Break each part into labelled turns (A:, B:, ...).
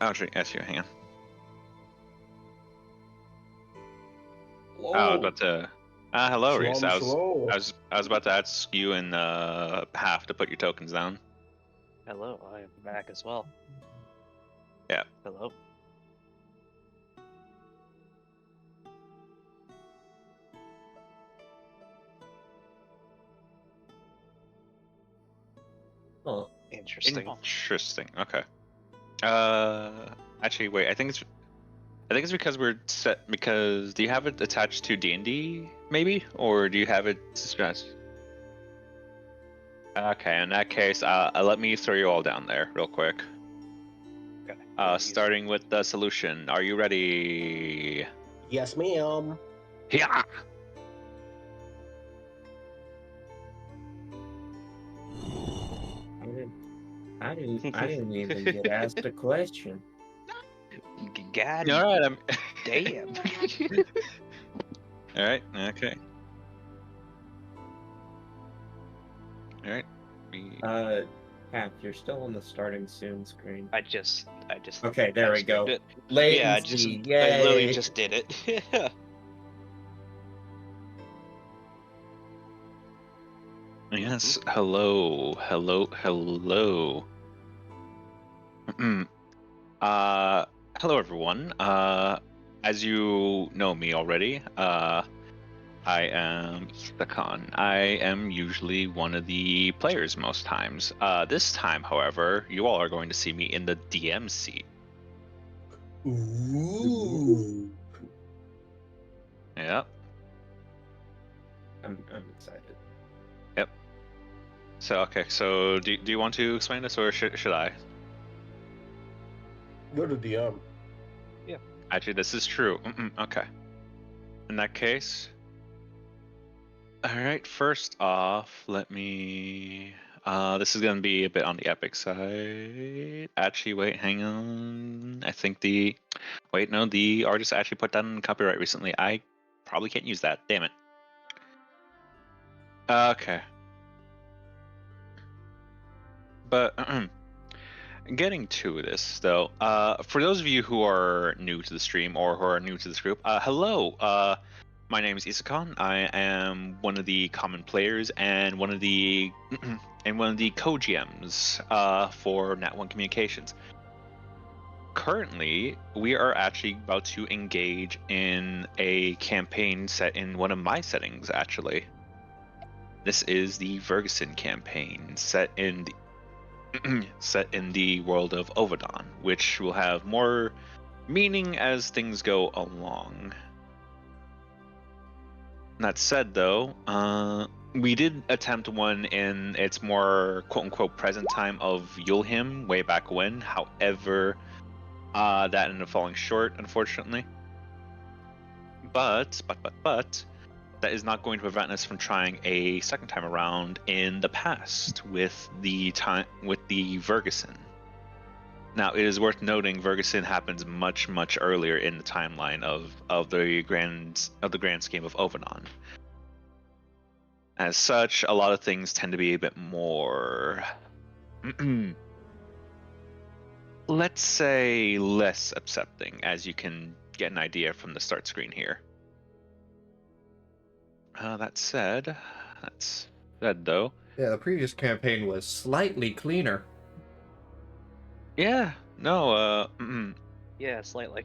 A: Actually, yes, you. Hang on.
B: Whoa.
A: I was about to. Hello, Reese.
B: Shalom,
A: I
B: shalom.
A: was about to ask you and half to put your tokens down.
C: Hello, I am back as well.
A: Yeah.
C: Hello.
B: Oh,
C: Interesting.
A: Interesting. Okay. Actually, wait. I think it's because we're set. Because do you have it attached to D&D maybe, or do you have it stressed? Okay. In that case, let me throw you all down there real quick.
C: Okay.
A: Starting with the solution. Are you ready?
B: yes, ma'am.
A: Yeah.
D: I didn't even get asked a question.
C: God
A: All right. I'm.
C: damn.
A: All right. Okay. All right.
D: Cap, you're still on the starting soon screen.
C: I just.
D: Okay, there we go.
C: It.
D: Latency,
C: Yeah, I literally
D: yay!
C: just did it.
A: Yes. Hello. Hello everyone. As you know me already, I am Isakan. I am usually one of the players most times. This time, however, you all are going to see me in the DM seat.
B: Ooh.
A: Yep.
D: I'm excited.
A: Yep. So okay. So do you want to explain this, or should I?
B: Go to DM.
A: Actually, this is true. Okay. In that case, all right. First off, let me. This is gonna be a bit on the epic side. Actually, wait, hang on. I think the. Wait, no, the artist actually put that in copyright recently. I probably can't use that. Damn it. Okay. But getting to this though, for those of you who are new to the stream or who are new to this group, hello. My name is Isakan. I am one of the common players and one of the co-GMs for Nat One Communications. Currently, we are actually about to engage in a campaign set in one of my settings. Actually, this is the Vergessen campaign set in the world of Ovidon, which will have more meaning as things go along. That said, though, we did attempt one in its more quote-unquote present time of Yulhim way back when. However, that ended up falling short, unfortunately. But that is not going to prevent us from trying a second time around in the past with the Vergessen. Now, it is worth noting Vergessen happens much earlier in the timeline of the grand scheme of Ovidon. As such, a lot of things tend to be a bit more, let's say, less accepting, as you can get an idea from the start screen here. That said, though.
D: Yeah, the previous campaign was slightly cleaner.
A: Yeah, no,
C: Yeah, slightly.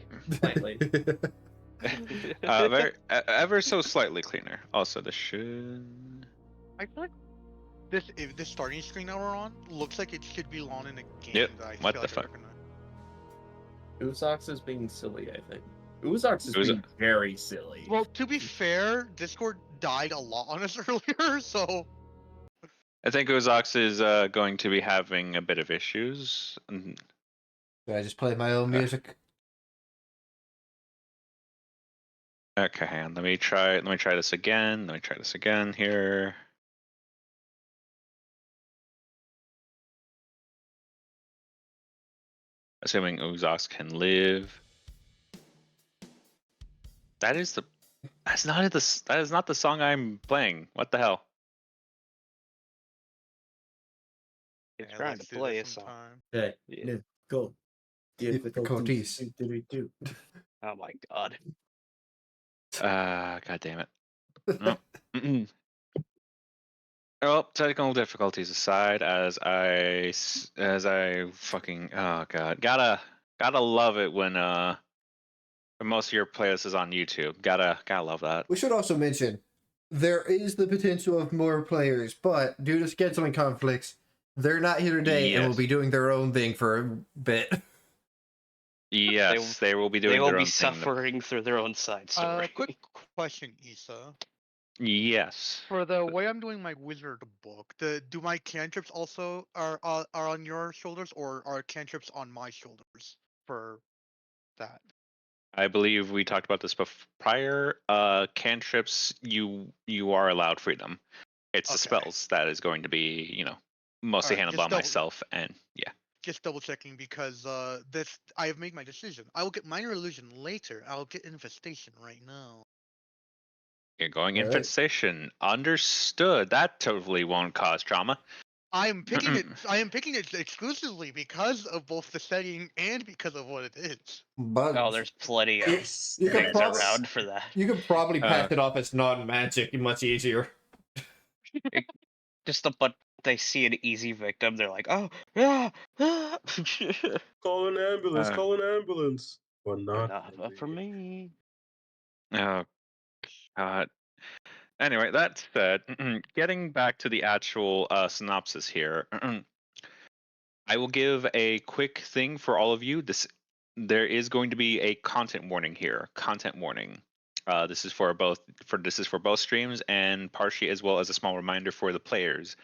A: very ever so slightly cleaner. Also, this should.
E: I feel like this starting screen that we're on looks like it should be on in a game
A: Yep.
E: that I
A: What
E: feel
A: the
E: like I
A: fuck?
E: recognize.
D: Uzox is being silly, I think. Uzox is being very silly.
E: Well, to be fair, Discord died a lot on us earlier, so
A: I think Uzox is going to be having a bit of issues.
F: Do I just play my own music?
A: Okay, hang on. Let me try this again. Let me try this again here. Assuming Uzox can live. That is not the song I'm playing. What the hell?
C: It's
E: yeah,
C: trying
E: let's
C: to
E: do
C: play a
E: this
C: song.
E: sometime.
D: Okay,
C: Yeah.
D: go.
F: Difficulties.
D: Do.
C: Oh my god.
A: God damn it. No. Mm-mm. Well, technical difficulties aside, as I fucking oh god, gotta love it when most of your playlists is on YouTube. Gotta love that.
F: We should also mention there is the potential of more players, but due to scheduling conflicts, they're not here today and will
A: Yes.
F: be doing their own thing for a bit.
A: Yes, they will be
C: They
A: doing
C: will
A: their
C: be
A: own thing.
C: suffering through their own side story.
E: Quick question, Issa.
A: Yes.
E: For the way I'm doing my wizard book, do my cantrips also are on your shoulders, or are cantrips on my shoulders for that?
A: I believe we talked about this prior. Cantrips, you are allowed freedom. It's the
E: Okay.
A: spells that is going to be, mostly
E: Alright,
A: handled
E: just
A: by
E: double-
A: myself, and yeah.
E: Just double checking because this I have made my decision. I will get minor illusion later. I'll get infestation right now.
A: You're going
F: Alright.
A: infestation. Understood. That totally won't cause trauma.
E: I am picking it. I am picking it exclusively because of both the setting and because of what it is.
F: But
C: Oh, there's plenty of
D: Yes.
F: You could
C: things
F: probably-
C: around for that.
F: you could probably pass
A: Uh,
F: it off as non-magic much easier.
C: Just but they see an easy victim, they're like, oh, yeah, ah.
B: Call an ambulance.
A: Uh,
B: Call an ambulance. But not
C: Not for me.
A: Oh, God. Anyway, that said, getting back to the actual synopsis here, I will give a quick thing for all of you. There is going to be a content warning here. Content warning. This is for both streams and partially as well as a small reminder for the players.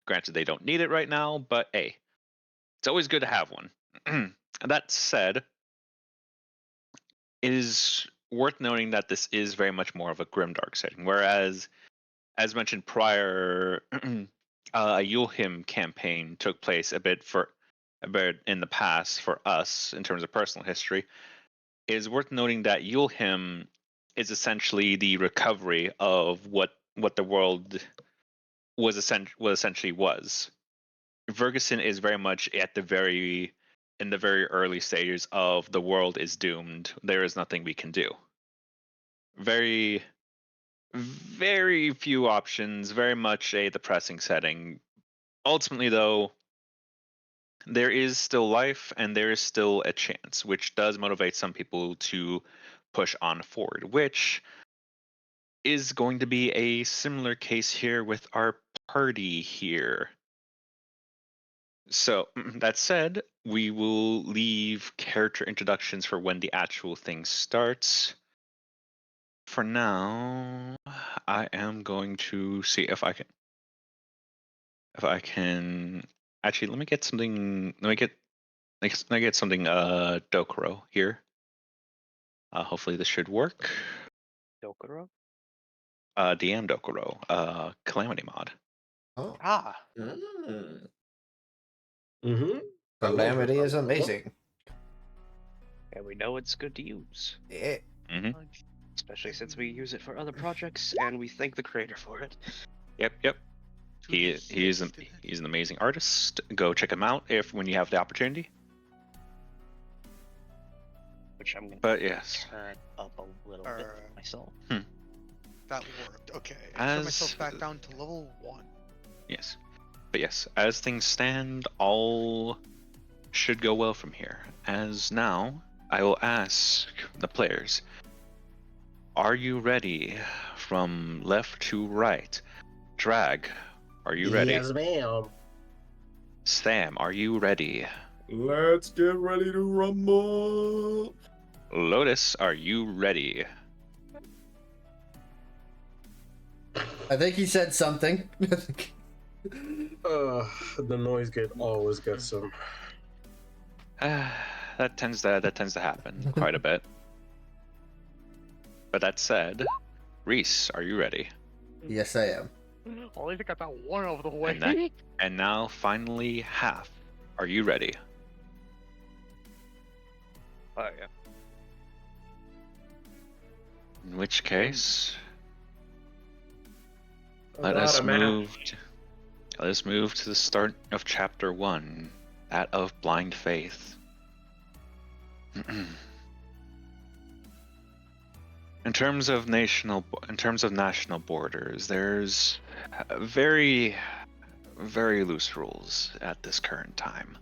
A: Granted, they don't need it right now, but hey, it's always good to have one. That said, it is worth noting that this is very much more of a grimdark setting, whereas, as mentioned prior, a Yulhim campaign took place a bit in the past for us in terms of personal history. It is worth noting that Yulhim is essentially the recovery of what the world essentially was. Vergessen is very much in the very early stages of the world is doomed. There is nothing we can do. Very, very few options. Very much a depressing setting. Ultimately, though, there is still life and there is still a chance, which does motivate some people to push on forward, which is going to be a similar case here with our party here. So, that said, we will leave character introductions for when the actual thing starts. For now, I am going to see if I can actually let me get something Dokuro here. Hopefully this should work.
C: Dokuro?
A: DM Dokuro, Calamity mod.
F: Oh,
C: Ah,
D: Mm.
B: Mm-hmm.
F: Calamity is amazing.
C: and we know it's good to use,
F: Yeah.
A: Mm-hmm.
C: especially since we use it for other projects and we thank the creator for it.
A: Yep. He's an amazing artist. Go check him out when you have the opportunity.
C: Which I'm gonna
A: But yes,
C: turn up a little bit myself.
E: That worked. Okay.
A: As-
E: Turn myself back down to level 1.
A: yes. But yes, as things stand, all should go well from here. As now, I will ask the players, are you ready from left to right? Drag, are you ready?
B: Yes, ma'am.
A: Sam, are you ready?
D: Let's get ready to rumble.
A: Lotus, are you ready?
F: I think he said something.
B: The noise gate always gets some.
A: That tends to happen quite a bit. But that said, Reese, are you ready?
F: Yes, I am.
E: At least I got that one over the way.
A: And now, finally, Half, are you ready?
C: Oh yeah.
A: In which case,
D: Let us
A: move to the start of chapter 1, that of blind faith. In terms of national borders, there's very, very loose rules at this current time.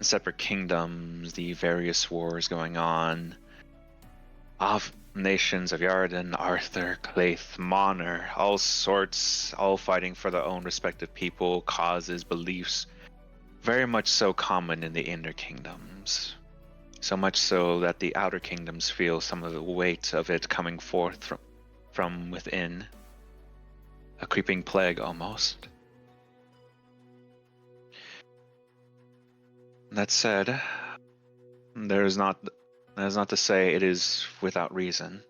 A: Separate kingdoms, the various wars going on, of nations of Yarden, Arthur, Claith, Monner, all sorts, all fighting for their own respective people, causes, beliefs, very much so common in the inner kingdoms. So much so that the outer kingdoms feel some of the weight of it coming forth from within. A creeping plague almost. That said, that is not to say it is without reason.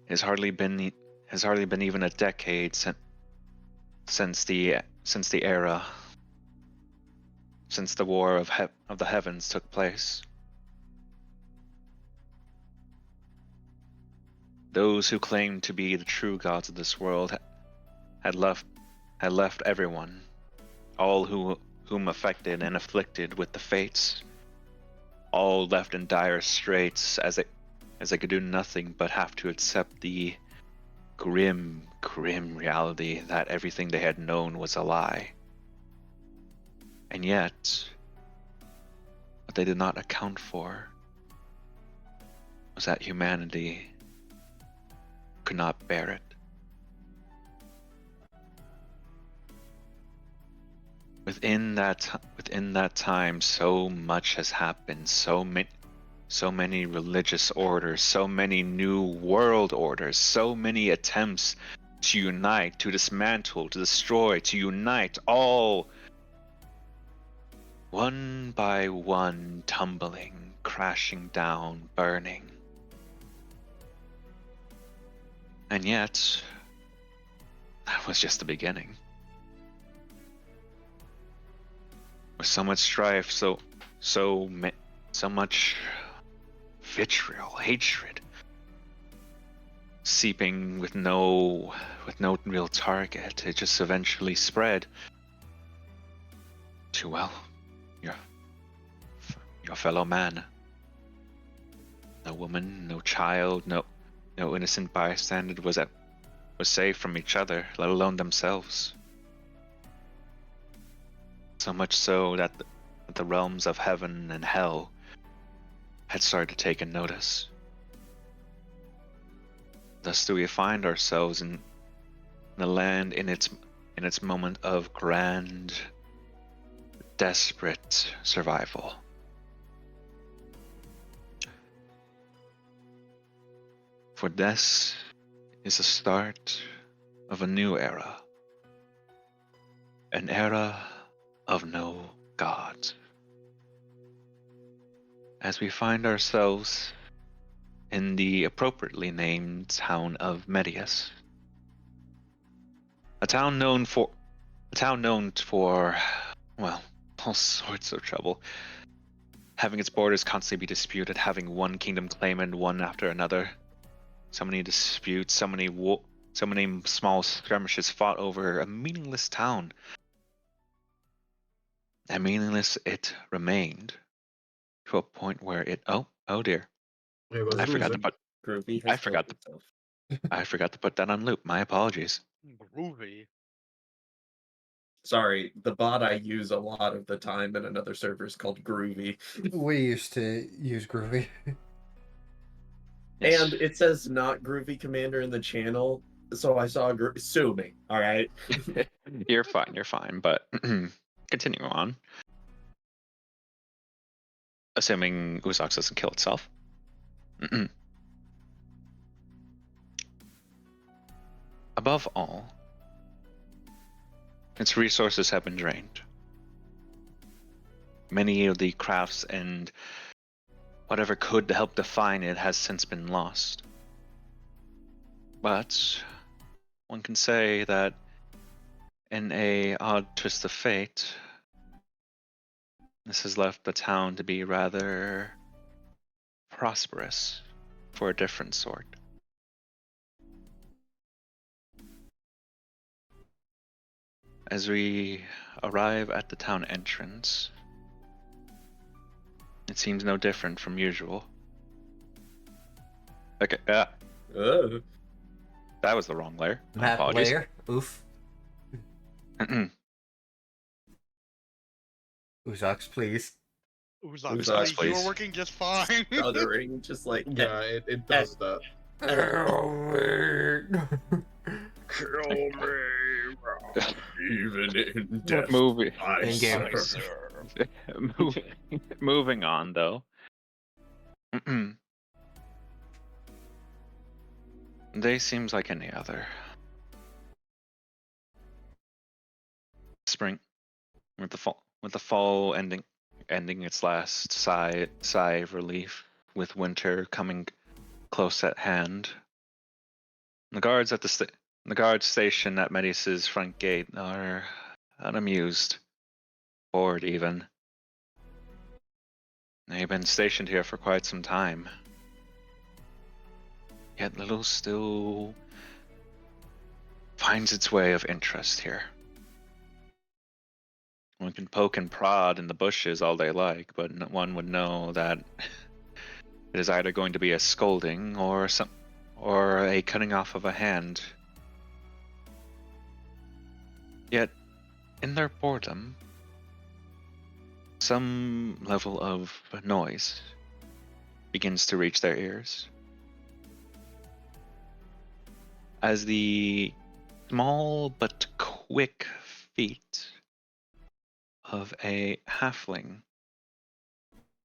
A: It has hardly been even a decade since the war of the heavens took place. Those who claimed to be the true gods of this world had left everyone, all whom affected and afflicted with the fates, all left in dire straits as they could do nothing but have to accept the grim reality that everything they had known was a lie. And yet, what they did not account for was that humanity could not bear it. Within that time, so much has happened. So many religious orders, so many new world orders, so many attempts to unite, to dismantle, to destroy, to unite, all one by one, tumbling, crashing down, burning. And yet, that was just the beginning. With so much strife, so much vitriol, hatred, seeping with no real target, it just eventually spread to, well, your fellow man. No woman, no child, no innocent bystander was safe from each other, let alone themselves. So much so that the realms of heaven and hell had started to take a notice. Thus do we find ourselves in the land in its moment of grand, desperate survival. For this is the start of a new era. An era of no gods. As we find ourselves in the appropriately named town of Medius. A town known for, well, all sorts of trouble. Having its borders constantly be disputed, having one kingdom claim and one after another. So many disputes, so many small skirmishes fought over a meaningless town. And meaningless it remained, to a point where it oh dear.
B: It was
A: I forgot to
B: losing.
A: put
D: Groovy
A: I
D: has
A: forgot
D: killed itself.
A: I forgot to put that on loop. My apologies.
E: Groovy.
D: Sorry, the bot I use a lot of the time in another server is called Groovy.
F: We used to use Groovy.
A: Yes.
D: And it says not Groovy Commander in the channel, so I saw sue me, alright?
A: You're fine, but continue on. Assuming Usox doesn't kill itself. Above all, its resources have been drained. Many of the crafts and whatever could help define it has since been lost. But one can say that in a odd twist of fate, this has left the town to be rather prosperous for a different sort. As we arrive at the town entrance, It seems no different from usual. Okay,
D: Oh.
A: that was the wrong layer. My
F: Map
A: apologies.
F: layer. Oof. Uzox, please.
E: Uzak,
D: Uzak,
E: you were
A: please.
E: working just fine.
D: Stuttering, just like
B: Yeah, it does that.
D: kill me, even in death.
A: Moving.
D: I
F: In-game.
D: serve.
A: Moving on, though. They seems like any other. Spring, with the fall ending its last sigh of relief, with winter coming close at hand. The guards at the guard station at Medius's front gate are unamused, bored even. They've been stationed here for quite some time. Yet little still finds its way of interest here. One can poke and prod in the bushes all they like, but one would know that it is either going to be a scolding or a cutting off of a hand. Yet, in their boredom, some level of noise begins to reach their ears. As the small but quick feet of a halfling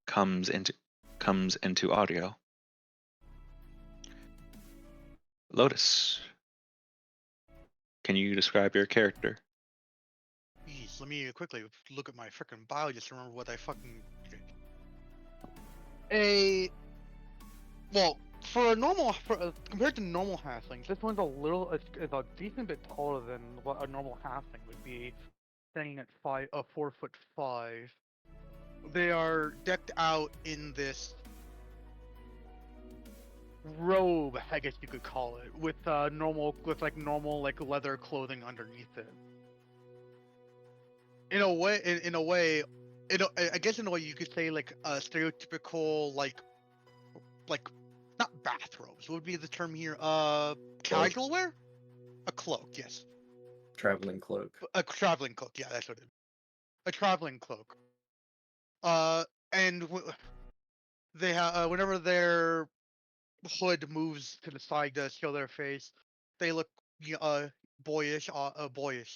A: comes into audio. Lotus, can you describe your character?
E: Jeez, let me quickly look at my freaking bio just to remember what I fucking. Well, compared to normal halflings, this one's is a decent bit taller than what a normal halfling would be, standing at 4'5". They are decked out in this robe, I guess you could call it, with normal leather clothing underneath it. In a way, I guess in a way you could say like a stereotypical like not bathrobes. What would be the term here? Casual wear? A cloak, yes.
D: Traveling cloak.
E: A traveling cloak, yeah, that's what it is. A traveling cloak. And they have whenever their hood moves to the side to show their face, they look boyish,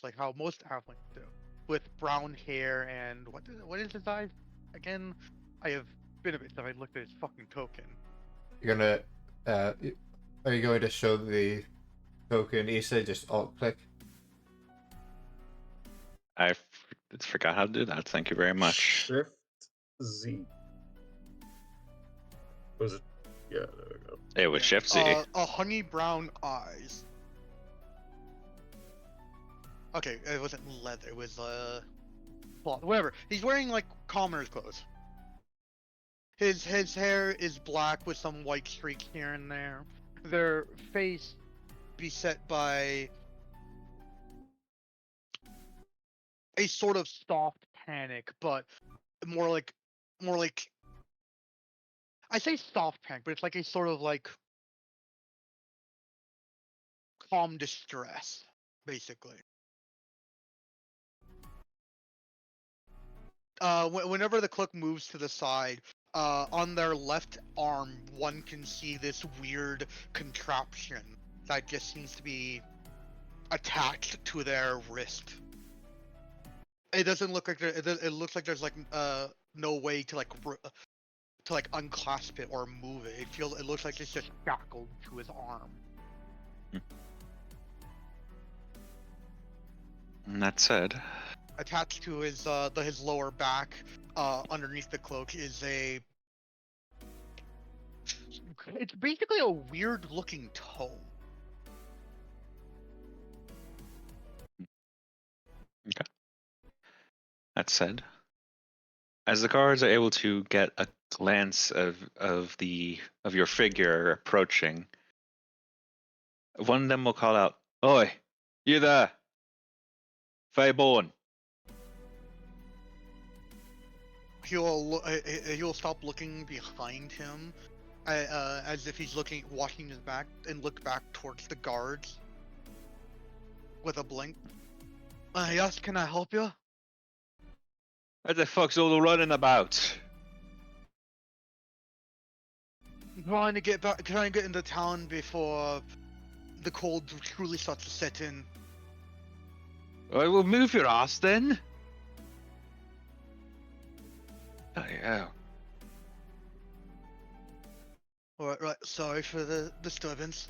E: like how most halflings do, with brown hair and what is his eyes again? I have been a bit since I looked at his fucking token.
F: You're gonna, are you going to show the token, Issa? Just alt click.
A: I forgot how to do that. Thank you very much.
B: Shift Z. Was it? Yeah, there we go.
A: It was Shift Z.
E: A honey brown eyes. Okay, it wasn't leather. It was cloth. Whatever. He's wearing like commoner's clothes. His hair is black with some white streaks here and there. Their face beset by a sort of soft panic, but more like I say soft panic, but it's like a sort of like calm distress, basically. Whenever the cloak moves to the side, on their left arm, one can see this weird contraption that just seems to be attached to their wrist. It doesn't look like it looks like there's like no way to like unclasp it or move it. It looks like it's just shackled to his arm.
A: And that said,
E: Attached to his lower back, underneath the cloak is it's basically a weird looking toe.
A: that said, as the guards are able to get a glance of your figure approaching, one of them will call out, "Oi, you there, Fairborn?"
E: he'll stop looking behind him, as if he's watching his back, and look back towards the guards with a blink. Yes, can I help you?
A: What the fuck's all the running about?
E: Trying to get into town before the cold truly starts to set in.
A: I will move your ass then. Oh yeah.
E: Right. Sorry for the disturbance.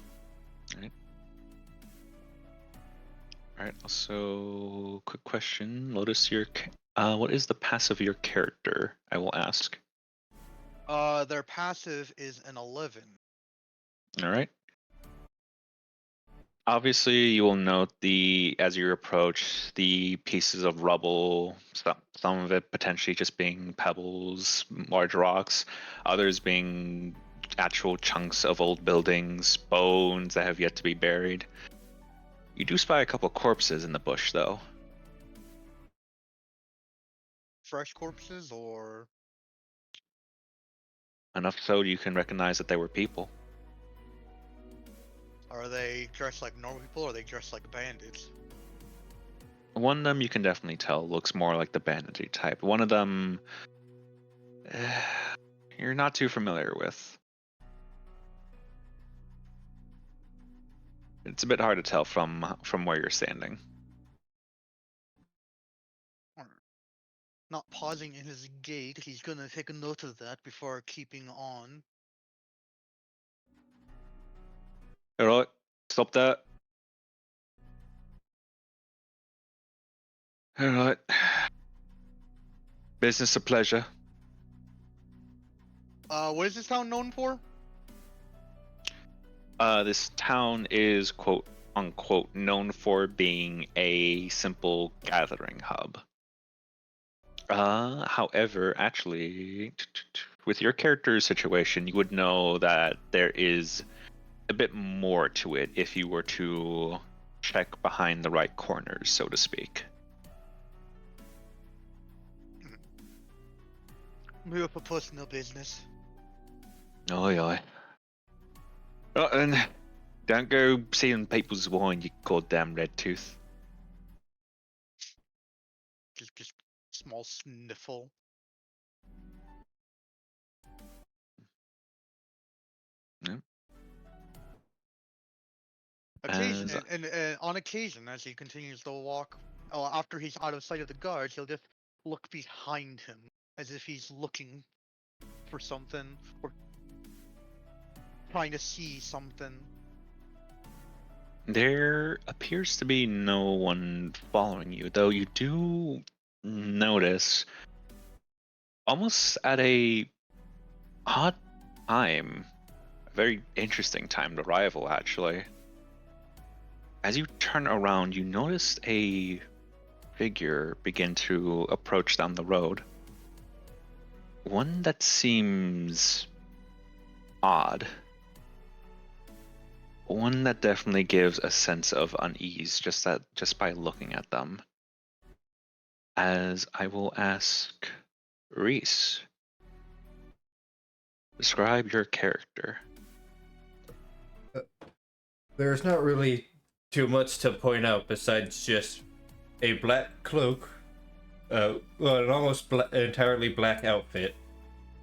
A: Alright, also, quick question. Notice what is the passive of your character? I will ask.
E: Their passive is an 11.
A: Alright. Obviously, you will note as you approach the pieces of rubble, some of it potentially just being pebbles, large rocks, others being actual chunks of old buildings, bones that have yet to be buried. You do spy a couple corpses in the bush, though.
E: Fresh corpses, or
A: Enough so you can recognize that they were people.
E: are they dressed like normal people, or are they dressed like bandits?
A: One of them you can definitely tell looks more like the banditry type. One of them you're not too familiar with. It's a bit hard to tell from where you're standing.
E: Not pausing in his gait, he's gonna take a note of that before keeping on.
A: Alright, stop that. Alright. Business of pleasure.
E: What is this town known for?
A: This town is quote unquote known for being a simple gathering hub. However, actually, with your character's situation, you would know that there is a bit more to it if you were to check behind the right corners, so to speak.
E: Move for personal business.
A: Oh, yeah. Oh, and don't go seeing people's wine, you goddamn red tooth.
E: Just small sniffle.
A: Yep.
E: Occasion,
A: As-
E: and on occasion, as he continues to walk, after he's out of sight of the guards, he'll just look behind him as if he's looking for something or trying to see something.
A: There appears to be no one following you, though you do notice, almost at a odd time, a very interesting time of arrival, actually. As you turn around, you notice a figure begin to approach down the road. One that seems odd. One that definitely gives a sense of unease just by looking at them. As I will ask Reese, describe your character.
F: There's not really too much to point out besides just a black cloak, an almost entirely black outfit,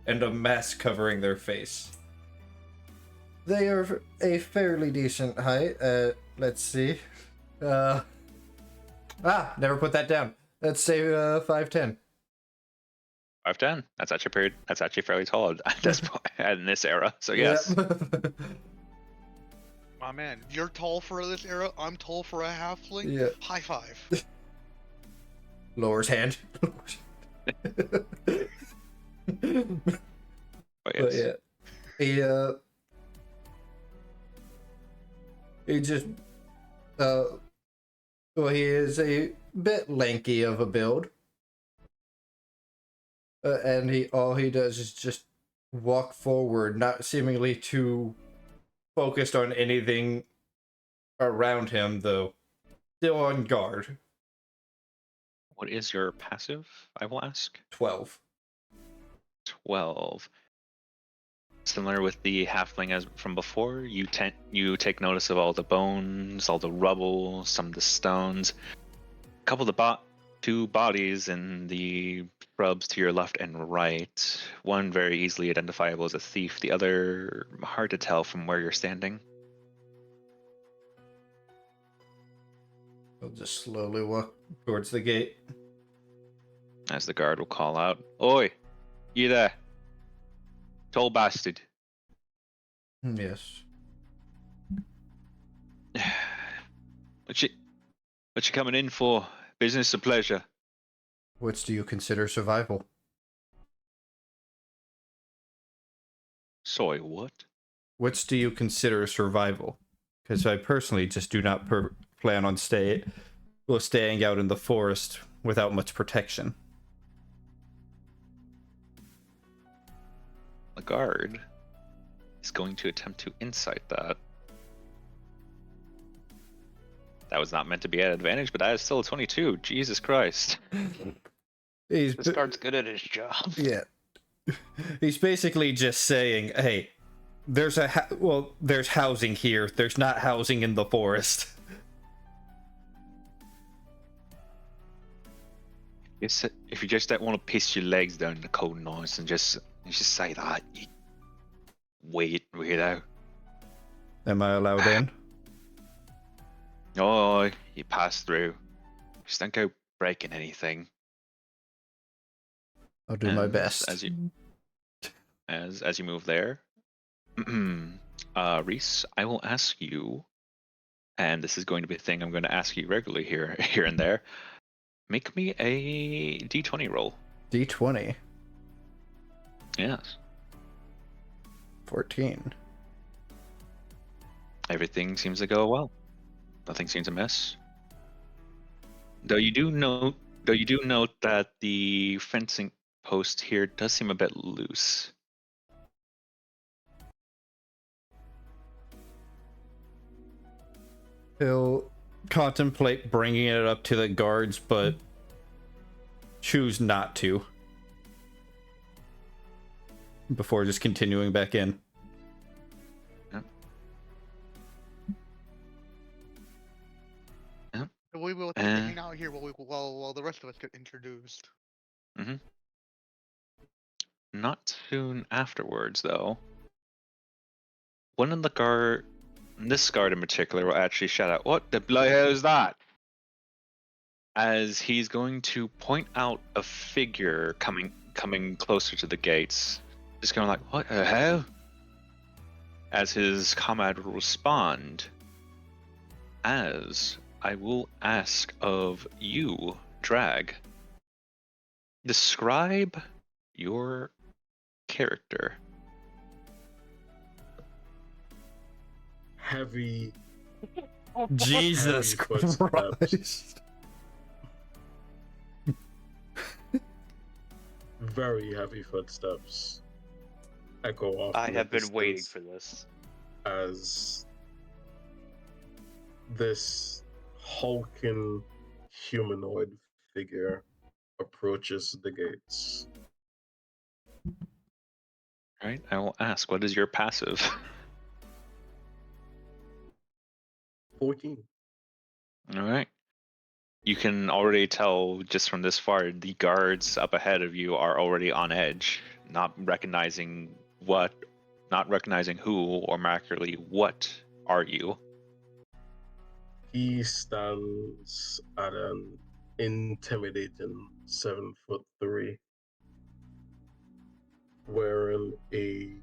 F: and a mask covering their face. They are a fairly decent height. Let's see. Never put that down. Let's say 5'10".
A: 5'10". That's actually fairly tall at this point in this era. So yes.
F: Yep.
E: Oh man, you're tall for this era. I'm tall for a halfling.
F: Yeah.
E: High five.
F: Lowers hand.
A: But
F: But
A: yes.
F: yeah, he just well, he is a bit lanky of a build, and all he does is just walk forward, not seemingly too focused on anything around him, though still on guard.
A: What is your passive, I will ask?
F: 12.
A: 12. Similar with the halfling as from before, you take notice of all the bones, all the rubble, some of the stones. A couple of the two bodies in the shrubs to your left and right. One very easily identifiable as a thief. The other hard to tell from where you're standing.
F: I'll just slowly walk towards the gate.
A: As the guard will call out, "Oi, you there, tall bastard."
F: Yes.
A: What you coming in for? Business or pleasure?
F: Which do you consider survival?
A: Sorry, what?
F: Which do you consider survival? Because I personally just do not plan on staying out in the forest without much protection.
A: The guard is going to attempt to insight that. That was not meant to be at advantage, but that is still a 22. Jesus Christ.
F: He's
C: This guard's good at his job.
F: yeah. He's basically just saying, "Hey, there's there's housing here. There's not housing in the forest."
A: If you just don't want to piss your legs down in the cold nights and just say that, you weirdo.
F: Am I allowed in?
A: Oh, you pass through. Just don't go breaking anything.
F: I'll do my
A: And
F: best.
A: as you move there, Reese, I will ask you, and this is going to be a thing I'm going to ask you regularly here and there. Make me a D20 roll.
F: D20.
A: Yes.
F: 14.
A: Everything seems to go well. Nothing seems amiss. Though you do note that the fencing post here does seem a bit loose.
F: He'll contemplate bringing it up to the guards, but choose not to. Before just continuing back in.
E: We will hang out here while the rest of us get introduced.
A: Mm-hmm. Not soon afterwards, though. One of the guard, this guard in particular, will actually shout out, "What the bloody hell is that?" As he's going to point out a figure coming closer to the gates. Just going like, "What the hell?" As his comrade will respond, as I will ask of you, Drag, describe your character.
B: Heavy,
F: Jesus
B: Heavy footsteps.
F: Christ.
B: very heavy footsteps echo off.
C: I
B: in the
C: have been waiting
B: distance
C: for this.
B: as this hulking humanoid figure approaches the gates.
A: All right, I will ask, what is your passive?
B: 14.
A: All right. You can already tell just from this far, the guards up ahead of you are already on edge, not recognizing who, or more accurately, what are you?
B: He stands at an intimidating 7'3", wearing a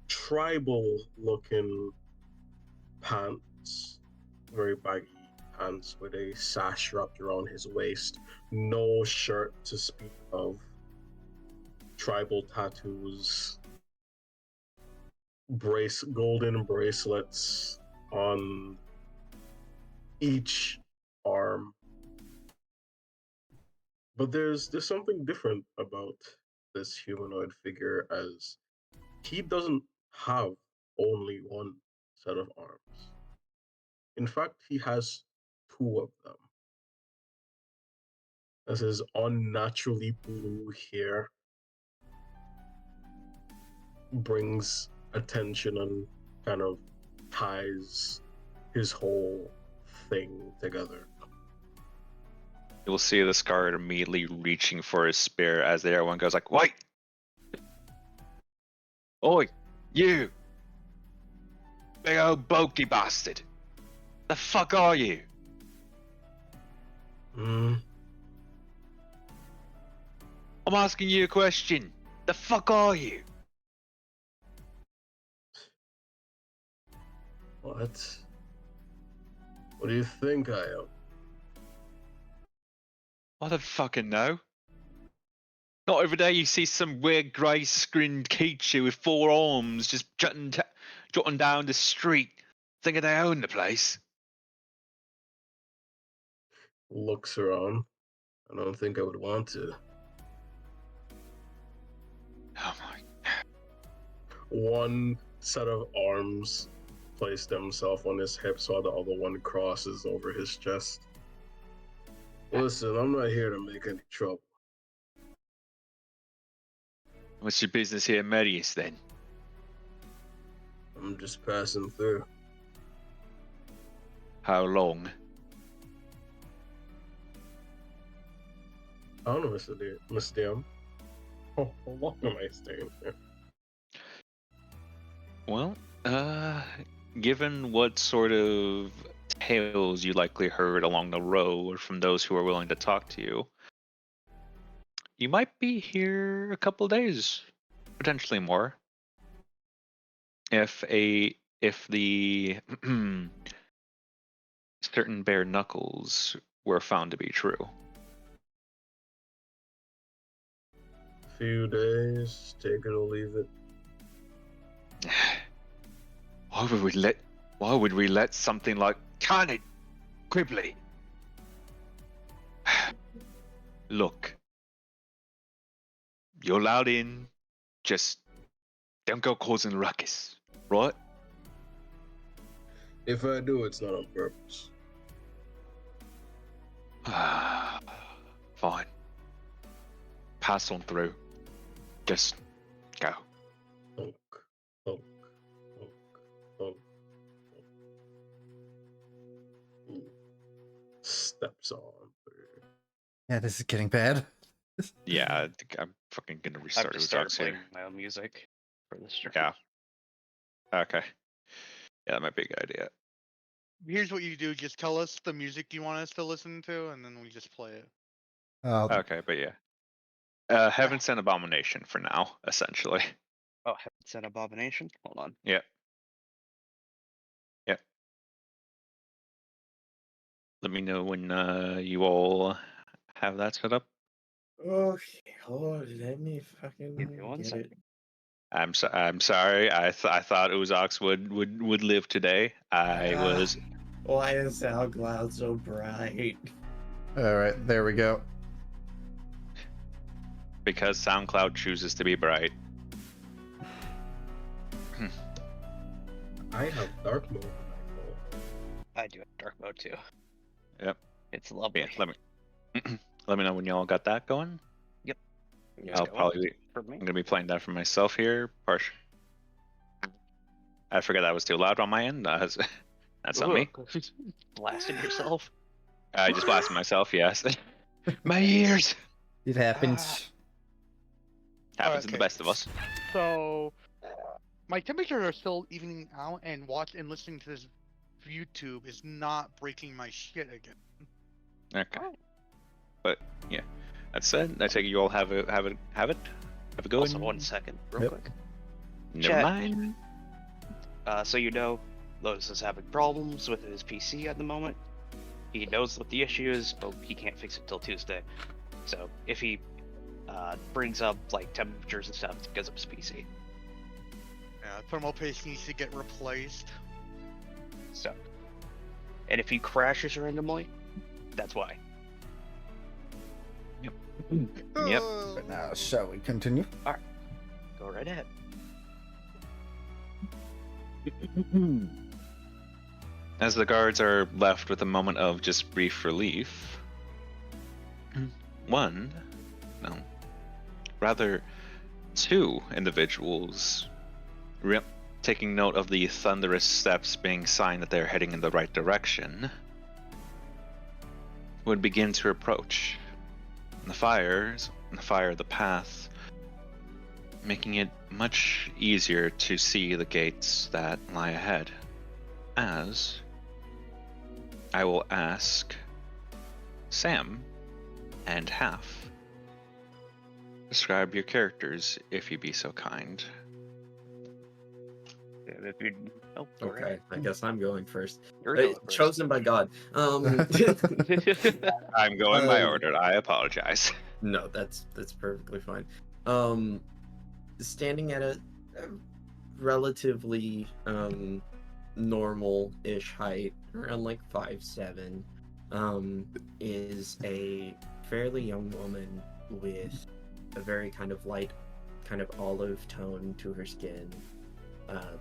B: tribal-looking pants, very baggy pants with a sash wrapped around his waist, no shirt to speak of, tribal tattoos, golden bracelets on each arm. But there's something different about this humanoid figure, as he doesn't have only one set of arms. In fact, he has two of them. As his unnaturally blue hair brings attention and kind of ties his whole thing together.
A: You will see this guard immediately reaching for his spear as everyone goes like, "Wait! Oi, you! Big old bulky bastard! The fuck are you?"
B: Hmm.
A: I'm asking you a question. The fuck are you?
B: What? What do you think I am?
A: I don't fucking know. Not over there you see some weird grey-skinned creature with 4 arms just jotting down the street, thinking they own the place.
B: Looks around. I don't think I would want to.
A: Oh my.
B: One set of arms place themselves on his hips while the other one crosses over his chest. Listen, I'm not here to make any trouble.
A: What's your business here, Marius, then?
B: I'm just passing through.
A: How long?
B: I don't know, Mr. DM. How long am I staying here?
A: Well, given what sort of tales you likely heard along the road from those who are willing to talk to you, you might be here a couple days, potentially more. If the certain bare knuckles were found to be true.
B: Few days, take it or leave it.
A: Why would we let something like Carnage Quibbly? Look, you're allowed in, just don't go causing ruckus, right?
B: If I do, it's not on purpose.
A: Fine. Pass on through. Just go.
B: Honk, honk, honk, honk, honk. Steps on through.
G: Yeah, this is getting bad.
A: Yeah, I think I'm fucking gonna
C: I've
A: restart
C: just
A: it
C: started playing
A: here.
C: my own music for this stream.
A: Yeah. Okay. Yeah, that might be a good idea.
E: Here's what you do: just tell us the music you want us to listen to, and then we just play it.
A: Okay, but yeah. Heaven Sent Abomination for now, essentially.
C: Oh, Heaven's an Abomination? Hold on.
A: Yep. Yep. Let me know when you all have that set up.
D: Okay, hold on. Let me fucking
C: Give me one
D: get
C: second.
D: it.
A: I'm sorry. I thought Uzox would live today. I was
D: Why is SoundCloud so bright?
G: All right, there we go.
A: because SoundCloud chooses to be bright.
B: I have dark mode.
C: I do have dark mode too.
A: Yep.
C: It's lovely.
A: Yeah, let me know when y'all got that going.
C: It's
A: I'll
C: going
A: probably
C: for me.
A: I'm gonna be playing that for myself here. I forgot that was too loud on my end. That's on me.
C: Blasted yourself.
A: I just blasted myself. Yes. My ears.
G: It happens.
A: Happens to the
E: Okay.
A: best of us.
E: So, my temperatures are still evening out, and listening to this YouTube is not breaking my shit again.
A: Okay.
C: Oh.
A: But yeah, that said, I take it you all have a go.
C: Also, 1 second, real
G: Yep.
C: quick.
A: Never
C: Chat.
A: mind.
C: So you know, Lotus is having problems with his PC at the moment. He knows what the issue is, but he can't fix it till Tuesday. So if he brings up like temperatures and stuff, it's because of his PC.
E: Yeah, thermal paste needs to get replaced.
C: So, and if he crashes randomly, that's why.
A: Yep.
G: But now, shall we continue?
C: Go right ahead.
A: As the guards are left with a moment of just brief relief, rather, two individuals taking note of the thunderous steps being sign that they're heading in the right direction, would begin to approach. The fire of the path, making it much easier to see the gates that lie ahead. As I will ask Sam and Half, describe your characters if you be so kind.
C: If you, oh, go
D: Okay,
C: ahead.
D: I guess I'm going first.
C: You're going first.
D: Chosen by God.
A: I'm going by
D: Um,
A: order. I apologize.
D: No, that's perfectly fine. Standing at a relatively normal-ish height, around like 5'7", is a fairly young woman with a very kind of light, kind of olive tone to her skin,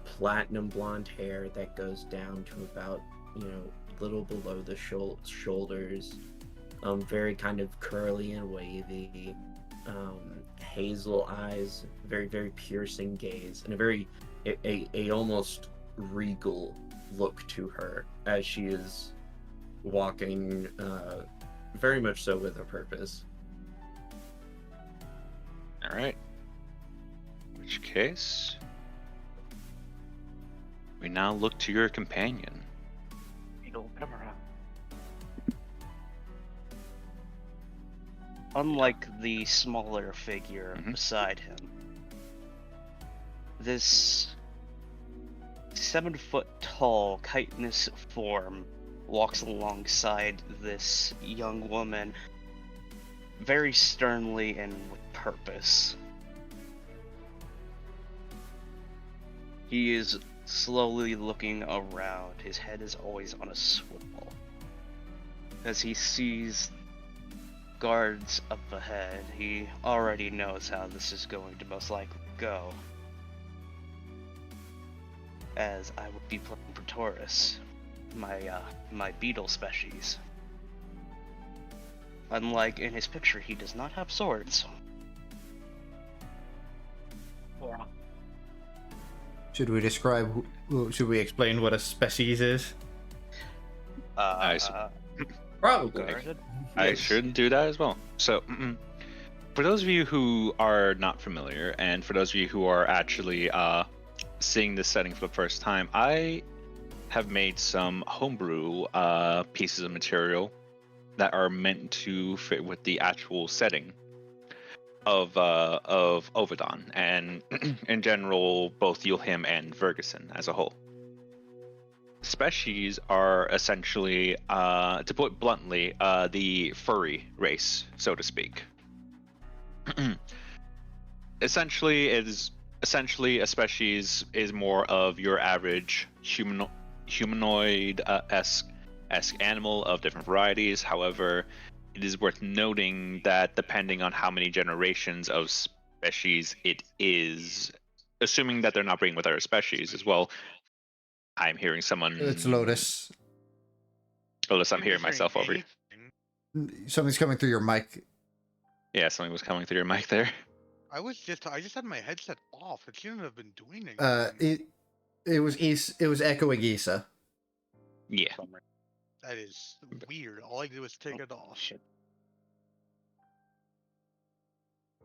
D: platinum blonde hair that goes down to about, little below the shoulders, very kind of curly and wavy, hazel eyes, very, very piercing gaze, and a almost regal look to her as she is walking, very much so with a purpose.
A: All right. In which case, we now look to your companion.
C: Unlike the smaller figure beside him, this 7-foot-tall chitinous form walks alongside this young woman very sternly and with purpose. He is slowly looking around. His head is always on a swivel as he sees guards up ahead. He already knows how this is going to most likely go, as I will be playing for Taurus, my beetle species. Unlike in his picture, he does not have swords.
G: Should we describe?
F: Should we explain what a species is?
D: Probably.
A: I should do that as well. So, for those of you who are not familiar, and for those of you who are actually seeing this setting for the first time, I have made some homebrew pieces of material that are meant to fit with the actual setting of Ovidon, and in general, both Yulhim and Vergessen as a whole. Species are essentially, to put bluntly, the furry race, so to speak. Essentially, a species is more of your average humanoid esque animal of different varieties. However, it is worth noting that depending on how many generations of species it is, assuming that they're not breeding with other species as well. I'm hearing someone.
G: It's Lotus.
A: Lotus, I'm hearing myself over here.
G: Something's coming through your mic.
A: Yeah, something was coming through your mic there.
E: I just had my headset off. It shouldn't have been doing anything.
G: It was echoing Issa.
A: Yeah.
E: That is weird. All I did was take it off.
C: Shit.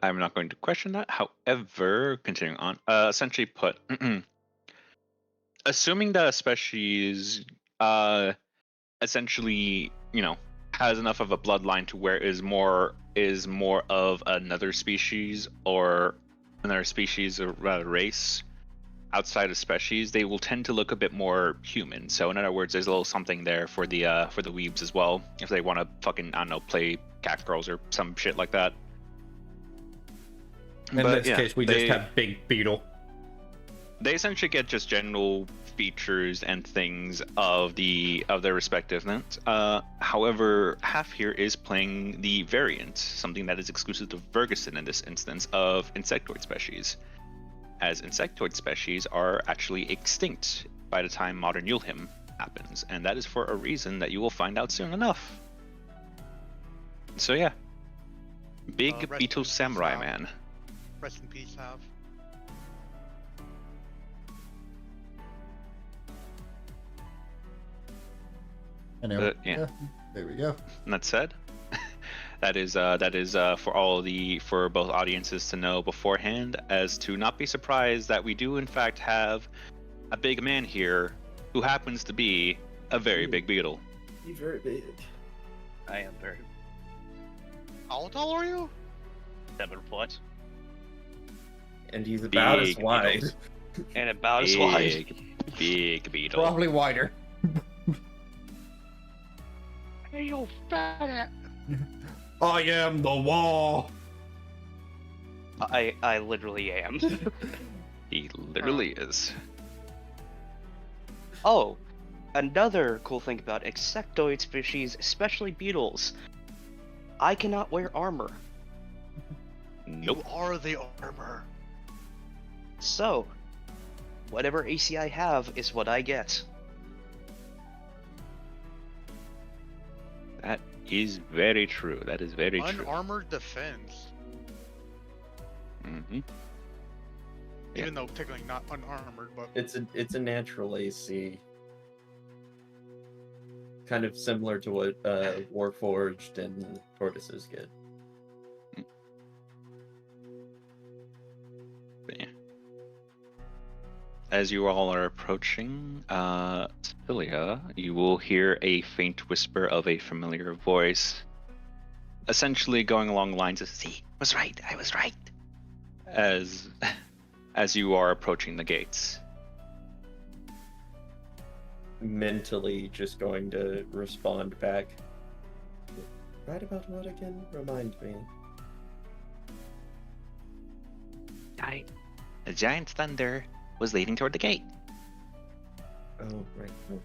A: I'm not going to question that. However, continuing on, essentially put, assuming that a species, essentially, has enough of a bloodline to where is more of another species or rather race outside of species, they will tend to look a bit more human. So in other words, there's a little something there for the weebs as well, if they want to fucking, I don't know, play cat girls or some shit like that.
F: In this case, we just have Big Beetle.
A: They essentially get just general features and things of their respectiveness. However, Half here is playing the variant, something that is exclusive to Vergessen in this instance, of insectoid species, as insectoid species are actually extinct by the time modern Yulhim happens, and that is for a reason that you will find out soon enough. So yeah, Big Beetle Samurai Man.
E: Rest in peace, Have.
G: Anyway,
A: Yeah.
G: there we go.
A: And that said, that is for both audiences to know beforehand, as to not be surprised that we do in fact have a big man here who happens to be a very big beetle.
D: You're very big.
C: I am very
E: How tall are you?
C: 7 foot
D: And he's about as
A: Big
D: wide.
A: beetles.
C: and about as wide.
A: Big beetle.
F: Probably wider.
E: Hey, you fat.
F: I am the wall.
C: I literally am.
A: He literally is.
C: Oh, another cool thing about insectoid species, especially beetles. I cannot wear armor.
A: Nope.
E: You are the armor.
C: So, whatever AC I have is what I get.
A: That is very true. That is very true.
E: Unarmored defense.
A: Mm-hmm.
E: Even though technically not unarmored, but
D: It's a natural AC. Kind of similar to what Warforged and Tortoises get.
A: But yeah. As you all are approaching Cilia, you will hear a faint whisper of a familiar voice, essentially going along the lines of "See, was right. I was right." As you are approaching the gates.
D: Mentally just going to respond back. Right about what again? Remind me.
A: The giant thunder was leading toward the gate.
D: Oh, right. Oh,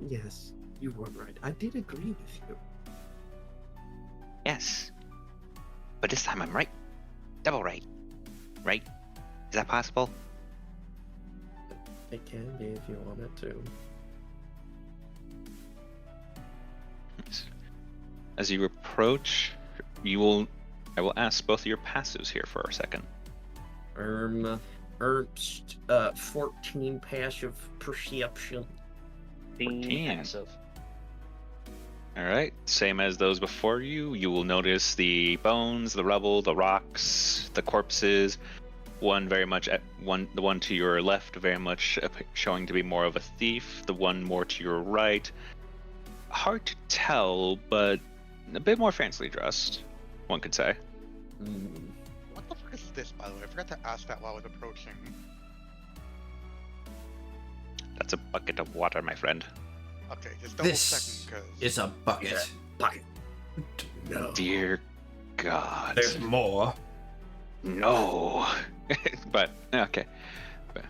D: yes, you were right. I did agree with you.
A: Yes. But this time I'm right. Double right. Right? Is that possible?
D: It can be if you want it to.
A: As you approach, I will ask both of your passives here for a second.
D: Herbst, 14 passive perception.
A: 14.
C: Passive.
A: All right, same as those before you. You will notice the bones, the rubble, the rocks, the corpses. The one to your left, very much showing to be more of a thief. The one more to your right, hard to tell, but a bit more fancily dressed, one could say.
E: what the fuck is this, by the way? I forgot to ask that while I was approaching.
A: That's a bucket of water, my friend.
E: Okay, just double
G: This
E: checking because
G: is a bucket.
D: Bucket.
G: No.
A: Dear God.
F: There's more.
A: No. But okay. But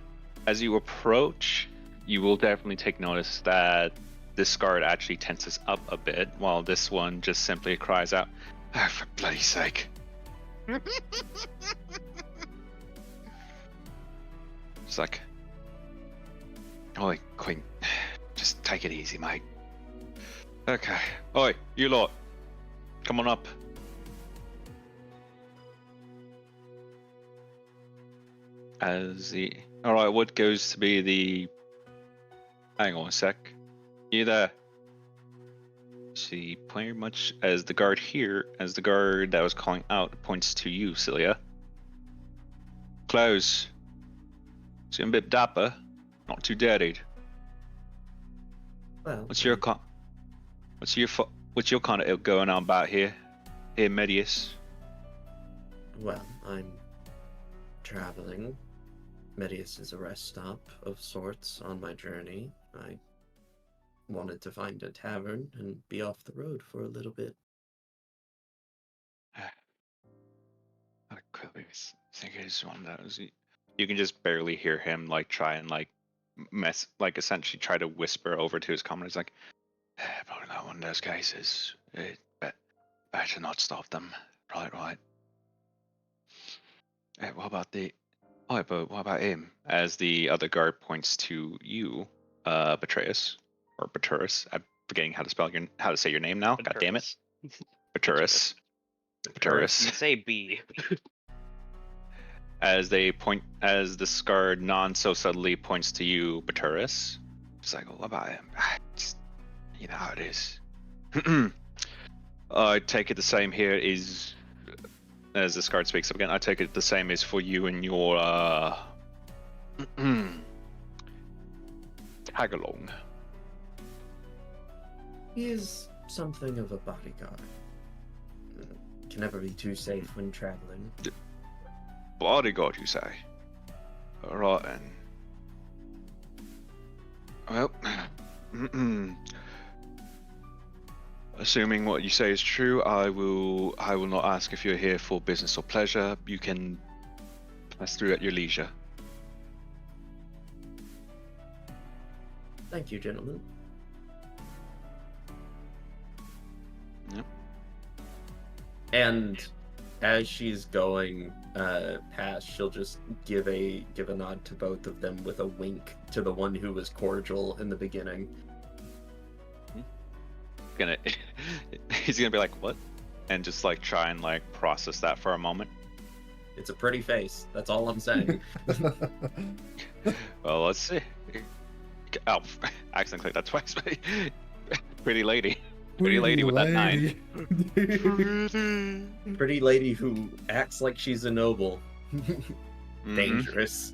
A: as you approach, you will definitely take notice that this guard actually tenses up a bit, while this one just simply cries out, "Ah, for bloody sake." It's like, "Oi, Queen, just take it easy, mate." Okay. Oi, you lot, come on up. Alright, what goes to be the... Hang on a sec. You there? See, pretty much as the guard that was calling out points to you, Cilia. Close. Seem a bit dapper, not too dirtied.
D: Well,
A: What's your kind of ilk going on about here, Medius?
D: Well, I'm traveling. Medius is a rest stop of sorts on my journey. I wanted to find a tavern and be off the road for a little bit.
A: I think it's one of those. You can just barely hear him try and essentially try to whisper over to his comrades probably not one of those cases. Better not stop them. Right. What about him? As the other guard points to you, Betrayus or Beturus. I'm forgetting how to say your name now. God damn it, Beturus.
C: You
A: Beturus.
C: say B.
A: As this guard so subtly points to you, Beturus. It's like, what about him? You know how it is. I take it the same here is, as this guard speaks up again, I take it the same is for you and your, tag along.
D: He is something of a bodyguard. Can never be too safe when traveling.
A: Bodyguard, you say? Alright then. Well, assuming what you say is true, I will not ask if you're here for business or pleasure. You can pass through at your leisure.
D: Thank you, gentlemen.
A: Yep.
D: And as she's going past, she'll just give a nod to both of them with a wink to the one who was cordial in the beginning.
A: He's gonna be like, what? And just like try and like process that for a moment.
D: It's a pretty face. That's all I'm saying.
A: Well, let's see. Oh, accidentally clicked that twice. Pretty lady. Pretty lady with that 9.
D: Pretty lady who acts like she's a noble.
A: Mhm.
D: Dangerous.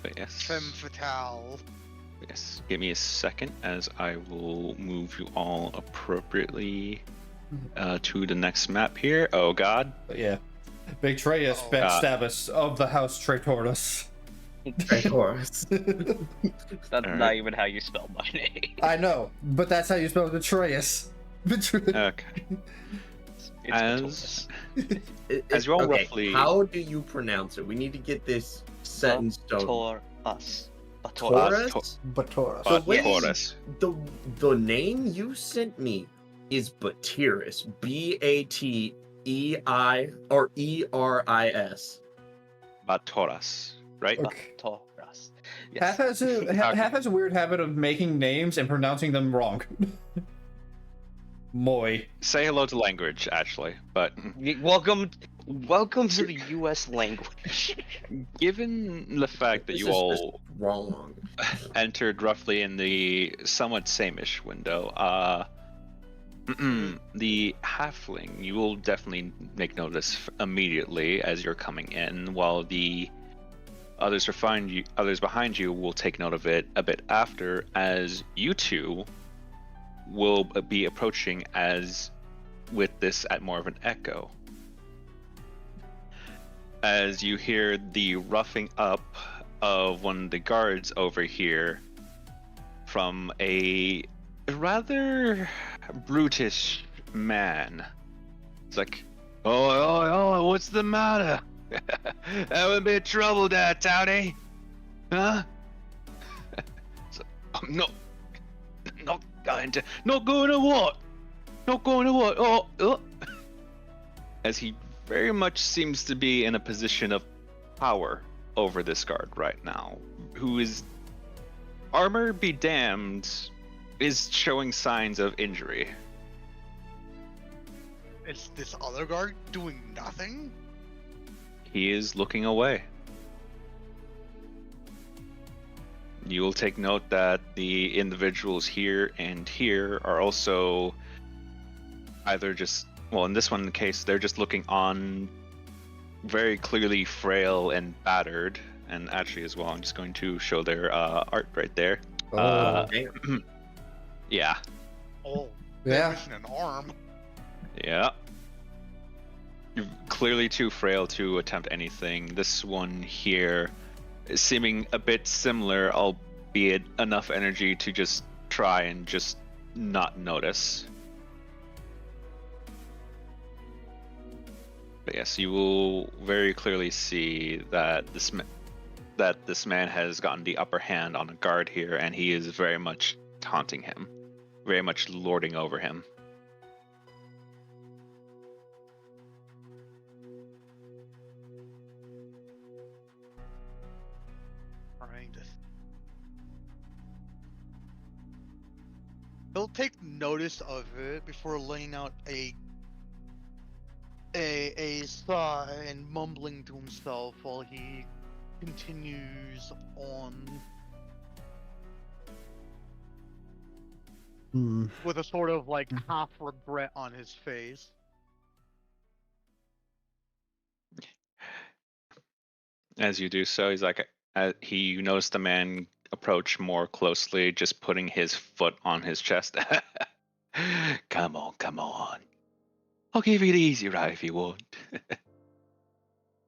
A: But yes.
E: Femme fatale.
A: Yes. Give me a second as I will move you all appropriately to the next map here. Oh God.
F: But yeah. Betrayus,
E: Uh-oh.
F: backstabbus of the house Traitorus.
D: Traitorus.
C: That's
A: Alright.
C: not even how you spell my name.
F: I know, but that's how you spell Betrayus.
A: Okay.
C: It's
A: As
C: Betrayus.
A: As you all
D: okay,
A: roughly-
D: how do you pronounce it? We need to get this set in stone.
C: Taurus.
D: Taurus?
G: Batora.
D: So wait.
A: Taurus.
D: The name you sent me is Bateris. Batei or Eris.
A: Batoras, right?
F: Okay.
C: Taurus.
F: Half
C: Yes.
F: has a weird habit of making names and pronouncing them wrong. Moi.
A: Say hello to language, actually. But
C: Welcome to the U.S. language.
A: given the fact that
D: This
A: you
D: is
A: all
D: just wrong.
A: entered roughly in the somewhat same-ish window, the halfling, you will definitely make note of this immediately as you're coming in, while the others behind you will take note of it a bit after, as you two will be approaching as with this at more of an echo. As you hear the roughing up of one of the guards over here from a rather brutish man. It's like, oh, what's the matter? Having a bit of trouble there, Townie? Huh? So, I'm not going to what? Not going to what? Oh. As he very much seems to be in a position of power over this guard right now, who is, armor be damned, is showing signs of injury.
E: Is this other guard doing nothing?
A: He is looking away. You will take note that the individuals here and here are also either just, well, in this one case, they're just looking on, very clearly frail and battered. And actually, as well, I'm just going to show their art right there.
G: Oh,
D: Damn.
A: Yeah.
E: Oh,
G: yeah.
E: they're missing an arm.
A: Yeah. You're clearly too frail to attempt anything. This one here is seeming a bit similar, albeit enough energy to just try and just not notice. But yes, you will very clearly see that this man has gotten the upper hand on a guard here, and he is very much taunting him, very much lording over him.
E: Right. He'll take notice of it before laying out a sigh and mumbling to himself while he continues on.
G: Hmm.
E: with a sort of like half regret on his face.
A: As you do so, he's like, he noticed the man approach more closely, just putting his foot on his chest. Come on, come on. I'll give you the easy ride if you want.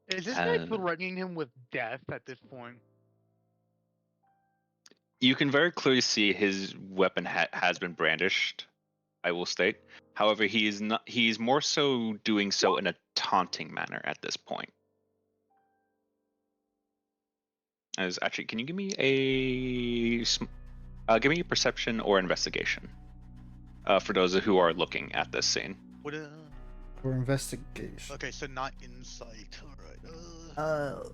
E: Is this guy
A: And
E: threatening him with death at this point?
A: you can very clearly see his weapon has been brandished, I will state. However, he is not. He's more so doing so in a taunting manner at this point. As actually, can you give me give me a perception or investigation for those who are looking at this scene?
E: What?
G: For investigation.
E: Okay, so not insight. All right.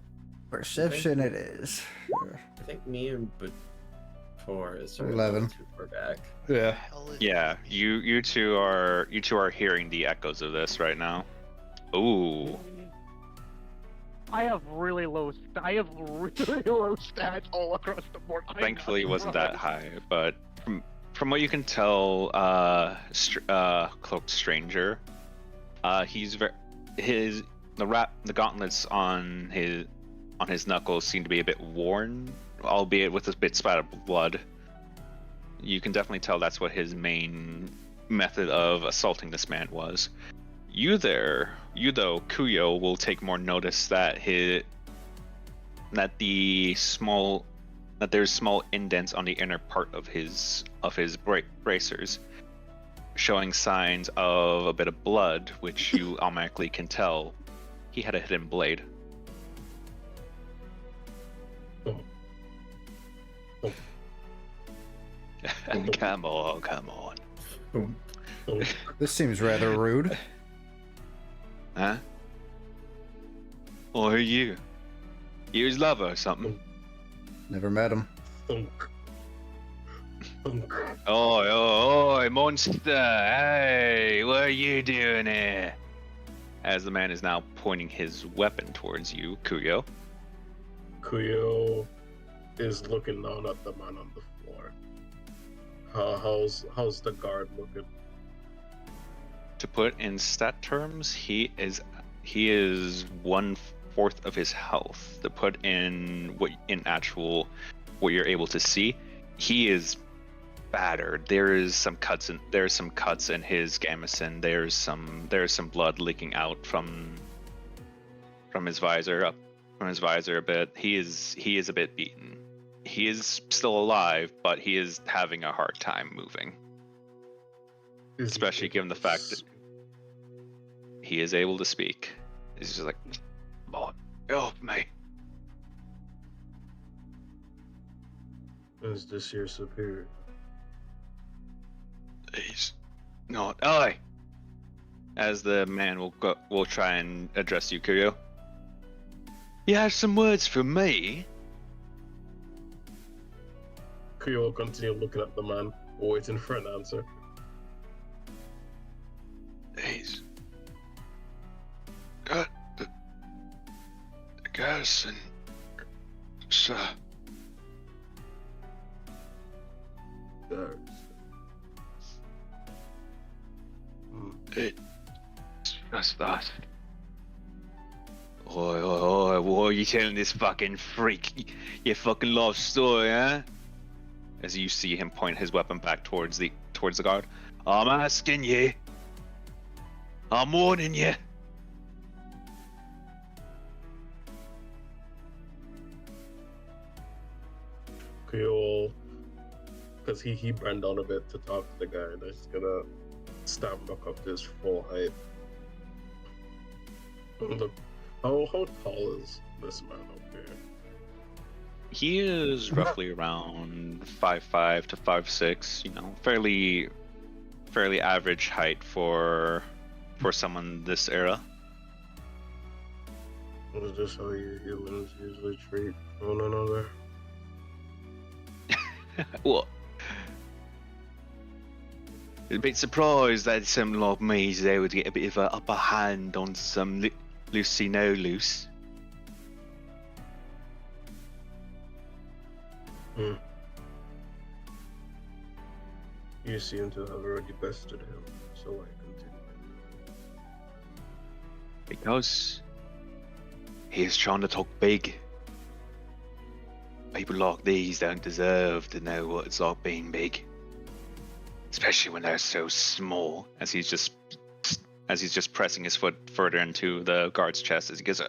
G: Perception it is.
D: I think me and Torres are
G: 11.
D: too far back.
F: Yeah.
A: Yeah, you two are hearing the echoes of this right now. Ooh,
E: I have really low. I have really low stats all across the board. I'm
A: thankfully it
E: not
A: wasn't that
E: surprised.
A: high, but from what you can tell, cloaked stranger, he's the gauntlets on his knuckles seem to be a bit worn, albeit with a bit splat of blood. You can definitely tell that's what his main method of assaulting this man was. You though, Kuyo, will take more notice that there's small indents on the inner part of his bracers, showing signs of a bit of blood, which you automatically can tell he had a hidden blade. Come on, come on.
G: This seems rather rude.
A: Huh? Or who are you? You his lover or something?
G: Never met him.
B: Thunk. Thunk.
A: Oi, oi, oi, monster! Hey, what are you doing here? As the man is now pointing his weapon towards you, Kuyo.
B: Kuyo is looking down at the man on the floor. How's the guard looking?
A: To put in stat terms, he is 1/4 of his health. To put in what you're able to see, he is battered. There's some cuts in his gamison. There's some blood leaking out from his visor a bit. He is a bit beaten. He is still alive, but he is having a hard time moving.
B: Is he
A: Especially
B: able
A: given the
B: to
A: fact that
B: speak?
A: he is able to speak. He's just like, come on, help me.
B: Is this your superior?
A: He's not. Oi! As the man will try and address you, Kuyo. You have some words for me?
B: Kuyo will continue looking at the man, waiting for an answer.
A: He's got the Vergessen, sir.
B: Guards. Hmm.
A: It's just that. Oi, oi, oi, what are you telling this fucking freak? Your fucking life story, huh? As you see him point his weapon back towards the guard. I'm asking you. I'm warning you.
B: Kuyo, because he bent down a bit to talk to the guy, and he's gonna stand back up to his full height. Look, how tall is this man up here?
A: He is roughly around 5'5" to 5'6". You know, fairly average height for someone this era.
B: Is this how you humans usually treat one another?
A: What? A bit surprised that someone like me is able to get a bit of an upper hand on some loosey no loose.
B: You seem to have already bested him, so I continue.
A: Because he is trying to talk big. People like these don't deserve to know what it's like being big, especially when they're so small. As he's just pressing his foot further into the guard's chest as he gets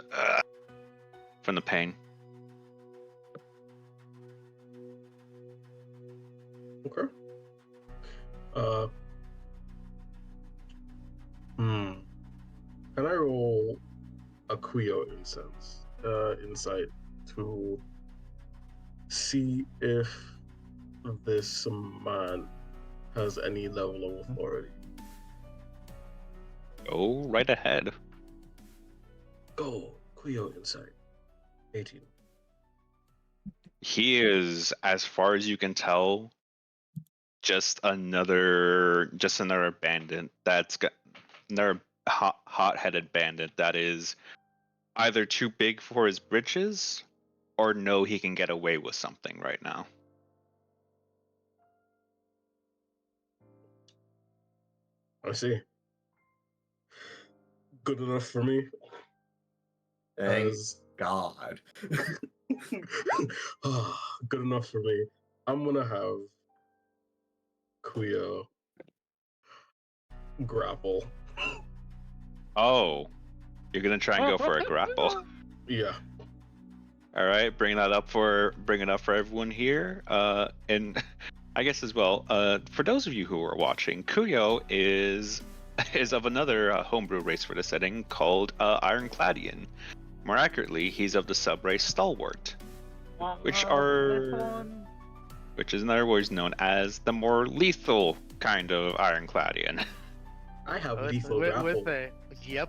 A: from the pain.
B: Okay. Can I roll a Quio insight to see if this man has any level of authority?
A: Go right ahead.
B: Go, Quio insight. 18.
A: He is, as far as you can tell, just another bandit that's got another hot-headed bandit that is either too big for his britches or know he can get away with something right now.
B: I see. Good enough for me.
D: Thank
B: As
D: God.
B: good enough for me. I'm gonna have Quio grapple.
A: Oh, you're gonna try and go for a grapple.
B: Yeah.
A: All right, bring it up for everyone here. And I guess as well, for those of you who are watching, Kuyo is of another homebrew race for the setting called Ironcladian. More accurately, he's of the subrace Stalwart, which is in other words known as the more lethal kind of Ironcladian.
B: I have
E: With,
B: lethal
E: with,
B: grapple.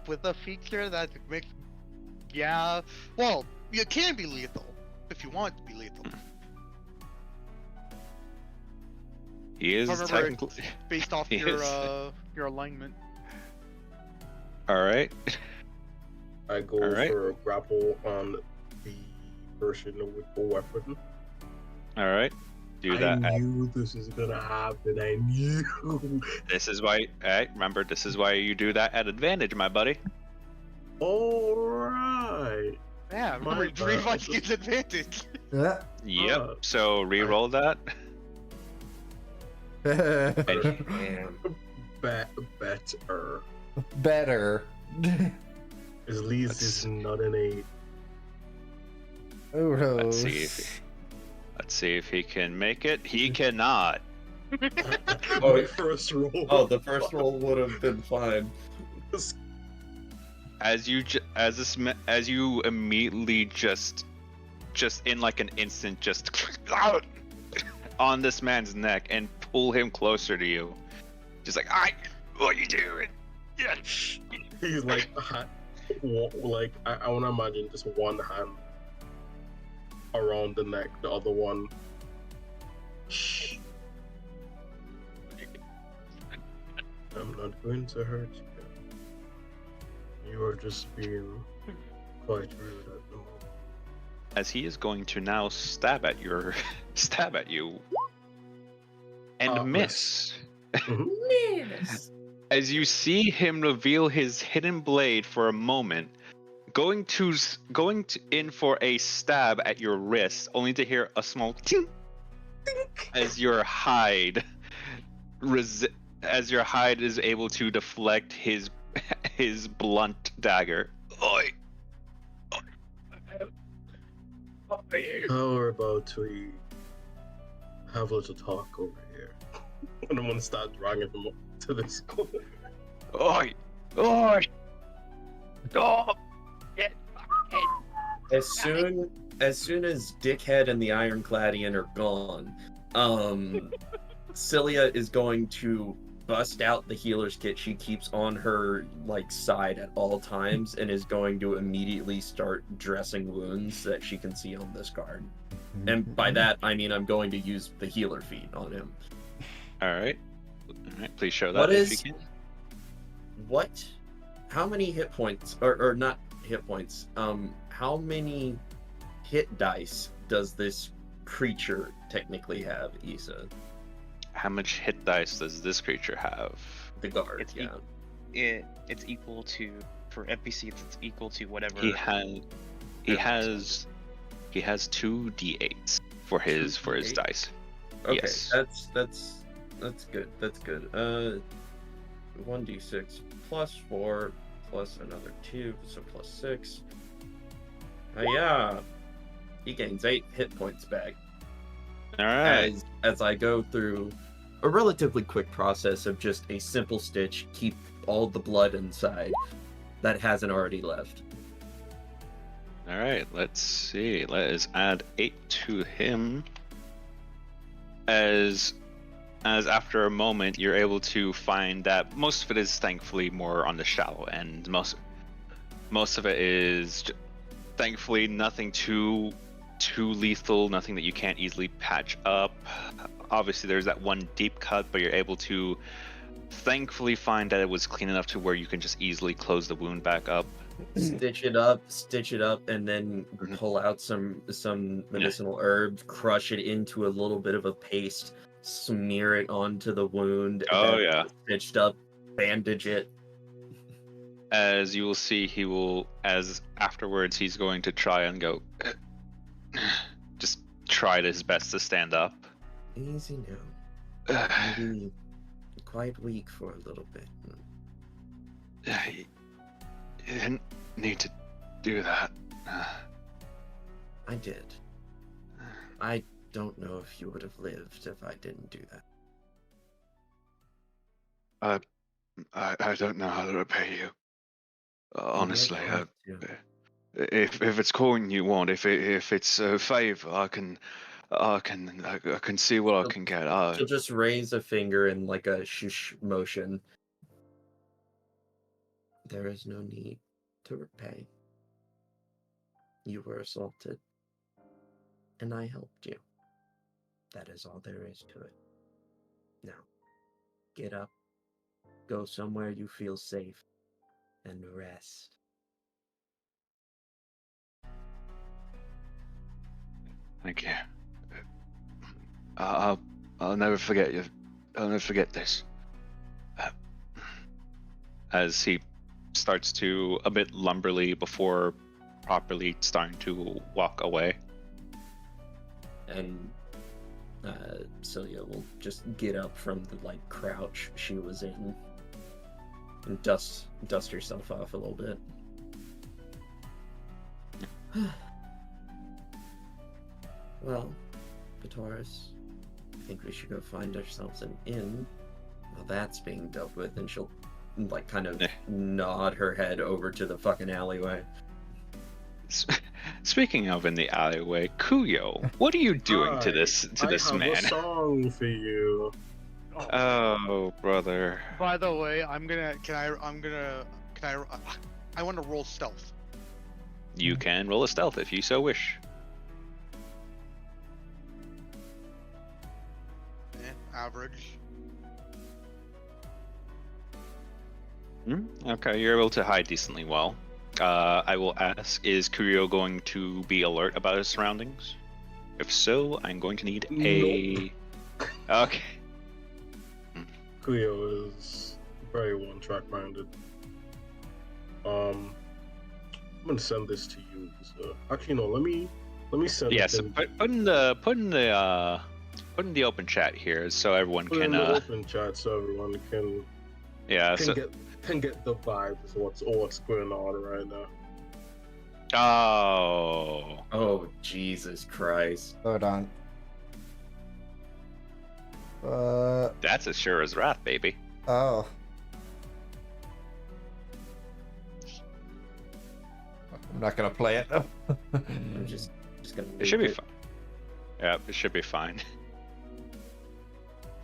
E: with a feature that makes, yeah. Well, it can be lethal if you want it to be lethal.
A: He is
E: Remember,
A: technically
E: based off
A: he is.
E: your alignment.
A: All right.
B: I go
A: All right.
B: for a grapple on the person with the weapon.
A: All right. Do that.
B: I knew this is gonna happen. I knew.
A: This is why. Remember, this is why you do that at advantage, my buddy.
B: All right.
E: Yeah, remember, Dream Vice gives advantage.
G: Yeah.
A: Yep. So re-roll that.
D: Man.
B: Better.
G: Better.
B: At least it's not an 8.
G: Oh no.
A: Let's see if he can make it. He cannot.
D: Oh,
B: My first roll.
D: Oh, the first roll would have been fine.
A: As you immediately just in like an instant just on this man's neck and pull him closer to you. Just like, what are you doing? Yeah.
B: He's like, I want to imagine just one hand around the neck, the other one. Shh. I'm not going to hurt you. You are just being quite rude at the moment.
A: As he is going to now stab at you and miss.
D: Yes.
A: As you see him reveal his hidden blade for a moment, going in for a stab at your wrist, only to hear a small ting as your hide is able to deflect his blunt dagger. Oi.
B: How about we have a little talk over here? And I'm gonna start dragging him up to this corner.
A: Oi. Oi. Stop.
D: As soon as Dickhead and the Ironcladian are gone, Cilia is going to bust out the healer's kit she keeps on her side at all times and is going to immediately start dressing wounds that she can see on this guard. And by that I mean I'm going to use the healer feat on him.
A: All right. Please show that if you can.
D: How many hit points or not hit points? How many hit dice does this creature technically have, Issa?
A: How much hit dice does this creature have?
D: The guard,
C: It's
D: yeah.
C: It's equal to, for NPC, it's equal to whatever.
A: He has
C: their max
A: he has 2d8s for his
D: 2d8?
A: dice.
D: Okay,
A: Yes.
D: that's good. That's good. 1d6 plus 4 plus another 2, so plus 6. Yeah. He gains 8 hit points back.
A: All right.
D: As I go through a relatively quick process of just a simple stitch, keep all the blood inside that hasn't already left.
A: All right. Let's see. Let's add 8 to him. As after a moment, you're able to find that most of it is thankfully more on the shallow end. Most of it is thankfully nothing too lethal, nothing that you can't easily patch up. Obviously, there's that one deep cut, but you're able to thankfully find that it was clean enough to where you can just easily close the wound back up.
D: Stitch it up, and then
A: Mhm.
D: pull out some medicinal herbs, crush it into a little bit of a paste, smear it onto the wound.
A: Oh,
D: that's
A: yeah.
D: stitched up, bandage it.
A: As you will see, as afterwards, he's going to try and go, just try his best to stand up.
D: Easy now. Maybe quite weak for a little bit.
A: You didn't need to do that.
D: I did. I don't know if you would have lived if I didn't do that.
A: I don't know how to repay you. Honestly,
D: You might have to.
A: if it's calling you want, if it's a favor, I can see what I can get.
D: She'll just raise a finger in like a shush motion. There is no need to repay. You were assaulted, and I helped you. That is all there is to it. Now, get up, go somewhere you feel safe, and rest.
A: Thank you. I'll never forget you. I'll never forget this. As he starts to a bit lumberly before properly starting to walk away.
D: And Celia will just get up from the like crouch she was in and dust herself off a little bit. Well, Patoris, I think we should go find ourselves an inn while that's being dealt with, and she'll like kind of nod her head over to the fucking alleyway.
A: Speaking of in the alleyway, Kuyo, what are you doing to this
B: I
A: man?
B: have a song for you.
A: Oh, brother.
E: By the way, I want to roll stealth.
A: You can roll a stealth if you so wish.
E: Average.
A: Okay, you're able to hide decently well. I will ask, is Kuyo going to be alert about his surroundings? If so, I'm going to need a... Okay.
B: Kuyo is very one-track minded. I'm gonna send this to you. So, actually, no. Let me send.
A: Yeah.
B: it
A: So
B: in-
A: put in the open chat here so everyone
B: put
A: can.
B: in the open chat so everyone can
A: Yeah. So.
B: get the vibes of what's going on right now.
A: Oh.
D: Oh, Jesus Christ.
G: Hold on.
A: That's as sure as wrath, baby.
G: Oh. I'm not gonna play it.
D: I'm just gonna.
A: It should be
D: leave
A: fine. Yeah, it should be fine.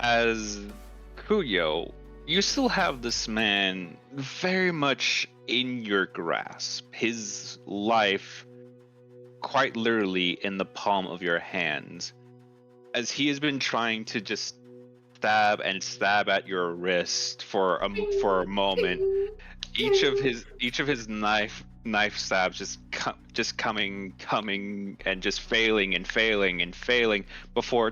A: As Kuyo, you still have this man very much in your grasp. His life, quite literally, in the palm of your hand. As he has been trying to just stab and stab at your wrist for a moment, each of his knife stabs just coming and just failing before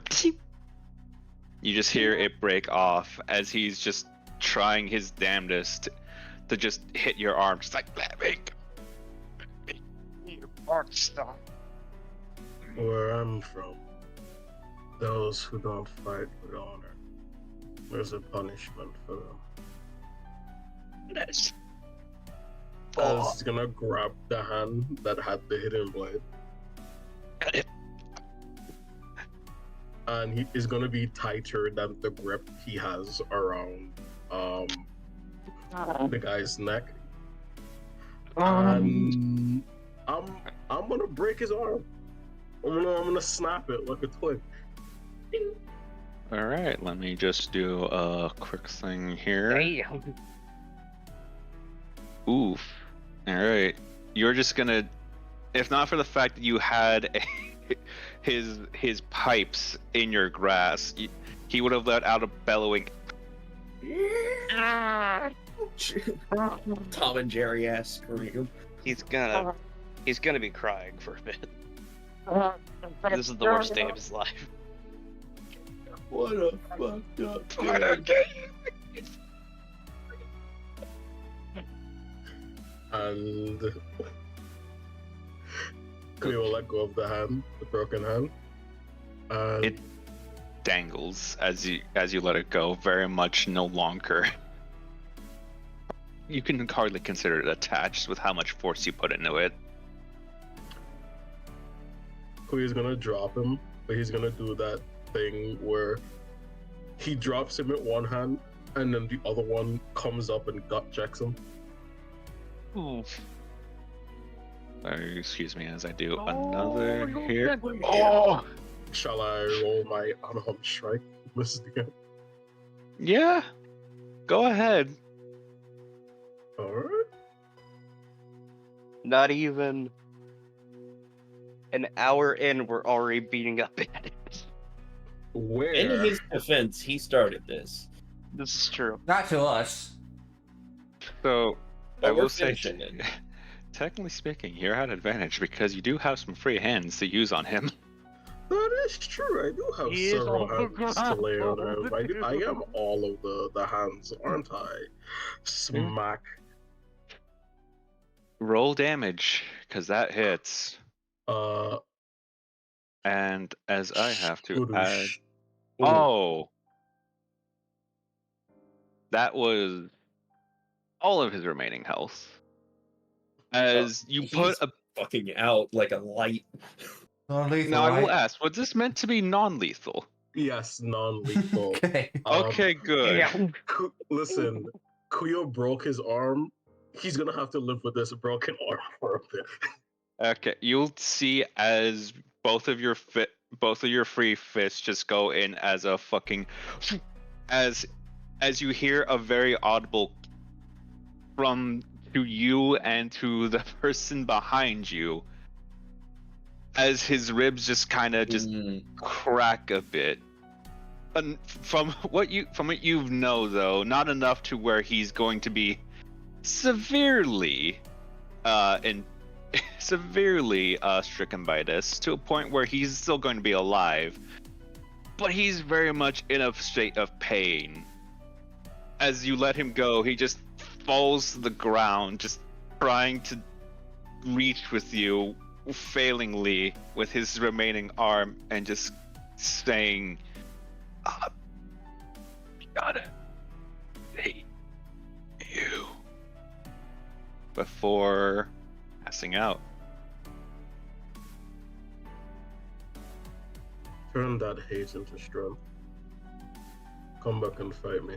A: You just hear it break off as he's just trying his damnedest to just hit your arm, just like let me go.
B: Where I'm from, those who don't fight with honor, there's a punishment for them.
C: Yes.
B: As he's gonna grab the hand that had the hidden blade, and he is gonna be tighter than the grip he has around the guy's neck. And I'm gonna break his arm. I'm gonna snap it like a twig.
A: All right, let me just do a quick thing here.
C: Damn.
A: Oof. All right, you're just gonna, if not for the fact that you had his pipes in your grasp, he would have let out a bellowing.
D: Tom and Jerry ass scream.
C: He's gonna be crying for a bit. This is the worst day of his life.
D: What a fucked up
B: And we will let go of the hand, the broken hand. And
A: It dangles as you let it go, very much no longer. You can hardly consider it attached with how much force you put into it.
B: Kuya's gonna drop him, but he's gonna do that thing where he drops him at one hand and then the other one comes up and gut checks him.
C: Oof.
A: Excuse me as I do another
C: you're
A: here.
C: dead.
A: Oh!
B: Shall I roll my unarmed strike? Misses again.
A: Yeah, go ahead.
B: Alright.
C: Not even an hour in, we're already beating up at it.
B: Where?
D: In his defense, he started this.
C: This is true.
F: Not to us.
A: So,
D: But
A: I
D: we're
A: will say,
D: finishing it.
A: technically speaking, you're at advantage because you do have some free hands to use on him.
B: That is true. I do have
C: He is
B: several
C: all
B: hands to lay on him. I am all of the hands, aren't I? Smack.
A: Roll damage, because that hits.
B: Uh,
A: And as I have to add.
B: Skadoosh.
A: Oh! That was all of his remaining health. As you put
D: He's
A: a.
D: fucking out like a light.
G: Non-lethal,
A: Now, I will
G: right?
A: ask, was this meant to be non lethal?
B: Yes, non-lethal.
G: Okay.
A: Okay, good.
B: Listen, Kuyo broke his arm. He's gonna have to live with this broken arm for a bit.
A: Okay, you'll see as both of your free fists just go in as a fucking as you hear a very audible from to you and to the person behind you as his ribs just kind of just crack a bit. And from what you know though, not enough to where he's going to be severely stricken by this, to a point where he's still going to be alive, but he's very much in a state of pain. As you let him go, he just falls to the ground, just trying to reach with you, failingly with his remaining arm, and just saying, "Gotta hate you," before passing out.
B: Turn that hate into strength. Come back and fight me.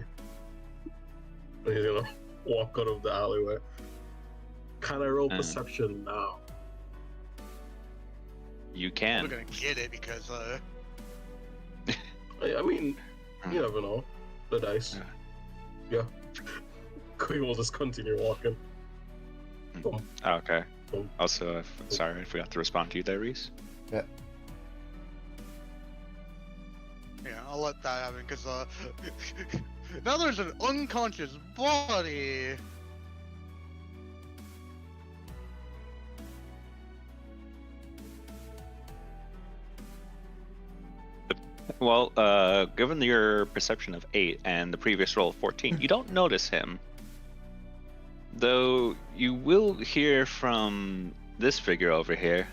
B: And he's gonna walk out of the alleyway. Can I roll perception now?
A: You
E: We're
A: can.
E: gonna get it because
B: I mean, you never know. The dice. Yeah. Queen will just continue walking. Boom.
A: Okay.
B: Boom.
A: Also, sorry, I forgot to respond to you there, Reese.
E: yeah, I'll let that happen because now there's an unconscious body.
A: Well, given your perception of 8 and the previous roll of 14, you don't notice him. Though you will hear from this figure over here.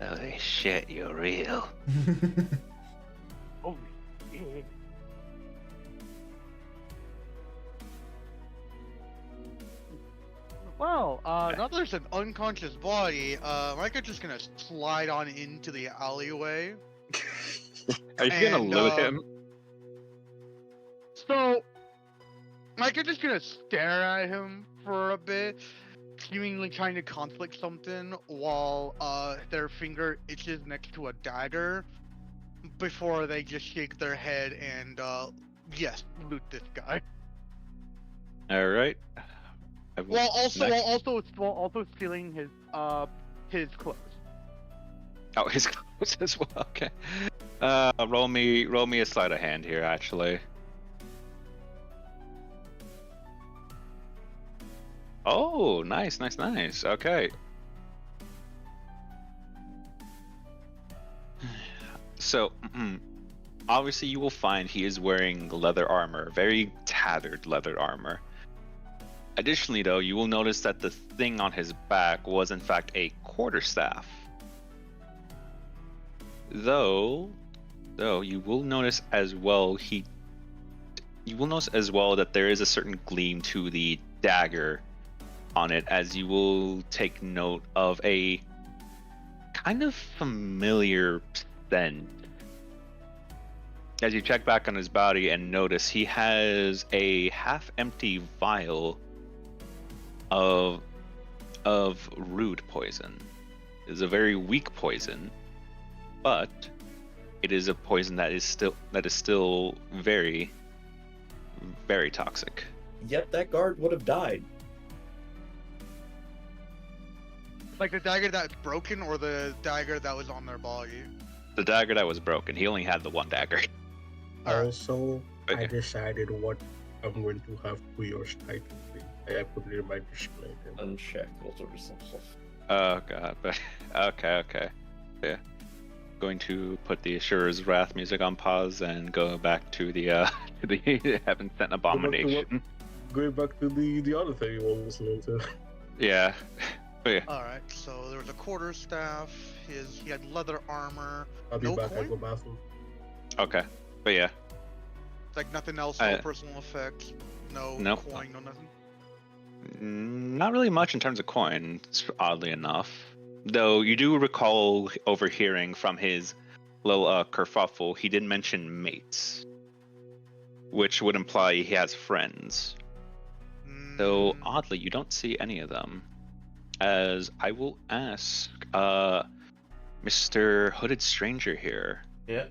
A: Holy shit, you're real.
C: Oh, yeah. Well, now there's an unconscious body, Micah's just gonna slide on into the alleyway.
A: Are you gonna
C: And,
A: loot him?
C: So, Micah's just gonna stare at him for a bit, seemingly trying to conflict something while their finger itches next to a dagger before they just shake their head and yes, loot this guy.
A: All right.
C: While
A: Next.
C: also stealing his clothes.
A: Oh, his clothes as well. Okay. Roll me a sleight of hand here, actually. Oh, nice. Okay. So, obviously, you will find he is wearing leather armor, very tattered leather armor. Additionally, though, you will notice that the thing on his back was in fact a quarterstaff. Though you will notice as well that there is a certain gleam to the dagger on it, as you will take note of a kind of familiar scent. As you check back on his body and notice he has a half-empty vial of rude poison. It is a very weak poison, but it is a poison that is still very, very toxic.
D: Yep, that guard would have died.
C: Like the dagger that's broken or the dagger that was on their body?
A: The dagger that was broken. He only had the one dagger.
C: Alright.
B: Also, I
A: Okay.
B: decided what I'm going to have Kuyo's title be. I put it in my display.
D: Unshackled or something.
A: Oh god. Okay. Yeah. Going to put the Asura's Wrath music on pause and go back to the to the Heaven Sent Abomination.
B: Going back to the other thing you were listening to.
A: Yeah. But yeah.
C: Alright, so there was a quarterstaff, he had leather armor,
B: I'll be
C: No
B: back. I
C: coin?
B: go bathroom.
A: Okay. But yeah.
C: like nothing else, no
A: I-
C: personal effects, no
A: Nope.
C: coin, no nothing.
A: Not really much in terms of coins, oddly enough. Though you do recall overhearing from his little kerfuffle, he did mention mates, which would imply he has friends. Though
C: Mm,
A: oddly, you don't see any of them. As I will ask, Mr. Hooded Stranger here.
F: Yeah.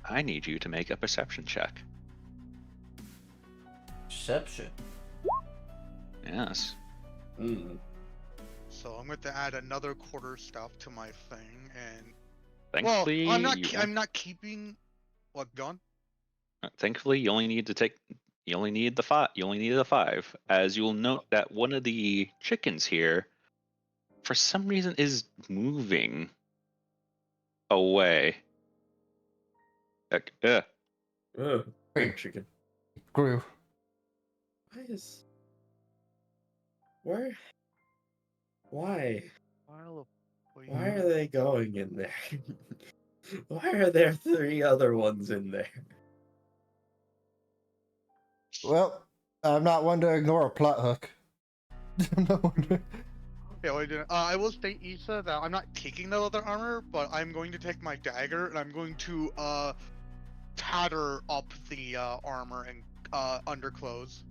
A: I need you to make a perception check.
F: Perception.
A: Yes.
C: so I'm going to add another quarterstaff to my thing, and
A: Thankfully,
C: well, I'm not keeping what gun?
A: Thankfully, you only need the five. You only need a 5, as you will note that one of the chickens here, for some reason, is moving away.
D: Ugh,
G: Wait.
D: chicken.
G: Grew.
D: Why is... Where? Why?
C: Pile of
D: Why are they going in there? Why are there 3 other ones in there?
G: Well, I'm not one to ignore a plot hook. I'm not one to...
C: Yeah, what are you doing? I will state, Issa, that I'm not taking the leather armor, but I'm going to take my dagger and I'm going to tatter up the armor and underclothes.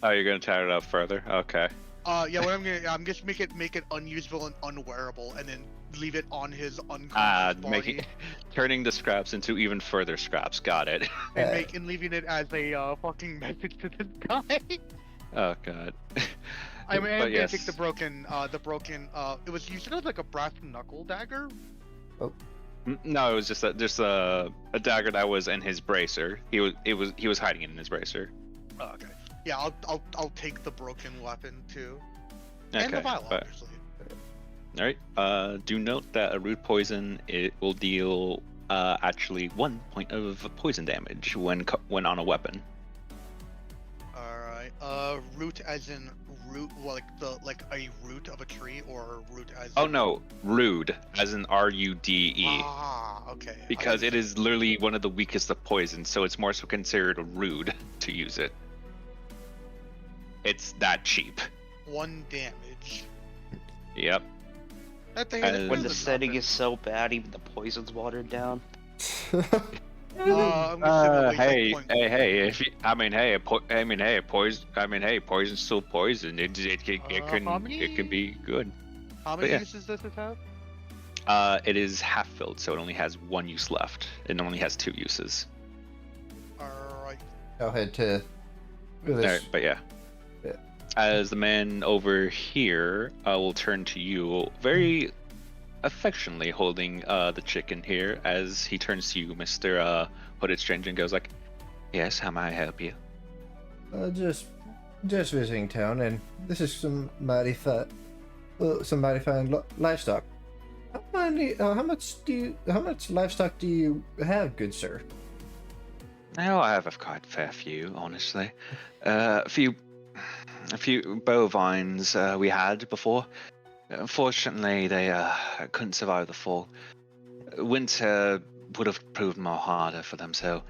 A: Oh, you're gonna tie it up further? Okay.
C: Yeah, what I'm just make it unusable and unwearable, and then leave it on his unconscious body,
A: Making turning the scraps into even further scraps. Got it.
C: and leaving it as a fucking message to this guy.
A: Oh god.
C: I'm
A: But
C: gonna
A: yes.
C: take the broken. It was, you said it was like a brass knuckle dagger.
A: No, it was just a dagger that was in his bracer. He was hiding it in his bracer.
C: Oh, okay. Yeah, I'll take the broken weapon too, and the
A: Okay.
C: vial,
A: But,
C: obviously.
A: all right. Do note that a root poison, it will deal actually 1 point of poison damage when on a weapon.
E: Alright. Root as in root, like a root of a tree, or root as
A: Oh
E: in...
A: no, rude, as in Rude,
E: Ah, okay.
A: because it is literally one of the weakest of poison, so it's more so considered rude to use it. It's that cheap.
E: 1 damage.
A: Yep.
E: I think
A: As-
E: it
C: When
E: is
C: the setting is so bad, even the poison's watered down.
E: I'm assuming
A: Hey,
E: point.
A: hey! If you, I mean, hey, poison. I mean, hey, poison's still poison. It
E: How
A: can be good.
E: How
A: But
E: many
A: yeah.
E: uses does it have?
A: It is half filled, so it only has 1 use left. It only has 2 uses.
E: Alright.
G: I'll head to this.
A: Alright, but yeah.
G: Yeah.
A: As the man over here will turn to you, very affectionately holding the chicken here, as he turns to you, Mr. Hooded Stranger, and goes like, "Yes, how may I help you?"
G: Just visiting town, and this is some mighty fine livestock. How much livestock do you have, good sir?
A: Oh, I have a quite fair few, honestly. A few bovines we had before. Unfortunately, they couldn't survive the fall. Winter would have proved more harder for them, so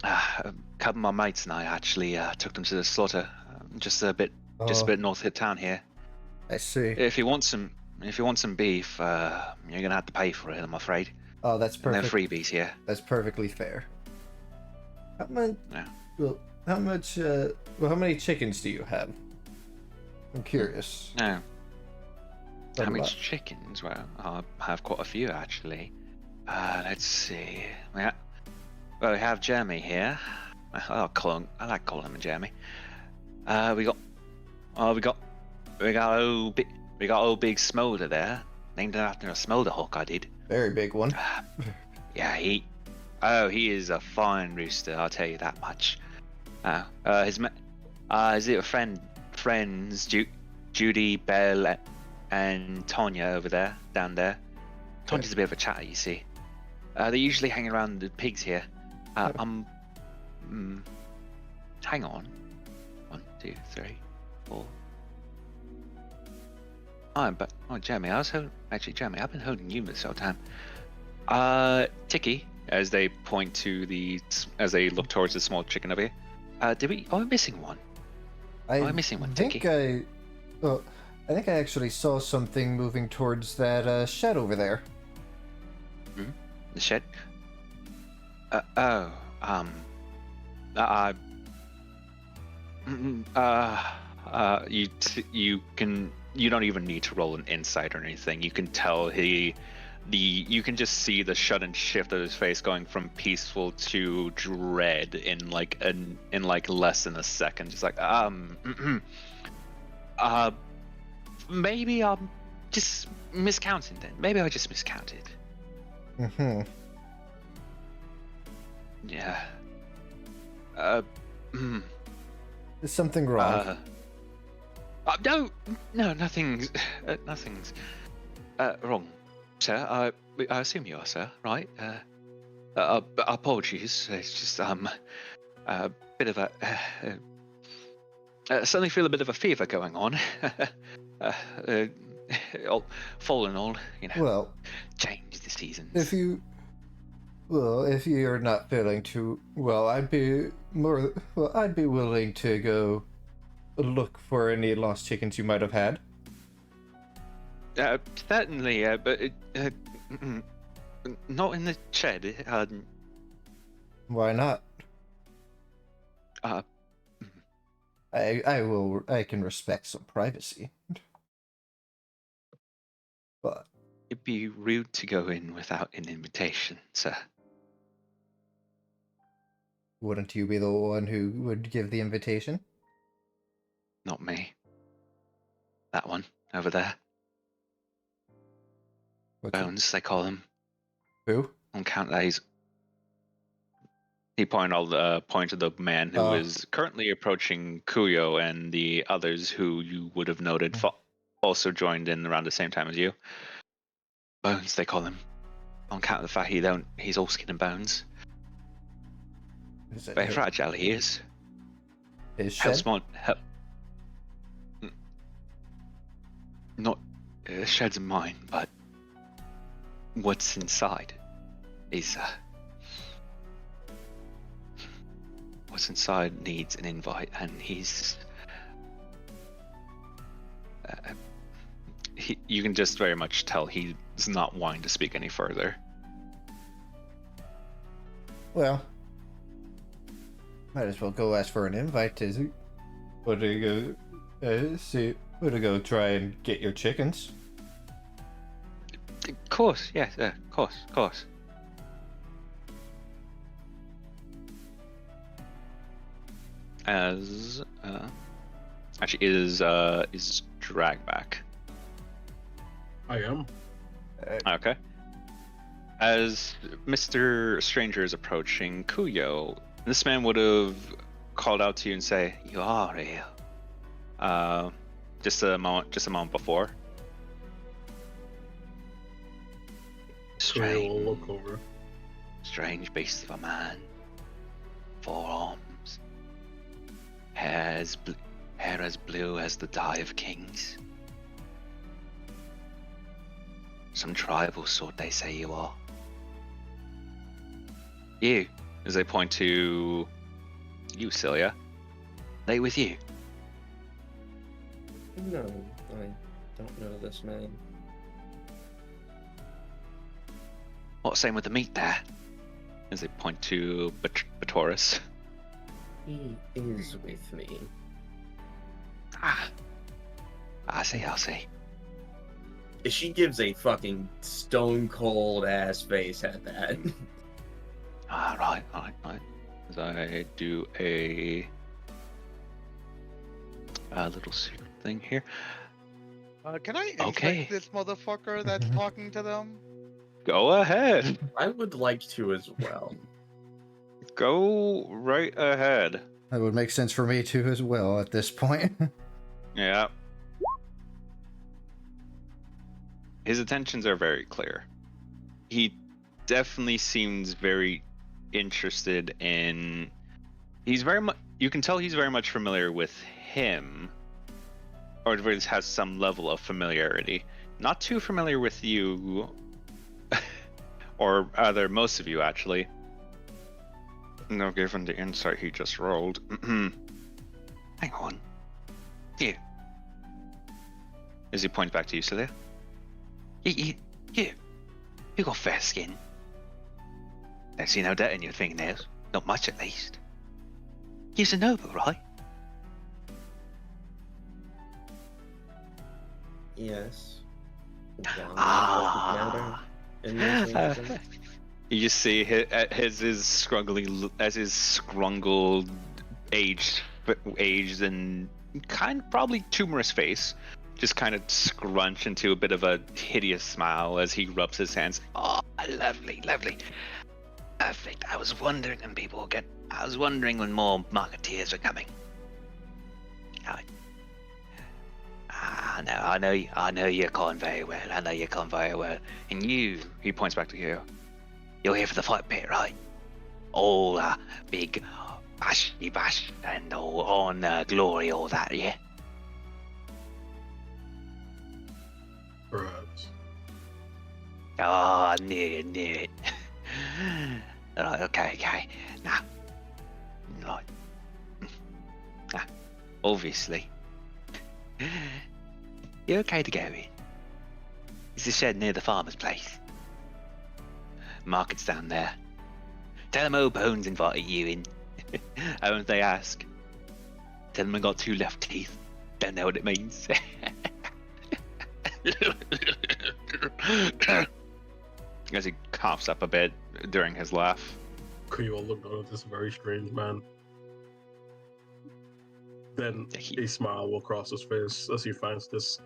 A: a couple of my mates and I actually took them to the slaughter, just a bit north of town here.
G: I see.
A: If you want some beef, you're gonna have to pay for it, I'm afraid.
G: Oh, that's
A: And they're
G: perfect.
A: freebies here.
G: That's perfectly fair. How much?
A: Yeah.
G: Well, how much? How many chickens do you have? I'm curious.
A: No.
G: Not
A: How
G: a
A: many
G: lot.
A: chickens? Well, I have quite a few actually. Let's see. Yeah. Well, we have Jeremy here. I like calling him Jeremy. We got old big Smolder there, named after a Smolder hawk I did.
G: Very big one.
A: Yeah, he is a fine rooster, I'll tell you that much. His little friends, Judy, Belle, and Tonya down there. Tonya's a bit of a chatter, you see. They usually hang around the pigs here. Hang on. 1, 2, 3, 4. Jeremy, Jeremy, I've been holding you this whole time. Tiki, as they as they look towards the small chicken over here. Are we missing one? I'm missing one,
G: think
A: Tiki.
G: I think I actually saw something moving towards that shed over there.
A: The shed? You don't even need to roll an insight or anything. You can tell you can just see the sudden shift of his face going from peaceful to dread in like less than a second. Just like maybe I'm just miscounting then. Maybe I just miscounted.
G: Mm-hmm.
A: Yeah.
G: Is something wrong?
A: No, nothing's wrong, sir. I assume you are, sir, right? Apologies. It's just a bit of a suddenly feel a bit of a fever going on. Fall and all,
G: Well,
A: change the seasons.
G: if you're not feeling too well, I'd be willing to go look for any lost chickens you might have had.
A: Certainly, but not in the shed.
G: Why not?
A: Uh,
G: I can respect some privacy. But
A: It'd be rude to go in without an invitation, sir.
G: wouldn't you be the one who would give the invitation?
A: Not me. That one over there.
G: What's it-
A: Bones, they call him.
G: Who?
A: On count that he pointed the man who is currently approaching Kuyo and the others who you would have noted also joined in around the same time as you. Bones, they call him. On account of the fact he's all skin and bones.
G: Is it
A: Very fragile he is.
G: his
A: Helps
G: shed?
A: more. Not sheds of mine, but what's inside is what's inside needs an invite, and he's you can just very much tell he's not wanting to speak any further.
G: Well, might as well go ask for an invite, is it? Or to go or to go try and get your chickens.
A: Of course, yes, of course. As actually is drag back.
B: I am.
A: Okay. As Mr. Stranger is approaching Kuyo, this man would have called out to you and say, "You are here." Just a moment before.
B: Kuyo will look over.
A: Strange beast of a man. 4 arms. Hair as blue as the dye of kings. Some tribal sort, they say you are. You, as they point to you, Celia. They with you?
D: No, I don't know this man.
A: What's same with the meat there? As they point to Batoris.
D: He is with me.
A: Ah. I see.
D: She gives a fucking stone cold ass face at that.
A: Right. As I do a little secret thing here.
E: Can I
A: Okay.
E: infect this motherfucker that's talking to them?
A: Go ahead.
D: I would like to as well.
A: Go right ahead.
G: That would make sense for me too as well at this point.
A: Yeah. His intentions are very clear. He definitely seems very interested in. He's very much. You can tell he's very much familiar with him, or at least has some level of familiarity. Not too familiar with you, or rather, most of you actually. No, given the insight he just rolled. Hang on. You. As he points back to you, Celia. You got fair skin. Don't see no dirt in your fingernails. Not much, at least. You're a noble, right?
D: Yes.
A: Ah.
D: In this instance.
A: You just see his scrungled, aged and probably tumorous face just kind of scrunch into a bit of a hideous smile as he rubs his hands. Oh, lovely. Perfect. I was wondering when more marketeers were coming. No, I know your con very well. And you, he points back to you. You're here for the fight pit, right? All big bash and all on glory, all that, yeah?
B: Perhaps.
A: Oh, I knew it. Right, okay. Now, right. Obviously. You okay to go in? It's a shed near the farmer's place. Market's down there. Tell them old Bones invited you in. And if they ask, tell them I got 2 left teeth. Don't know what it means. As he coughs up a bit during his laugh.
B: Kuyo looked at this very strange man. Then a smile will cross his face as he finds this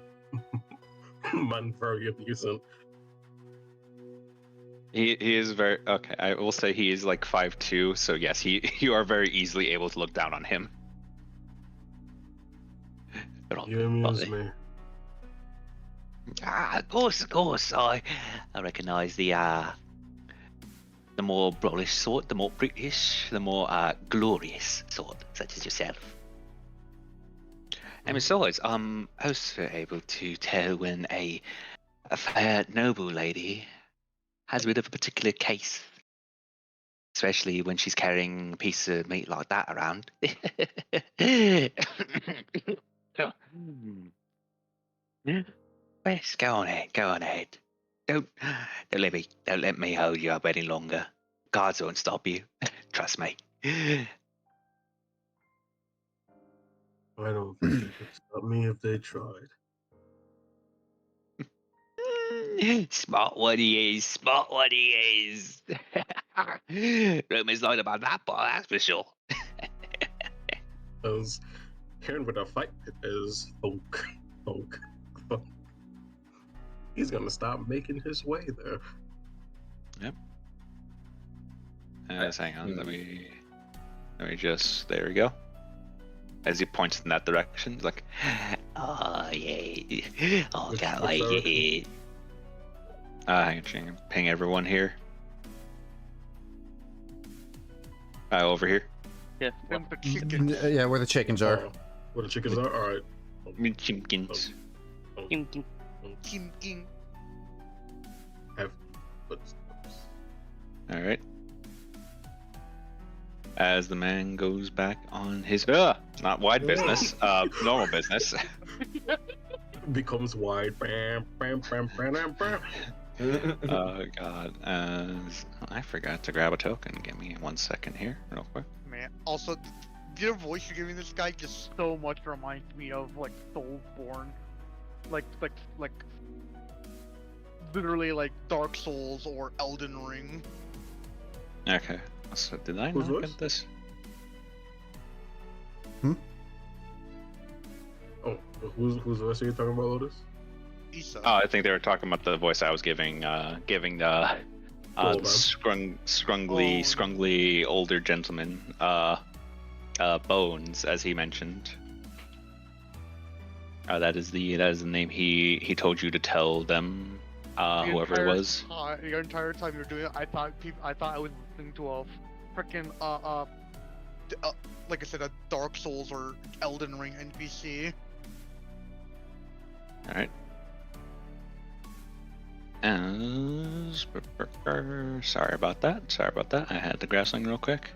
B: man very amusing.
A: He is very okay. I will say he is like 5'2", so yes, you are very easily able to look down on him.
B: You amuse me.
A: Of course. I recognise the the more British sort, the more British, the more glorious sort, such as yourself. And besides, I was able to tell when a fair noble lady has a bit of a particular case, especially when she's carrying a piece of meat like that around. Yes, go on ahead, go on ahead. Don't let me hold you up any longer. Guards won't stop you. Trust me.
B: I don't think they could stop me if they tried.
A: Smart what he is, smart what he is. Rumors lied about that, boy, that's for sure.
B: Because hearing what a fight is, thunk, thunk, thunk. He's gonna stop making his way there.
A: Hang on, let me just, there we go. As he points in that direction, he's like, oh yeah, oh
B: Which
A: can't wait
B: direction?
A: here. I can ping everyone here. Over here.
C: Yeah.
E: Them the chickens.
G: Yeah, where the chickens are.
B: Oh, where the chickens are? Alright.
A: Chickens.
E: Chimkin.
B: Have footsteps.
A: All right. As the man goes back on his not wide business, normal business.
B: Becomes wide. Bam, bam, bam, bam, bam, bam.
A: Oh God. I forgot to grab a token. Give me 1 second here, real quick.
E: Man. Also, your voice you're giving this guy just so much reminds me of like Soulsborne, like literally like Dark Souls or Elden Ring.
A: Okay. So did I
B: Whose
A: not
B: voice?
A: get this?
B: Oh, whose voice are you talking about, Lotus?
E: Issa.
A: Oh, I think they were talking about the voice I was giving the
B: Old man.
A: scrungly older gentleman, Bones, as he mentioned. That is the name he told you to tell them, whoever it was.
E: The entire time you're doing it, I thought I was listening to a freaking like I said, a Dark Souls or Elden Ring NPC.
A: All right. Sorry about that. I had to grab something real quick.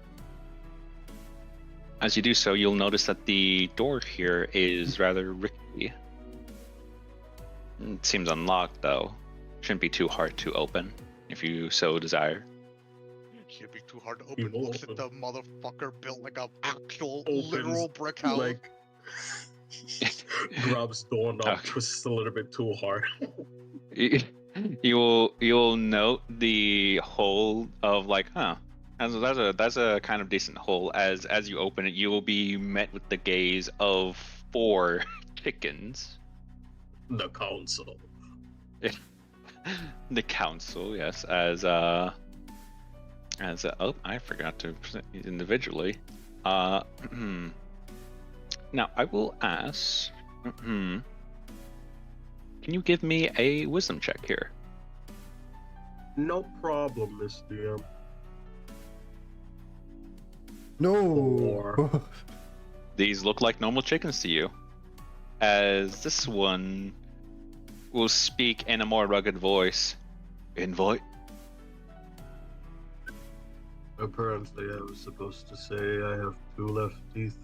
A: As you do so, you'll notice that the door here is rather rickety. It seems unlocked, though. Shouldn't be too hard to open, if you so desire.
E: Should be too hard to open.
B: will
E: Looks at the
B: open.
E: motherfucker built like a actual
B: Opens,
E: literal brick house.
B: Like, grabs doorknob,
A: Okay.
B: twists a little bit too hard.
A: You'll note the hole of like, that's a kind of decent hole. As you open it, you will be met with the gaze of 4 chickens.
B: The council.
A: The council, yes, as oh, I forgot to present these individually. Now I will ask. Can you give me a wisdom check here?
B: No problem, Miss DM.
G: No.
B: Four.
A: These look like normal chickens to you, as this one will speak in a more rugged voice. Invite.
B: Apparently, I was supposed to say I have 2 left teeth.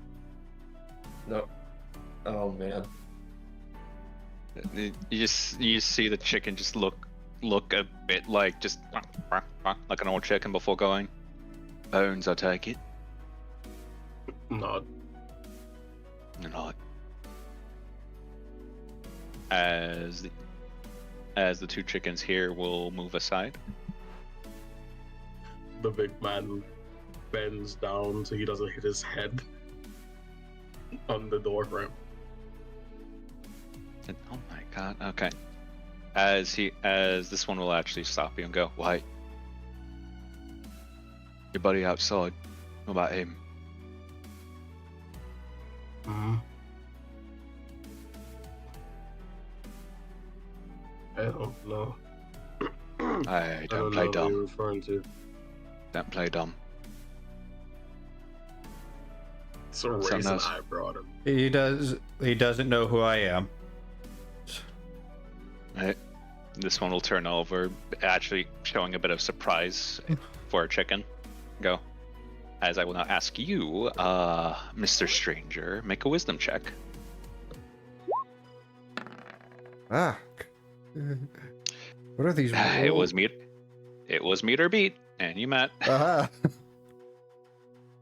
F: No. Oh man.
A: You see the chicken just look a bit like just like an old chicken before going. Bones, I take it.
B: Not.
A: Not. As the 2 chickens here will move aside.
B: The big man bends down so he doesn't hit his head on the door frame.
A: Oh my God. Okay. As this one will actually stop you and go, wait. Your buddy outside. What about him?
B: Mm-hmm. I don't know.
A: I
B: I
A: don't
B: know
A: play
B: what you're
A: dumb.
B: referring to.
A: Don't play dumb.
B: So
A: Something
B: raisin
A: else.
B: I brought him.
F: He doesn't know who I am.
A: Right. This one will turn over, actually showing a bit of surprise for a chicken. Go. As I will now ask you, Mr. Stranger, make a wisdom check.
G: Ah. What are these?
A: It was meet. It was meet or beat, and you met.
G: Aha.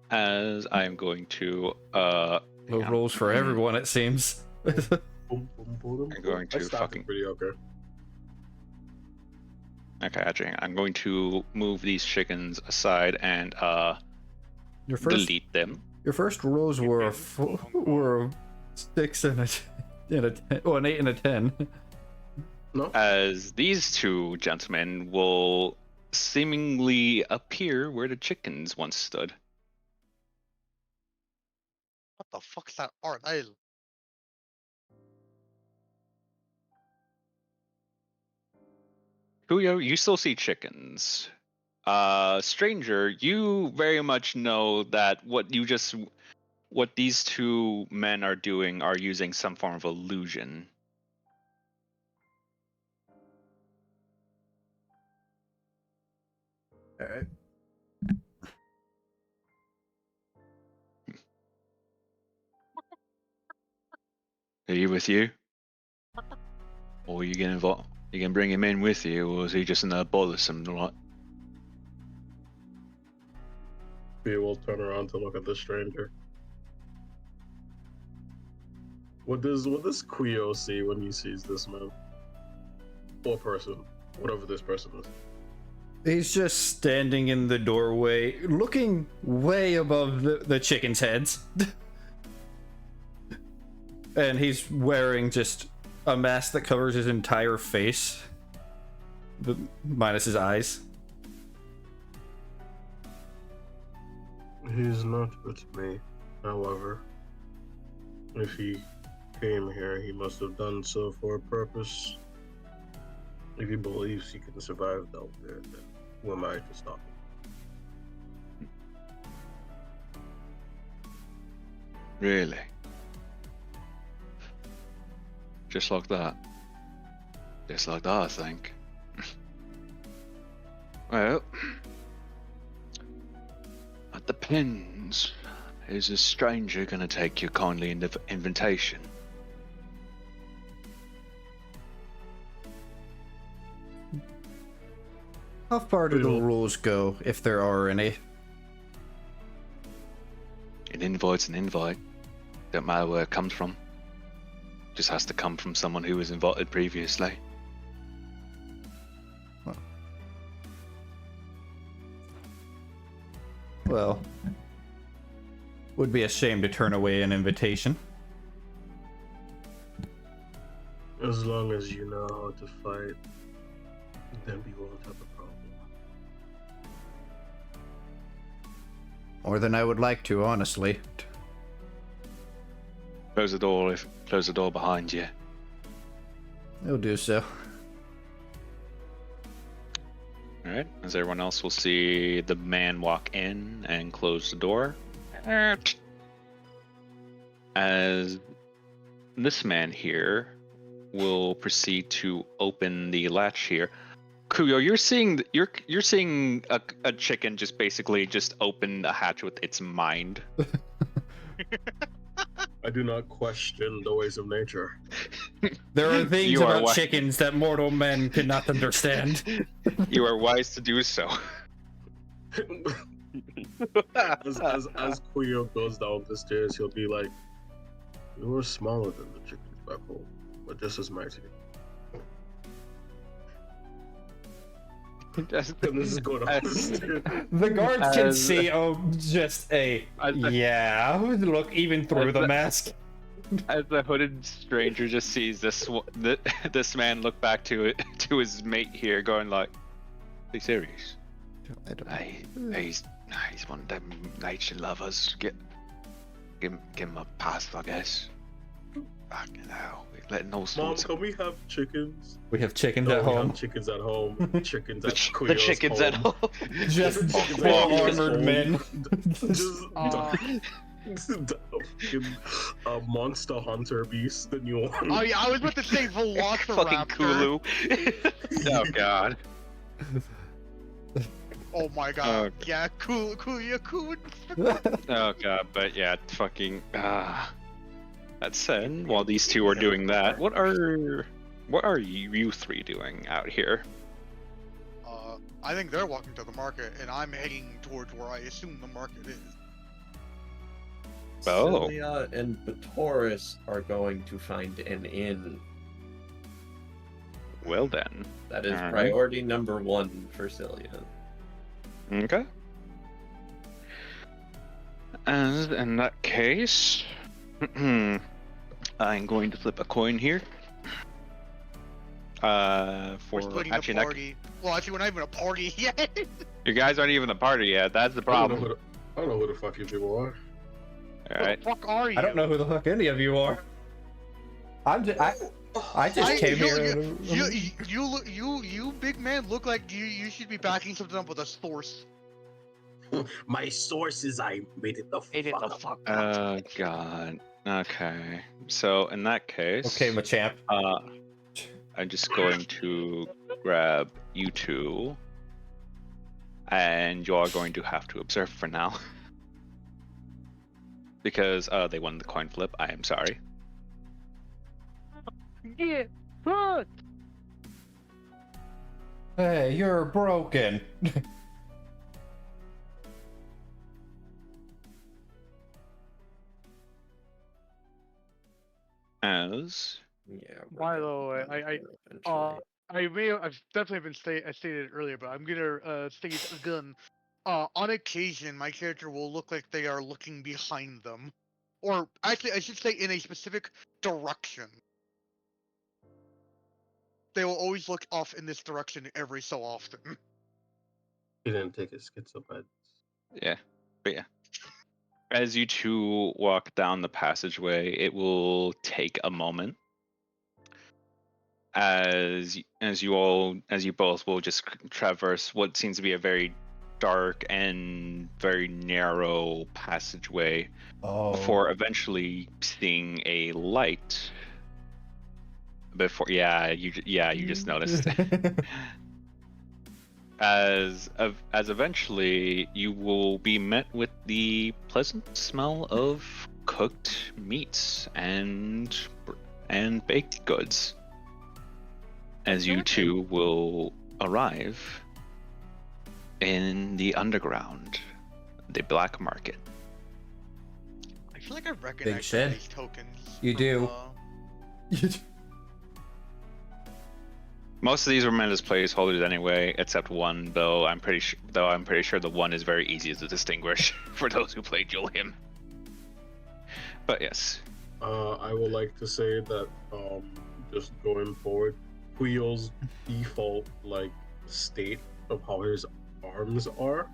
A: As I am going to
F: Low
A: hang on.
F: rolls for everyone, it seems.
B: Boom, boom, boom,
A: I'm going
B: I
A: to
B: stopped
A: fucking-
B: it pretty okay.
A: Okay, actually, I'm going to move these chickens aside and
G: Your first,
A: delete them.
G: your first rolls were were a 6 and a 10. Oh, an 8 and a 10.
B: No?
A: As these two gentlemen will seemingly appear where the chickens once stood.
E: What the fuck's that art? I
A: Kuyo, you still see chickens. Stranger, you very much know that what these two men are doing are using some form of illusion.
G: Alright.
A: Are you with you? Or you gonna you can bring him in with you, or is he just gonna bothersome lot?
B: We will turn around to look at the stranger. What does Quio see when he sees this man? Or person, whatever this person is.
F: He's just standing in the doorway, looking way above the chickens' heads. And he's wearing just a mask that covers his entire face, minus his eyes.
B: He's not with me, however. If he came here, he must have done so for a purpose. If he believes he can survive down there, then who am I to stop him?
A: Really? Just like that? Just like that, I think. Well, it depends. Is a stranger gonna take your kindly invitation?
G: How far do the rules go, if there are any?
A: An invite's an invite. Don't matter where it comes from. Just has to come from someone who was invited previously.
F: Well, would be a shame to turn away an invitation.
B: As long as you know how to fight, then we won't have a problem.
G: More than I would like to, honestly.
A: Close the door behind you.
G: I'll do so.
A: Alright, as everyone else will see the man walk in and close the door. As this man here will proceed to open the latch here. Kuyo, you're seeing a chicken just basically just open a hatch with its mind.
B: I do not question the ways of nature.
F: There are things
A: You are
F: about
A: wi-
F: chickens that mortal men cannot understand.
A: You are wise to do so.
B: as Quio goes down the stairs, he'll be like, "You're smaller than the chickens back home, but just as mighty." And this is going down the stairs.
F: The guards can
A: As-
F: see, just yeah, look even through the mask.
A: As the hooded stranger just sees this man look back to his mate here, going like, "Be serious?
G: I don't.
A: He's one of them nature lovers. Give him a pass, I guess." Fucking hell. We're letting those
B: Mom,
A: sorts
B: can we have chickens?
F: We have chickens
B: No,
F: at
B: we
F: home.
B: have chickens at home. Chickens
A: The
B: at
A: ch-
C: The
B: Kuyo's
C: chickens at
B: home.
C: home.
F: Just
B: Chickens
F: full
B: at Kuyo's
F: armored
B: home.
F: men.
B: Just
E: Uh,
B: the fucking Monster Hunter beast, the new one.
E: oh yeah, I was about to say
C: Fucking
E: Velociraptor.
C: Kulu.
A: Oh god.
E: Oh my god.
A: Okay.
E: Yeah, cool.
A: Oh god, but yeah, fucking that said, while these two are doing that, what are you three doing out here?
E: I think they're walking to the market, and I'm heading towards where I assume the market is.
A: Oh.
D: Celia and Batoris are going to find an inn.
A: Well then.
D: That is
A: Alright.
D: priority number 1 for Celia.
A: Okay. And in that case, I'm going to flip a coin here.
E: We're
A: For
E: splitting
A: actually,
E: the party. Well, actually, we're not even a party yet.
A: you guys aren't even the party yet. That's the
B: I don't know
A: problem.
B: I don't know who the fuck you people are.
A: All right.
E: What the fuck are you?
F: I don't know who the fuck any of you are. I just came here.
E: You big man look like you should be backing something up with a source.
B: My sources, I made it the
C: Made it
B: fuck
C: the
B: up.
C: fuck.
A: Oh god. Okay. So in that case,
F: Okay, Machamp.
A: I'm just going to grab you two, and you are going to have to observe for now, because they won the coin flip. I am sorry.
C: Yeah, what?
G: Hey, you're broken.
A: As
D: Yeah. we're
E: By the
D: gonna
E: way,
D: find
E: I
D: her eventually.
E: I've definitely been I stated it earlier, but I'm gonna state again. On occasion, my character will look like they are looking behind them, or actually, I should say in a specific direction. They will always look off in this direction every so often.
B: He didn't take his schizo meds.
A: yeah, but yeah. As you two walk down the passageway, it will take a moment. As you both will just traverse what seems to be a very dark and very narrow passageway
G: Oh.
A: before eventually seeing a light. You just noticed. As eventually you will be met with the pleasant smell of cooked meats and baked goods. As you two will arrive in the underground, the black market.
E: I feel like I recognize some
F: shed.
E: of these tokens.
F: You
E: from,
F: do.
A: Most of these were meant as placeholders anyway, except one. Though I'm pretty sure the one is very easy to distinguish for those who played Joel him. But yes,
B: I would like to say that just going forward, Kuyo's default state of how his arms are,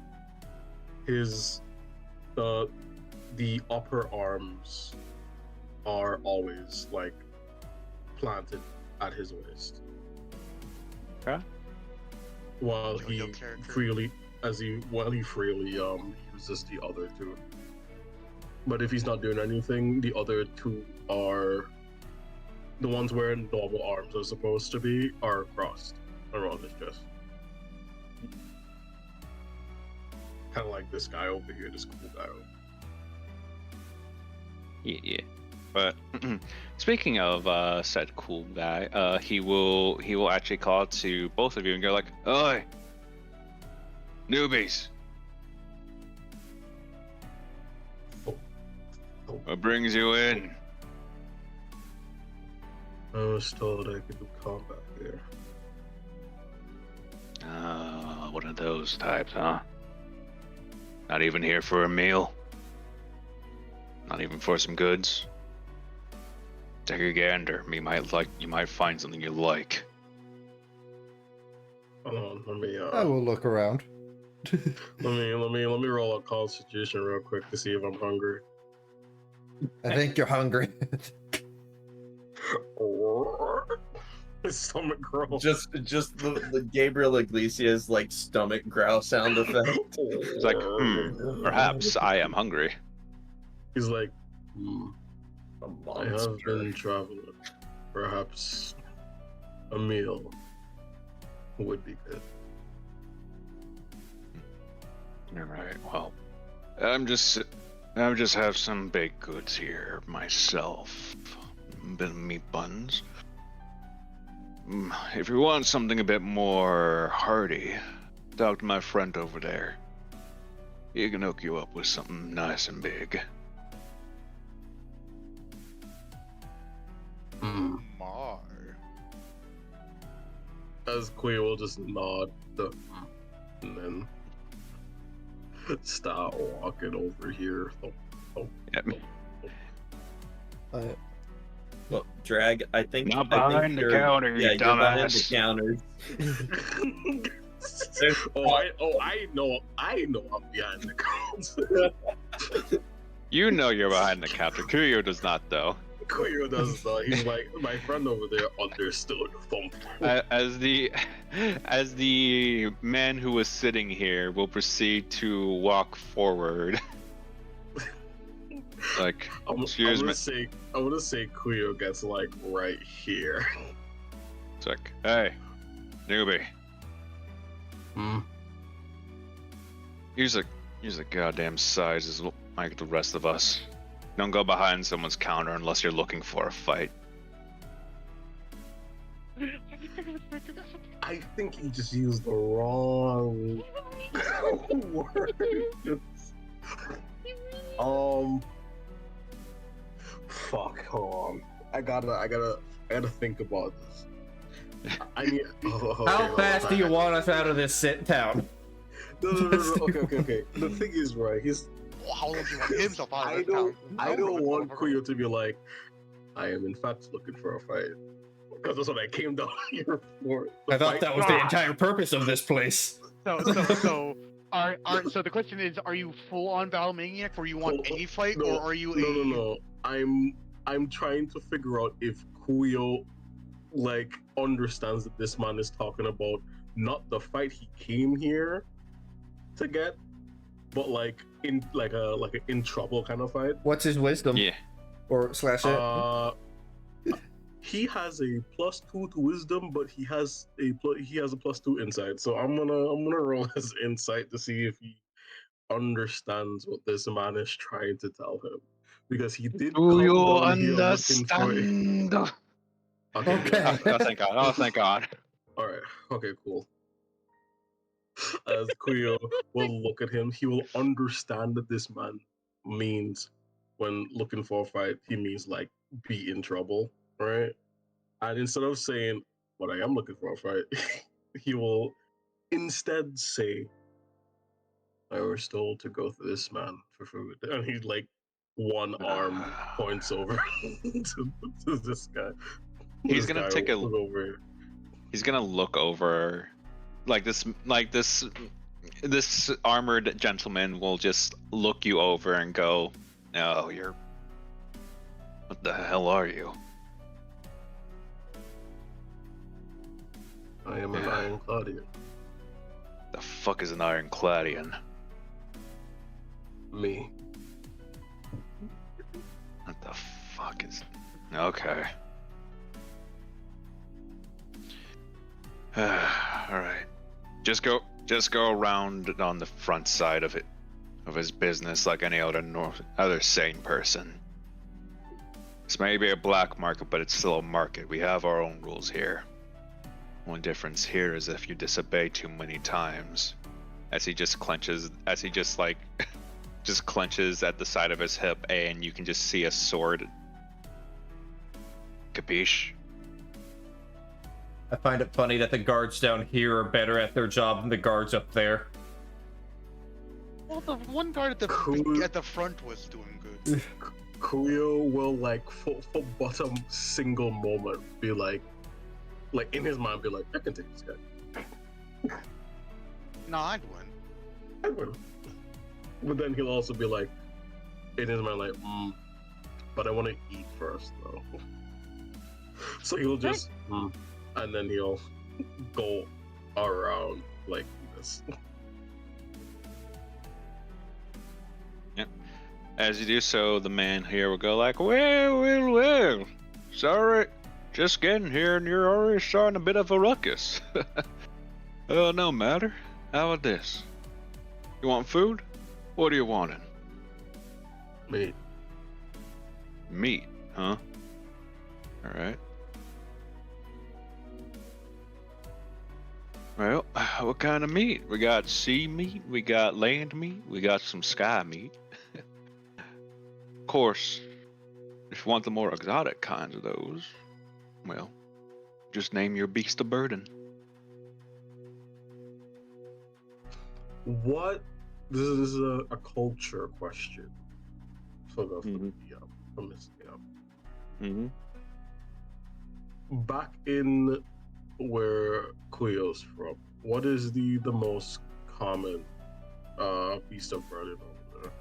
B: the upper arms are always planted at his waist.
A: Okay.
B: While
E: Yo,
B: he
E: yo, character.
B: freely uses the other two. But if he's not doing anything, the other two are the ones where normal arms are supposed to be are crossed around his chest. Kind of like this guy over here, this cool guy.
A: yeah. But speaking of said cool guy, he will actually call out to both of you and go like, "Oi, newbies! What brings you in?"
B: I was told I could do combat here.
A: One of those types, huh? Not even here for a meal? Not even for some goods? Take a gander. You might find something you like.
B: Hold on, let me
G: I will look around.
B: let me roll a constitution real quick to see if I'm hungry.
G: I think you're hungry.
B: his stomach growl.
H: Just the Gabriel Iglesias like stomach growl sound effect.
A: He's like, perhaps I am hungry.
B: He's like,
H: A
B: I have
H: monster.
B: been traveling. Perhaps a meal would be good.
A: All right. Well, I'm just have some baked goods here myself. Bit of meat buns. If you want something a bit more hearty, talk to my friend over there. He can hook you up with something nice and big.
E: My.
B: As Quay will just nod and then start walking over here.
A: Yep.
H: Look, Drag, I think
C: Not
H: I think
C: behind the
H: you're-
C: counter, you
H: Yeah, you're behind the
C: dumbass.
H: counter.
B: I know I'm behind the counter.
A: You know you're behind the counter. Kuyo does not, though.
B: Kuyo does though. He's like, my friend over there understood. Thump.
A: As the man who was sitting here will proceed to walk forward. Like, excuse me.
B: I'm gonna say Kuyo gets like right here.
A: It's like, hey, newbie. Use a goddamn size as like the rest of us. Don't go behind someone's counter unless you're looking for a fight.
B: I think he just used the wrong word. Fuck. Hold on. I gotta think about this. I need.
F: How fast do you want us out of this town?
B: No. Okay. The thing is, right?
E: How long do you want himself out
B: I
E: of that
B: don't.
E: town?
B: I don't want Kuyo to be like, I am in fact looking for a fight. Because that's what I came down here for.
F: I thought that was the entire purpose of this place.
E: So the question is, are you full on battle maniac, or you want any fight, or are you
B: No. I'm trying to figure out if Kuyo like understands that this man is talking about not the fight he came here to get, but like in an in trouble kind of fight.
G: What's his wisdom?
A: Yeah.
G: Or slash it?
B: He has a +2 to wisdom, but he has a +2 insight. So I'm gonna roll his insight to see if he understands what this man is trying to tell him, because he did.
A: Do you
B: come down here looking for-
A: understand?
B: Okay.
A: Oh, thank God. Oh, thank God.
B: All right. Okay. Cool. As Kuyo will look at him, he will understand that this man means when looking for a fight, he means like be in trouble, right? And instead of saying, "But I am looking for a fight," he will instead say, "I was told to go to this man for food," and he's like, one arm points over to this guy.
A: He's
B: This
A: gonna
B: guy
A: take a.
B: look over here.
A: He's gonna look over, this armored gentleman will just look you over and go, "No, you're. What the hell are you?"
B: I am an Ironcladian.
A: The fuck is an Ironcladian?
B: Me.
A: What the fuck is? Okay. All right. Just go around on the front side of his business like any other sane person. This may be a black market, but it's still a market. We have our own rules here. One difference here is if you disobey too many times, as he just clenches at the side of his hip, and you can just see a sword. Capiche?
F: I find it funny that the guards down here are better at their job than the guards up there.
E: Well, the one guard at the front was doing good.
B: Kuyo will like for bottom single moment be like in his mind be like, I can take this guy.
E: No, I'd win.
B: I will. But then he'll also be like in his mind like, but I want to eat first though. So he'll just and then he'll go around like this.
A: As you do so, the man here will go like, well. Sorry, just getting here and you're already starting a bit of a ruckus. Oh, no matter. How about this? You want food? What are you wanting?
B: Mate,
A: Meat, huh? Alright. Well, what kind of meat? We got sea meat, we got land meat, we got some sky meat. Of course, if you want the more exotic kinds of those, well, just name your beast of burden.
B: what? This is a culture question. So that's
A: Mhm.
B: from this.
A: Mm-hmm.
B: Back in where Kuyo's from, what is the most common beast of burden over there?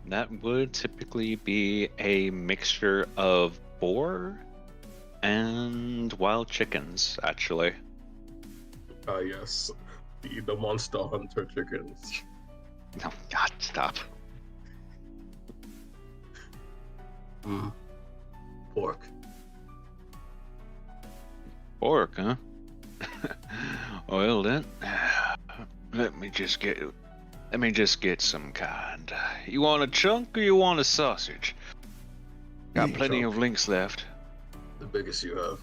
A: That would typically be a mixture of boar and wild chickens, actually.
B: Yes, the Monster Hunter chickens.
A: No, God, stop.
B: Pork.
A: Pork, huh? Well then, let me just get some kind. You want a chunk or you want a sausage? Got
B: Eat
A: plenty
B: chunk.
A: of links left.
B: The biggest you have.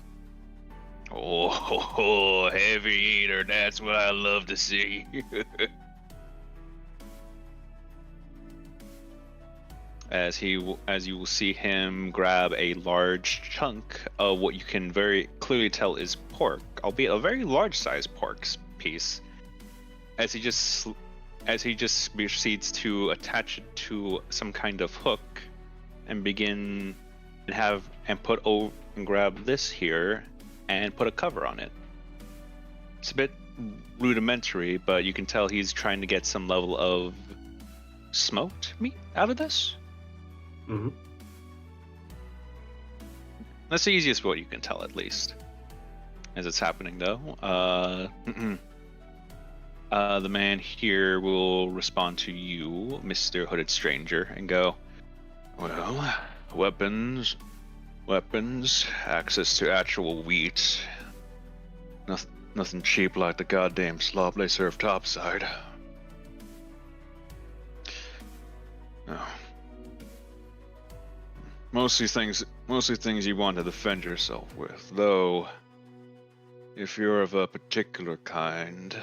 A: Oh, heavy eater, that's what I love to see. As you will see him grab a large chunk of what you can very clearly tell is pork, albeit a very large sized pork piece. As he just proceeds to attach it to some kind of hook and begin and put over and grab this here and put a cover on it. It's a bit rudimentary, but you can tell he's trying to get some level of smoked meat out of this.
B: Mm-hmm.
A: That's the easiest way you can tell, at least. As it's happening, though, the man here will respond to you, Mr. Hooded Stranger, and go, well, weapons, access to actual wheat. Nothing cheap like the goddamn slop they serve topside. No. Mostly things you want to defend yourself with, though if you're of a particular kind.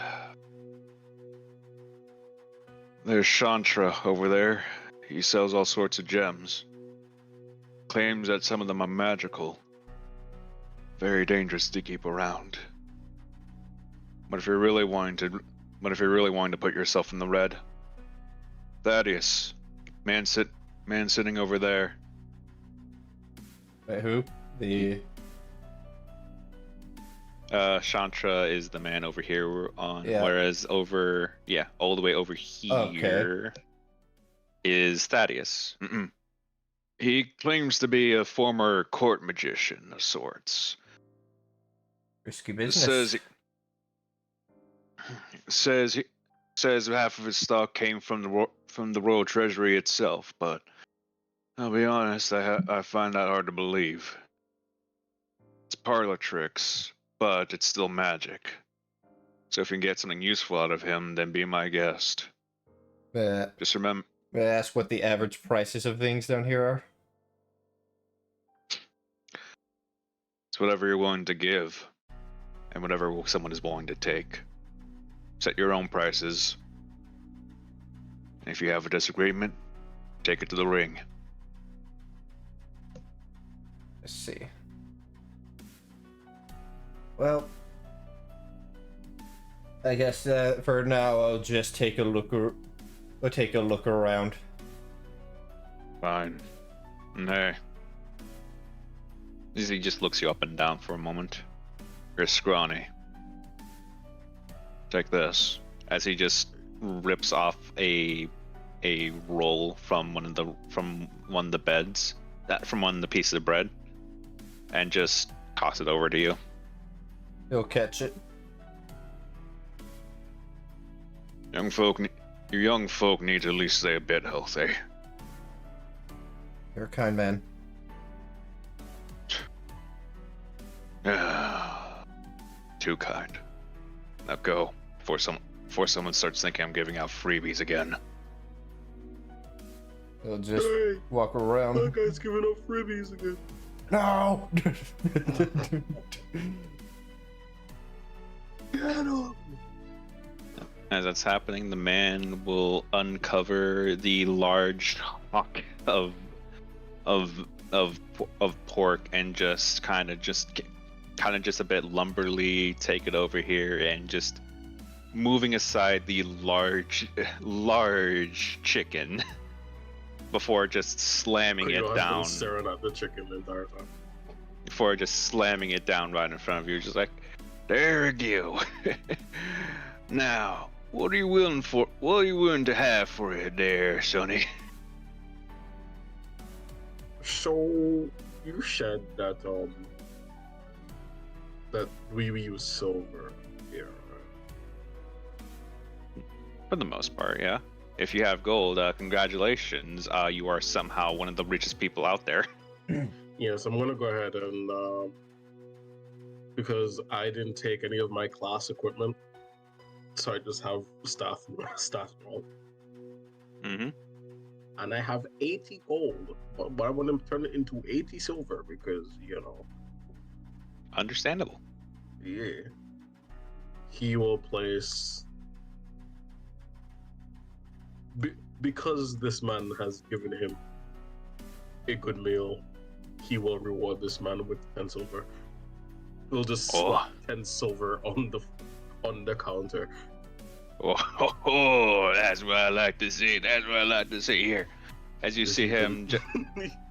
A: There's Chantra over there. He sells all sorts of gems. Claims that some of them are magical. Very dangerous to keep around. But if you're really wanting to put yourself in the red, Thaddeus, man sitting over there.
F: Wait, who? The
A: Chantra is the man over here on,
F: Yeah.
A: whereas all the way over here is Thaddeus. He claims to be a former court magician of sorts.
F: risky business.
A: Says half of his stock came from the royal treasury itself, but I'll be honest, I find that hard to believe. It's parlor tricks, but it's still magic. So if you can get something useful out of him, then be my guest. Just remember.
F: May I ask what the average prices of things down here are?
A: It's whatever you're willing to give, and whatever someone is willing to take. Set your own prices. And if you have a disagreement, take it to the ring.
F: Let's see. Well, I guess for now I'll just take a look. I'll take a look around.
A: Fine. Hey. He just looks you up and down for a moment. You're scrawny. Take this. As he just rips off a roll from one of the pieces of bread, and just toss it over to you.
G: He'll catch it.
A: Your young folk need to at least stay a bit healthy.
G: You're a kind man.
A: Too kind. Now go before someone starts thinking I'm giving out freebies again.
G: He'll just
B: Hey,
G: walk around.
B: that guy's giving out freebies again.
G: No!
B: Get him!
A: As that's happening, the man will uncover the large hawk of pork and just kind of just a bit lumberly take it over here and just moving aside the large chicken before just slamming
B: Cleo
A: it
B: has been
A: down.
B: staring at the chicken the entire time.
A: Before just slamming it down right in front of you, just like, there we go. Now, what are you willing for? What are you willing to have for it there, Sonny?
B: So you said that we use silver here, right?
A: For the most part, yeah. If you have gold, congratulations. You are somehow one of the richest people out there.
B: Yes, I'm gonna go ahead and because I didn't take any of my class equipment, so I just have staff malt.
A: Mm-hmm.
B: And I have 80 gold, but I want to turn it into 80 silver because, you know,
A: Understandable.
B: yeah. He will place. Because this man has given him a good meal, he will reward this man with 10 silver. He'll just slap 10 silver on the counter.
A: Oh, that's what I like to see. That's what I like to see here. As you
B: If
A: see
B: you
A: him,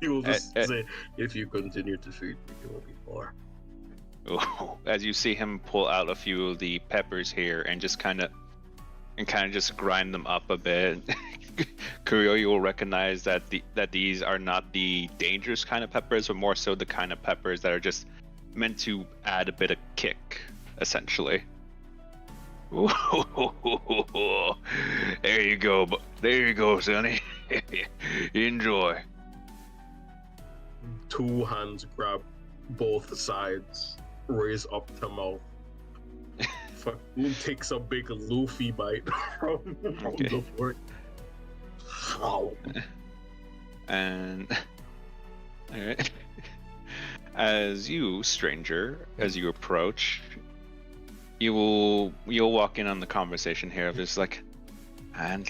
B: he will just say, "If you continue to feed me, you will be more."
A: as you see him pull out a few of the peppers here and just kind of just grind them up a bit. Kurio, you will recognize that these are not the dangerous kind of peppers, but more so the kind of peppers that are just meant to add a bit of kick, essentially. There you go, Sonny. Enjoy.
B: Two hands grab both sides, raise up to mouth. Takes a big Luffy bite from the fork.
A: And all right. As you, stranger, as you approach, you'll walk in on the conversation here of just like, and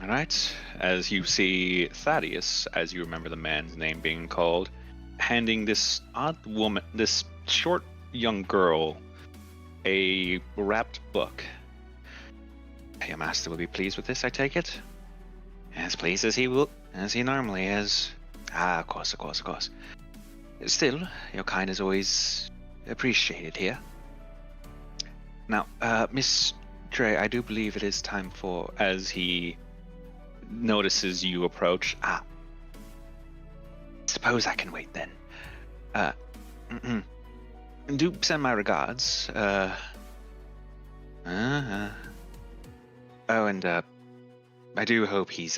A: all right, as you see Thaddeus, as you remember the man's name being called, handing this odd woman, this short young girl, a wrapped book. Your master will be pleased with this, I take it? As pleased as he normally is. Of course. Still, your kind is always appreciated here. Now, Miss Dre, I do believe it is time for, as he notices you approach. Suppose I can wait then. Do send my regards. Oh, and I do hope he's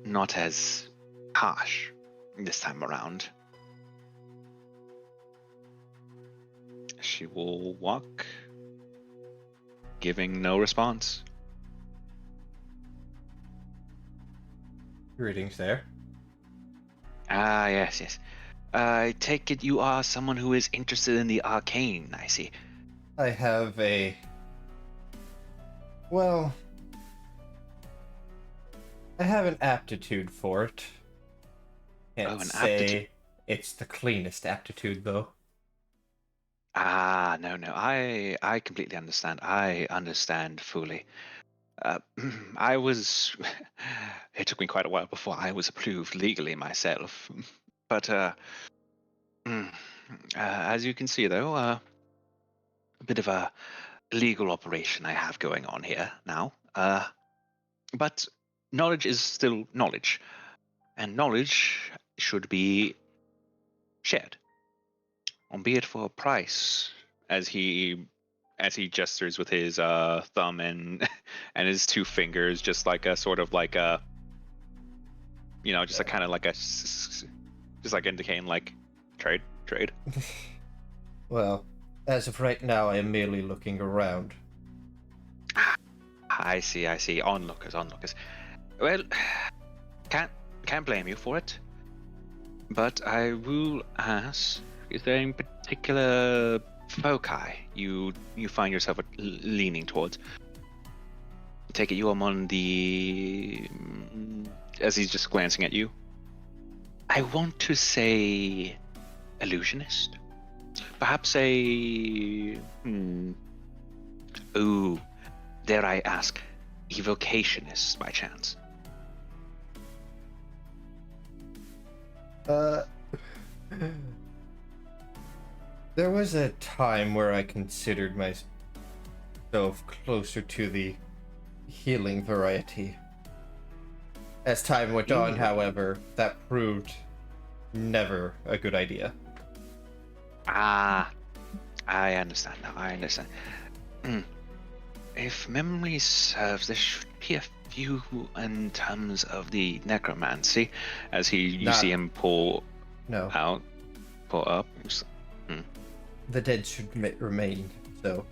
A: not as harsh this time around. She will walk, giving no response.
F: Greetings there.
A: Yes. I take it you are someone who is interested in the arcane, I see.
G: I have a. Well. I have an aptitude for it. Can't
A: an
G: say
A: aptitude.
G: it's the cleanest aptitude, though.
A: No. I completely understand. I understand fully. I was. It took me quite a while before I was approved legally myself. But, as you can see, though, a bit of a legal operation I have going on here now. But knowledge is still knowledge. And knowledge should be shared, albeit for a price as he gestures with his thumb and and his two fingers, just like a sort of like a, just a kind of like a, just like indicating like trade.
G: Well, as of right now, I am merely looking around.
A: I see. Onlookers. Well, can't blame you for it. But I will ask: is there any particular foci you find yourself leaning towards? Take it you are on the, as he's just glancing at you. I want to say illusionist, perhaps a ooh, dare I ask, evocationist by chance?
G: There was a time where I considered myself closer to the healing variety. As time went on, however, that proved never a good idea.
A: Ah, I understand now. I understand. If memory serves, there should be a few in terms of the necromancy, as you see him pull
G: No,
A: up.
G: the dead should remain, so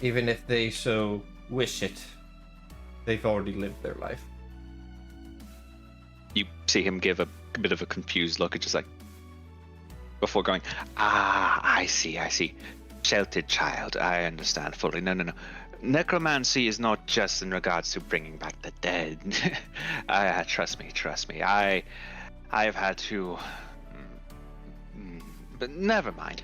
G: even if they so wish it, they've already lived their life.
A: You see him give a bit of a confused look, just like before going, I see. Sheltered child, I understand fully. No. Necromancy is not just in regards to bringing back the dead. Trust me. I have had to. But never mind.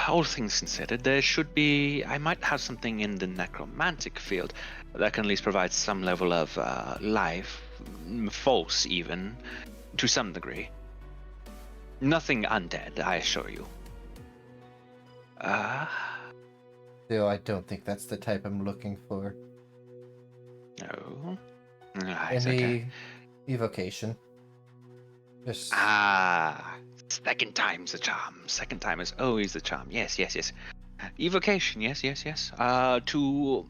A: All things considered, there should be. I might have something in the necromantic field that can at least provide some level of life, false even, to some degree. Nothing undead, I assure you.
G: Still, I don't think that's the type I'm looking for.
A: No. Right,
G: Any
A: okay.
G: evocation. Just
A: Second time's the charm. Second time is always the charm. Yes. Evocation, yes. To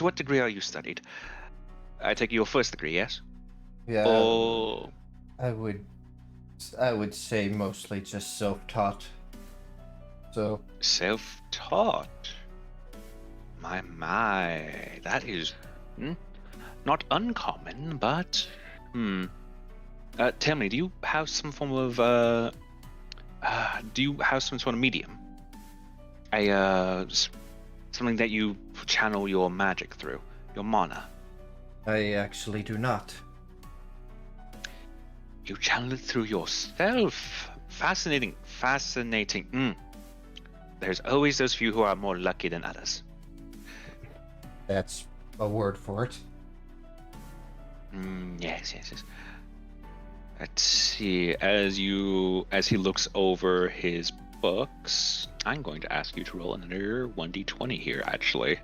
A: what degree are you studied? I take your first degree, yes?
G: yeah,
A: Or
G: I would say mostly just self-taught. So
A: self-taught? My, that is not uncommon, but tell me, do you have some form of do you have some sort of medium? Something that you channel your magic through, your mana?
G: I actually do not.
A: You channel it through yourself. Fascinating. There's always those few who are more lucky than others.
G: That's a word for it.
A: Yes. Let's see. As he looks over his books, I'm going to ask you to roll another 1d20 here, actually.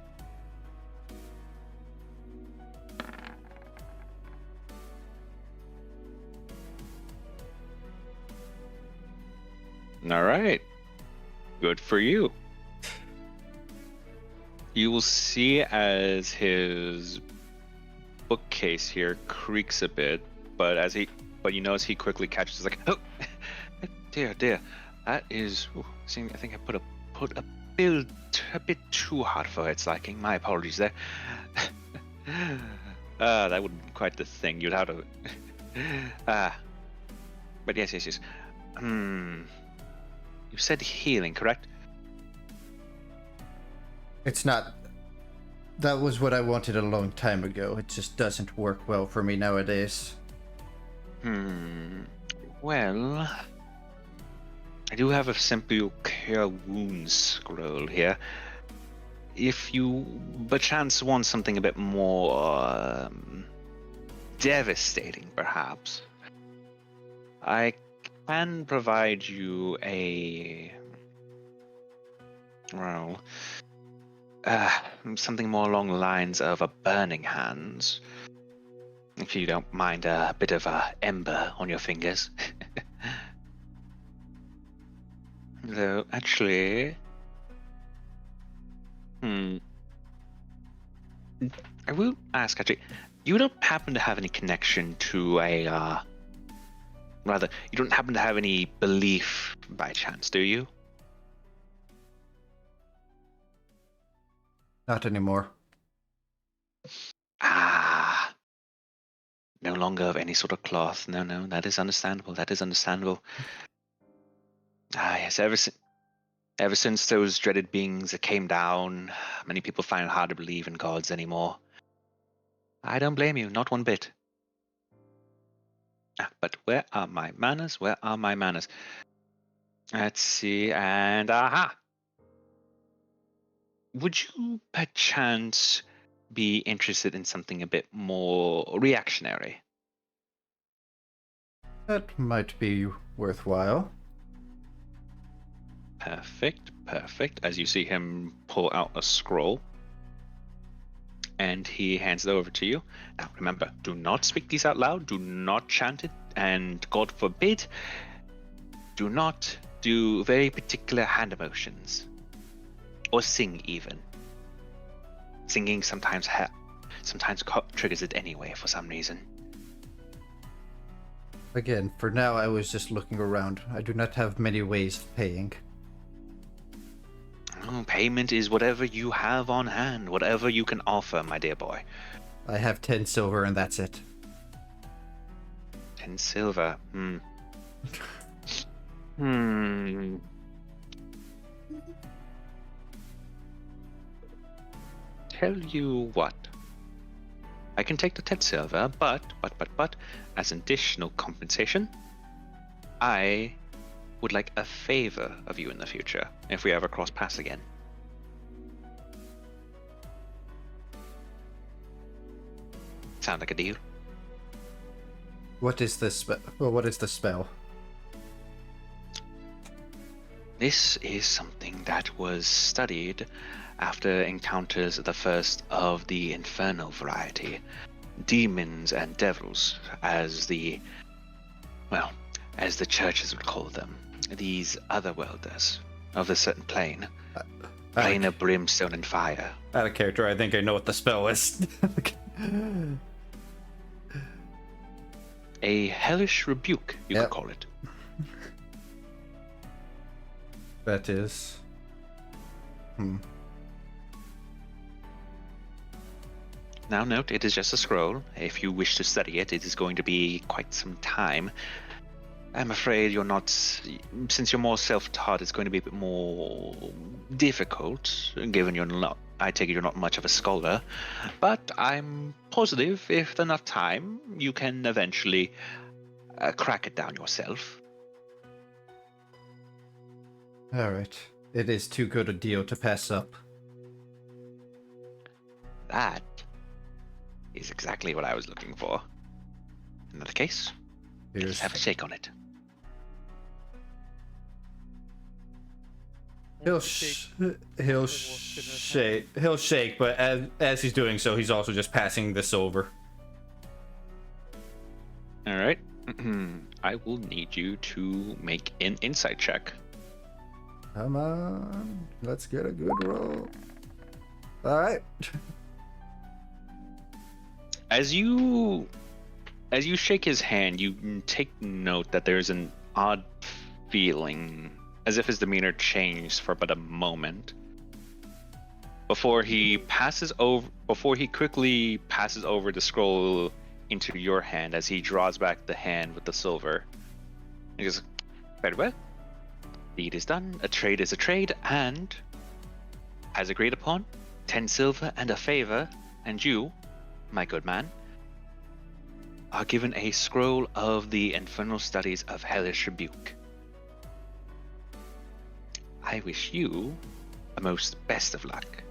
A: All right. Good for you. You will see as his bookcase here creaks a bit, but you notice he quickly catches, like, oh, dear, that is. I think I put a bit too hard for its liking. My apologies there. That wouldn't be quite the thing. You'd have to. But yes. You said healing, correct?
G: It's not. That was what I wanted a long time ago. It just doesn't work well for me nowadays.
A: Well, I do have a simple cure wounds scroll here. If you, perchance, want something a bit more devastating, perhaps, I can provide you something more along the lines of a burning hands, if you don't mind a bit of a ember on your fingers. Though, actually, I will ask, actually, you don't happen to have any connection to rather, you don't happen to have any belief by chance, do you?
G: Not anymore.
A: Ah, no longer of any sort of cloth. No, that is understandable. That is understandable. Ah, yes, ever since those dreaded beings came down, many people find it hard to believe in gods anymore. I don't blame you, not one bit. Ah, but where are my manners? Where are my manners? Let's see, and aha! Would you perchance be interested in something a bit more reactionary?
G: That might be worthwhile.
A: Perfect, perfect. As you see him pull out a scroll, and he hands it over to you. Now, remember, do not speak these out loud, do not chant it, and God forbid, do not do very particular hand emotions. Or sing, even. Singing sometimes triggers it anyway for some reason.
G: Again, for now I was just looking around. I do not have many ways of paying.
A: Oh, payment is whatever you have on hand, whatever you can offer, my dear boy.
G: I have 10 silver and that's it.
A: 10 silver. Tell you what. I can take the 10 silver, but, as additional compensation, I would like a favor of you in the future, if we ever cross paths again. Sound like a deal?
G: What is this what is the spell?
A: This is something that was studied after encounters the first of the infernal variety. Demons and devils, as the churches would call them. These otherworlders of a certain plane. Plane of brimstone and fire.
F: Out of character, I think I know what the spell is.
A: A hellish rebuke, you could call it.
G: That is...
A: Now note, it is just a scroll. If you wish to study it, it is going to be quite some time. I'm afraid you're not, since you're more self-taught, it's going to be a bit more difficult, given I take it you're not much of a scholar. But I'm positive if enough time, you can eventually crack it down yourself.
G: Alright. It is too good a deal to pass up.
A: That is exactly what I was looking for. In that case, let's have a shake on it.
F: He'll shake, but as he's doing so, he's also just passing this over.
A: All right. I will need you to make an insight check.
G: Come on. Let's get a good roll. Alright.
A: As you shake his hand, you take note that there's an odd feeling, as if his demeanor changed for but a moment. Before he quickly passes over the scroll into your hand as he draws back the hand with the silver. He goes, very well. Deed is done, a trade is a trade, and as agreed upon, 10 silver and a favor, and you, my good man, are given a scroll of the infernal studies of hellish rebuke. I wish you a most best of luck.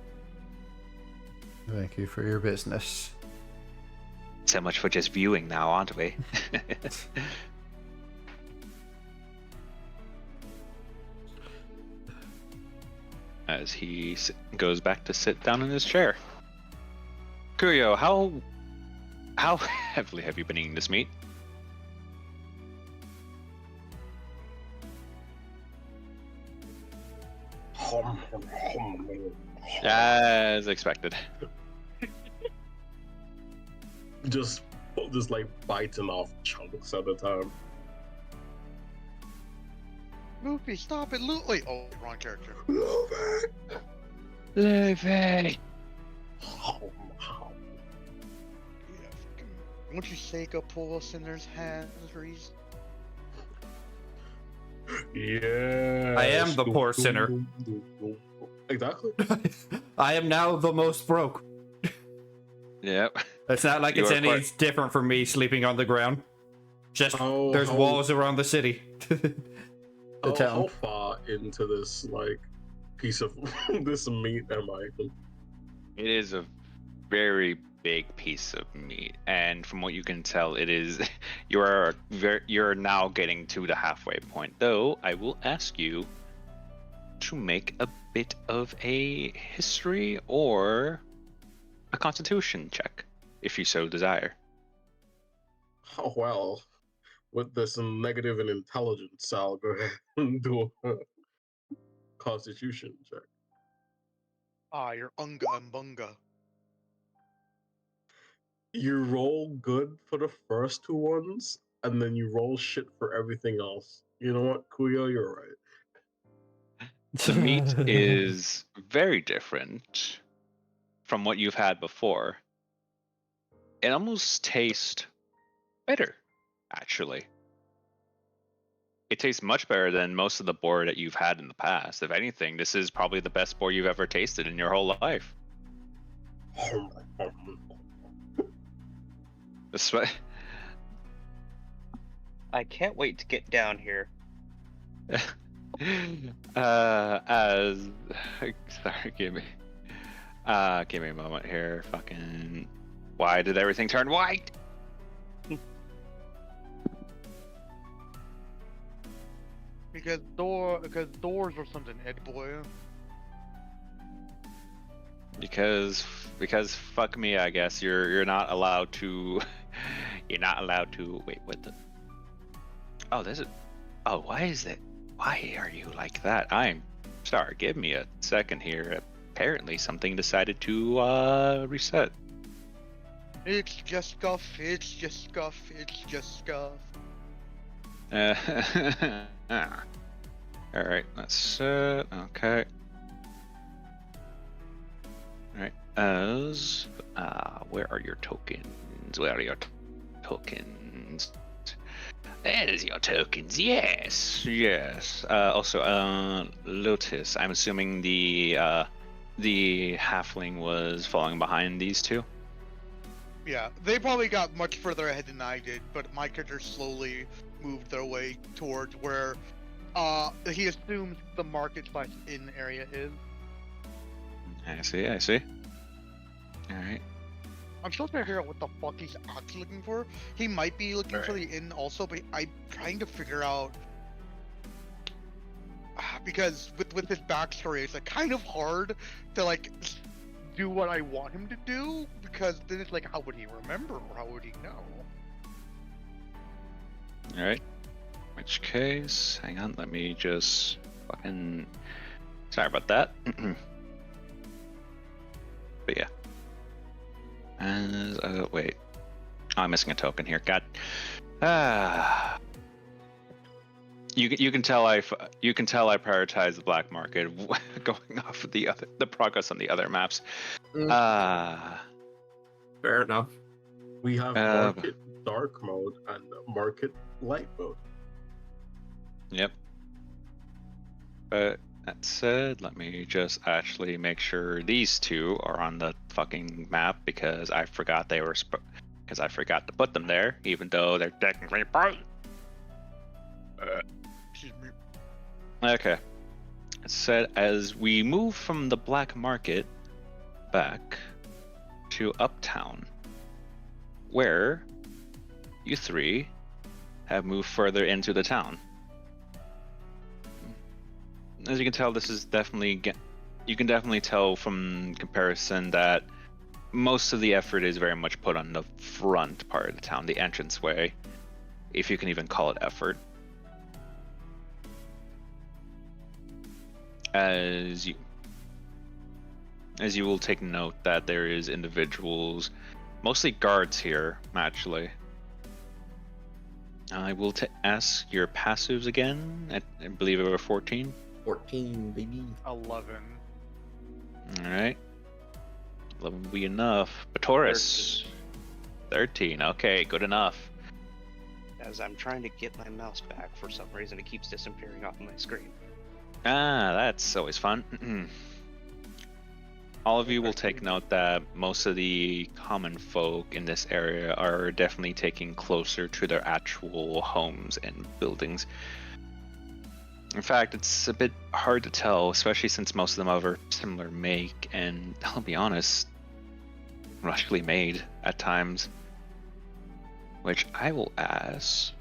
G: Thank you for your business.
A: So much for just viewing now, aren't we? As he goes back to sit down in his chair. Curio, how heavily have you been eating this meat? As expected.
B: just like biting off chunks at a time.
E: Luffy, stop it, Luffy! Oh, wrong character.
B: Luffy!
A: Luffy!
B: Oh,
E: Yeah, fucking. Won't you Seika pull us in their hands, Reese?
B: yeah.
F: I am the poor sinner.
B: Exactly.
F: I am now the most broke.
A: Yep.
F: It's not like
A: You
F: it's
A: are
F: any
A: quite-
F: different from me sleeping on the ground. Just there's
B: How-
F: walls around the city. The
B: How
F: town.
B: far into this like piece of this meat am I?
A: It is a very big piece of meat, and from what you can tell, it is you're now getting to the halfway point. Though I will ask you to make a bit of a history or a constitution check, if you so desire.
B: Oh well. With this negative in intelligence, I'll go ahead and do a constitution check.
E: Ah, you're unga and bunga.
B: You roll good for the first two ones, and then you roll shit for everything else. You know what, Kuya, you're right.
A: The meat is very different from what you've had before. It almost tastes better, actually. It tastes much better than most of the boar that you've had in the past. If anything, this is probably the best boar you've ever tasted in your whole life. This way.
C: I can't wait to get down here.
A: As sorry, give me a moment here. Fucking, why did everything turn white?
E: Because doors or something, Ed boy.
A: Because fuck me, I guess you're not allowed to. You're not allowed to. Wait, what the? Oh, there's a. Oh, why is that? Why are you like that? I'm sorry. Give me a second here. Apparently, something decided to reset.
E: It's just scuff, it's just scuff, it's just scuff.
A: All right, that's set. Okay. All right. As where are your tokens? Where are your tokens? There's your tokens. Yes, yes. Also, Lotus. I'm assuming the halfling was falling behind these two.
E: Yeah, they probably got much further ahead than I did, but my character slowly moved their way towards where he assumes the market/inn area is.
A: I see. I see. All right.
E: I'm still trying to figure out what the fuck he's actually looking for. He might be looking for the inn also, but I'm trying to figure out because with his backstory, it's like kind of hard to like do what I want him to do because then it's like, how would he remember or how would he know?
A: All right. Which case, hang on. Let me just fucking. Sorry about that. But yeah. As wait, I'm missing a token here. God. You can tell I prioritize the black market, going off of the progress on the other maps.
F: Fair enough.
B: We have market dark mode and market light mode.
A: Yep. But that said, let me just actually make sure these two are on the fucking map because I forgot they were because I forgot to put them there, even though they're technically part.
E: Excuse me.
A: Okay. It said as we move from the black market back to Uptown, where you three have moved further into the town. As you can tell, this is definitely you can definitely tell from comparison that most of the effort is very much put on the front part of the town, the entranceway, if you can even call it effort. As as you will take note that there is individuals, mostly guards here, actually. I will ask your passives again. I believe it were 14.
D: 14, baby.
E: 11.
A: All right. 11 will be enough. But Taurus, 13. Okay, good enough.
C: As I'm trying to get my mouse back, for some reason it keeps disappearing off my screen.
A: Ah, that's always fun. All of you will take note that most of the common folk in this area are definitely taking closer to their actual homes and buildings. In fact, it's a bit hard to tell, especially since most of them are similar make, and I'll be honest, rushly made at times. Which I will ask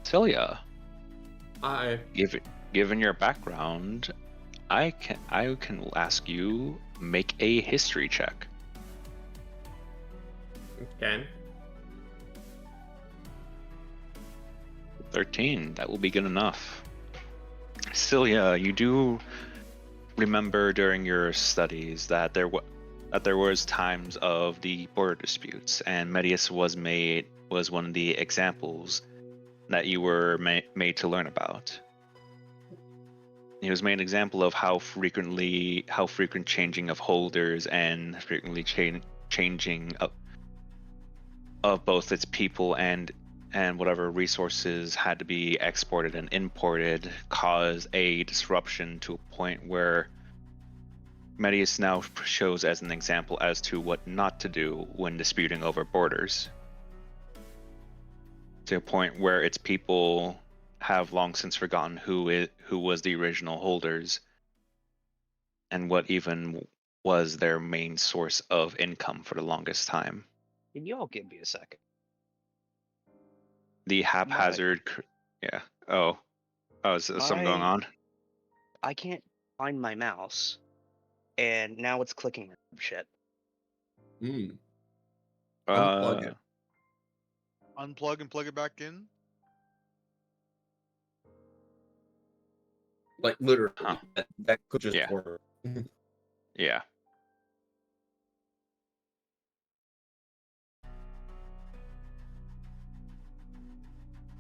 A: Celia.
D: I
A: Given your background, I can ask you make a history check.
D: can.
A: 13. That will be good enough. Celia, you do remember during your studies that there was times of the border disputes, and Medius was one of the examples that you were made to learn about. He was made an example of how frequent changing of holders and frequently changing of both its people and whatever resources had to be exported and imported caused a disruption to a point where Medius now shows as an example as to what not to do when disputing over borders. To a point where its people have long since forgotten who was the original holders and what even was their main source of income for the longest time.
C: Can you all give me a second?
A: The haphazard, yeah. Oh, is there something going on?
C: I can't find my mouse, and now it's clicking shit.
D: Mm.
G: Unplug it.
E: Unplug and plug it back in.
G: Like literally,
A: Huh.
G: that could just
A: Yeah.
G: work.
A: Yeah.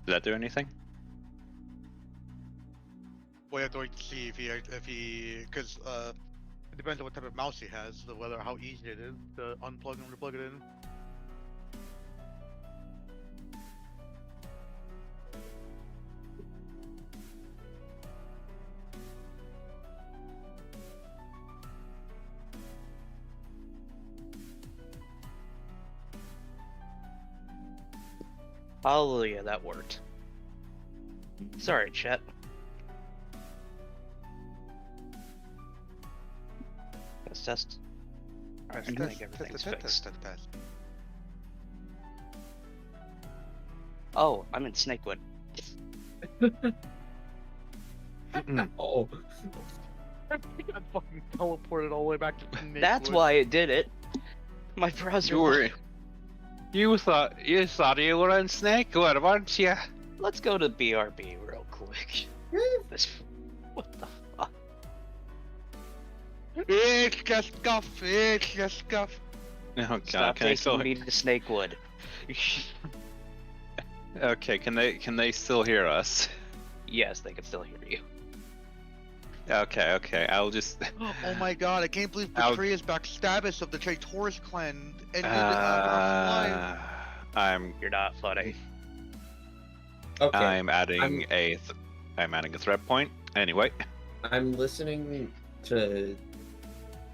A: Did that do anything?
E: We have to wait to see if he because it depends on what type of mouse he has, whether how easy it is to unplug and replug it in.
C: Hallelujah, that worked. Sorry, chat. Test. I think everything's fixed. Oh, I'm in Snakewood.
D: Oh,
E: I fucking teleported all the way back to Snakewood.
C: That's why it did it. My browser.
A: You thought you were in Snakewood, weren't you?
C: Let's go to BRB real quick. What the fuck?
E: It's just scuff. It's just scuff.
A: Oh god,
C: Stop
A: can I still?
C: taking me to Snakewood.
A: Okay, can they still hear us?
C: Yes, they can still hear you.
A: Okay, I'll just.
E: Oh my god, I can't believe
A: I'll-
E: Betrayer's backstabbish of the Traitoris clan ended our life.
A: I'm
C: You're not funny.
G: Okay,
A: I'm adding I'm adding a threat point. Anyway,
D: I'm listening to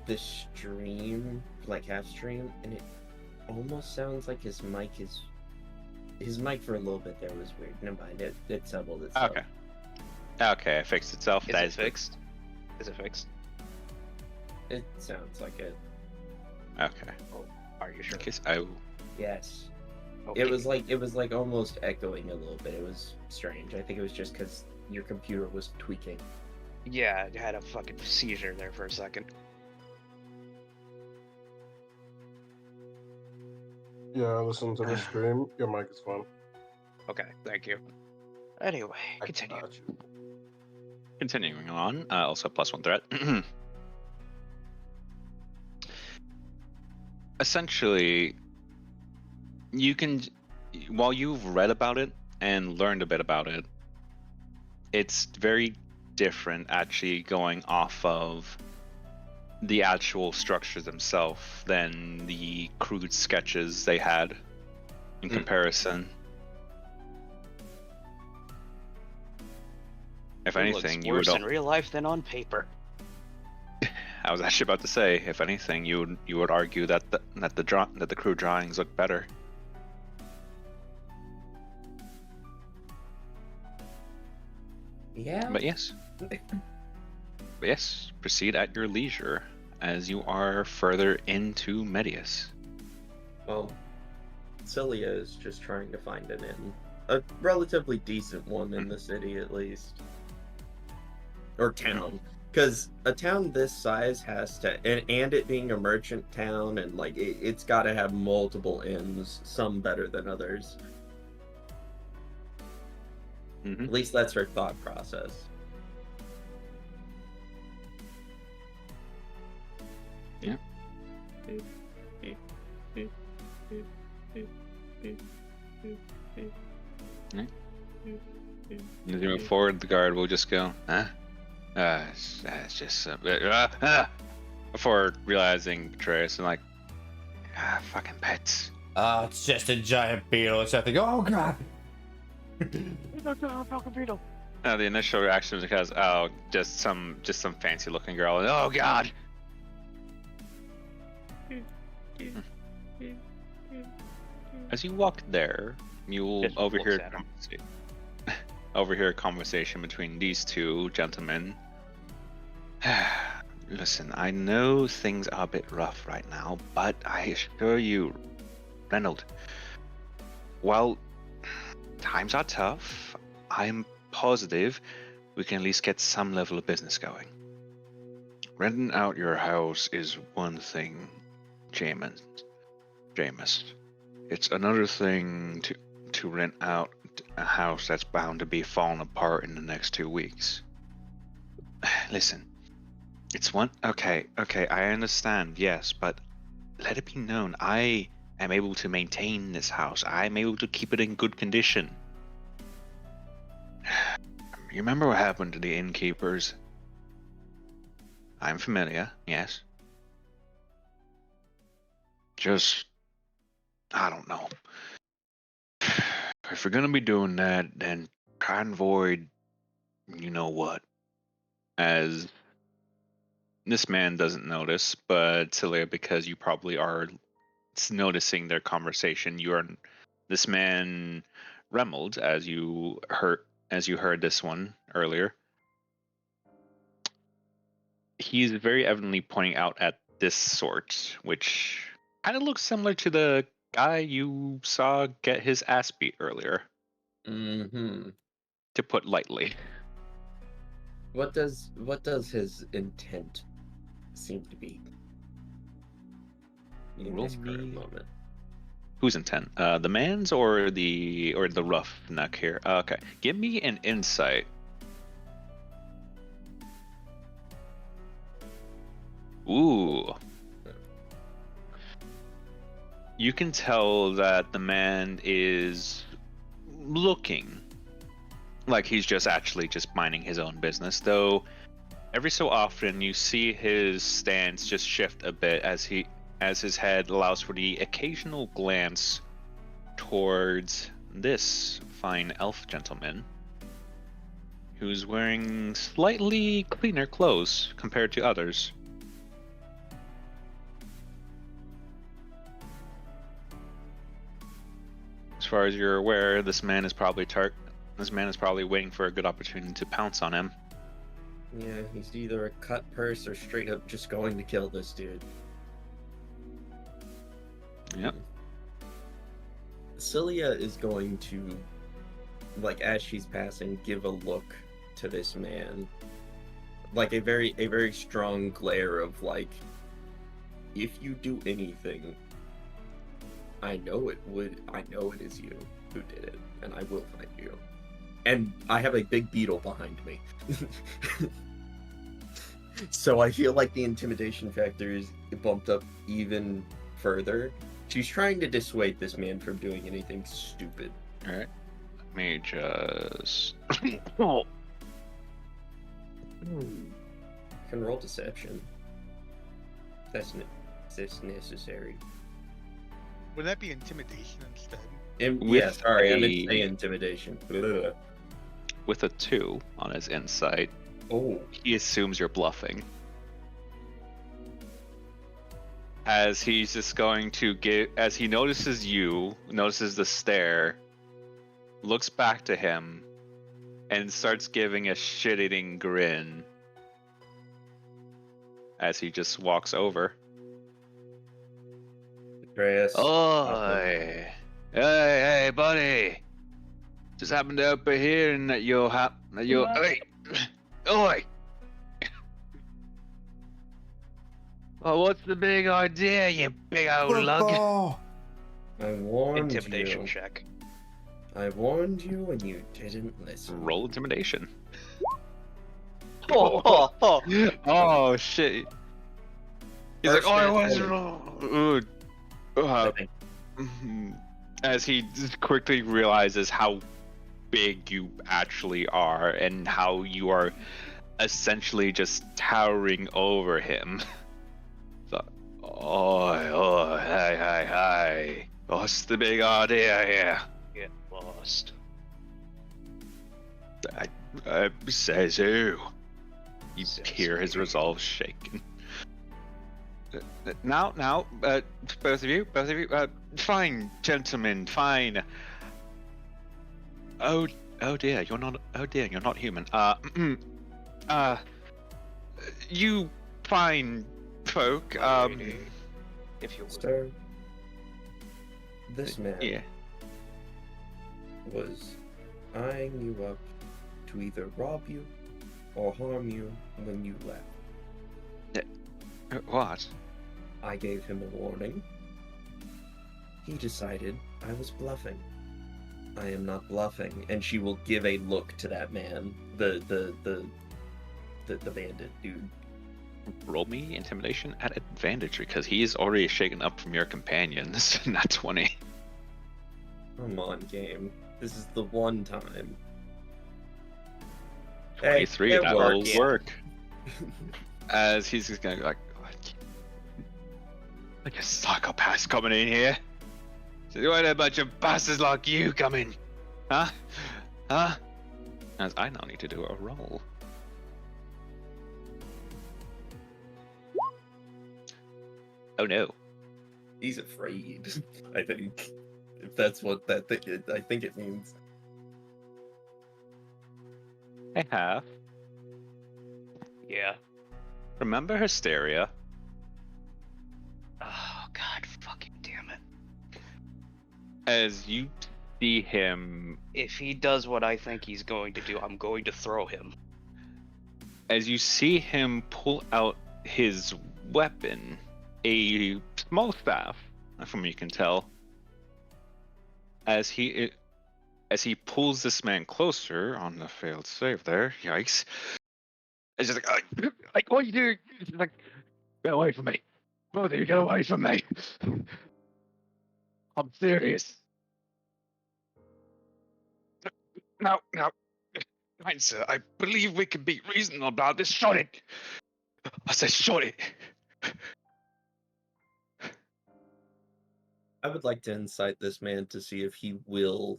D: the stream, like half stream, and it almost sounds like his mic for a little bit there was weird. Never mind, it settled itself.
A: okay, it fixed itself.
C: Is
A: That
C: it
A: is
C: fixed? Is it fixed?
D: It sounds like it.
A: Okay.
C: Are you sure?
A: In case I.
D: Yes.
C: Okay.
D: It was like almost echoing a little bit. It was strange. I think it was just because your computer was tweaking.
C: Yeah, I had a fucking seizure there for a second.
B: Yeah, listen to the stream. Your mic is fine.
C: Okay, thank you. Anyway,
B: I
C: continue.
B: got you.
A: Continuing on, also +1 threat. essentially, you can, while you've read about it and learned a bit about it, it's very different actually going off of the actual structures themselves than the crude sketches they had in comparison. If
C: It looks
A: anything, you would.
C: worse in real life than on paper.
A: I was actually about to say, if anything, you would argue that the crude drawings look better.
D: Yeah.
A: But yes. Proceed at your leisure as you are further into Medius.
D: Well, Celia is just trying to find an inn. A relatively decent one in the city, at least. Or town. Because a town this size has to, and it being a merchant town, and like it's got to have multiple inns, some better than others. At least that's her thought process.
A: Yeah. As you move forward, the guard will just go, huh? It's just before realizing Atreus and like, fucking pets.
G: It's just a giant beetle. It's nothing. Oh god.
A: The initial reaction was because, just some fancy looking girl. And, oh god. As you walk there, you'll
C: Just
A: overhear
C: looks at him.
A: overhear a conversation between these two gentlemen. Listen, I know things are a bit rough right now, but I assure you, Reynold, while times are tough, I'm positive we can at least get some level of business going. Renting out your house is one thing, Jameis. It's another thing to rent out a house that's bound to be falling apart in the next 2 weeks. Listen, it's one. Okay, I understand, yes, but let it be known I am able to maintain this house. I'm able to keep it in good condition. You remember what happened to the innkeepers? I'm familiar, yes. Just, I don't know. If we're gonna be doing that, then try and avoid, you know what? As this man doesn't notice, but Celia, because you probably are noticing their conversation, this man Remold, as you heard this one earlier. He's very evidently pointing out at this sort, which kind of looks similar to the guy you saw get his ass beat earlier.
D: Mm-hmm.
A: To put lightly.
D: What does his intent seem to be in
A: Roll
D: this current
A: me-
D: moment?
A: Whose intent? The man's or the roughneck here? Okay, give me an insight. Ooh. You can tell that the man is looking like he's just minding his own business, though every so often you see his stance just shift a bit as his head allows for the occasional glance towards this fine elf gentleman who's wearing slightly cleaner clothes compared to others. As far as you're aware, this man is probably waiting for a good opportunity to pounce on him.
D: Yeah, he's either a cut purse or straight up just going to kill this dude.
A: Yep.
D: Celia is going to, like, as she's passing, give a look to this man. Like a very strong glare of like, if you do anything, I know it is you who did it, and I will find you. And I have a big beetle behind me. So I feel like the intimidation factor is bumped up even
H: further. She's trying to dissuade this man from doing anything stupid.
A: All right. Let me just.
D: Can roll deception. That's necessary.
E: Wouldn't that be intimidation instead?
H: Yeah,
A: With
H: sorry, I meant to
A: a-
H: say intimidation. Ugh.
A: With a 2 on his insight,
H: Oh,
A: he assumes you're bluffing. As he's just going to get, as he notices you, notices the stare, looks back to him, and starts giving a shit-eating grin as he just walks over.
H: Atreus.
A: Oi! Hey, buddy! Just happened to overhear that you're Hey! Oi! Oh, what's the big idea, you big old lug?
G: Football!
D: I warned
C: Intimidation
D: you.
C: check.
D: I warned you and you didn't listen.
A: Roll intimidation.
C: Oh.
A: Oh shit! He's like,
H: First
A: oh, I
H: man
A: was
H: only.
A: wrong.
H: I think.
A: As he just quickly realizes how big you actually are and how you are essentially just towering over him. So, oh, hey. What's the big idea here?
C: Get lost.
A: Says who? You
C: Says
A: hear his
C: me.
A: resolve shaken. Now, both of you, fine, gentlemen, fine. Oh dear, you're not human. You fine folk,
C: Lady, if you would.
D: Sir, this man
A: yeah.
D: was eyeing you up to either rob you or harm you when you left.
A: What?
D: I gave him a warning. He decided I was bluffing. I am not bluffing, and she will give a look to that man, the bandit dude.
A: Roll me intimidation at advantage because he is already shaken up from your companions. Not 20.
D: Come on, game. This is the one time.
A: 23.
D: Hey, it
A: That will
C: works.
A: work. As he's just gonna be like a psychopath coming in here. So why did a bunch of bastards like you come in? Huh? As I now need to do a roll. Oh no.
D: He's afraid. I think, if that's what that thing. I think it means.
A: I have.
C: Yeah.
A: Remember Hysteria?
C: Oh god, fucking damn it.
A: As you see him,
C: If he does what I think he's going to do, I'm going to throw him.
A: as you see him pull out his weapon, a small staff, from what you can tell, as he pulls this man closer on the failed save there, yikes. It's just like what are you doing? It's like, get away from me. Both of you, get away from me. I'm serious. Now, fine, sir, I believe we can be reasonable about this. Shot it. I said shot it.
D: I would like to incite this man to see if he will,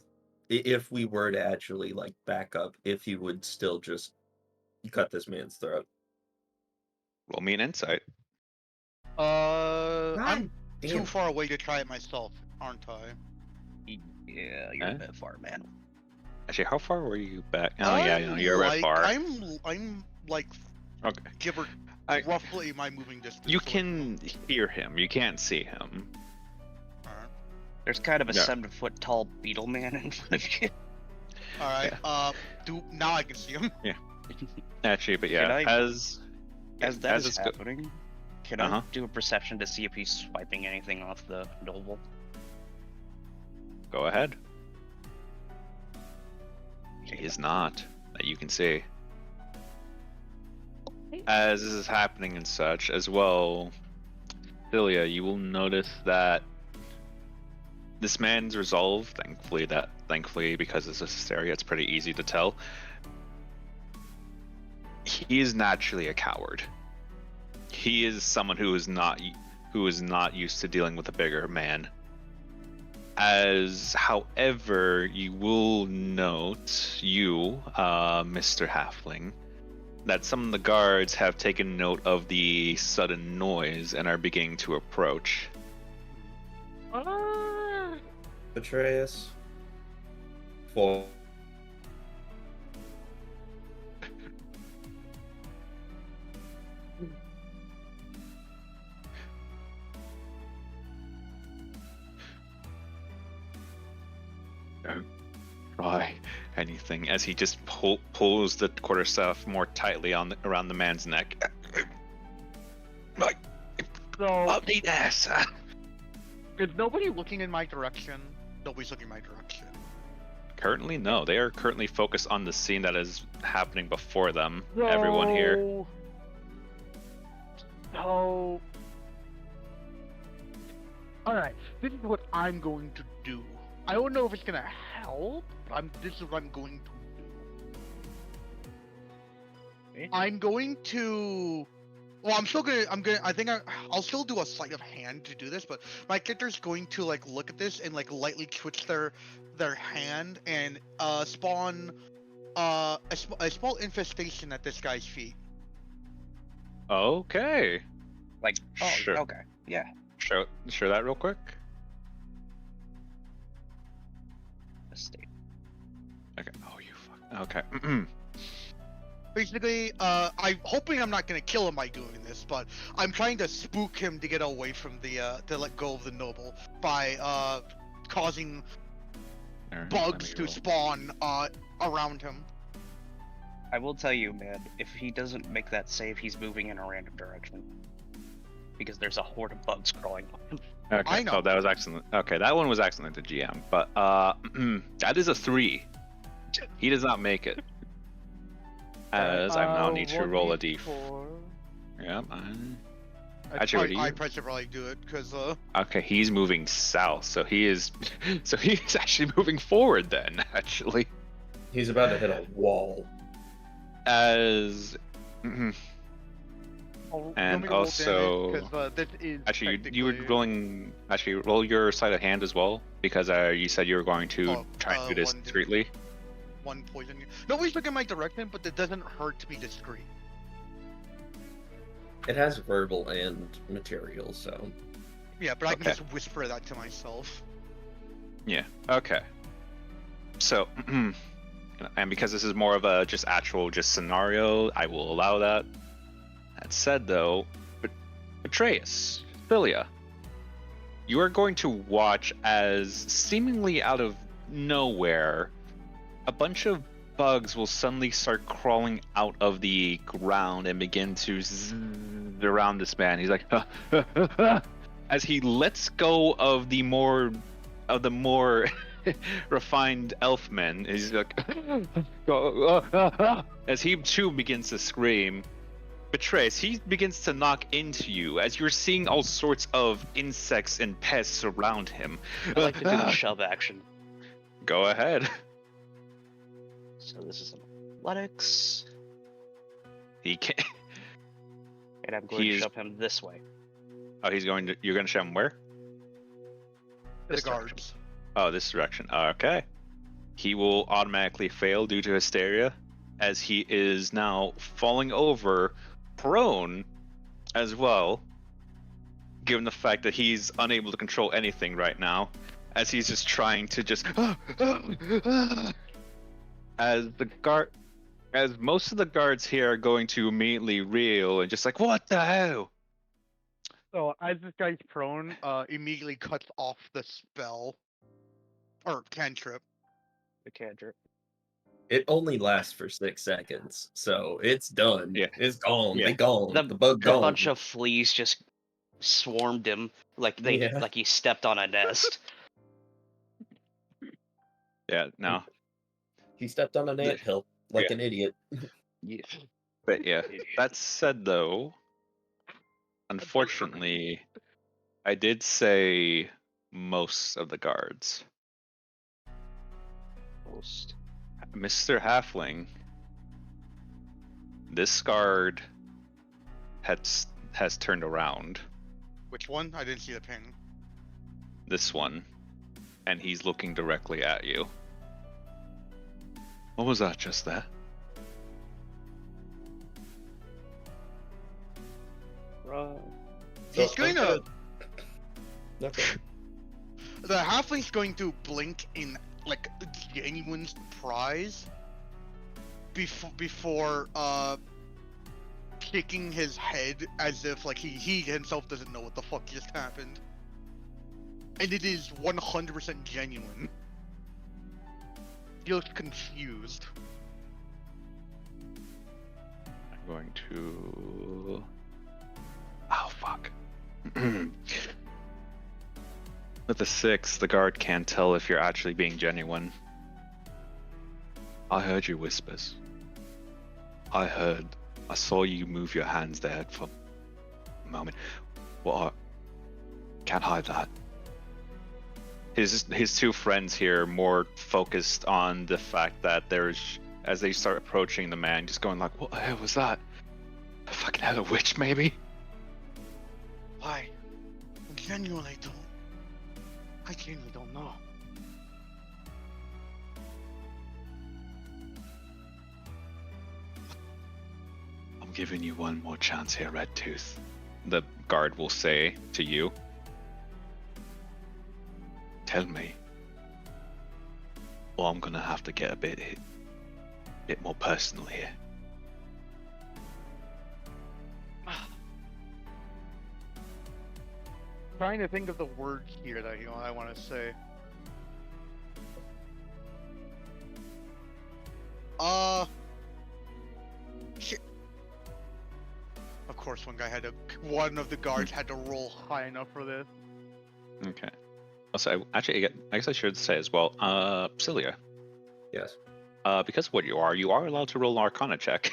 D: if we were to actually like back up, if he would still just cut this man's throat.
A: Roll me an insight.
E: I'm too
D: Damn.
E: far away to try it myself, aren't I?
C: Yeah, you're
A: Huh?
C: a bit far, man.
A: Actually, how far were you back? Oh yeah,
E: I'm
A: you're
E: like,
A: right far.
E: I'm like
A: Okay.
E: give or
A: I-
E: roughly my moving distance.
A: You
E: away from
A: can
E: him.
A: hear him. You can't see him.
E: Alright.
C: There's kind of a
A: Yeah.
C: 7-foot tall beetle man in front of you.
E: Alright. Now I can see him.
A: Actually, but yeah,
C: Can I-
A: as
C: As
A: it's
C: is
A: go-
C: happening, can
A: Uh-huh.
C: I do a perception to see if he's swiping anything off the noble?
A: go ahead. He is not, that you can see. As this is happening and such, as well, Celia, you will notice that this man's resolve, thankfully, because it's a hysteria, it's pretty easy to tell. He is naturally a coward. He is someone who is not used to dealing with a bigger man. However, you will note, Mr. Halfling, that some of the guards have taken note of the sudden noise and are beginning to approach.
H: Atreus. For
A: Don't try anything, as he just pulls the quarterstaff more tightly around the man's neck. Like,
E: So,
A: update ass.
E: is nobody looking in my direction? Nobody's looking in my direction.
A: Currently, no. They are currently focused on the scene that is happening before them. Everyone here.
E: So, alright, this is what I'm going to do. I don't know if it's gonna help, but this is what I'm going to do. I'm going to. Well, I'll still do a sleight of hand to do this, but my character's going to like look at this and like lightly twitch their hand and spawn a small infestation at this guy's feet.
A: Okay.
C: Like, oh,
A: Sure.
C: okay, yeah.
A: Show that real quick.
C: Mistake.
A: Okay. Oh, you fuck. Okay.
E: Basically, I'm hoping I'm not gonna kill him by doing this, but I'm trying to spook him to get away from to let go of the noble by causing
A: Alright,
E: bugs
A: let me
E: to spawn around him.
C: I will tell you, man, if he doesn't make that save, he's moving in a random direction. Because there's a horde of bugs crawling on him.
A: Okay.
E: I know.
A: Oh, that was excellent. Okay, that one was excellent to GM, but that is a 3. He does not make it. As I now need to roll a d4. Yep. Actually,
E: I press it really do it because
A: Okay, he's moving south, so he's actually moving forward then. Actually,
H: he's about to hit a wall.
A: as
E: I'll,
A: and
E: you want me to roll
A: also
E: damage? 'Cause, this is
A: actually you were
E: technically-
A: rolling. Actually, roll your sleight of hand as well, because you said you were going to try and do this
E: 1
A: discreetly.
E: One poison. Nobody's looking my direction, but it doesn't hurt to be discreet.
H: It has verbal and material, so
E: Yeah, but I can
A: Okay.
E: just whisper that to myself.
A: Yeah. Okay. So, and because this is more of a just scenario, I will allow that. That said, though, Atreus, Philia, you are going to watch as seemingly out of nowhere, a bunch of bugs will suddenly start crawling out of the ground and begin to zzz around this man. He's like, as he lets go of the more refined elfmen. He's like, as he too begins to scream. Betrays, he begins to knock into you as you're seeing all sorts of insects and pests around him.
C: I like to do the shove action.
A: Go ahead.
C: So this is athletics,
A: He can't.
C: and I'm going to
A: He's-
C: shove him this way.
A: Oh, you're going to shove him where?
E: The
C: This direction.
E: guards.
A: Oh, this direction. Okay. He will automatically fail due to hysteria, as he is now falling over, prone as well, given the fact that he's unable to control anything right now, as he's just trying to just as most of the guards here are going to immediately reel and just like, what the hell?
E: So as this guy's prone, immediately cuts off the spell or cantrip.
C: The cantrip.
H: it only lasts for 6 seconds. So it's done.
A: Yeah.
H: It's gone.
A: Yeah.
H: They gone.
C: The,
H: The bug
C: the
H: gone.
C: bunch of fleas just swarmed him like
H: Yeah.
C: like he stepped on a nest.
A: Yeah, no.
H: He stepped on an anthill like
A: Yeah.
H: an idiot.
C: Yeah.
A: But yeah, that said though, unfortunately, I did say most of the guards.
C: Most.
A: Mr. Halfling, this guard has turned around.
E: Which one? I didn't see the ping.
A: This one, and he's looking directly at you. What was that just there?
E: He's going to.
G: Okay.
E: The halfling's going to blink in like genuine surprise before shaking his head as if like he himself doesn't know what the fuck just happened. And it is 100% genuine. He looks confused.
A: I'm going to. Oh fuck. With the 6, the guard can't tell if you're actually being genuine. I heard your whispers. I saw you move your hands there for a moment. What? Can't hide that. His 2 friends here more focused on the fact that as they start approaching the man, just going like, what the hell was that? A fucking hell, a witch maybe?
E: Why? I genuinely don't know.
A: I'm giving you one more chance here, Red Tooth. The guard will say to you. Tell me. Or I'm gonna have to get a bit more personal here.
E: Trying to think of the word here that I want to say. Shit. Of course, one of the guards had to roll high enough for this.
A: Okay. Also, actually, I guess I should say as well, Cilia.
D: Yes.
A: Because of what you are allowed to roll an Arcana check.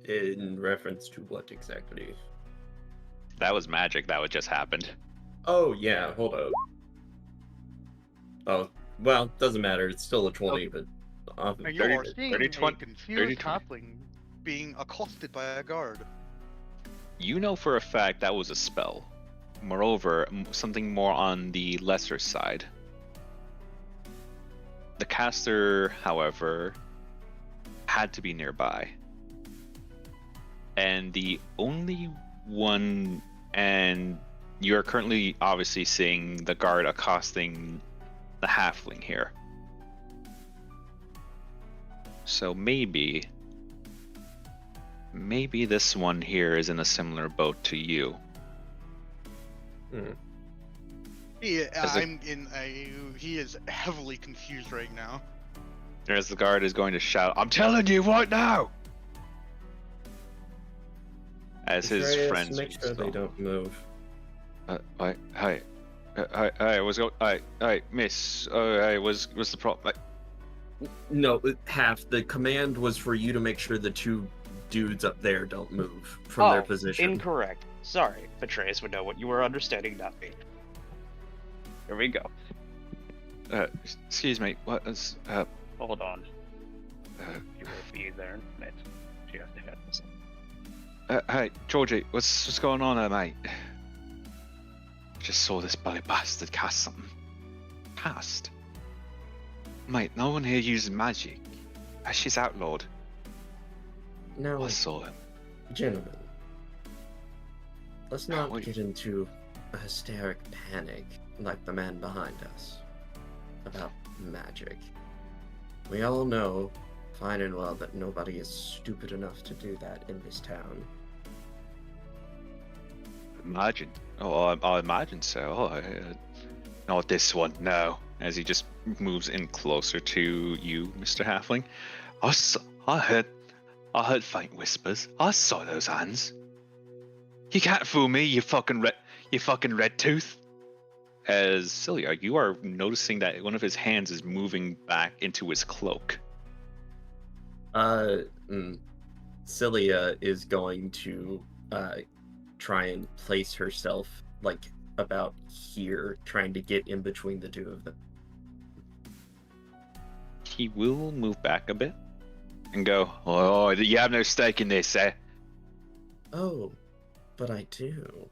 D: In reference to what exactly?
A: That was magic. That would just happened.
D: Oh yeah, hold up. Oh, well, doesn't matter. It's still a 20, but
E: And you
A: 30
E: are seeing
A: 30,
E: a
A: 20,
E: confused
A: 30.
E: halfling being accosted by a guard.
A: You know for a fact that was a spell. Moreover, something more on the lesser side. The caster, however, had to be nearby. And the only one, and you're currently obviously seeing the guard accosting the halfling here. So maybe this one here is in a similar boat to you.
E: Yeah, he is heavily confused right now.
A: As the guard is going to shout, "I'm telling you right now!" As his
D: Atreus,
A: friends
D: make sure they don't move.
A: Hi, what's going? Hi, miss. Hey, what's the problem?
D: No, half. The command was for you to make sure the 2 dudes up there don't move from their position.
C: Incorrect. Sorry, Atreus would know what you were understanding, not me. Here we go.
A: Excuse me. What is?
C: Hold on. You will be there in a minute. You have to head this.
A: Hey, Georgie, what's going on there, mate? Just saw this bloody bastard cast something. Cast? Mate, no one here uses magic. She's outlawed.
D: Now,
A: I saw him.
D: gentlemen, let's not
A: Wait.
D: get into a hysteric panic like the man behind us about magic. We all know, fine and well, that nobody is stupid enough to do that in this town.
A: Imagine. Oh, I imagine so. Oh, not this one, no. As he just moves in closer to you, Mr. Halfling. I heard faint whispers. I saw those hands. You can't fool me, you fucking red tooth. As Cilia, you are noticing that one of his hands is moving back into his cloak.
D: Cilia is going to try and place herself like about here, trying to get in between the two of them.
A: He will move back a bit and go, "Oh, you have no stake in this, eh?"
D: Oh, but I do.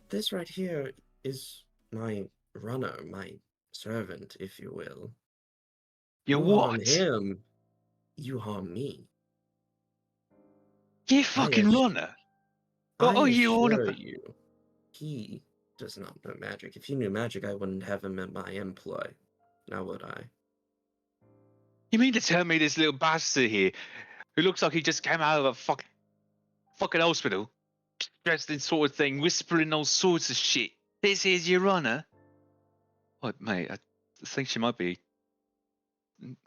D: This right here is my runner, my servant, if you will.
A: You
D: harm
A: what?
D: him, you harm me.
A: You
D: I
A: fucking
D: ass-
A: runner? What
D: I
A: are you on
D: assure
A: about?
D: you, he does not know magic. If he knew magic, I wouldn't have him in my employ. Now would I?
A: You mean to tell me this little bastard here, who looks like he just came out of a fucking hospital, dressed in sort of thing, whispering all sorts of shit, this is your runner? What, mate? I think she might be.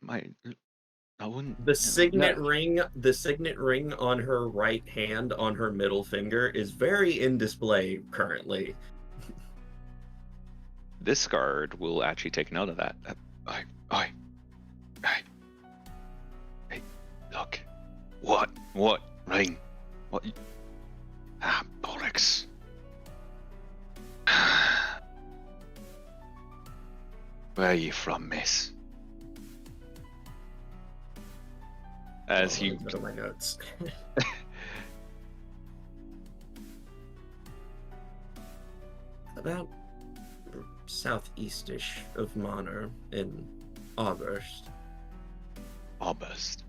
A: Mate, I wouldn't.
D: The
A: No.
D: signet ring on her right hand, on her middle finger, is very in display currently.
A: This guard will actually take note of that. Oi, hey, look. What ring? What? Ah, bollocks. Where are you from, miss? As
D: Oh,
A: you
D: let me go to my notes. About southeastish of Monor in August.
A: Arburst.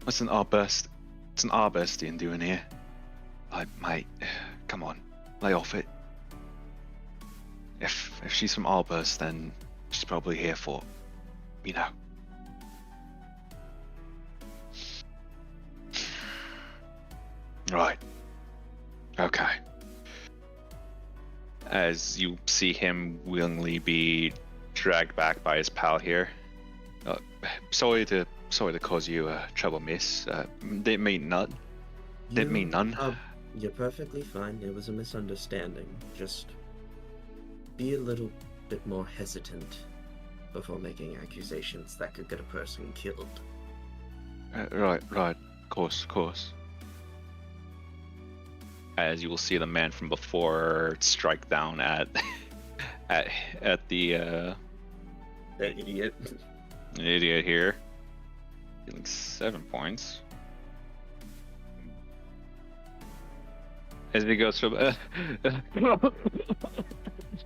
A: What's an arburst? What's an arburstian doing here? Mate, come on, lay off it. If she's from Arburst, then she's probably here for, you know. Right. Okay. As you see him willingly be dragged back by his pal here. Sorry to cause you trouble, miss. Didn't mean none. Didn't mean none.
D: You're perfectly fine. It was a misunderstanding. Just be a little bit more hesitant before making accusations that could get a person killed.
A: Right. Of course. As you will see the man from before strike down at the
D: That idiot.
A: idiot here. Dealing 7 points. As he goes from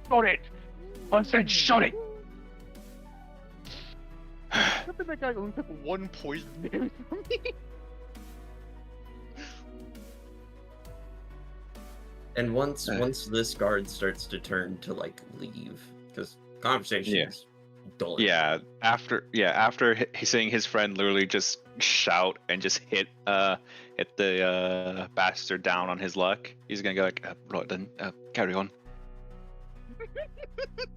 A: shot it! I said shot it!
E: I think that guy only took one poison damage from me.
D: And once this guard starts to turn to like leave, because conversation's dull.
A: Yeah, after he's saying his friend literally just shout and just hit the bastard down on his luck, he's gonna go like, right then, carry on.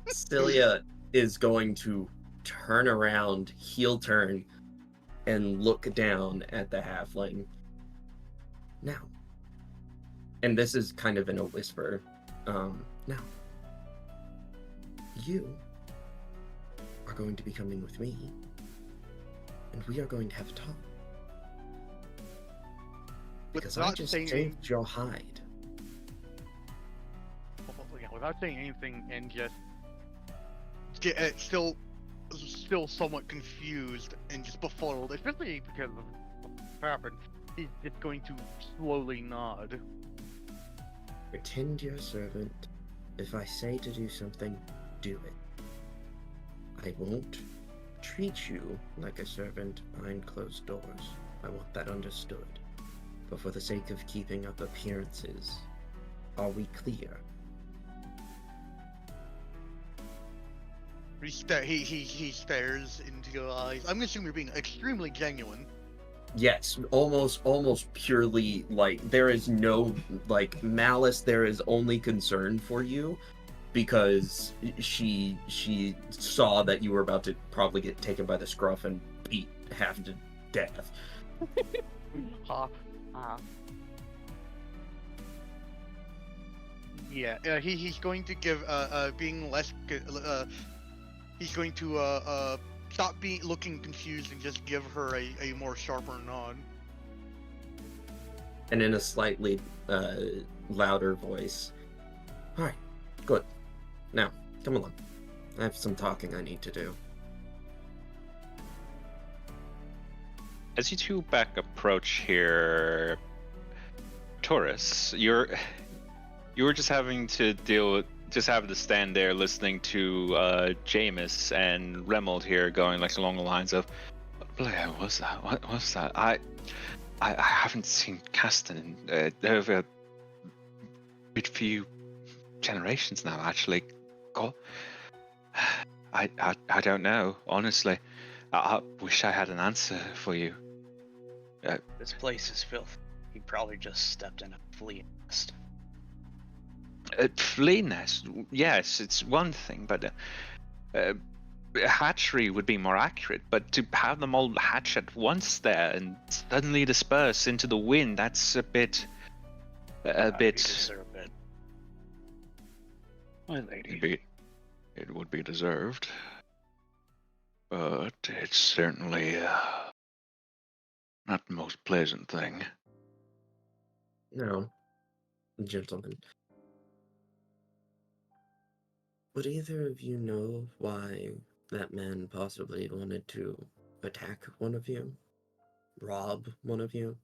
D: Celia is going to turn around, heel turn, and look down at the halfling. Now, and this is kind of in a whisper. Now, you are going to be coming with me, and we are going to have a talk. Because I just saved your hide.
E: Yeah, without saying anything and just get still somewhat confused and just befuddled, especially because of what happened, he's just going to slowly nod.
D: Pretend you're a servant. If I say to do something, do it. I won't treat you like a servant behind closed doors. I want that understood. But for the sake of keeping up appearances, are we clear?
E: He stares into your eyes. I'm assuming you're being extremely genuine.
D: Yes, almost purely like there is no like malice, there is only concern for you because she saw that you were about to probably get taken by the scruff and beat half to death.
E: Yeah, he's going to give being less he's going to stop looking confused and just give her a more sharper nod.
D: and in a slightly louder voice. All right, good. Now, come along. I have some talking I need to do.
A: As you two back approach here, Taurus, you were just having to having to stand there listening to Jameis and Remold here going like along the lines of, "Blair, what's that? What was that? I haven't seen Caston in over a few generations now. Actually, God, I don't know. Honestly, I wish I had an answer for you."
C: This place is filthy. He probably just stepped in a flea nest.
A: Flea nest, yes, it's one thing, but a hatchery would be more accurate. But to have them all hatch at once there and suddenly disperse into the wind, that's a bit.
C: You deserve it. My lady.
A: It would be deserved, but it's certainly not the most pleasant thing.
D: Now, gentlemen, would either of you know why that man possibly wanted to attack one of you? Rob one of you?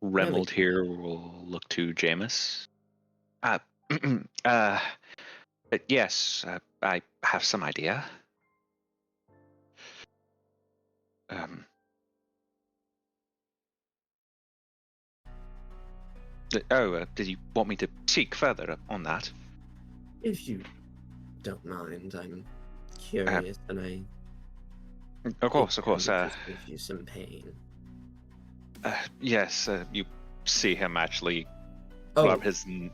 A: Remold here will look to Jameis. Yes, I have some idea. Did you want me to seek further on that?
D: If you don't mind, I'm curious, and I.
A: Of course.
D: Just give you some pain.
A: Yes, you see him actually
D: Oh,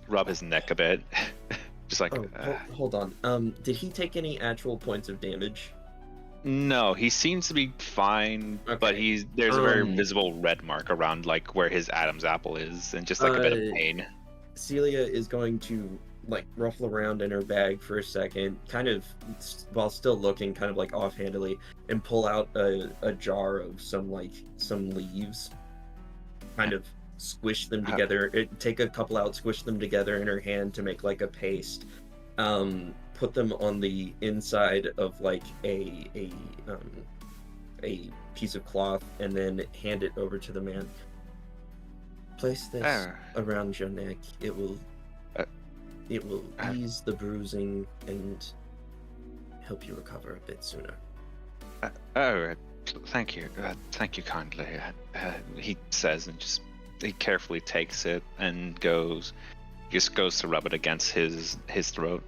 A: rub his neck a bit, just like.
D: hold on. Did he take any actual points of damage?
A: No, he seems to be fine, but
D: Okay.
A: there's a very visible red mark around like where his Adam's apple is, and just like a bit of pain.
D: Celia is going to like ruffle around in her bag for a second, kind of while still looking kind of like offhandedly, and pull out a jar of some leaves, kind of squish them together. Take a couple out, squish them together in her hand to make like a paste. Put them on the inside of like a piece of cloth, and then hand it over to the man. Place this around your neck. It will ease the bruising and help you recover a bit sooner.
A: Thank you. Thank you kindly. He says, and he carefully takes it and goes to rub it against his throat.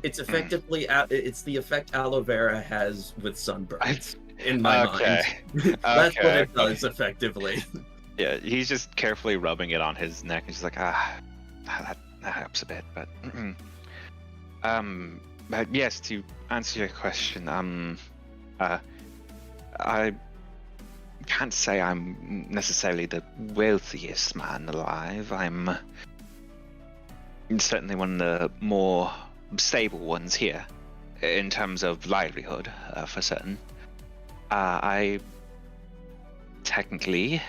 D: It's effectively it's the effect aloe vera has with sunburns in my mind. That's what it does effectively.
A: Yeah, he's just carefully rubbing it on his neck and just like that helps a bit, but yes, to answer your question, I can't say I'm necessarily the wealthiest man alive. I'm certainly one of the more stable ones here in terms of livelihood, for certain. I technically,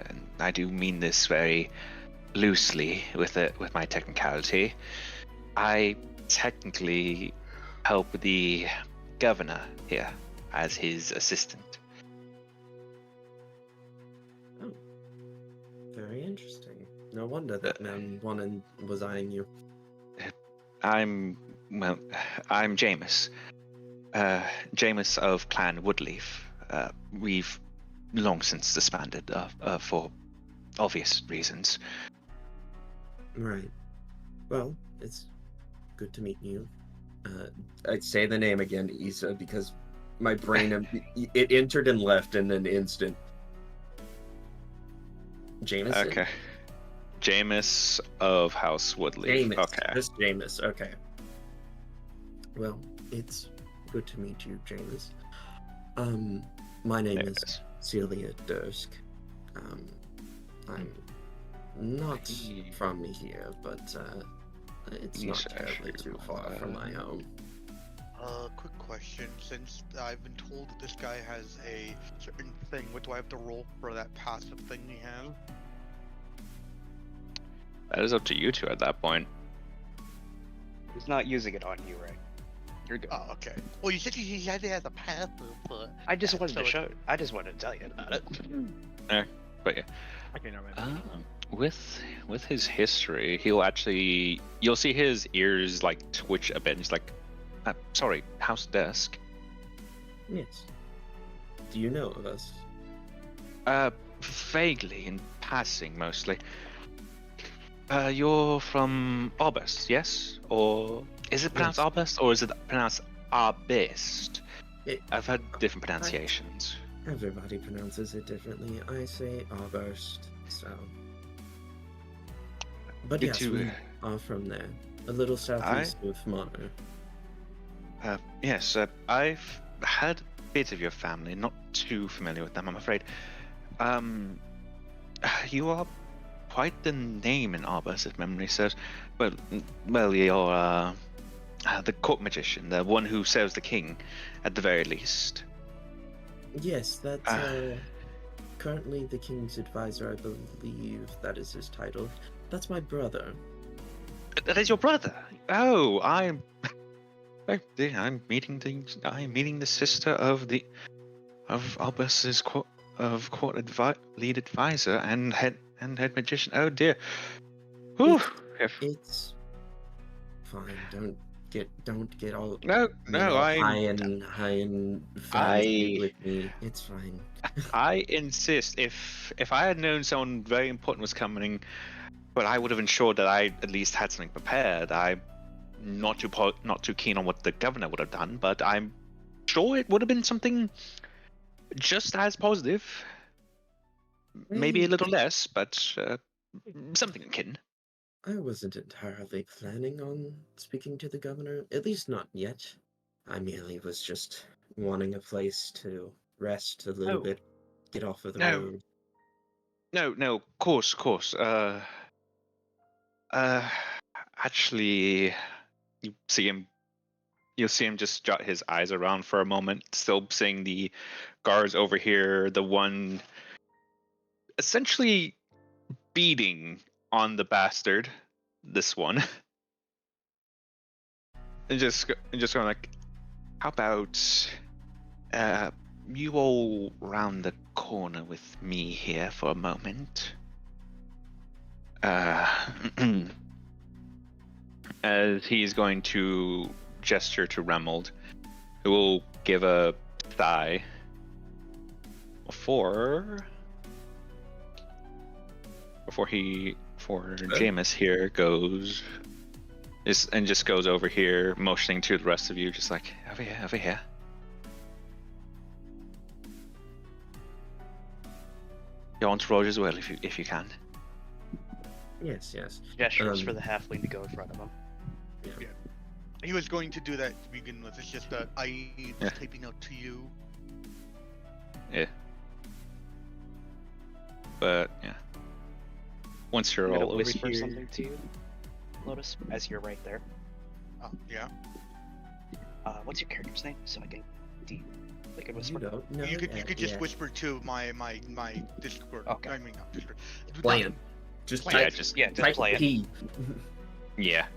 A: and I do mean this very loosely with my technicality, I technically help the governor here as his assistant.
D: Oh, very interesting. No wonder that man was eyeing you.
A: I'm Jameis. Jameis of Clan Woodleaf. We've long since disbanded for obvious reasons.
D: Right. Well, it's good to meet you. I'd say the name again, Issa, because my brain it entered and left in an instant. Jameson?
A: Okay. Jameis of House Woodleaf. Okay.
D: Just Jameis. Okay. Well, it's good to meet you, Jameis. My name is Celia Dursk. I'm not from here, but it's not terribly too far from my home.
E: Quick question. Since I've been told that this guy has a certain thing, what do I have to roll for that passive thing he has?
A: That is up to you two at that point.
C: He's not using it on you, right? You're good.
E: Oh, okay. Well, you said he said he has a passive, but
C: I just wanted
E: so
C: to show. I just wanted to tell you about it.
A: But yeah.
I: Okay, never mind.
A: With his history, you'll see his ears like twitch a bit. And he's like, sorry, house desk.
D: Yes. Do you know of us?
A: Vaguely in passing, mostly. You're from Arbest, yes? Or is it pronounced
D: Yes.
A: Arbest, or is it pronounced Arbest?
D: It-
A: I've heard different pronunciations.
D: Everybody pronounces it differently. I say Arburst, so. But
A: Good
D: yes,
A: to-
D: we are from there. A little southeast of Mono.
A: Yes, I've had a bit of your family, not too familiar with them, I'm afraid. You are quite the name in Arbus, if memory serves. Well, you're the court magician, the one who serves the king, at the very least.
D: Yes, that's currently the king's advisor, I believe that is his title. That's my brother.
A: That is your brother. Oh, I'm meeting the sister of Albus's court lead advisor and head magician. Oh dear. Whew.
D: It's fine. Don't get all
A: No,
D: high and fancy with me. It's fine.
A: I insist. If I had known someone very important was coming, but I would have ensured that I at least had something prepared. I'm not too keen on what the governor would have done, but I'm sure it would have been something just as positive. Maybe a little less, but something akin.
D: I wasn't entirely planning on speaking to the governor, at least not yet. I merely was just wanting a place to rest a little bit, get off of the road.
A: No, of course. Actually, you'll see him just jot his eyes around for a moment, still seeing the guards over here, the one essentially beating on the bastard, this one. and just going like, how about you all round the corner with me here for a moment? As he's going to gesture to Remold, who will give a sigh before Jameis here goes just goes over here, motioning to the rest of you, just like over here. Your entourage as well, if you can.
D: Yes.
C: Gestures for the halfling to go in front of him.
E: he was going to do that to begin with. It's just that I was typing out to you.
A: Yeah. But yeah. Once you're
C: I'm gonna
A: all over
C: whisper
A: here,
C: something to you, Lotus, as you're right there.
E: Oh, yeah.
C: What's your character's name? So I can they can
D: You
C: whisper.
D: don't know
E: You could
D: yet,
E: just
D: yeah.
E: whisper to my Discord.
C: Okay.
E: I mean, not Discord.
G: Plan. Just
E: Plan.
A: yeah, just
C: Just play it.
D: P.
A: yeah.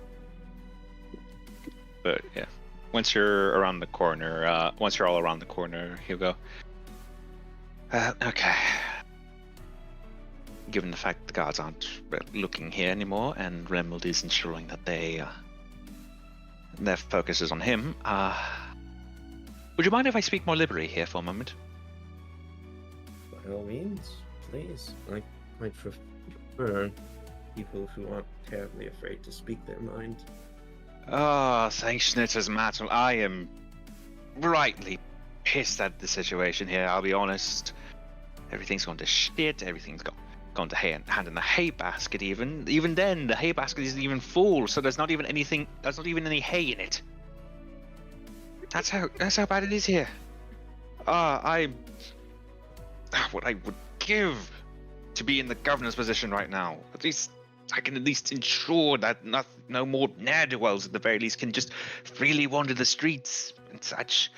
A: But yeah, once you're around the corner, once you're all around the corner, he'll go. Okay. Given the fact the guards aren't looking here anymore, and Remold is ensuring that their focus is on him, would you mind if I speak more liberally here for a moment?
D: By all means, please. I quite prefer people who aren't terribly afraid to speak their mind.
A: Thanks, Schnitzer's Matter. I am rightly pissed at the situation here, I'll be honest. Everything's gone to shit, everything's gone to hand in the hay basket even then the hay basket isn't even full, so there's not even any hay in it. That's how bad it is here. What I would give to be in the governor's position right now, at least I can at least ensure that no more ne'er-do-wells at the very least can just freely wander the streets and such.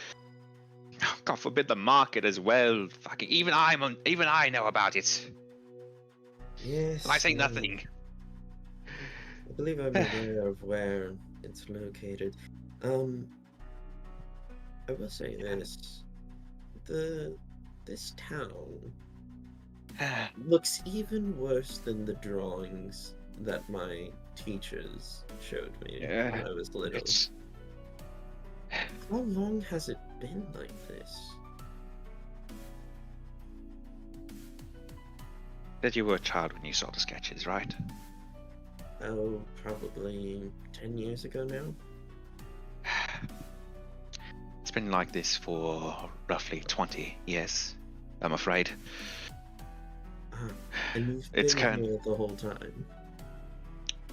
A: God forbid the market as well. Fucking even I know about it.
D: Yes.
A: And I say nothing.
D: I believe I'm aware of where it's located. I will say this. This town looks even worse than the drawings that my teachers showed me when I was little.
A: It's
D: How long has it been like this?
A: that you were a child when you saw the sketches, right?
D: Oh, probably 10 years ago now.
A: It's been like this for roughly 20 years, I'm afraid.
D: And you've
A: It's
D: been
A: kind-
D: here the whole time.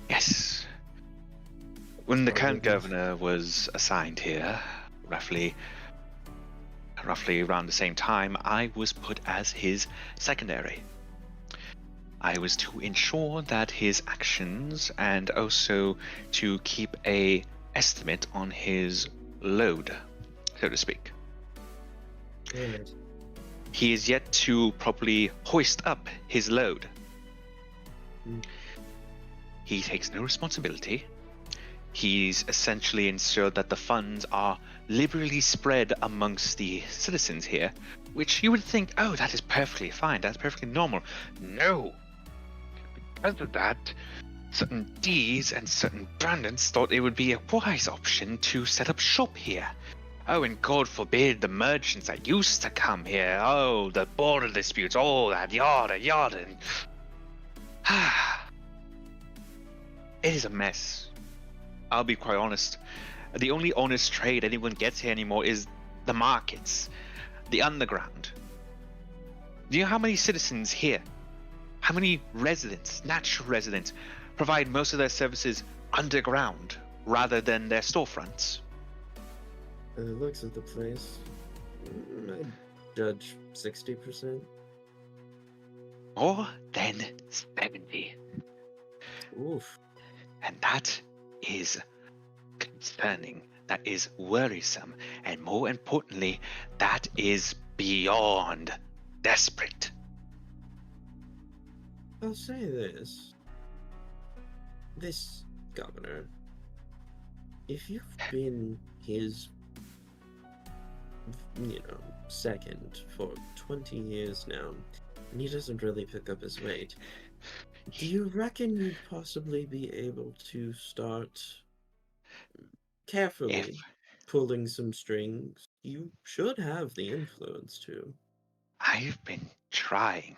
A: Yes. When the current
D: Apologies.
A: governor was assigned here, roughly around the same time, I was put as his secondary. I was to ensure that his actions and also to keep a estimate on his load, so to speak.
D: Right.
A: He is yet to properly hoist up his load.
D: Mm.
A: He takes no responsibility. He's essentially ensured that the funds are liberally spread amongst the citizens here, which you would think, oh, that is perfectly fine, that's perfectly normal. No! Because of that, certain D's and certain Brandons thought it would be a wise option to set up shop here. Oh, and God forbid the merchants that used to come here. Oh, the border disputes, all that, yada, yada. And... it is a mess. I'll be quite honest. The only honest trade anyone gets here anymore is the markets, the underground. Do you know how many citizens here, how many residents, natural residents, provide most of their services underground rather than their storefronts?
D: The looks of the place, I'd judge 60%.
A: More than 70.
D: Oof.
A: And that is concerning. That is worrisome. And more importantly, that is beyond desperate.
D: I'll say this. This governor, if you've been his, second for 20 years now, and he doesn't really pick up his weight, do you reckon you'd possibly be able to start carefully pulling some strings? You should have the influence to.
A: I've been trying.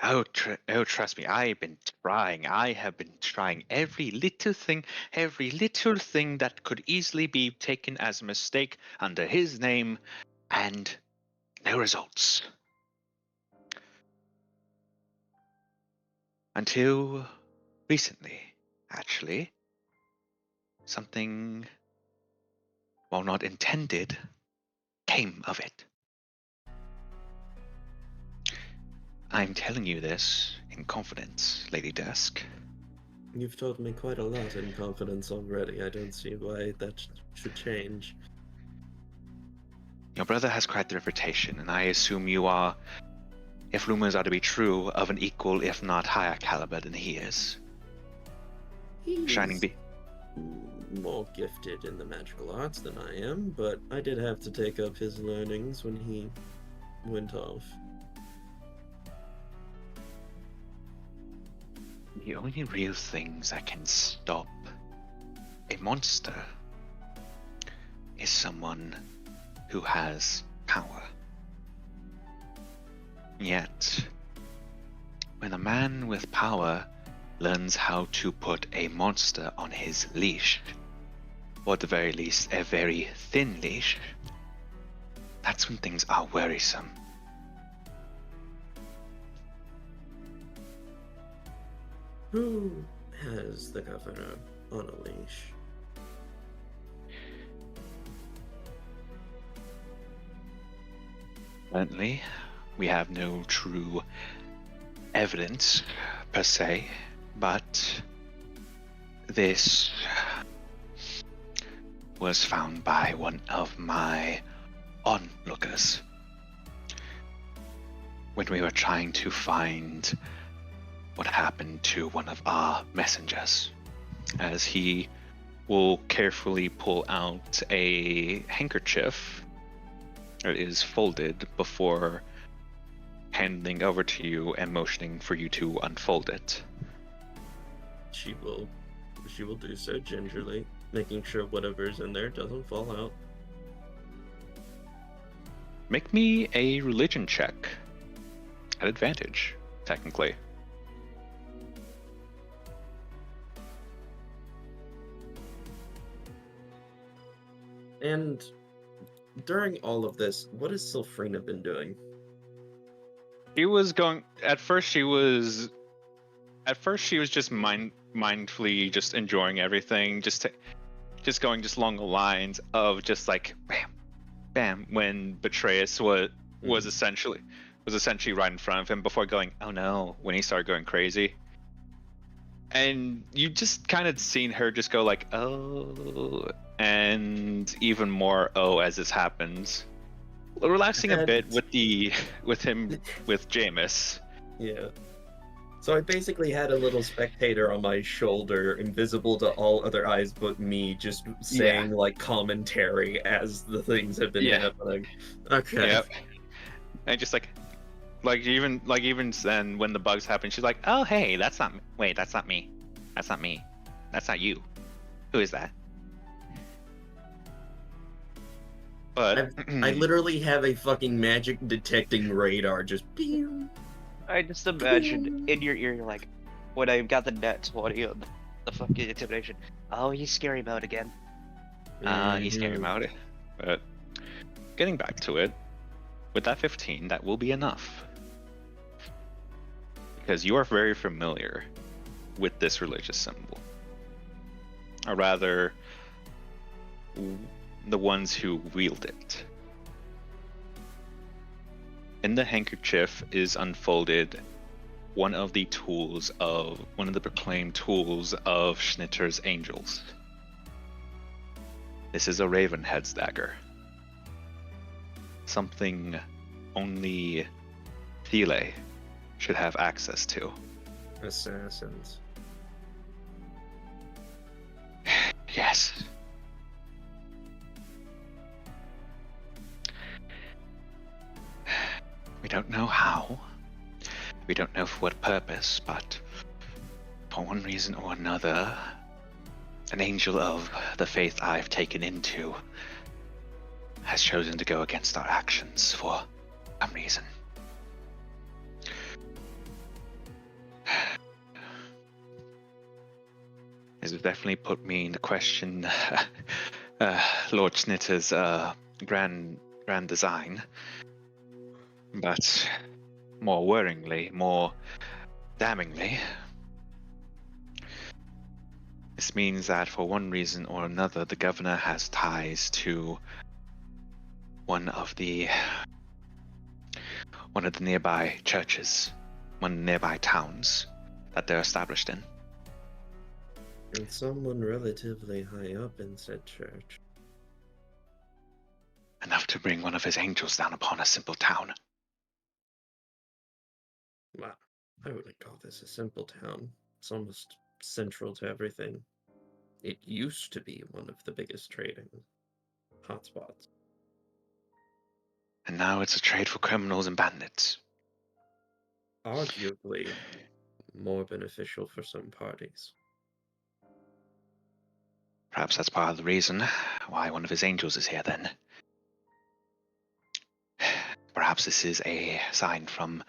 A: Oh, trust me, I've been trying. I have been trying every little thing that could easily be taken as a mistake under his name, and no results. Until recently, actually, something, while not intended, came of it. I'm telling you this in confidence, Lady Dusk.
D: You've told me quite a lot in confidence already. I don't see why that should change.
A: Your brother has quite the reputation, and I assume you are, if rumors are to be true, of an equal, if not higher caliber than he is. Shining
D: He's more gifted in the magical arts than I am, but I did have to take up his learnings when he went off.
A: The only real things that can stop a monster is someone who has power. Yet, when a man with power learns how to put a monster on his leash, or at the very least a very thin leash, that's when things are worrisome.
D: Who has the governor on a leash?
A: Currently, we have no true evidence per se, But this was found by one of my onlookers when we were trying to find what happened to one of our messengers, as he will carefully pull out a handkerchief that is folded before handing over to you and motioning for you to unfold it.
D: She will do so gingerly, making sure whatever's in there doesn't fall out.
A: Make me a religion check at advantage, technically.
D: And during all of this, what has Sylphrina been doing?
A: She was going. At first, she was just mindfully just enjoying everything, just going just along the lines of just like bam, bam. When Betrayus was essentially right in front of him before going, oh no, when he started going crazy. And you just kind of seen her just go like, oh, and even more oh as this happens. Relaxing a bit with Jameis.
D: Yeah. So I basically had a little spectator on my shoulder, invisible to all other eyes but me, just saying like commentary as the things have been happening. Okay.
A: Yep. And just like even then when the bugs happen, she's like, oh hey, that's not me. That's not me. That's not you. Who is that? But
D: I literally have a fucking magic detecting radar just pew.
C: I just imagine in your ear, you're like, when I got the net 20 on the fucking intimidation. Oh, he's scary mode again.
A: He's scary mode. But getting back to it, with that 15, that will be enough. Because you are very familiar with this religious symbol. Or rather, the ones who wield it. In the handkerchief is unfolded one of the proclaimed tools of Schnitter's angels. This is a Ravenhead's dagger. Something only Thiele should have access to.
D: Assassins.
A: Yes. We don't know how. We don't know for what purpose, but for one reason or another, an angel of the faith I've taken into has chosen to go against our actions for some reason. This has definitely put me into question Lord Schnitter's grand design. But more worryingly, more damningly, this means that for one reason or another, the governor has ties to one of the nearby churches, one of the nearby towns that they're established in.
D: And someone relatively high up in said church.
A: Enough to bring one of his angels down upon a simple town.
D: Wow, I wouldn't call this a simple town. It's almost central to everything. It used to be one of the biggest trading hotspots.
A: And now it's a trade for criminals and bandits.
D: Arguably more beneficial for some parties.
A: Perhaps that's part of the reason why one of his angels is here then. Perhaps this is a sign from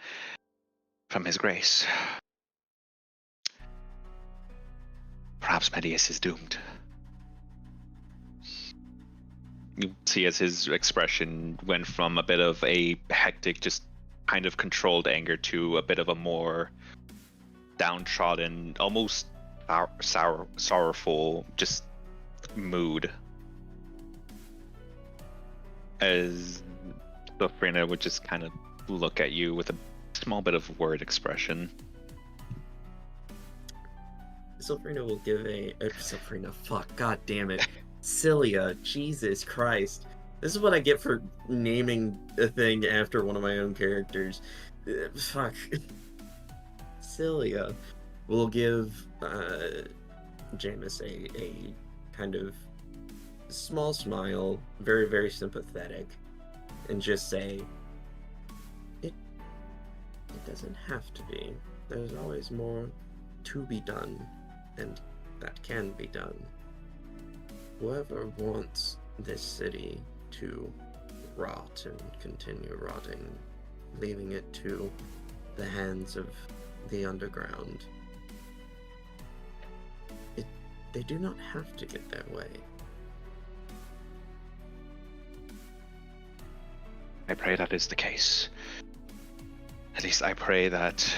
A: his grace. Perhaps Medius is doomed. You see as his expression went from a bit of a hectic, just kind of controlled anger to a bit of a more downtrodden, almost sorrowful, just mood. As Sylphrina would just kind of look at you with a small bit of worried expression.
D: Silverina will give Silverina, fuck, god damn it. Cilia, Jesus Christ. This is what I get for naming a thing after one of my own characters. Fuck. Cilia will give Jameis a kind of small smile, very, very sympathetic, and just say, it doesn't have to be. There's always more to be done, and that can be done. Whoever wants this city to rot and continue rotting, leaving it to the hands of the underground, they do not have to get their way.
A: I pray that is the case. At least I pray that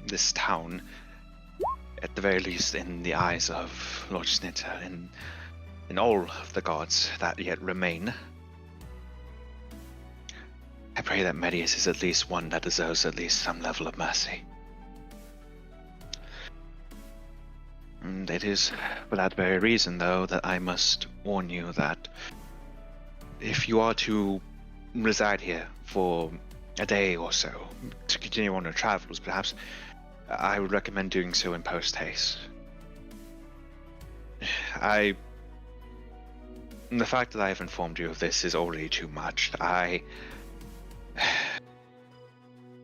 A: this town, at the very least in the eyes of Lord Snitter and in all of the gods that yet remain, I pray that Medius is at least one that deserves at least some level of mercy. And it is for that very reason, though, that I must warn you that if you are to reside here for a day or so, to continue on your travels, perhaps, I would recommend doing so in post-haste. The fact that I have informed you of this is already too much.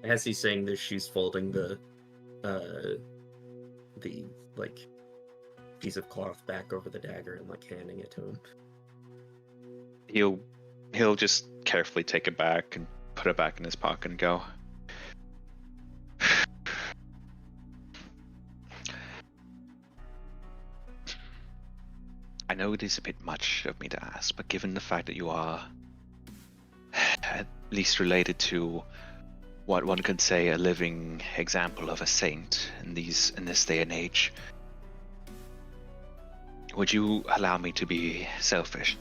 D: As he's saying this, she's folding the like piece of cloth back over the dagger and like handing it to him.
A: He'll just carefully take it back and put it back in his pocket and go, I know it is a bit much of me to ask, but given the fact that you are at least related to what one could say a living example of a saint in this day and age, would you allow me to be selfish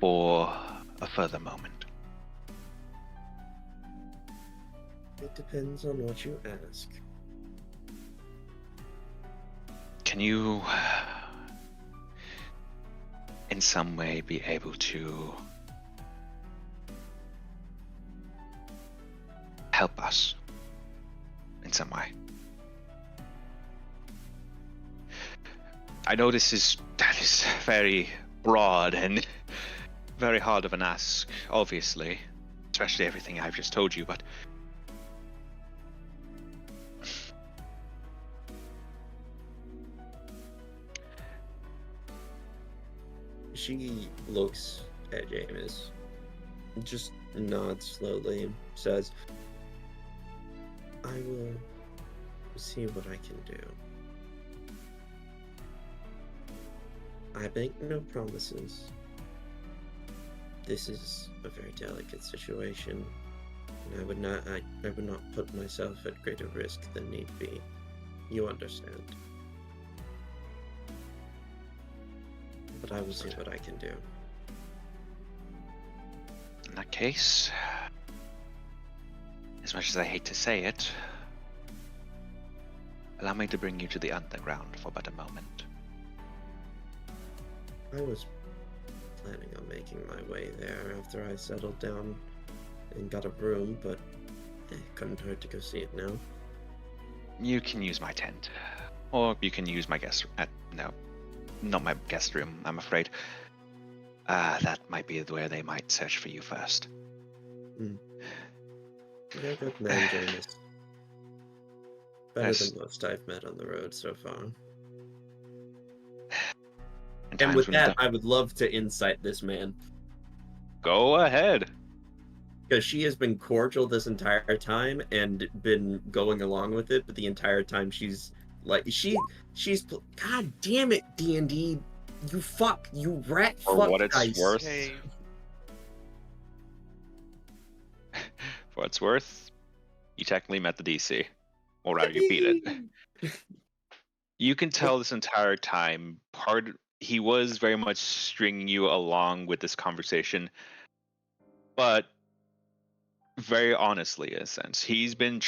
A: for a further moment?
D: It depends on what you ask.
A: Can you in some way be able to help us in some way? I know that is very broad and very hard of an ask, obviously, especially everything I've just told you, but
D: She looks at Jameis, just nods slowly, says, I will see what I can do. I make no promises. This is a very delicate situation, and I would not put myself at greater risk than need be. You understand. But I will see what I can do.
A: in that case, as much as I hate to say it, allow me to bring you to the underground for but a moment.
D: I was planning on making my way there after I settled down and got a room, but it couldn't hurt to go see it now.
A: You can use my tent, or you can use my guest. No, not my guest room, I'm afraid. That might be where they might search for you first.
D: You're a good man, Jameis. Better
A: Yes.
D: than most I've met on the road so far.
A: In
D: And
A: times
D: with
A: when
D: that, I would love to insight this man.
A: go ahead.
D: Because she has been cordial this entire time and been going along with it, but the entire time she's like, she's God damn it, D&D, you rat
A: For
D: fuck
A: what it's
D: dice.
A: worth.
E: Hey,
A: For what it's worth, you technically met the DC, or rather, you beat it. You can tell this entire time, he was very much stringing you along with this conversation, but very honestly, in a sense, he's been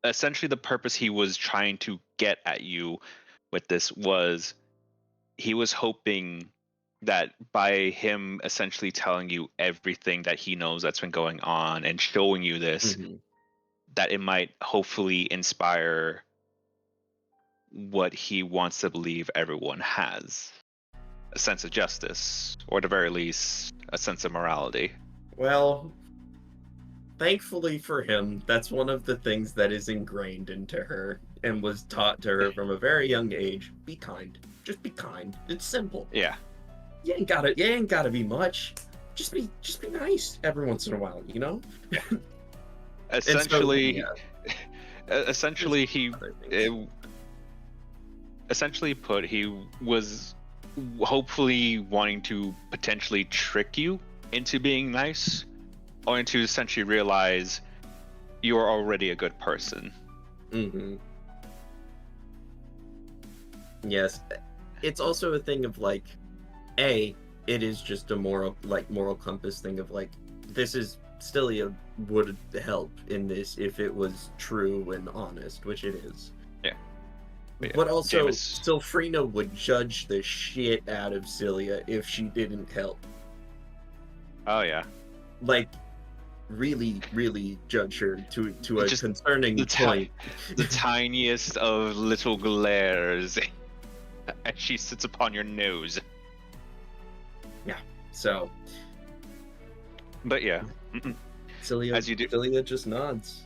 A: essentially the purpose he was trying to get at you with this was he was hoping that by him essentially telling you everything that he knows that's been going on and showing you this,
D: Mhm.
A: that it might hopefully inspire what he wants to believe everyone has, a sense of justice, or at the very least a sense of morality.
D: Well, thankfully for him, that's one of the things that is ingrained into her and was taught to her from a very young age. Be kind. Just be kind. It's simple.
A: Yeah.
D: You ain't gotta be much. Just be nice every once in a while, you know?
A: Essentially,
D: yeah.
A: essentially he
D: Other things.
A: essentially put, he was hopefully wanting to potentially trick you into being nice, or into essentially realize you're already a good person.
D: Mm-hmm. Yes. It's also a thing of like, it is just a moral compass thing of like, this is Stilia would help in this if it was true and honest, which it is.
A: Yeah.
D: But also,
A: Jameis-
D: Sylphrina would judge the shit out of Cilia if she didn't help.
A: Oh yeah.
D: Like, really, really judge her to a
A: Just
D: concerning
A: the
D: point.
A: the tiniest of little glares as she sits upon your nose.
D: So,
A: But yeah,
D: Cilia,
A: As you do-
D: Cilia just nods.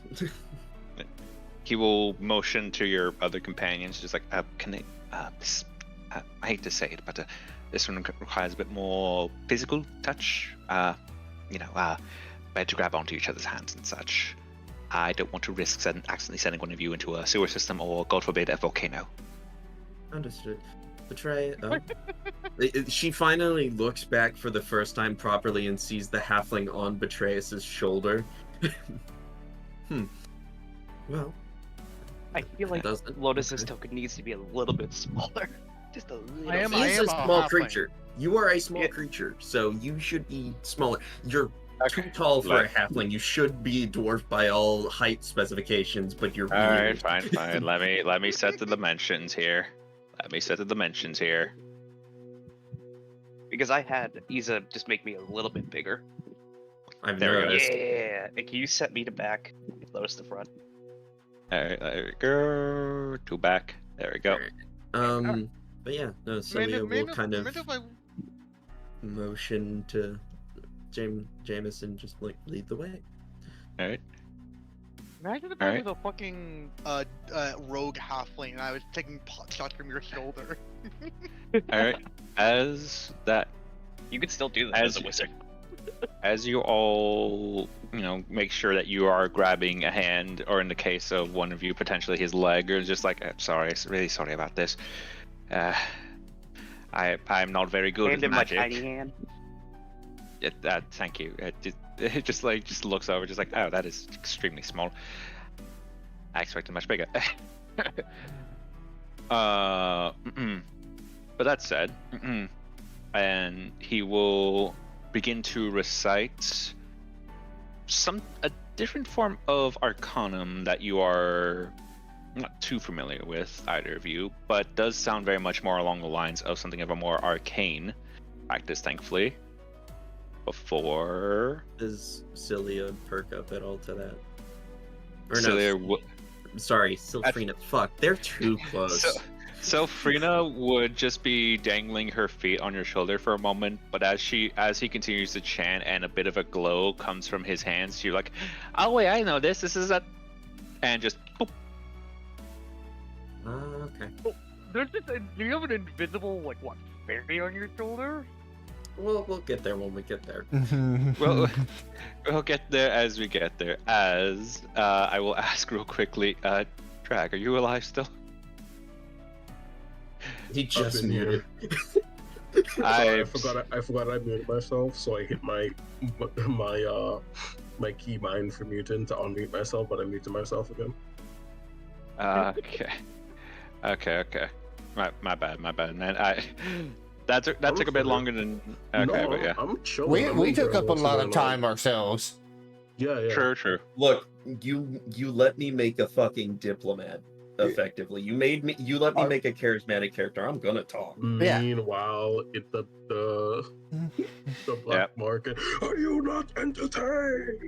A: he will motion to your other companions, just like, can they? I hate to say it, but this one requires a bit more physical touch. Better to grab onto each other's hands and such. I don't want to risk accidentally sending one of you into a sewer system or, God forbid, a volcano.
D: Understood. Betray. She finally looks back for the first time properly and sees the halfling on Betrayus's shoulder. Well,
C: I feel like
D: doesn't.
C: Lotus's
D: Okay.
C: token needs to be a little bit smaller. Just a little
E: I am-
C: bit.
D: He is
E: a
D: a small
E: halfling.
D: creature. You are a small
C: Yeah.
D: creature, so you should be smaller. You're too
A: Okay.
D: tall for
A: Like-
D: a halfling. You should be dwarfed by all height specifications, but you're
A: All right,
D: weird.
A: fine. Let me set the dimensions here.
C: Because I had Isa just make me a little bit bigger.
D: I've
A: There we go.
D: noticed.
C: Yeah. And can you set me to back? Lotus to front.
A: All right, there we go. Two back. There we go.
D: Alright. But yeah, no, Celia will kind of
E: mind if I-
D: motion to Jameson just like lead the way.
A: All right.
E: Imagine if I was a fucking rogue halfling and I was taking pot shots from your shoulder.
A: All right. As that,
C: You could still do that as a wizard.
A: as you all, make sure that you are grabbing a hand, or in the case of one of you, potentially his leg, or just like, sorry, really sorry about this. I'm not very good
C: Hand
A: at
C: in my
A: magic.
C: tiny hand.
A: Thank you. It just looks over, just like, oh, that is extremely small. I expected much bigger. But that said, and he will begin to recite a different form of arcanum that you are not too familiar with, either of you, but does sound very much more along the lines of something of a more arcane practice, thankfully. Before
D: Does Cilia perk up at all to that? Or
A: Cilia
D: no, sorry, Sylphrina. Fuck, they're too close.
A: So Frina would just be dangling her feet on your shoulder for a moment, but as he continues to chant and a bit of a glow comes from his hands, you're like, oh wait, I know this. This is a, and just boop.
D: Okay.
E: There's this. Do you have an invisible fairy on your shoulder?
D: Well, we'll get there when we get there.
A: Well, we'll get there as we get there. As I will ask real quickly, Drag, are you alive still?
D: He just
B: been
D: muted.
B: Sorry, I forgot I muted myself, so I hit my key bind for mutant to unmute myself, but I muted myself again.
A: Okay. My bad, man. That took a bit longer than. Okay,
B: No,
A: but yeah.
B: I'm chilling.
G: We took up a lot of time ourselves.
B: Yeah, yeah.
A: True.
H: Look, you let me make a fucking diplomat. Effectively, you let me make a charismatic character. I'm gonna talk.
G: Yeah.
B: Meanwhile, the black
A: Yep.
B: market. Are you not entertained?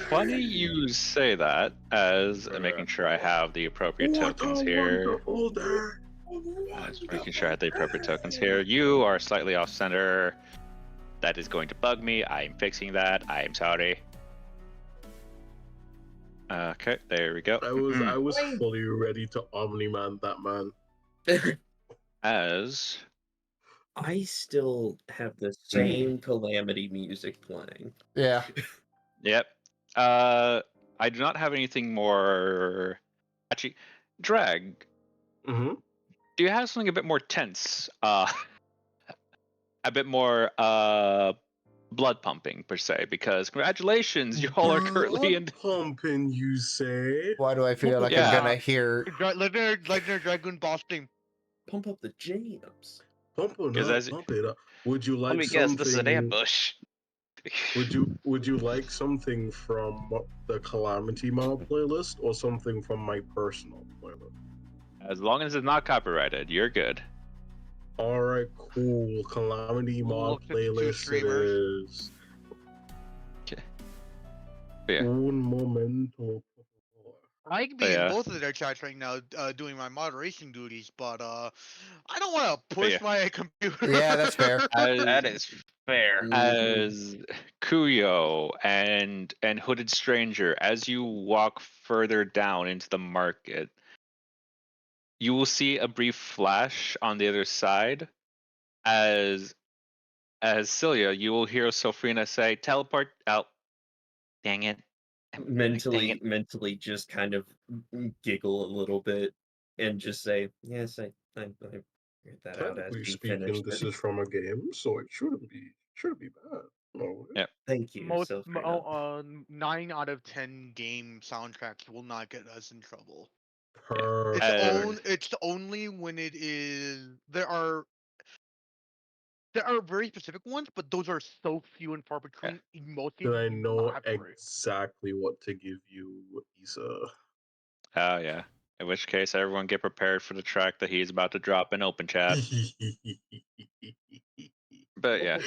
A: Funny you say that, as making sure I have the appropriate
B: What
A: tokens
B: a
A: here.
B: wonderful day!
A: Making sure I have the appropriate tokens here. You are slightly off center. That is going to bug me. I'm fixing that. I am sorry. Okay, there we go.
B: I was fully ready to Omni-Man that man.
A: As
D: I still have the same Calamity music playing.
G: Yeah.
A: yep. I do not have anything more. Actually, Drag.
B: Mm-hmm.
A: Do you have something a bit more tense? A bit more blood pumping per se, because congratulations, you all are currently in.
B: pumping, you say?
G: Why do I feel like
A: Yeah.
G: I'm gonna hear?
E: Legendary Dragoon bossing.
D: Pump up the jams.
B: Pumping
A: Because
B: up,
A: as
B: pump it up. Would you
C: Let
B: like
C: me guess,
B: something?
C: this is an ambush.
B: Would you like something from the Calamity Mile playlist or something from my personal playlist?
A: As long as it's not copyrighted, you're good.
B: All right, cool. Calamity Mile
E: Look at the two
B: playlist it
E: streamers.
B: is.
A: Okay. Yeah.
B: Un momento.
E: I could
A: But
E: be in
A: yeah.
E: both of their chats right now, doing my moderation duties, but I don't want to push
A: yeah.
E: my computer.
G: Yeah, that's fair.
C: That is fair.
A: As Kuyo and Hooded Stranger, as you walk further down into the market, you will see a brief flash on the other side. As Celia, you will hear Sofrina say, "Teleport out." Dang it!
D: Mentally just kind of giggle a little bit and just say, yes, I figured that out as
B: Technically
D: he
B: speaking,
D: finished
B: this
D: it.
B: is from a game, so it shouldn't be bad. No.
A: Yep.
D: Thank you, Sophia.
E: 9 out of 10 game soundtracks will not get us in trouble.
B: Perfect.
E: It's only when it is there are very specific ones, but those are so few and far between. Most
B: Then
E: games
B: I
E: you will not
B: know
E: have to worry.
B: exactly what to give you, Isa.
A: Oh yeah. In which case, everyone get prepared for the track that he's about to drop in open chat. But yeah,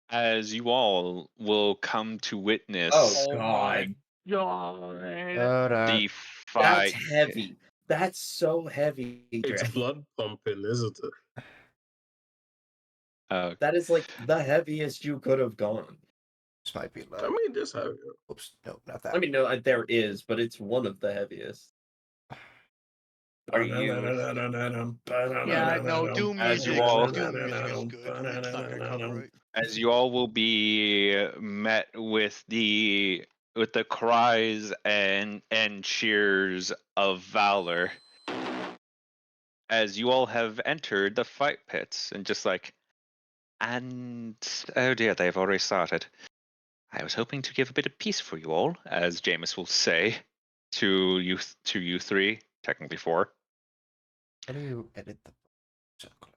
A: as you all will come to witness
H: Oh,
E: Oh my god!
A: the
D: That's
A: fight.
D: heavy. That's so heavy,
B: It's
D: Drake.
B: blood pumping, isn't it?
D: That is like the heaviest you could have gone.
G: This might be
B: I
G: low.
B: mean, just have
G: Oops, no, not that.
D: I mean, no, there is, but it's one of the heaviest.
C: Are you?
E: Yeah, no, Doom
A: As
E: music.
A: you all-
E: Doom music is good. It's not gonna copyright.
A: As you all will be met with the cries and cheers of valor, as you all have entered the fight pits, and just like, and oh dear, they've already started. I was hoping to give a bit of peace for you all, as Jameis will say to you three, technically four.
G: How do you edit the circle?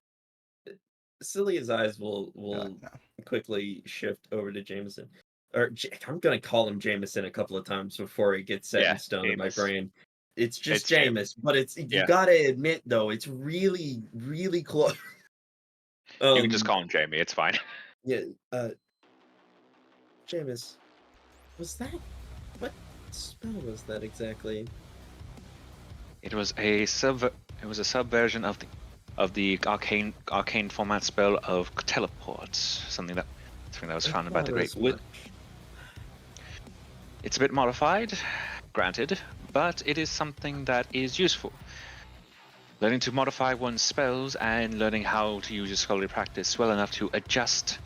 D: Celia's eyes will
G: No.
D: quickly shift over to Jameson. Or I'm gonna call him Jameson a couple of times before it gets set in stone in my
A: Jameis.
D: brain. It's just
A: It's Jameis.
D: Jameis, but you
A: Yeah.
D: gotta admit though, it's really, really close.
A: You can just call him Jamie. It's fine.
D: Yeah, Jameis, what spell was that exactly?
A: It was a subversion of the arcane format spell of teleports. Something that was founded by the Great Wit. It's a bit modified, granted, but it is something that is useful. Learning to modify one's spells and learning how to use your scholarly practice well enough to adjust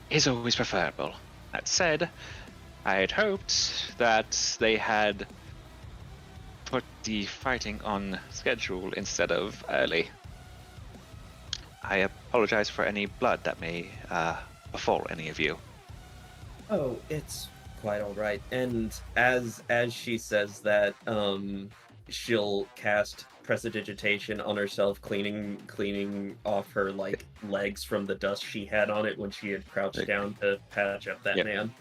A: is always preferable. That said, I had hoped that they had put the fighting on schedule instead of early. I apologize for any blood that may befall any of you.
D: Oh, it's quite all right. And as she says that, she'll cast
H: prestidigitation on herself, cleaning off her like legs from the dust she had on it when she had crouched down to patch up that
A: Yep.
H: man.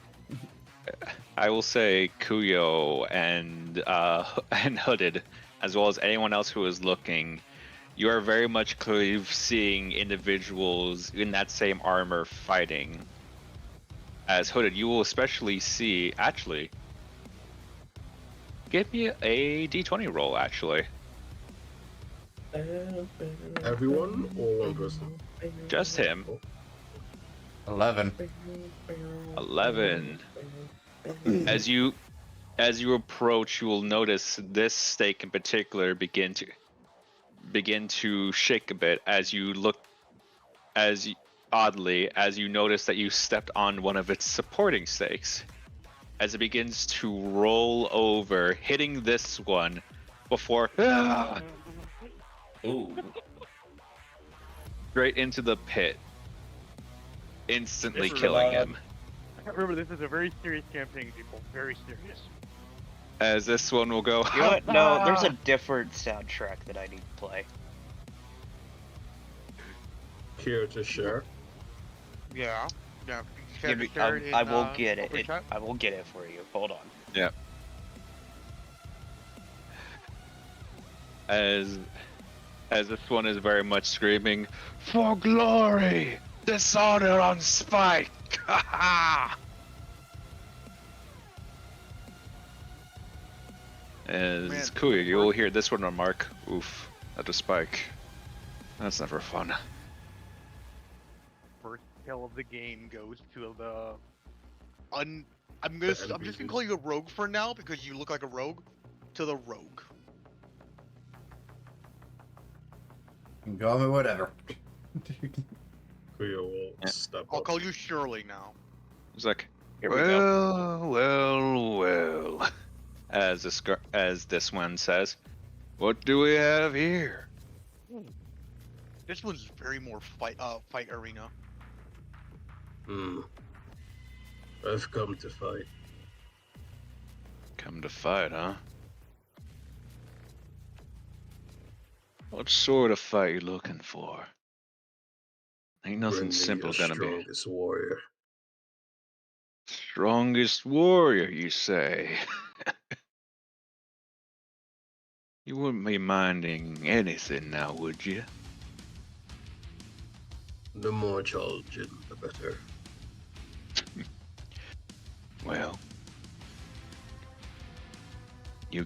A: I will say Kuyo and and Hooded, as well as anyone else who is looking, you are very much clearly seeing individuals in that same armor fighting. As Hooded, you will especially see. Actually, give me a d20 roll. Actually,
B: Everyone or one person?
A: just him.
G: 11.
A: 11. As you approach, you will notice this stake in particular begin to shake a bit as you look, oddly as you notice that you stepped on one of its supporting stakes, as it begins to roll over, hitting this one before
H: Ooh.
A: straight into the pit, instantly
I: This is
A: killing
H: about-
A: him.
I: Remember, this is a very serious campaign, people. Very serious.
A: As this one will go.
C: You know what? No, there's a different soundtrack that I need to play.
B: Care to share?
E: Yeah. Yeah.
C: Give me, I will get it. I will get it for you. Hold on.
A: Yeah. As this one is very much screaming, "For glory! Dishonor on spike!" As
E: Man,
A: Kuya, you will hear this one remark, "Oof, at a spike. That's never fun."
I: First kill of the game goes to the.
E: I'm
B: The
E: just gonna
B: NPCs.
E: call you a rogue for now because you look like a rogue. To the rogue.
G: You can call me whatever.
B: Kuya will
A: Yeah.
B: step
E: I'll
B: up.
E: call you Shirley now.
A: It's like,
C: Here we go.
A: well. As this one says, "What do we have here?"
E: This one's very more fight arena.
B: I've come to fight.
A: Come to fight, huh? What sort of fight you looking for? Ain't nothing
B: Bring me
A: simple
B: your
A: gonna be.
B: strongest warrior.
A: Strongest warrior, you say? You wouldn't be minding anything now, would you?
B: The more challenging, the better.
A: Well, you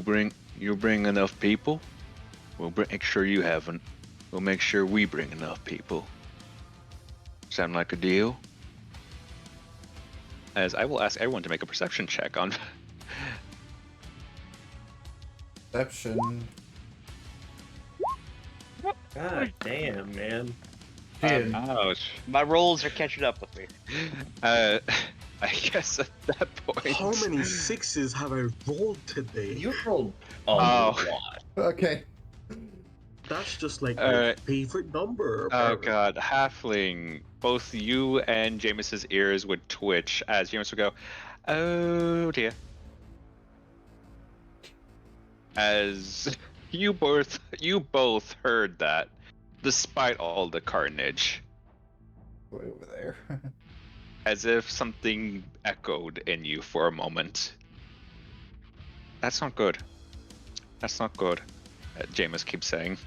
A: bring enough people. Make sure you haven't. We'll make sure we bring enough people. Sound like a deal? As I will ask everyone to make a perception check on.
G: Perception.
H: God damn, man.
A: Ouch.
C: My rolls are catching up with me.
A: I guess at that point.
B: How many sixes have I rolled today?
H: You rolled a
A: Oh.
H: lot.
G: Okay.
B: That's just like
A: All
B: my
A: right.
B: favorite number.
A: Oh
B: apparently.
A: god, halfling. Both you and Jameis's ears would twitch as Jameis would go, "Oh dear." As you both heard that, despite all the carnage,
G: Way over there.
A: as if something echoed in you for a moment. That's not good. That's not good. Jameis keeps saying.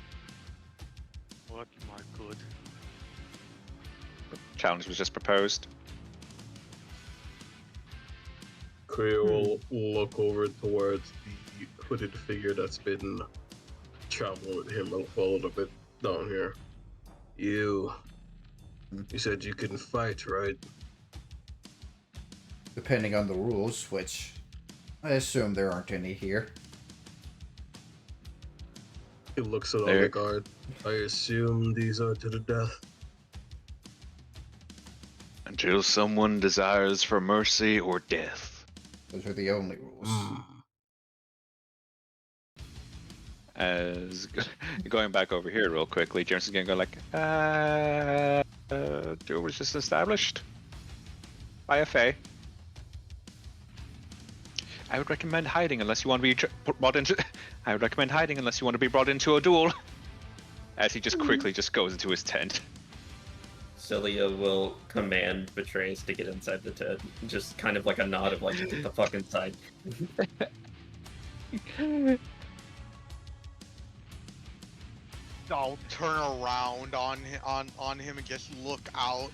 I: What my good.
A: Challenge was just proposed.
B: Kuya will look over towards the hooded figure that's been traveling with him and followed a bit down here. You said you couldn't fight, right?
G: Depending on the rules, which I assume there aren't any here.
B: He looks at all
A: There-
B: the guard. I assume these are to the death.
A: Until someone desires for mercy or death.
G: Those are the only rules.
A: As going back over here real quickly, James is gonna go like, duel was just established by a fae. I would recommend hiding unless you want to be brought into. I would recommend hiding unless you want to be brought into a duel. As he just quickly just goes into his tent.
H: Celia will command Betrays to get inside the tent. Just kind of like a nod of like, get the fuck inside.
E: I'll turn around on him and just look out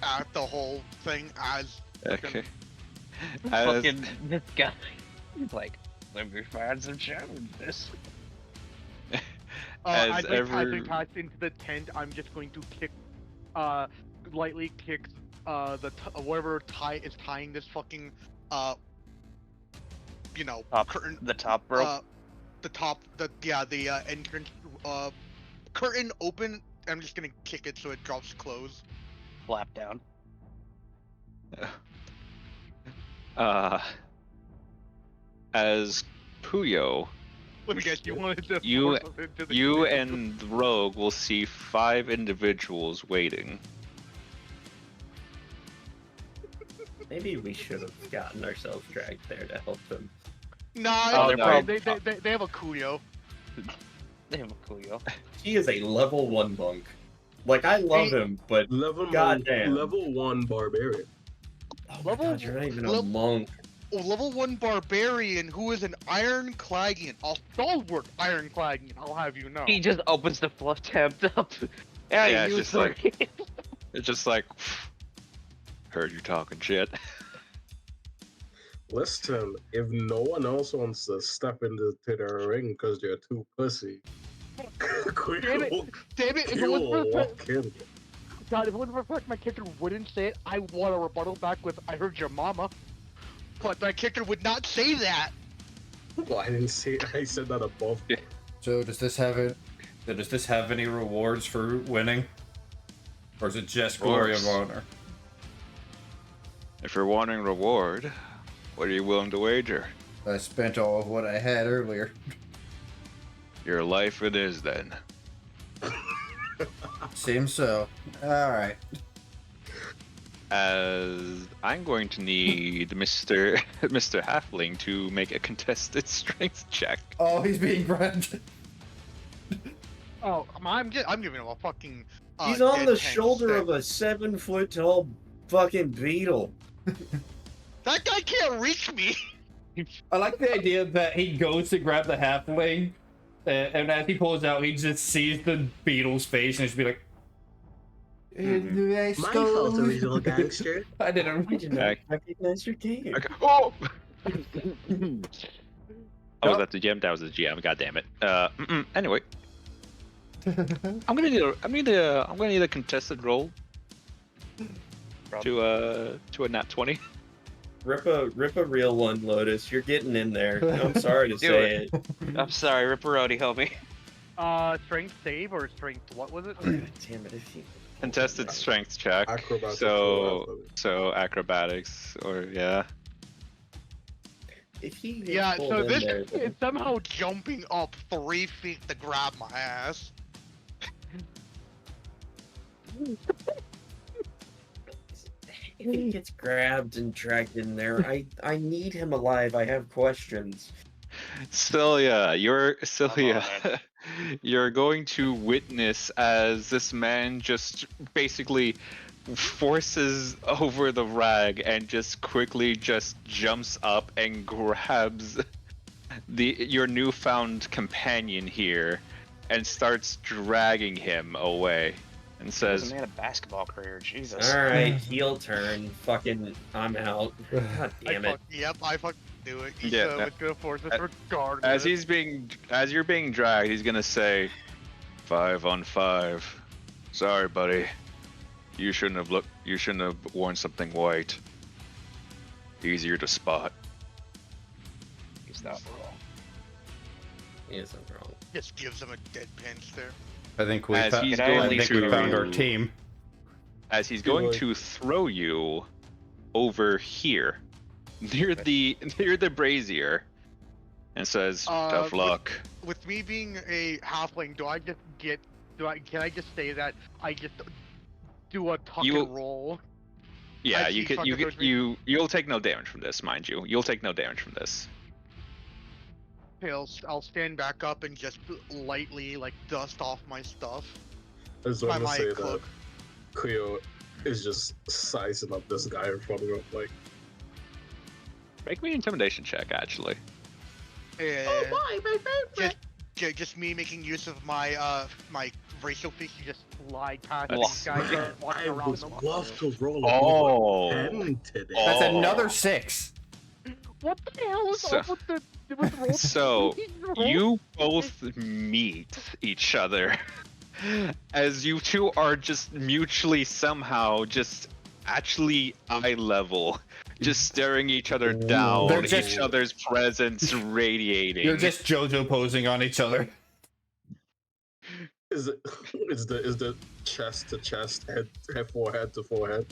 E: at the whole thing as
A: Okay.
C: Fucking this guy. He's like, let me find some challenges.
A: As
I: as we pass into the tent, I'm just going to kick, lightly kick, whatever is tying this fucking, curtain.
C: The top rope.
E: The entrance, curtain open. I'm just gonna kick it so it drops closed.
C: Flap down.
A: As Puyo,
I: Let me guess, you wanted to
A: You-
I: force us into the
A: you
I: clear.
A: and Rogue will see 5 individuals waiting.
H: Maybe we should have gotten ourselves dragged there to help them.
E: Nah,
C: Oh,
E: they're
C: they're
E: probably,
C: probably-
E: they have a Kuyo.
C: They have a Coolio.
H: He is a level 1 monk. Like, I love him, but Goddamn.
B: level 1 barbarian.
H: oh my god, you're not even a
E: level-
H: monk.
E: A level 1 barbarian who is an ironclagian, a stalwart ironclagian, I'll have you know.
C: He just opens the fluff tab up. Yeah,
A: Yeah, it's
C: you
A: just like-
C: three.
A: It's just like, heard you talking shit.
B: Listen, if no one else wants to step into the ring because they're too pussy,
I: Damn it! Damn it! If it wasn't for the
B: walk in.
I: God, if it wasn't for the fact my character wouldn't say it, I want a rebuttal back with "I heard your mama."
E: But my character would not say that.
B: Well, I didn't say. I said that above.
A: Yeah.
F: So does this have any rewards for winning? Or is it just glory of
A: Rewards.
F: honor?
A: If you're wanting reward, what are you willing to wager?
F: I spent all of what I had earlier.
A: Your life it is then.
F: Seems so. Alright.
A: As I'm going to need Mr. Mr. Halfling to make a contested strength check.
F: Oh, he's being grabbed.
E: Oh, I'm giving him a fucking.
H: He's on the
E: deadpan
H: shoulder
E: stare.
H: of a 7-foot-tall fucking beetle.
E: That guy can't reach me.
F: I like the idea that he goes to grab the halfling, and as he pulls out, he just sees the beetle's face and just be like,
B: My fault, original gangster.
F: I didn't.
H: I did not recognize your game.
A: Okay. Oh! I was at the GM. That was the GM. God damn it. Anyway, I'm gonna need a contested roll to a nat 20.
H: Rip a real one, Lotus. You're getting in there. I'm sorry to
C: Do
H: say it.
C: I'm sorry, Ripperoni, help me.
I: Strength save or strength? What was it?
H: God damn it! If you...
A: Contested strength check.
B: Acrobatics.
A: So acrobatics or yeah.
H: If he gets
E: Yeah,
H: pulled
E: so
H: in
E: this
H: there,
E: is somehow jumping up 3 feet to grab my ass.
H: if he gets grabbed and dragged in there, I need him alive. I have questions.
A: Celia,
C: man.
A: you're going to witness as this man just basically forces over the rag and just quickly just jumps up and grabs your newfound companion here and starts dragging him away and
C: This
A: says,
C: man a basketball career, Jesus.
H: All right, heel turn. Fucking, I'm out. God damn it.
E: I fucking do it.
A: Yeah,
E: So
A: no.
E: it's gonna force us regardless.
A: as you're being dragged, he's gonna say, 5 on 5. Sorry, buddy. You shouldn't have worn something white. Easier to spot.
C: He's not wrong.
H: He isn't wrong.
E: Just gives him a deadpan stare.
F: I think we
A: As
F: found.
A: he's
C: Can I at
F: I
A: going
F: think
C: least
F: we
A: to
F: found our team.
A: As he's going
B: Like-
A: to throw you over here, near the brazier, and says, "Tough luck."
E: With me being a halfling, can I just say that I just do a tuck
A: You-
E: and roll?
A: Yeah,
E: As he fucking throws me-
A: you'll take no damage from this, mind you. You'll take no damage from this.
E: Okay, I'll stand back up and just lightly like dust off my stuff.
B: I just want to
E: my
B: say
E: cloak.
B: that Cleo is just sizing up this guy in front of him, like,
A: Make me an intimidation check, actually.
E: Yeah.
D: Oh my favorite!
E: Just me making use of my my racial feature. Just
I: Slide past
A: That's-
I: these guys that are walking
B: I
I: around
B: would
I: in the
B: love to roll
A: Oh.
B: over 10 today.
G: That's
A: Oh.
G: another 6.
I: What the hell is
A: So-
I: up with the roll?
A: So,
I: roll?
A: you both meet each other as you two are just mutually somehow just actually eye level, just staring each other down,
G: They're just-
A: each other's presence radiating.
G: You're just JoJo posing on each other.
B: Is the chest to chest, head forehead to forehead?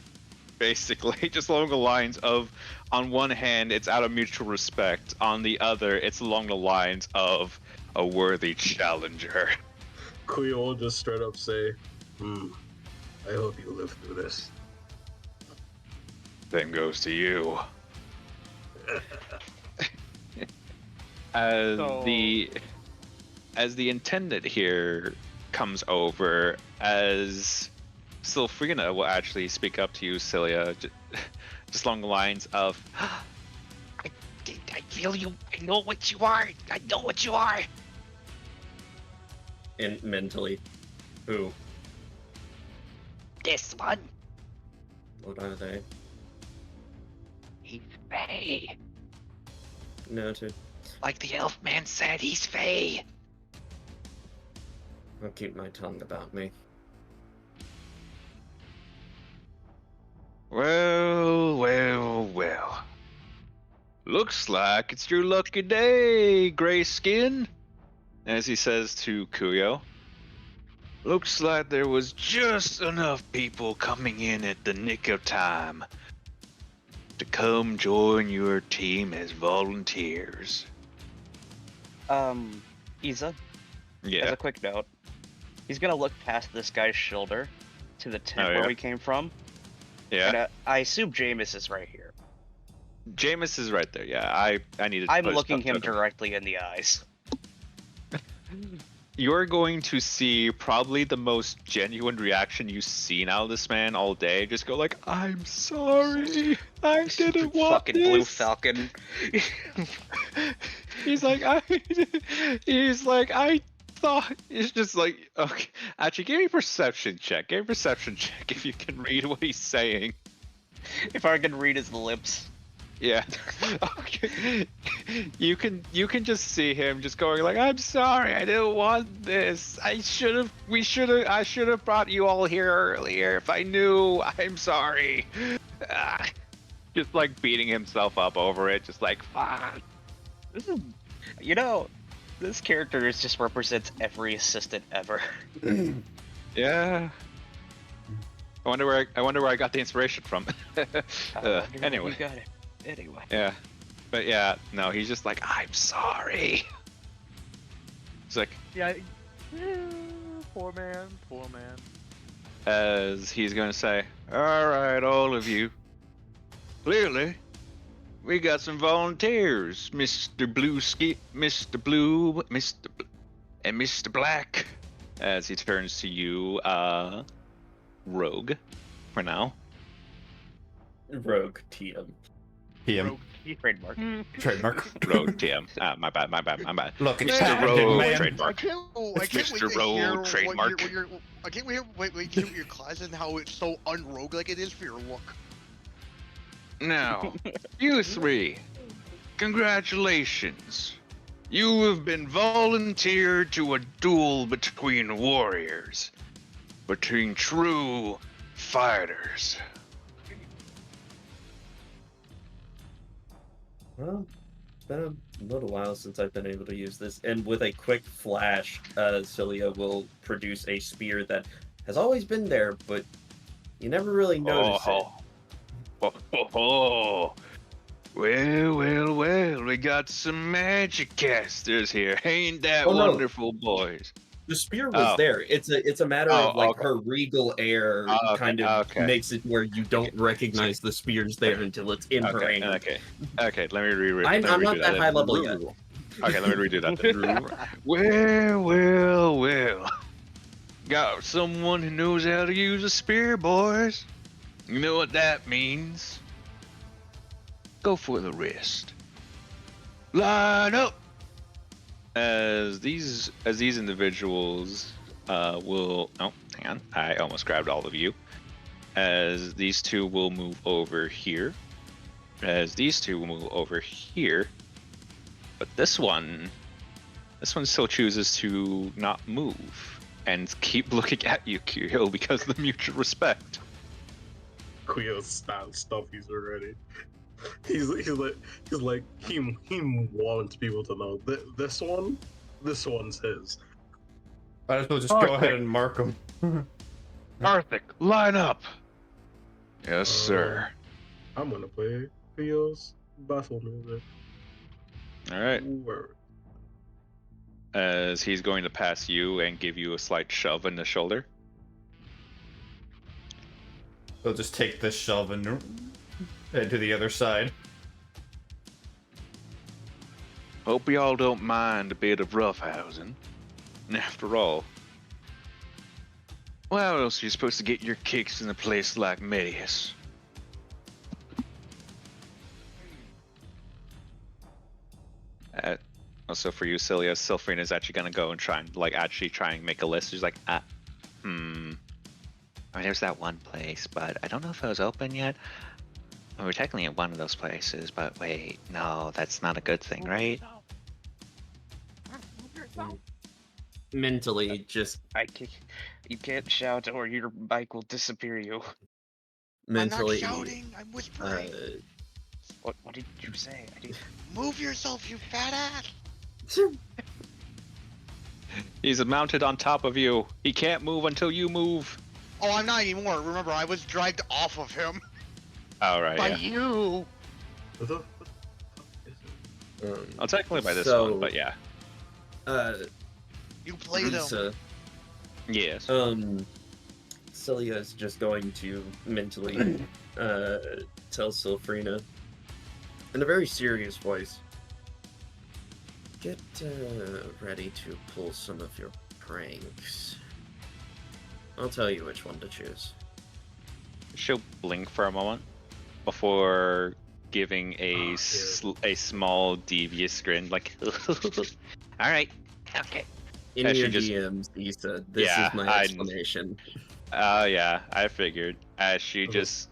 A: Basically, just along the lines of, on one hand, it's out of mutual respect. On the other, it's along the lines of a worthy challenger.
B: Cleo will just straight up say, I hope you live through this.
A: Same goes to you. As
I: So-
A: the intendant here comes over, as Sylphrina will actually speak up to you, Cilia, just along the lines of, I feel you. I know what you are. I know what you are.
H: And mentally, who?
A: This one.
H: What are they?
A: He's Faye.
H: Noted.
A: Like the elf man said, he's Faye.
H: I'll keep my tongue about me.
A: Well. Looks like it's your lucky day, Gray Skin. As he says to Kuyo. Looks like there was just enough people coming in at the nick of time to come join your team as volunteers.
C: Iza, as
A: Yeah.
C: a quick note, he's gonna look past this guy's shoulder to the tent
A: Oh,
C: where
A: yeah?
C: we came from,
A: Yeah.
C: and I assume Jameis is right here.
A: Jameis is right there. Yeah. I needed to
C: I'm
A: put his
C: looking
A: stuff
C: him
A: totem.
C: directly in the eyes.
A: You're going to see probably the most genuine reaction you've seen out of this man all day. Just go like, I'm sorry. I didn't want
C: Fucking Blue
A: this."
C: Falcon.
A: He's like, I thought it's just like, okay. Actually, give me a perception check. Give me a perception check if you can read what he's saying.
C: If I can read his lips.
A: Yeah. Okay. You can just see him just going like, I'm sorry, I didn't want this. I should have brought you all here earlier if I knew. I'm sorry. Just like beating himself up over it, just like, fuck.
C: This is, this character just represents every assistant ever.
A: Yeah. I wonder where I got the inspiration from. Anyway.
C: You got it. Anyway.
A: Yeah. But yeah, no, he's just like, I'm sorry. It's like,
I: Yeah. Poor man.
A: as he's going to say, all right, all of you. Clearly, we got some volunteers, Mr. Blue, and Mr. Black. As he turns to you, Rogue, for now.
H: Rogue TM.
G: PM.
C: Trademark.
G: Trademark.
A: Rogue TM. My bad.
G: Look, it's
A: Mr.
G: patented,
A: Rogue
G: man.
A: trademark.
E: I can't wait
A: Mr.
E: to
A: Rogue
E: hear
A: trademark.
E: I can't wait to hear your class and how it's so unrogue like it is for your look.
A: Now, you three, congratulations. You have been volunteered to a duel between warriors, between true fighters.
H: Well, it's been a little while since I've been able to use this, and with a quick flash, Cilia will produce a spear that has always been there, but you never really notice it.
A: Well, we got some magic casters here. Ain't that
H: Oh, no.
A: wonderful, boys?
H: The spear was
A: Oh.
H: there. It's a matter
A: Oh,
H: of like
A: okay.
H: her regal air
A: Okay,
H: kind of
A: okay.
H: makes it where you don't recognize the spear's there until it's in her anger.
A: Okay. Let me reread.
H: I'm not that high level yet.
A: Okay, let me redo that then. Well. Got someone who knows how to use a spear, boys. You know what that means. Go for the rest. Line up. As these individuals will. Oh, hang on. I almost grabbed all of you. As these two will move over here. As these two will move over here. But this one still chooses to not move and keep looking at you, Kyo, because of the mutual respect.
B: Quio stands stuff he's already. He's like he wants people to know this one's his.
G: Might as well just go ahead and mark them.
A: Arthur, line up. Yes, sir.
B: I'm gonna play Quio's battle music.
A: All right.
B: Word.
A: As he's going to pass you and give you a slight shove in the shoulder.
G: They'll just take this shove and head to the other side.
A: Hope y'all don't mind a bit of roughhousing. After all, well, how else are you supposed to get your kicks in a place like Medius? Also for you, Celia, Sylphrine is actually gonna go and try and make a list. She's like, I mean, there's that one place, but I don't know if it was open yet. Well, we're technically at one of those places, but wait, no, that's not a good thing, right?
H: Mentally, just
C: You can't shout or your bike will disappear you.
H: mentally.
E: I'm not shouting. I'm whispering.
C: What did you say?
E: Move yourself, you fat ass.
A: He's mounted on top of you. He can't move until you move.
E: Oh, I'm not anymore. Remember, I was dragged off of him
A: All right,
E: by
A: yeah.
E: you.
A: I'll technically by this one, but yeah.
E: You played him.
H: Lisa,
A: Yes.
H: Celia is just going to mentally tell Sylphrina in a very serious voice, get ready to pull some of your pranks. I'll tell you which one to choose.
A: She'll blink for a moment before giving a small devious grin, like, all right, okay.
H: In
A: As
H: your
A: she just-
H: DMs, Lisa, this
A: Yeah,
H: is my
A: I-
H: explanation.
A: Yeah, I figured. As you just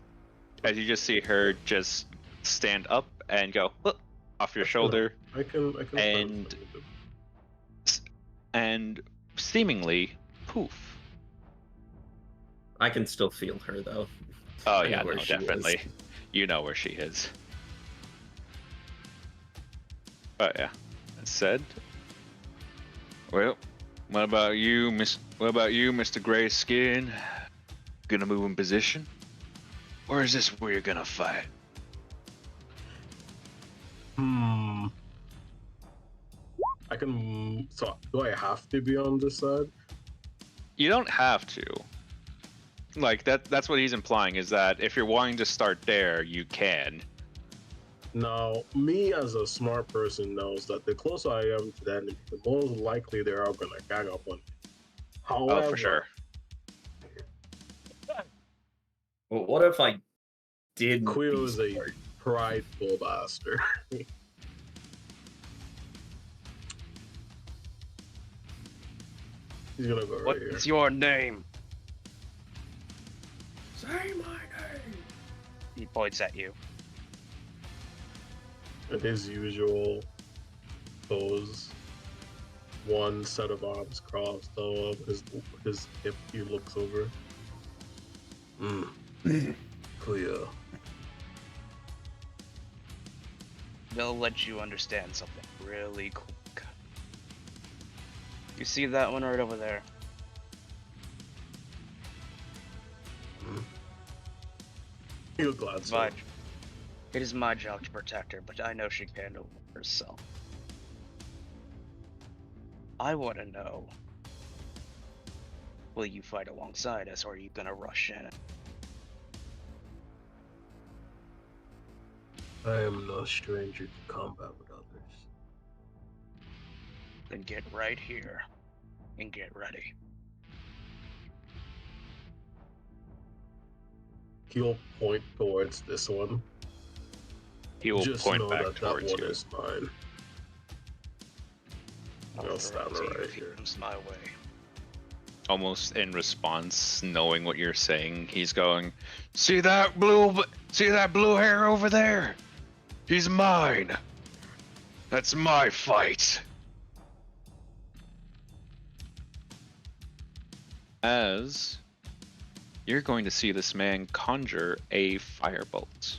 A: see her just stand up and go whoop, off your shoulder,
B: I can
A: and seemingly poof.
H: I can still feel her though.
A: Oh
H: I know
A: yeah,
H: where
A: no,
H: she is.
A: definitely. You know where she is. But yeah, that said, well, what about you, Mr. Gray Skin? Gonna move in position, or is this where you're gonna fight?
B: I can. So, do I have to be on this side?
A: You don't have to. Like that's what he's implying, is that if you're wanting to start there, you can.
B: Now, me as a smart person knows that the closer I am to the enemy, the most likely they are going to gang up on me. However,
A: Oh, for sure.
H: Well, what if I did?
B: Quio is a prideful bastard. He's gonna go
C: What
B: right here.
C: is your name?
H: Say my name.
C: He points at you.
B: And his usual pose. One set of arms crossed up, his hip, he looks over. Cleo.
C: They'll let you understand something really quick. You see that one right over there?
B: He'll glance
C: My,
B: over.
C: it is my job to protect her, but I know she can handle herself. I want to know, will you fight alongside us, or are you gonna rush in?
B: I am no stranger to combat with others.
C: Then get right here and get ready.
B: He'll point towards this one.
A: He will
B: Just
A: point
B: know
A: back
B: that that
A: towards
B: one
A: you.
B: is mine. I'll
C: throw
B: stand
C: it to you
B: right
C: if he
B: here.
C: comes my way.
A: Almost in response, knowing what you're saying, he's going, see that blue hair over there? He's mine. That's my fight. As you're going to see this man conjure a firebolt.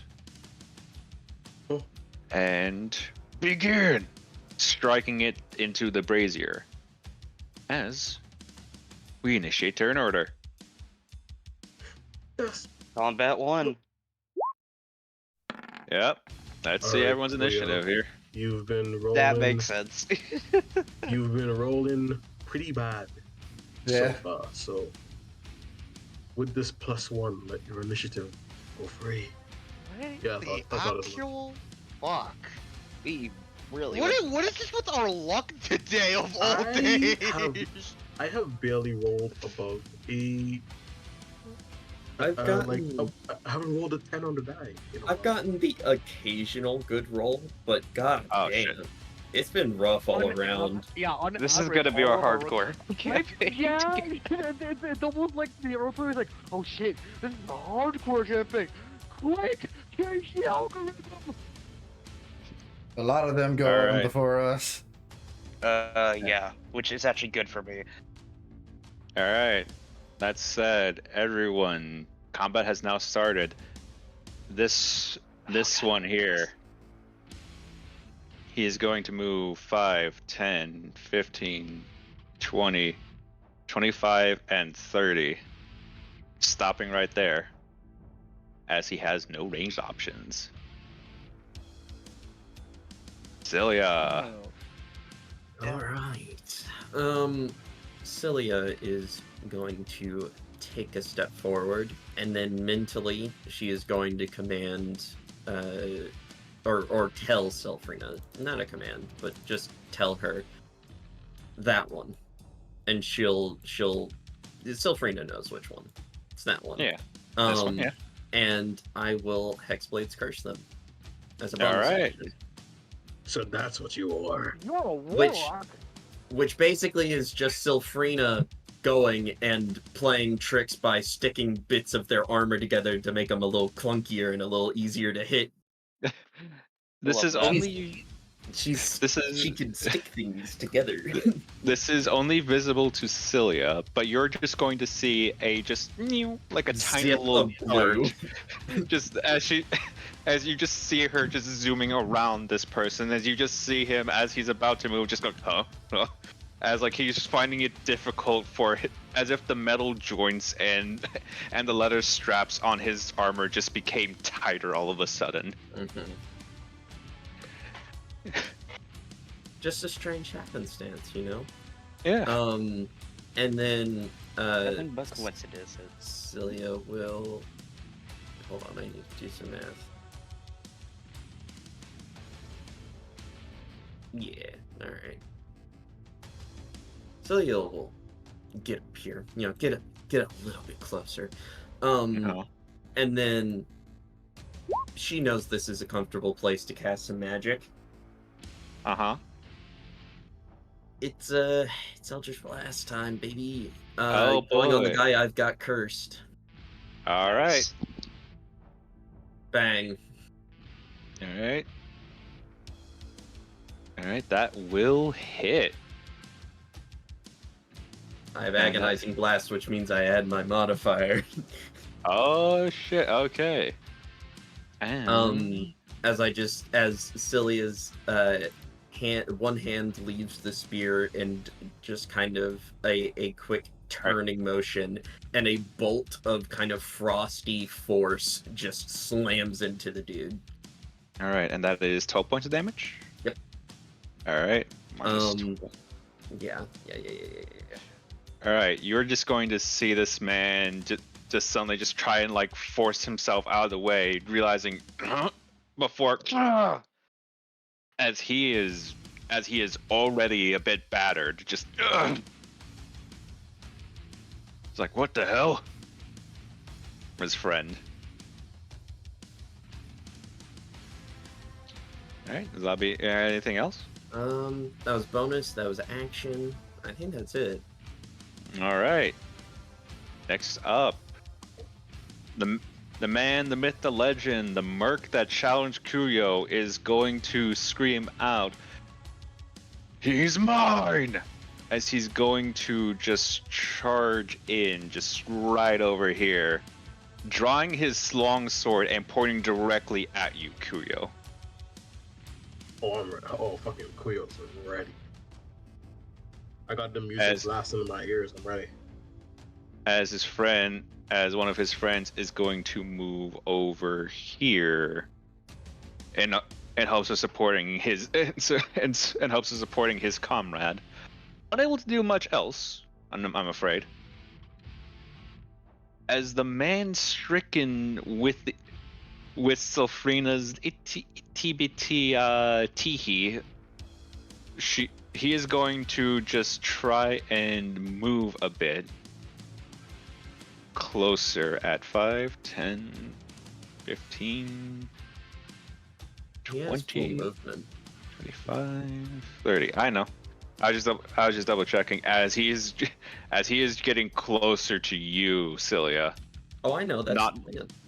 B: Oh.
A: And begin striking it into the brazier. As we initiate turn order.
B: Yes.
C: Combat 1.
A: Yep. Let's see
B: Alright,
A: everyone's
B: Leo,
A: initiative here.
B: You've been rolling.
C: That makes sense.
B: You've been rolling pretty bad
G: Yeah.
B: so far. So with this +1, let your initiative go free.
E: What
B: Yeah,
E: the
B: I thought it was.
E: actual fuck?
C: We really
E: What
C: went-
E: what is this with our luck today of all
B: I
E: days?
B: I have barely rolled above a.
H: I've gotten
B: I haven't rolled a 10 on the die. You know,
H: I've gotten the occasional good roll, but god
A: Oh,
H: damn,
A: shit.
H: it's been rough all around.
I: Yeah, on
C: This is
I: average,
C: gonna be
I: all
C: our
I: of
C: hardcore campaign.
I: Yeah, it's almost like the Earthquake is like, oh shit, this is a hardcore campaign. Quick, change the algorithm.
G: A lot of them go
A: All
G: on
A: right.
G: before us.
C: Yeah, which is actually good for me.
A: All right. That said, everyone, combat has now started. This one here, he is going to move 5, 10, 15, 20, 25, and 30. Stopping right there, as he has no range options. Celia.
H: All right. Cilia is going to take a step forward, and then mentally she is going to command, or tell Selfrina, not a command, but just tell her that one, and she'll Selfrina knows which one. It's that one.
A: Yeah, this one, yeah.
H: And I will Hexblades curse them as a
A: All
H: bonus
A: right.
H: action.
B: So that's what you are.
I: You're a
H: Which-
I: warlock.
H: Which basically is just Sylphrina going and playing tricks by sticking bits of their armor together to make them a little clunkier and a little easier to hit.
A: This
C: Love
A: is
C: that.
A: only This is-
H: She can stick things together.
A: this is only visible to Cilia, but you're just going to see a just like a tiny
H: Zip
A: little
H: of blue.
A: dart, just as you just see her just zooming around this person, as you just see him as he's about to move, just go huh, as like he's finding it difficult as if the metal joints and the leather straps on his armor just became tighter all of a sudden.
H: Mhm. Just a strange happenstance, you know?
A: Yeah.
H: And then
C: Nothing but coincidences.
H: Cilia will hold on, I need to do some math. Yeah, alright. Cilia will get up here, get a little bit closer. And then she knows this is a comfortable place to cast some magic.
A: Uh-huh.
H: It's Eldritch Blast time, baby.
A: Oh,
H: Going on the
A: boy.
H: guy I've got cursed.
A: All right.
H: Bang.
A: All right. All right, that will hit.
H: I have Agonizing Blast, which means I add my modifier.
A: Oh shit. Okay. And
H: As Cilia's one hand leaves the spear and just kind of a quick turning motion, and a bolt of kind of frosty force just slams into the dude.
A: all right, and that is 12 points of damage.
H: Yep.
A: All right. minus
H: Um,
A: 12.
H: Yeah.
A: All right, you're just going to see this man just suddenly just try and like force himself out of the way, realizing before as he is as he is already a bit battered. Just ugh. It's like, what the hell? His friend. All right, does that be anything else?
D: That was bonus. That was action. I think that's it.
A: All right. Next up, the man, the myth, the legend, the merc that challenged Kuyo is going to scream out, "He's mine!" As he's going to just charge in, just right over here, drawing his long sword and pointing directly at you, Kuyo.
B: Oh, fucking Kuyo's ready. I got the music
A: As-
B: blasting in my ears. I'm ready.
A: As one of his friends is going to move over here, and helps with supporting his and helps with supporting his comrade. Unable to do much else, I'm afraid. As the man stricken with Sylphrina's TBT Teehee, he is going to just try and move a bit closer at 5, 10, 15,
D: He has full
A: 20,
D: movement.
A: 25, 30. I know. I was just double checking as he is getting closer to you, Cilia.
D: Oh, I know. That's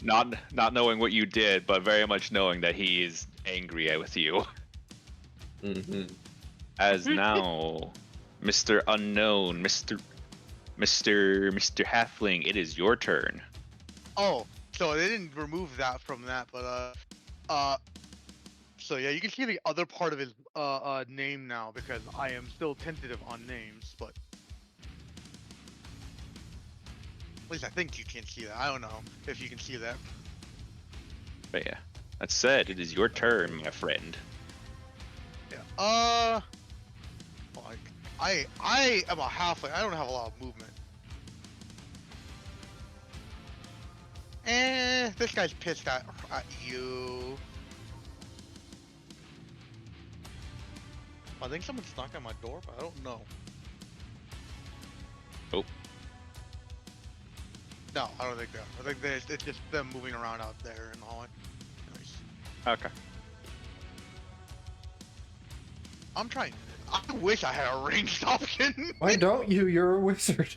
A: Not knowing what you did, but very much knowing that he is angry with you.
D: Mm-hmm.
A: As now, Mr. Unknown, Mr. Halfling, it is your turn.
E: Oh, so they didn't remove that from that, but so yeah, you can see the other part of his name now because I am still tentative on names, but at least I think you can see that. I don't know if you can see that.
A: But yeah, that said, it is your turn, my friend.
E: Yeah. Like I am a halfling. I don't have a lot of movement. This guy's pissed at you. I think someone's knocking on my door, but I don't know.
A: Oh.
E: No, I don't think that. I think it's just them moving around out there in the hallway. Nice.
A: Okay.
E: I'm trying. I wish I had a ranged option.
G: Why don't you? You're a wizard.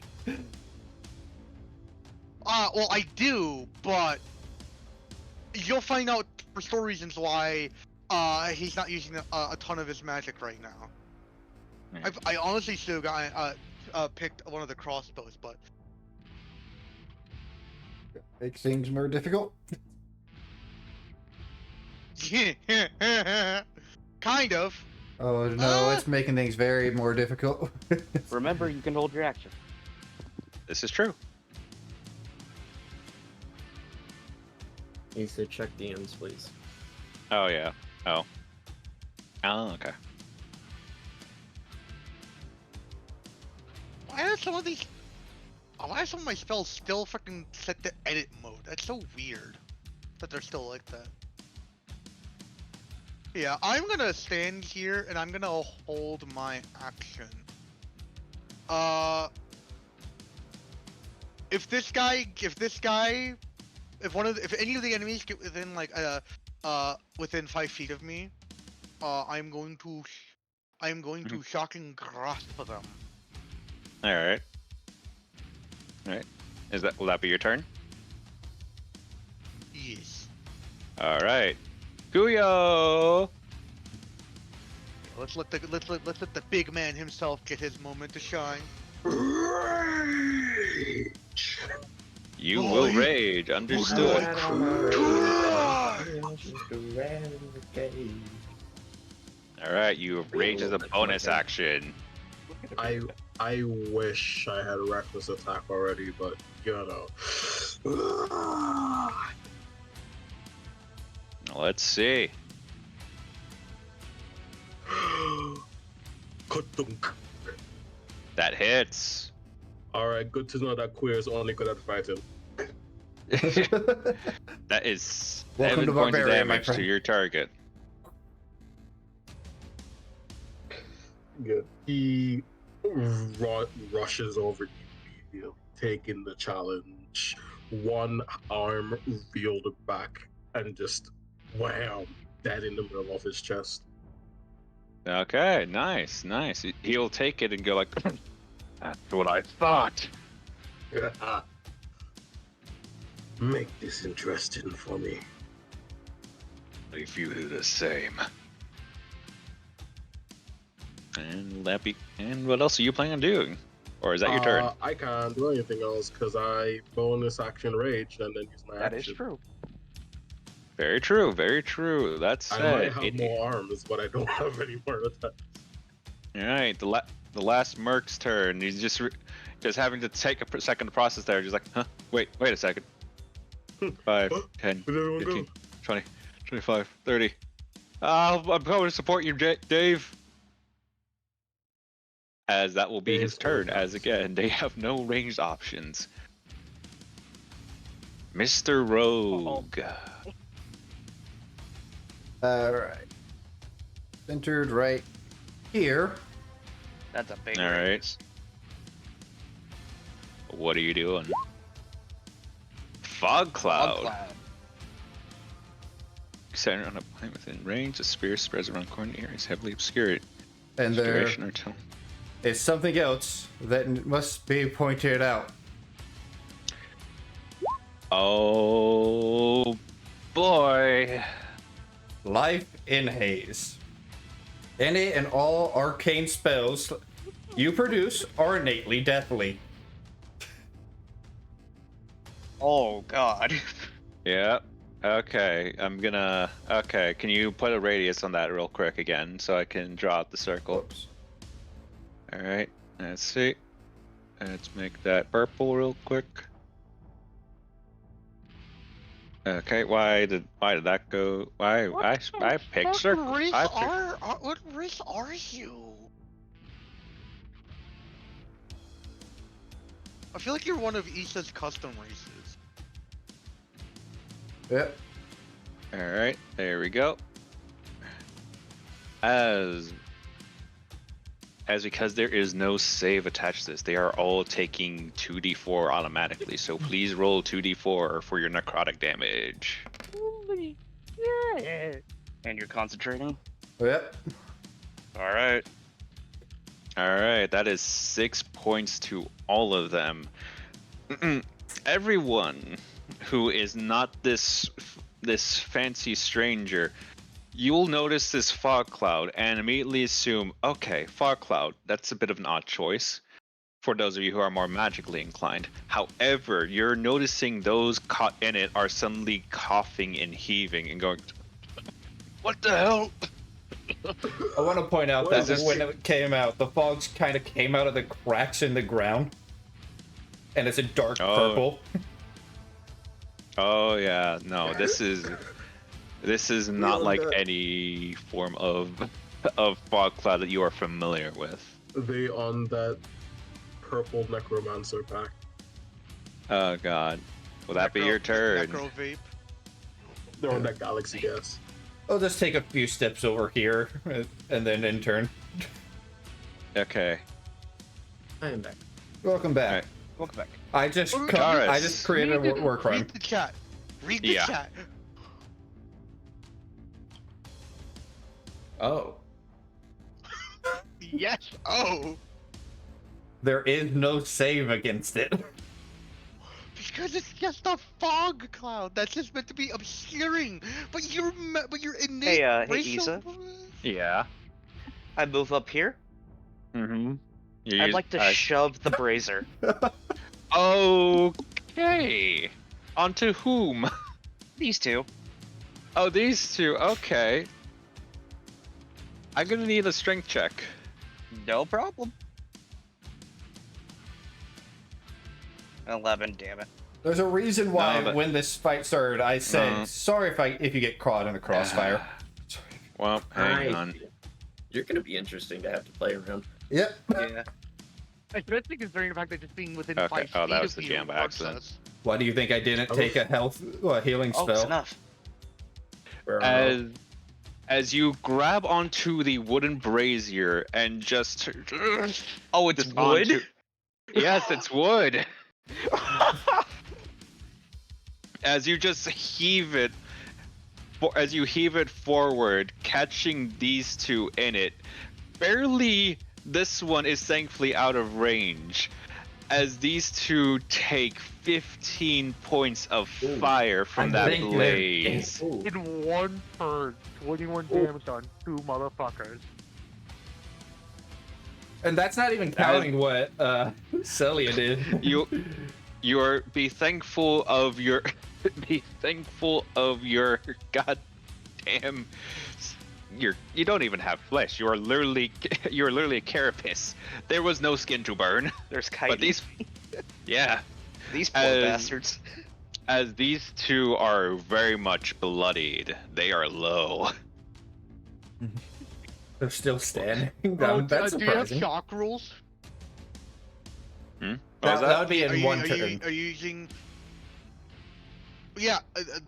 E: Well, I do, but you'll find out for story reasons why he's not using a ton of his magic right now.
A: Yeah.
E: I honestly should have picked one of the crossbows, but
G: Make things more difficult.
E: kind of.
G: Oh no, it's making things very more difficult.
C: Remember, you can hold your action.
A: This is true.
D: You should check DMs, please.
A: Oh yeah. Oh. Oh, okay.
E: Why are some of my spells still fucking set to edit mode? That's so weird that they're still like that. Yeah, I'm gonna stand here and I'm gonna hold my action. If any of the enemies get within like within 5 feet of me, I'm going to shocking grasp them.
A: All right. All right. Will that be your turn?
E: Yes.
A: All right. Kuyo.
E: Let's let the big man himself get his moment to shine.
A: You will rage. Understood. All right. You have rage as a bonus action.
B: I wish I had reckless attack already, but you know.
A: Let's see.
B: Kutunk.
A: That hits.
B: All right, good to know that queer is only good at fighting.
A: That is
G: Welcome
A: 7
G: to
A: points of
G: Barbarian, my
A: damage to
G: friend.
A: your target.
B: Good. He rushes over immediately, taking the challenge. One arm reeled back and just wham, dead in the middle of his chest.
A: Okay, nice, nice. He'll take it and go like, "That's what I thought."
B: Make this interesting for me.
A: If you do the same. And what else are you planning on doing? Or is that your turn?
B: I can't do anything else because I bonus action rage and then use my
C: That is
B: action.
C: true.
A: Very true, very true. That
B: I might
A: said,
B: have more arms, but I don't have any more attacks.
A: all right, the last Merc's turn. He's just having to take a second to process there. Just like, huh? Wait a second. 5, 10,
B: Where'd everyone
A: 15,
B: go?
A: 20, 25, 30. I'm going to support you, Dave. As that will be his
B: Dave's
A: turn,
B: gonna
A: as
B: pass.
A: again, they have no ranged options. Mr. Rogue.
G: Alright. Centered right here.
C: That's a big
A: All right.
C: radius.
A: What are you doing? Fog cloud.
C: Fog cloud.
A: Centered on a point within range, a spear spreads around corner areas, heavily obscured.
G: And there
A: Duration or tone.
G: is something else that must be pointed out.
A: Oh boy.
G: Life in haze. Any and all arcane spells you produce are innately deathly.
C: Oh god.
A: Yeah. Okay. Okay. Can you put a radius on that real quick again so I can draw out the circle?
G: Whoops.
A: All right. Let's see. Let's make that purple real quick. Okay. Why did that go? Why I picked circle.
E: What race are you? I feel like you're one of Issa's custom races.
G: Yep.
A: All right. There we go. As because there is no save attached to this, they are all taking 2d4 automatically. So please roll 2d4 for your necrotic damage.
C: Yeah. And you're concentrating?
G: Yep.
A: All right. That is 6 points to all of them. Everyone who is not this fancy stranger, you'll notice this fog cloud and immediately assume, okay, fog cloud, that's a bit of an odd choice for those of you who are more magically inclined. However, you're noticing those caught in it are suddenly coughing and heaving and going, what the hell?
G: I want to point out
B: What
G: that
B: is this?
G: when it came out, the fogs kind of came out of the cracks in the ground. And it's a dark purple.
A: Oh yeah, no, this is not
B: on
A: like
B: that.
A: any form of fog cloud that you are familiar with.
B: They on that purple necromancer pack.
A: Oh god. Will that be your turn?
E: Necro vape.
B: They're on that galaxy gas.
G: I'll just take a few steps over here and then in turn.
A: Okay.
D: I am back.
G: Welcome back.
A: Alright.
C: Welcome back.
G: I just
A: Taurus.
G: I just created a war crime.
E: Read the chat. Read the
A: Yeah.
E: chat.
D: Oh.
E: Yes. Oh.
G: There is no save against it.
E: Because it's just a fog cloud that's just meant to be obscuring. But your innate
C: Hey,
E: racial.
C: Issa.
A: Yeah.
C: I move up here.
A: Mm-hmm.
C: I'd like to shove the brazier.
A: Okay. Onto whom?
C: These two.
A: Oh, these two. Okay. I'm gonna need a strength check.
C: No problem. 11, damn it.
G: There's a reason why
A: No, but-
G: when this fight started, I said
A: No.
G: sorry if you get caught in the crossfire.
A: Well, hang on.
H: You're gonna be interesting to have to play around.
G: Yep.
C: Yeah.
I: Especially considering the fact that just being within
A: Okay,
I: 5
A: oh,
I: feet
A: that was
I: of
A: the
I: you
A: jam by
I: hurts
A: accident.
I: us.
G: Why do you think I didn't take a healing
C: Oh, it's
G: spell?
C: enough.
A: as you grab onto the wooden brazier and just
C: Oh, it's
A: just
C: wood.
A: onto. Yes, it's wood. As you just heave it, as you heave it forward, catching these two in it, barely. This one is thankfully out of range, as these two take 15 points of fire from
F: I
A: that
F: think they're
A: blaze.
H: Ooh.
I: In one turn, 21 damage on 2 motherfuckers.
F: And that's not even counting what Celia did.
A: You're be thankful of your goddamn. You don't even have flesh. You're literally a carapace. There was no skin to burn.
C: There's
A: But
C: chitin.
A: these
C: poor
A: as-
C: bastards.
A: as these two are very much bloodied, they are low.
F: They're still standing.
I: Oh,
F: That's
I: do you have
F: surprising.
I: shock rules?
A: What was
F: That would be
E: Are
F: in
E: you,
F: one
E: are
F: turn.
E: you, are you using? Yeah,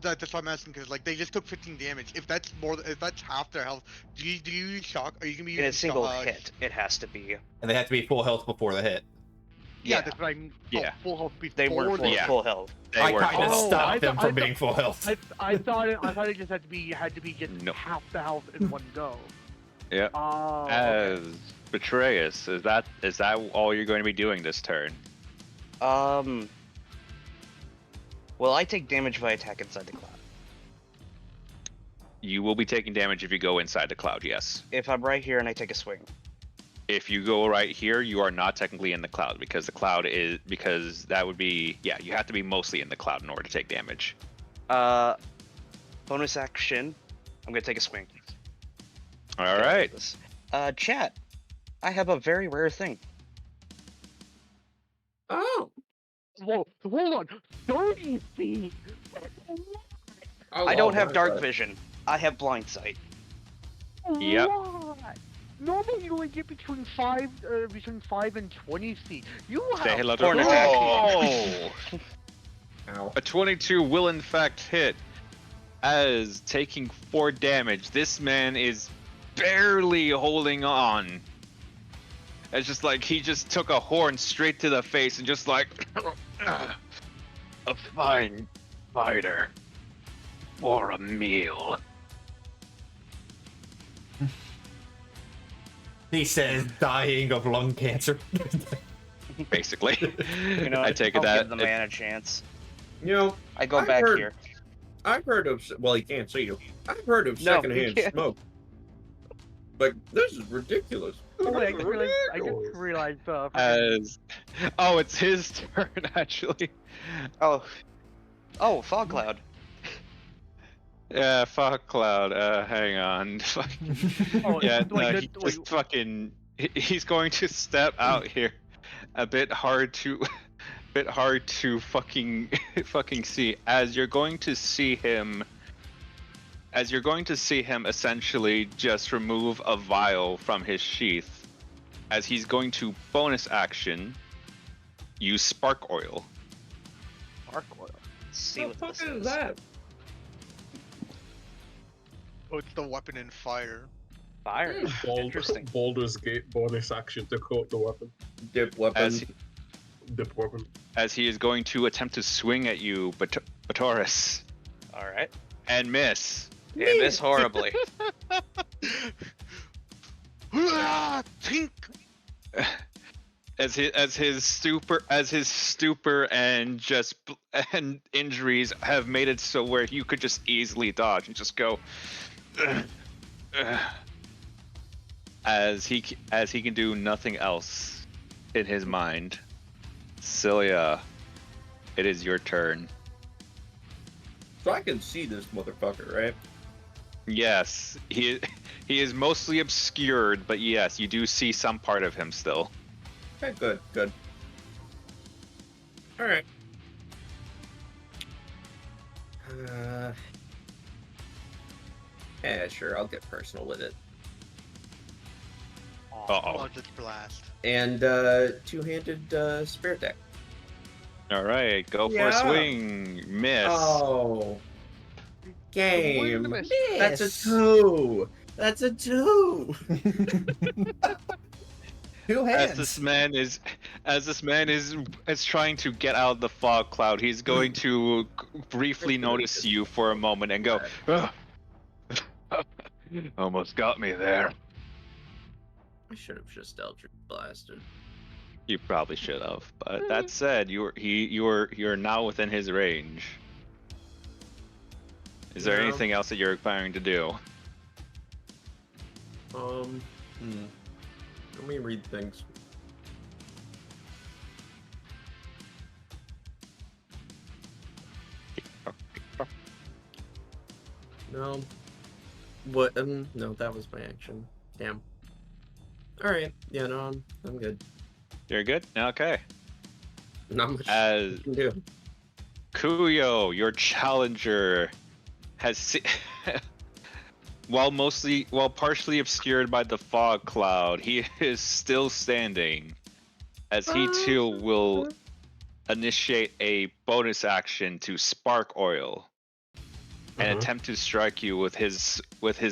E: that's what I'm asking because like they just took 15 damage. If that's if that's half their health, do you use shock? Are you gonna be
C: In
E: using
C: a single hit, it has to be.
F: And they have to be full health before the hit.
E: Yeah,
C: Yeah.
E: that's
I: what I mean.
A: Yeah.
I: Full health before
C: They weren't full,
A: Yeah.
C: full health.
A: They
F: I
A: were
F: kind of
I: Oh,
F: stopped
I: I
F: them
I: thought-
F: from being full health.
I: I thought it just had to be just
A: Nope.
I: half the health in one go.
A: Yeah.
I: Oh,
A: As
I: okay.
A: Betrayus, is that all you're going to be doing this turn?
C: Well, I take damage if I attack inside the cloud.
A: You will be taking damage if you go inside the cloud, yes.
C: If I'm right here and I take a swing,
A: If you go right here, you are not technically in the cloud because that would be, yeah, you have to be mostly in the cloud in order to take damage.
C: bonus action, I'm gonna take a swing.
A: All right.
C: Chat, I have a very rare thing.
H: Oh.
I: Whoa, hold on. 30 feet.
C: I don't have dark vision. I have blind sight.
A: Yep.
I: What? Normally you only get between 5 and 20 feet. You have
A: Say hello to
C: Horn attack.
A: Oh!
H: Ow.
A: A 22 will in fact hit. As taking 4 damage, this man is barely holding on. It's just like he just took a horn straight to the face and just like a fine fighter for a meal.
F: He says, dying of lung cancer.
A: Basically.
C: You know,
A: I take it
C: I'll
A: that
C: give the man a chance.
H: You know,
C: I go
H: I've
C: back
H: heard-
C: here.
H: I've heard of. Well, he can't see you. I've heard of
C: No,
H: secondhand
C: he can't.
H: smoke. But this is ridiculous.
I: Oh, wait, I just realized
A: Oh, it's his turn actually.
C: Oh, fog cloud.
A: Yeah, fuck Cloud. Hang on.
I: oh,
A: Yeah,
I: wait,
A: no,
I: no,
A: he
I: wait,
A: just fucking. He's going to step out here. A bit hard to fucking see. As you're going to see him essentially just remove a vial from his sheath. As he's going to bonus action, use spark oil.
C: Arc oil. Let's see
H: What the
C: what
H: fuck
C: this
H: is that?
E: Oh, it's the weapon in fire.
C: Fire. Interesting.
B: Baldur's Gate bonus action to coat the weapon.
H: Dip weapon.
A: As
B: Dip weapon.
A: as he is going to attempt to swing at you, Batoris,
C: All right.
A: and miss.
C: And miss horribly.
E: Tink.
A: As his stupor and and injuries have made it so where you could just easily dodge and just go. As he can do nothing else in his mind. Cilia, it is your turn.
H: So I can see this motherfucker, right?
A: Yes, he is mostly obscured, but yes, you do see some part of him still.
H: Okay, good, good. Alright. Yeah, sure, I'll get personal with it.
A: Uh-oh.
E: Eldritch blast.
H: And, two-handed, spirit deck.
A: All right, go for a
H: Yeah.
A: swing. Miss.
H: Oh. Game.
I: Wait a
H: That's a
G: Yes.
H: 2. That's a 2.
G: Two
A: As
G: hands.
A: this man is trying to get out of the fog cloud, he's going to briefly notice you for a moment and go, "Ugh. Almost got me there."
H: I should have just Eldritch Blasted.
A: You probably should have, but that said, you're now within his range. Is there
D: No.
A: anything else that you're planning to do?
D: Let me read things. No. What? No, that was my action. Damn. All right. Yeah, no, I'm good.
A: You're good? Okay.
D: Not much
A: As
D: I can do.
A: Kuyo, your challenger, has while partially obscured by the fog cloud, he is still standing. As he too will initiate a bonus action to spark oil and attempt to strike you with his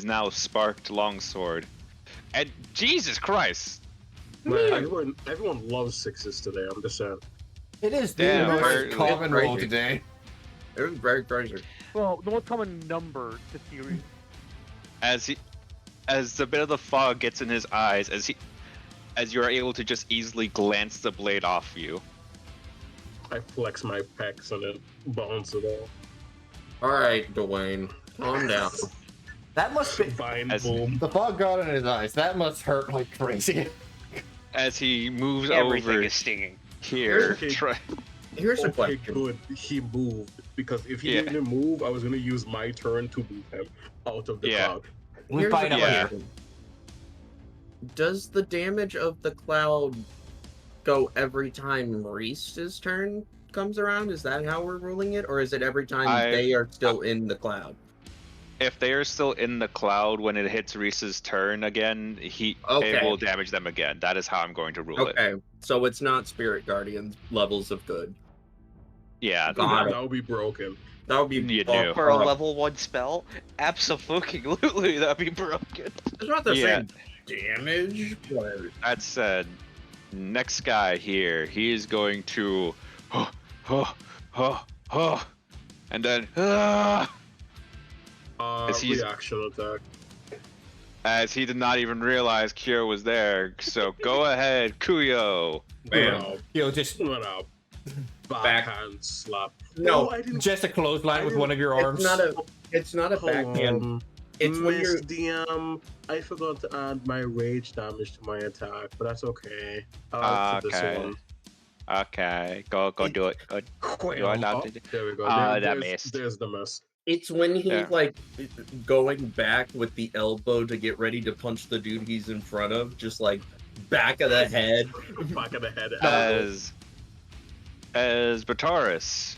A: now sparked longsword. And Jesus Christ!
B: Man, everyone loves sixes today. I'm just saying.
G: It is the
A: Damn,
G: most
A: apparently.
G: common roll
D: Crazy.
G: today.
D: It was very crazy.
I: Well, the most common number to theory.
A: As the bit of the fog gets in his eyes, as you are able to just easily glance the blade off you.
B: I flex my pecs and then bounce it off.
D: All right, Dwayne, calm down.
G: That must be
B: Vine
A: As-
B: boom.
G: the fog got in his eyes. That must hurt like crazy.
A: As he moves
C: Everything
A: over
C: is stinging.
A: here,
B: Okay.
D: Here's a
B: Okay,
D: question.
B: good. He moved because if he
A: Yeah.
B: didn't move, I was gonna use my turn to move him out of the
A: Yeah.
B: cloud.
G: We
D: Here's
G: fight
D: a
G: up
A: Yeah.
D: question. Does the damage of the cloud go every time Reese's turn comes around? Is that how we're ruling it, or is it every time they are still in the cloud?
A: if they are still in the cloud when it hits Reese's turn again, it
D: Okay.
A: will damage them again. That is how I'm going to rule it.
D: Okay, so it's not Spirit Guardians levels of good.
A: Yeah,
D: Got it.
B: That would be broken.
D: That would be
A: You
D: fucked
A: do.
C: For a
D: up.
C: level 1 spell? Absolutely, that'd be broken.
D: It's not the
A: Yeah.
D: same damage, but
A: that said, next guy here, he is going to, and then, Is he's-
B: Reaction attack.
A: as he did not even realize Kyo was there. So go ahead, Kuyo.
D: bam.
G: Yo, just
B: What up?
D: Back.
B: Backhand slap.
D: No,
B: I didn't.
G: just a clothesline with one of your arms.
D: It's not a backhand.
B: Hold on.
D: It's when
B: Miss
D: you're
B: DM. I forgot to add my rage damage to my attack, but that's okay. I'll add to
A: Okay.
B: this one.
A: Okay, go do it. Go. You are allowed to do-
B: There we go.
A: That
B: There's,
A: missed.
B: there's the mess.
D: It's when he's
A: Yeah.
D: like going back with the elbow to get ready to punch the dude he's in front of, just like back of the head.
B: Back of the head.
A: As Bataris,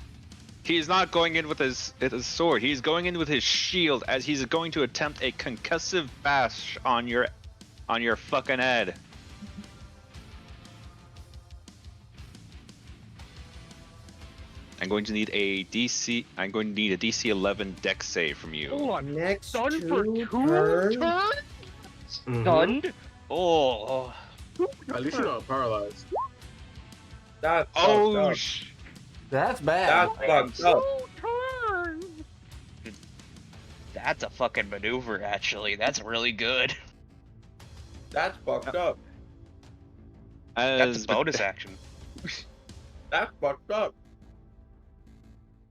A: he's not going in with his sword. He's going in with his shield as he's going to attempt a concussive bash on your fucking head. I'm going to need a DC 11 dex save from you.
I: Hold on.
D: Next
I: Stunned for 2
D: turns?
I: turns?
B: Mhm.
C: Stunned? Oh.
B: At least you're not paralyzed.
D: That's
A: Oh,
D: fucked up.
G: That's bad.
D: That's fucked up.
I: 2 turns!
C: That's a fucking maneuver, actually. That's really good.
D: That's fucked up.
C: That's
A: As
C: a bonus action.
D: That's fucked up.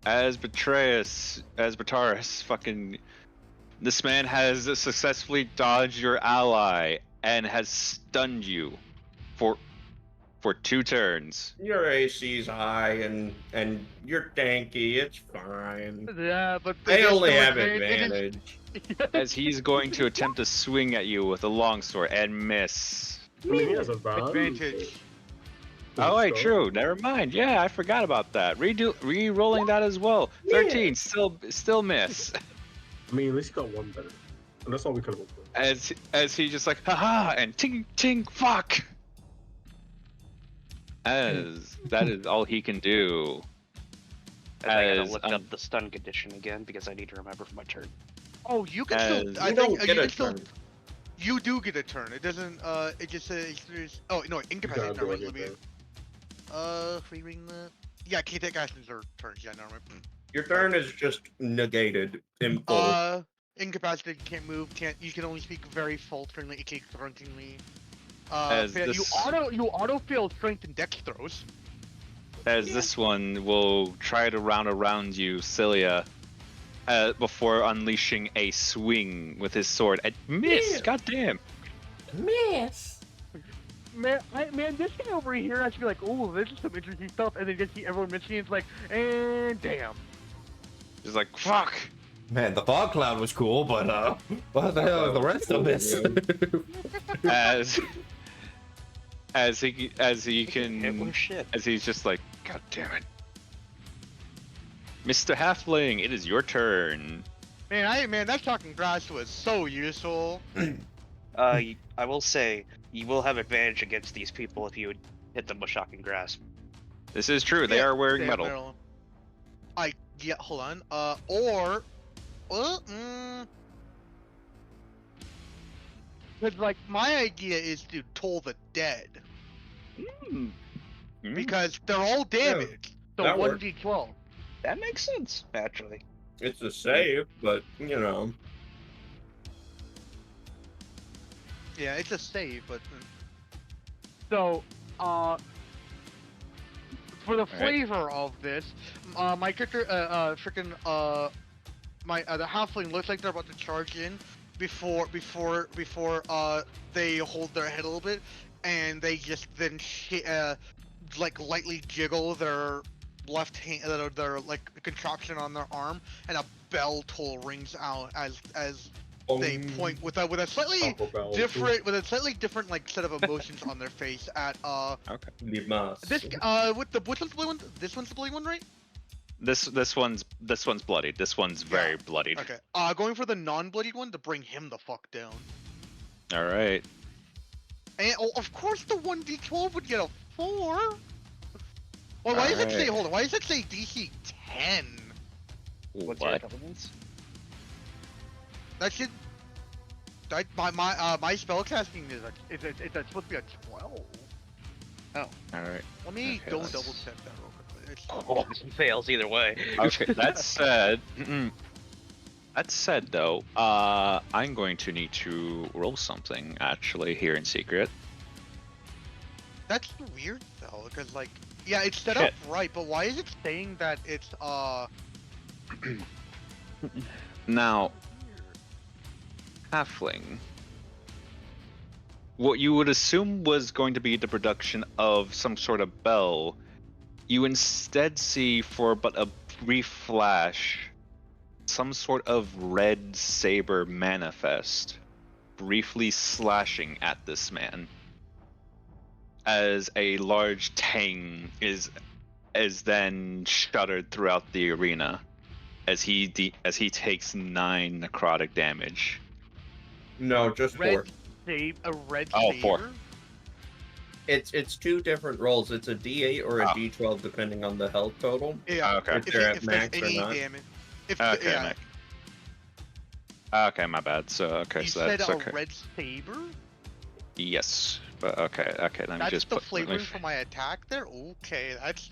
A: As Bataris, fucking, this man has successfully dodged your ally and has stunned you for 2 turns.
D: Your AC's high and you're tanky. It's fine.
I: Yeah, but
D: I only have
I: it is-
D: advantage.
A: As he's going to attempt to swing at you with a longsword and miss.
B: I mean, he has
E: Advantage.
A: Oh wait, true. Never mind. Yeah, I forgot about that. Re-rolling that as well. 13, still miss.
B: I mean, at least you got one better. And that's all we can hope for.
A: As he just like, haha, and ting ting fuck. As that is all he can do.
C: And I gotta
A: As
C: look up the stun condition again because I need to remember for my turn.
E: Oh, you can still.
A: As-
E: I
H: You
E: think
H: don't get
E: you
H: a
E: can still.
H: turn.
E: You do get a turn. It doesn't. It just says there's. Oh no,
B: You
E: incapacitated.
B: can't do
E: Never mind. Let me.
B: anything.
E: Reading that. Yeah, can't take actions or turns. Yeah, never mind.
H: Your turn is just negated in full.
E: Incapacitated, can't move, can't. You can only speak very falteringly, aka gruntingly.
A: As
E: You
A: this-
E: auto fail strength and dex throws.
A: As this one will try to round around you, Cilia, before unleashing a swing with his sword. And miss!
G: Yeah.
A: Goddamn!
G: Miss.
I: Man, this guy over here, I should be like, oh, this is some interesting stuff, and then just see everyone missing. It's like, and damn.
A: He's like, fuck!
G: Man, the fog cloud was cool, but what the hell is the rest of this?
A: As he
C: Hit
A: can,
C: with shit.
A: as he's just like, God damn it, Mr. Halfling, it is your turn.
E: Man, that shocking grass was so useful.
C: I will say, you will have advantage against these people if you hit them with shocking grasp.
A: This is true. They
E: Yeah,
A: are wearing
E: they have
A: metal.
E: Yeah, hold on. Because like my idea is to toll the dead
A: Hmm.
E: because they're all damaged. So
H: that
E: one
H: works.
E: d12.
C: That makes sense, actually.
H: It's a save, but you know.
E: Yeah, it's a save, but
I: So, for the
A: right.
I: flavor of this, my character, the halfling looks like they're about to charge in before they hold their head a little bit, and they just then like lightly jiggle their left hand, their like contraption on their arm, and a bell toll rings out as they point with a slightly
B: Taco Bell.
E: different like set of emotions on their face at
H: Limas.
E: this with the which one's the blue one? This one's the blue one, right?
A: This one's bloodied. This one's very bloodied.
E: Okay. Going for the non-bloodied one to bring him the fuck down.
A: All right.
E: And of course the 1d12 would get a 4. Well, why does it say?
A: Alright.
E: Hold on. Why does it say DC 10?
C: What's your
A: What?
C: intelligence?
E: That should. My spellcasting is it's supposed to be a 12.
A: All right.
E: Let me
A: Okay,
E: go
A: let's-
E: double check that real quickly. It's,
C: Oh, he fails either way.
A: Okay. That said, that said though, I'm going to need to roll something actually here in secret.
E: That's weird though, because like, yeah, it's set up
A: Shit.
E: right, but why is it saying that it's
A: Now, halfling. What you would assume was going to be the production of some sort of bell, you instead see for but a brief flash some sort of red saber manifest, briefly slashing at this man. As a large tang is then shuddered throughout the arena, as he takes 9 necrotic damage.
H: No, just
E: red
H: 4.
E: a red
A: Oh,
E: saber?
A: 4.
H: It's 2 different rolls. It's a D8 or a
A: Oh.
H: D12 depending on the health total.
E: Yeah.
A: Okay.
H: If they're at
E: If
H: max
E: there's
H: or
E: any
H: not.
E: damage. If
A: Okay,
E: yeah,
A: Nick. Okay, my bad. So okay,
E: you
A: so
E: said
A: that's
E: a
A: okay.
E: red saber.
A: Yes, but okay. Let me
E: That's
A: just
E: the
A: put. Let me,
E: flavoring for my attack there. Okay, that's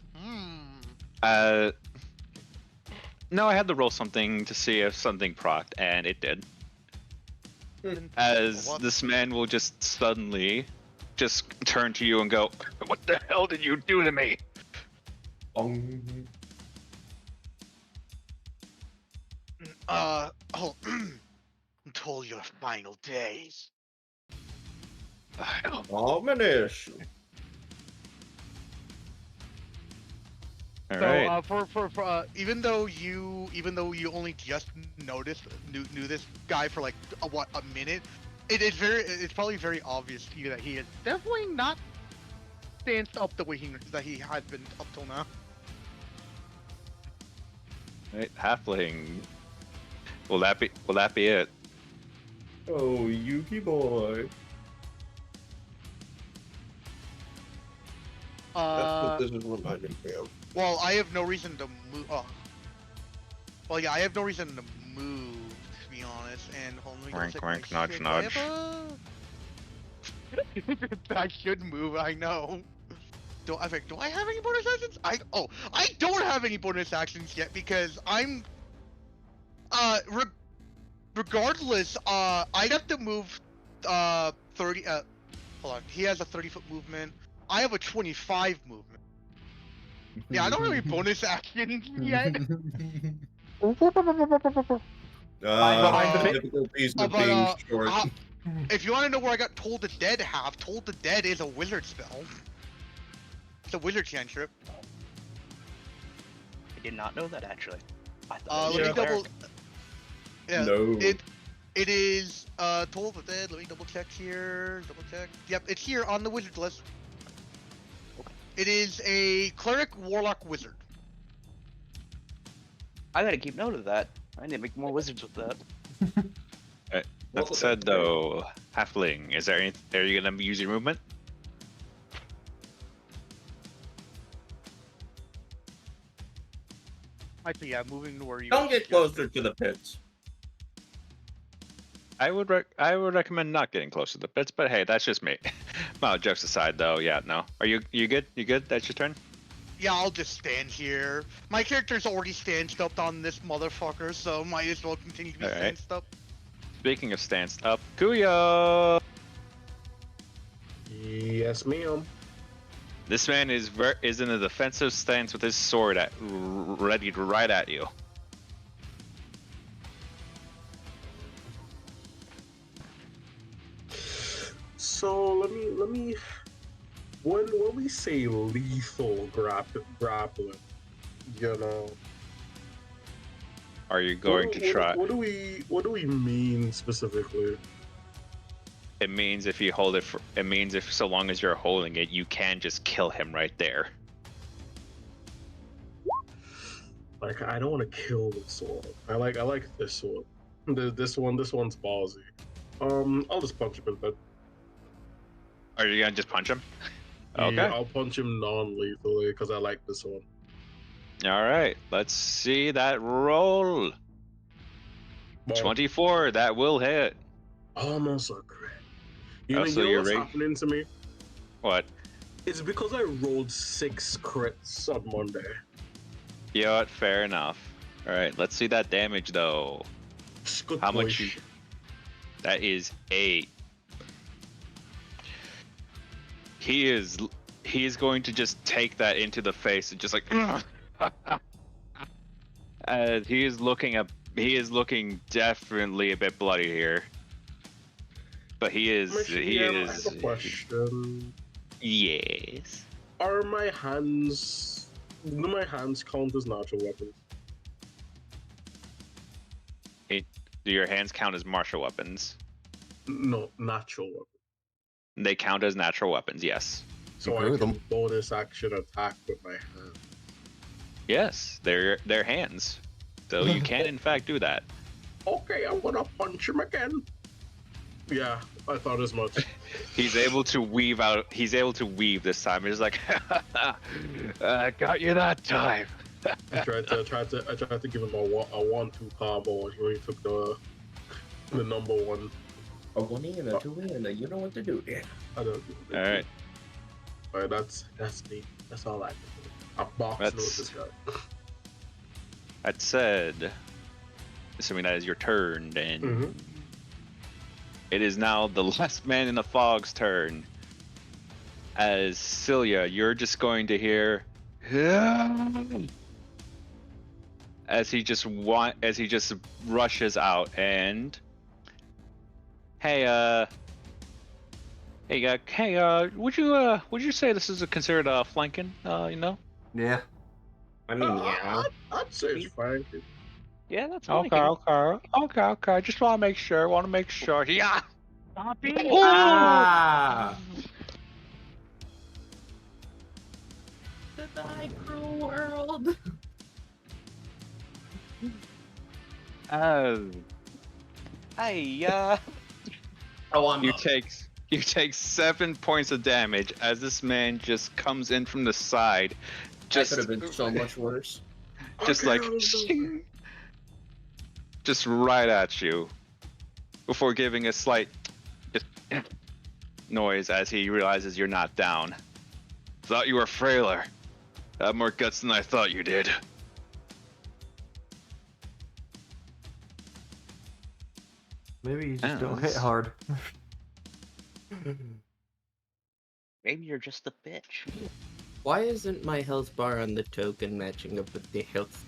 A: No, I had to roll something to see if something procced, and it did. As
E: What?
A: this man will just suddenly just turn to you and go, "What the hell did you do to me?"
H: Bong.
E: Until your final days.
H: Ominous.
A: All
I: So,
A: right.
I: for
E: Even though you only just knew this guy for like a minute, it's probably very obvious to you that he is definitely not danced up the way he has been up till now.
A: Right, halfling. Will that be it?
H: Oh, Yuki boy. This is reminding me of.
I: Well, I have no reason to move. Well, yeah, I have no reason to move, to be honest. And hold on, let me
A: Wink,
I: check my
A: wink, nudge,
I: shit. Do I have
A: nudge.
I: I should move. I know. Do I have any bonus actions? I don't have any bonus actions yet because I'm regardless. I'd have to move 30. Hold on. He has a 30-foot movement. I have a 25 movement. Yeah, I don't have any bonus actions yet.
A: Behind
H: Difficulties
I: Oh,
H: with being
I: but
H: short.
I: if you want to know where I got Toll the Dead have, Toll the Dead is a wizard spell. It's a wizard cantrip.
C: I did not know that actually. I thought
I: Let
C: it
I: me
C: was
I: double.
C: cleric.
I: Yeah,
H: No.
I: it is Toll the Dead. Let me double check here. Double check. Yep, it's here on the wizard list. It is a cleric, warlock, wizard.
C: I gotta keep note of that. I need to make more wizards with that.
A: That said, though, halfling, is there any? Are you gonna use your movement?
I: Actually, yeah, moving to where you.
H: Don't get closer to the pits.
A: I would recommend not getting close to the pits, but hey, that's just me. Well, jokes aside, though, yeah, no. Are you good? You good? That's your turn.
I: Yeah, I'll just stand here. My character's already stanced up on this motherfucker, so might as well continue to be
A: Alright.
I: stanced up.
A: Speaking of stanced up, Kuya.
B: Yes, ma'am.
A: This man is in a defensive stance with his sword ready right at you.
B: So let me. When we say lethal grappling, you know,
A: Are you going to try?
B: What do we mean specifically?
A: It means if you hold it for. It means if so long as you're holding it, you can just kill him right there.
B: Like, I don't want to kill this one. I like this one. This one's ballsy. I'll just punch him in the.
A: Are you gonna just punch him? Okay.
B: Yeah, I'll punch him non-lethally because I like this one.
A: All right. Let's see that roll.
B: Well,
A: 24. That will hit.
B: almost a crit.
A: Also,
B: You know
A: your
B: what's
A: rate.
B: happening to me?
A: What?
B: It's because I rolled 6 crits on Monday.
A: You know what? Fair enough. All right. Let's see that damage though.
B: Good
A: How
B: boy.
A: much? That is 8. He is going to just take that into the face and just like he is looking definitely a bit bloody here. But he
B: I
A: is
B: have a question.
A: yes.
B: Are my hands? Do my hands count as natural weapons?
A: Do your hands count as martial weapons?
B: No, natural weapons.
A: They count as natural weapons, yes.
B: So
G: Agree
B: I
G: with
B: can
G: them.
B: bonus action attack with my hand.
A: Yes, they're hands. So you can in fact do that.
B: Okay, I'm gonna punch him again. Yeah, I thought as much.
A: He's able to weave this time. He's like, I got you that time.
B: I tried to give him a 1-2 combo, and he took the number one.
H: A 1E and a 2E and a you know what to do. Yeah.
B: I don't.
A: All right.
B: All right, that's me. That's all I can do. I'm boxing with this guy.
A: That said, assuming that is your turn, then
B: Mhm.
A: it is now the last man in the fog's turn. As Celia, you're just going to hear as he just rushes out and hey would you say this is considered flanking? You know?
F: Yeah.
H: I mean, yeah.
B: I'd say it's fine.
C: Yeah, that's
A: Okay. Just want to make sure. Yeah.
F: Ah!
D: Goodbye, cruel world.
C: Hey,
F: Oh, I'm
A: You
F: up.
A: take You take 7 points of damage as this man just comes in from the side.
H: That could have been so much worse.
A: Just
B: Okay,
A: like,
B: I was
A: shing, just right at you, before giving a slight just noise as he realizes you're not down. Thought you were frailer. Have more guts than I thought you did.
G: Maybe you just
A: Oh,
G: don't hit
A: that's-
G: hard.
C: Maybe you're just a bitch.
D: Why isn't my health bar on the token matching up with the health?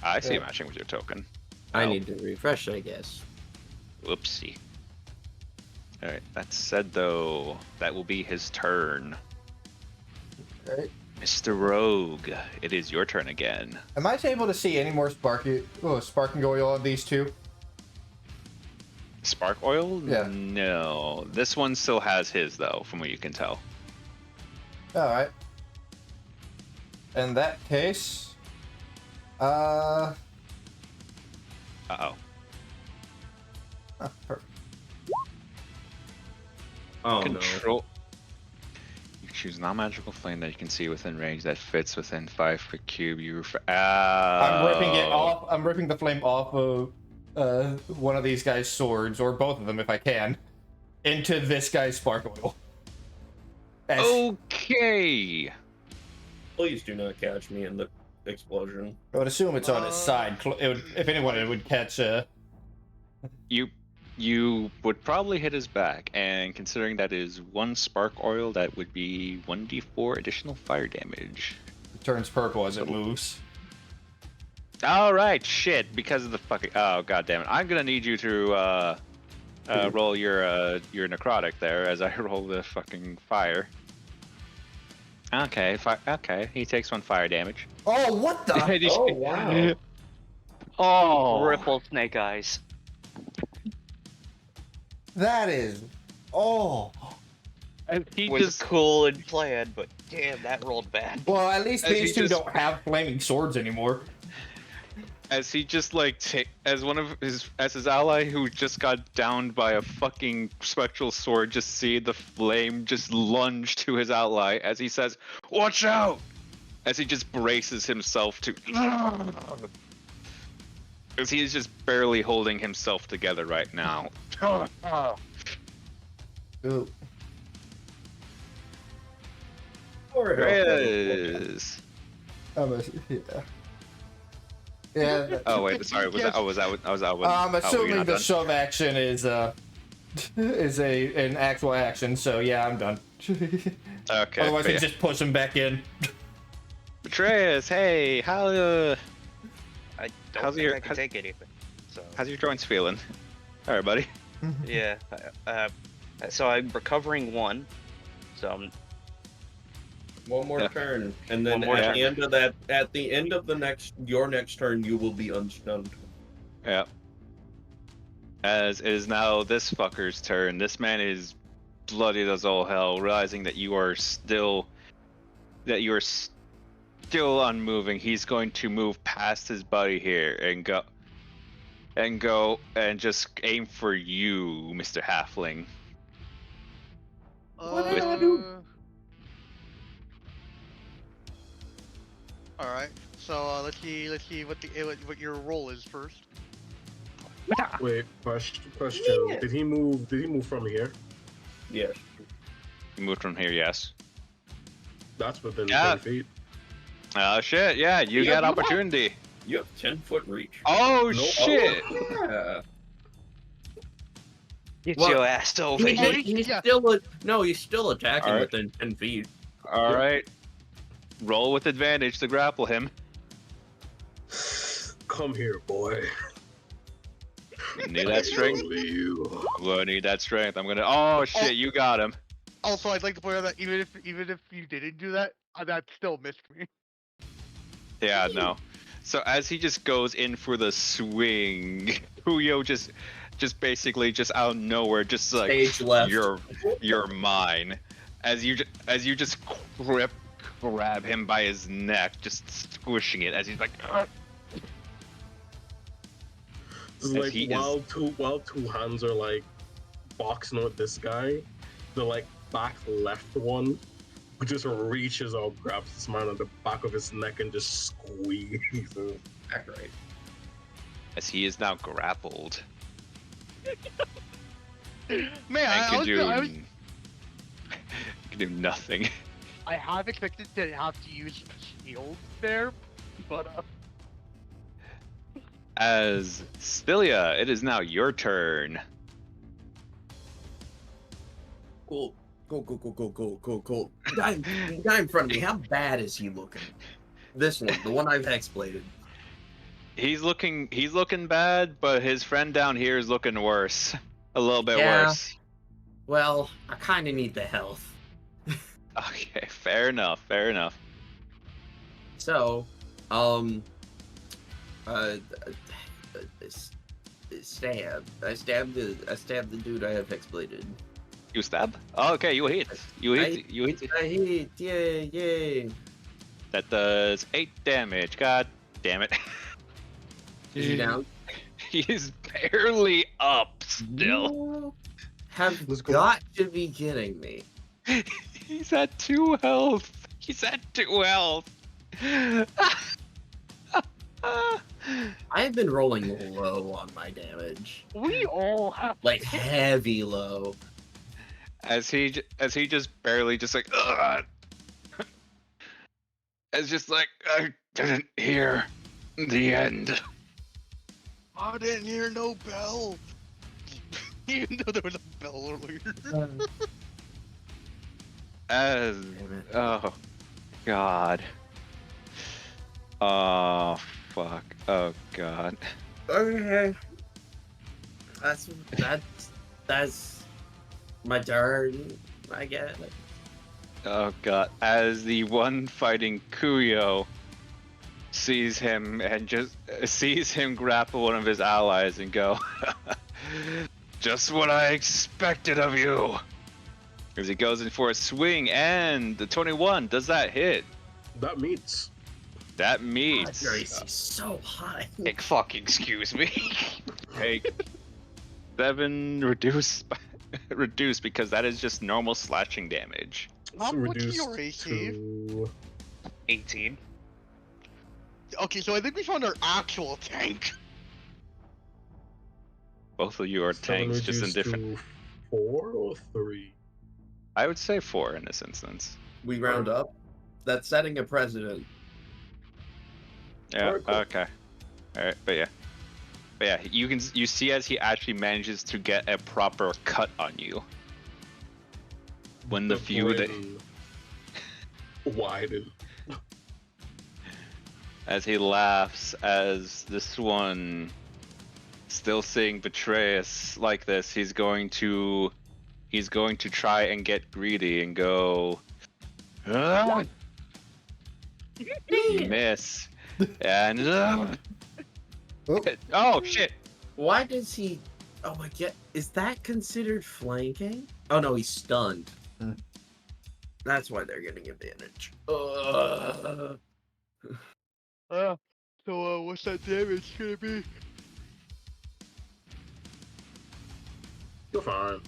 A: I see
G: Yeah.
A: matching with your token.
D: I
A: Oh.
D: need to refresh, I guess.
A: Whoopsie. Alright, that said though, that will be his turn.
G: Right.
A: Mr. Rogue, it is your turn again.
G: Am I able to see any more sparking oil on these two?
A: Spark oil?
G: Yeah.
A: No. This one still has his though, from what you can tell.
G: Alright. In that case,
A: Uh-oh.
G: perfect.
H: Oh
A: Control. You choose non-magical flame that you can see within range that fits within 5 per cube.
G: I'm ripping it
A: Oh.
G: off. I'm ripping the flame off of one of these guys' swords, or both of them if I can, into this guy's spark oil. As-
A: Okay.
H: no! Please do not catch me in the explosion.
G: I would assume it's on his side. It would, if anyone, it would catch.
A: You would probably hit his back, and considering that is 1 spark oil, that would be 1d4 additional fire damage.
G: It turns purple as it moves.
A: All right, shit. Because of the fucking. Oh god damn it! I'm gonna need you to roll your necrotic there as I roll the fucking fire. Okay, okay. He takes 1 fire damage.
G: Oh, what the?
H: Oh, wow.
A: Oh,
C: Ripple Snake Eyes.
G: That is. Oh.
A: and he
C: Was
A: just
C: cool and planned, but damn, that rolled bad.
G: Well, at least
A: As he
G: these two
A: just-
G: don't have flaming swords anymore.
A: as he just like as one of his ally who just got downed by a fucking spectral sword, just see the flame just lunge to his ally as he says, "Watch out!" As he just braces himself to. As he is just barely holding himself together right now.
G: Ooh.
A: Reyes.
G: Yeah. Yeah.
A: Oh wait, sorry. Was
I: Yes.
A: I was out? I was out.
G: I'm
A: you're
G: assuming
A: not
G: the
A: done?
G: shove action is an actual action. So yeah, I'm done.
A: Okay.
G: Otherwise,
A: but
G: I
A: yeah.
G: just push him back in.
A: Betrayus, hey, how
C: I don't
A: How's
C: think
A: your-
C: I can
A: how's-
C: take anything. So
A: how's your joints feeling? All right, buddy.
C: yeah. So I'm recovering 1. So I'm
H: One more
A: Yeah.
H: turn, and then
C: One more
H: at
A: turn.
H: the end of your next turn, you will be unstunned.
A: Yeah. As it is now this fucker's turn. This man is bloodied as all hell, realizing that you are still unmoving. He's going to move past his buddy here and go and just aim for you, Mr. Halfling.
H: What did I do?
I: All right. So let's see what your roll is first.
B: Wait, question.
H: Yeah.
B: Did he move from here?
H: Yes.
A: You moved from here, yes.
B: That's within
A: Yeah.
B: 10 feet.
A: Oh shit, yeah, you
H: Yeah,
A: got
H: you
A: opportunity.
H: You have 10-foot reach.
A: Oh
B: Nope.
A: shit!
H: Yeah.
C: get
H: Well,
C: your ass over
I: he-
C: here.
I: he-
H: He's
I: yeah.
H: still attacking
A: Alright.
H: within 10 feet.
A: All right. Roll with advantage to grapple him.
B: Come here, boy.
A: Need that strength?
B: Only you.
A: I'm gonna need that strength. I'm gonna. Oh shit! You got him.
I: Also, I'd like to point out that even if you didn't do that, that still missed me.
A: Yeah, no. So as he just goes in for the swing, Puyo just basically just out of nowhere, just like
H: Stage left.
A: you're mine. As you just grab him by his neck, just squishing it as he's like. "Ugh."
B: It's
A: As
B: like
A: he
B: while two hands are like boxing with this guy, the like back left one just reaches out, grabs this man on the back of his neck, and just squeezes.
H: Back right.
A: As he is now grappled
I: Man,
A: and
I: I
A: can
I: was,
A: do
I: I was
A: can do nothing.
I: I have expected to have to use a shield there, but
A: As Stilia, it is now your turn.
D: Cool. Cool. The guy in front of me, how bad is he looking? This one, the one I've hexbladed.
A: He's looking bad, but his friend down here is looking worse. A little bit
D: Yeah.
A: worse.
D: Well, I kind of need the health.
A: Okay, fair enough.
D: So, stab. I stabbed the dude I have hexbladed.
A: You stab? Oh, okay, you hit. You hit.
D: I hit. Yay.
A: That does 8 damage. God damn it.
D: Is he down?
A: He's barely up still.
D: You have
B: Let's go.
D: got to be kidding me.
A: He's at 2 health.
D: I have been rolling low on my damage.
I: we all have
D: Like heavy low.
A: As he just barely just like ugh. It's just like I didn't hear the end.
I: I didn't hear no bell. Even though there was a bell earlier.
A: As
D: Damn it.
A: oh god. Oh fuck. Oh god.
D: Okay. That's my turn, I guess.
A: Oh god. As the one fighting Kuyo sees him and just sees him grapple one of his allies and go, just what I expected of you. As he goes in for a swing, and the 21, does that hit?
B: That meets.
A: That meets.
D: Accuracy so high.
A: Take fucking excuse me. Take 7 reduce because that is just normal slashing damage.
I: What's
B: Reduced
I: your AC?
B: to
C: 18.
I: Okay, so I think we found our actual tank.
A: Both of you are
B: 7
A: tanks, just in
B: reduced
A: different.
B: to 4 or 3.
A: I would say 4 in this instance.
D: We round up. That's setting a precedent.
A: Yeah.
B: Alright, cool.
A: Okay. All right. But yeah, you see as he actually manages to get a proper cut on you. When the feud
B: grin widen.
A: as he laughs as this one still seeing Betrayus like this, he's going to try and get greedy and go "Ah!" You miss. And oh shit.
D: Why does he? Oh my god! Is that considered flanking? Oh no, he's stunned.
G: Hmm.
D: That's why they're getting advantage.
I: So what's that damage gonna be?
B: You're fine.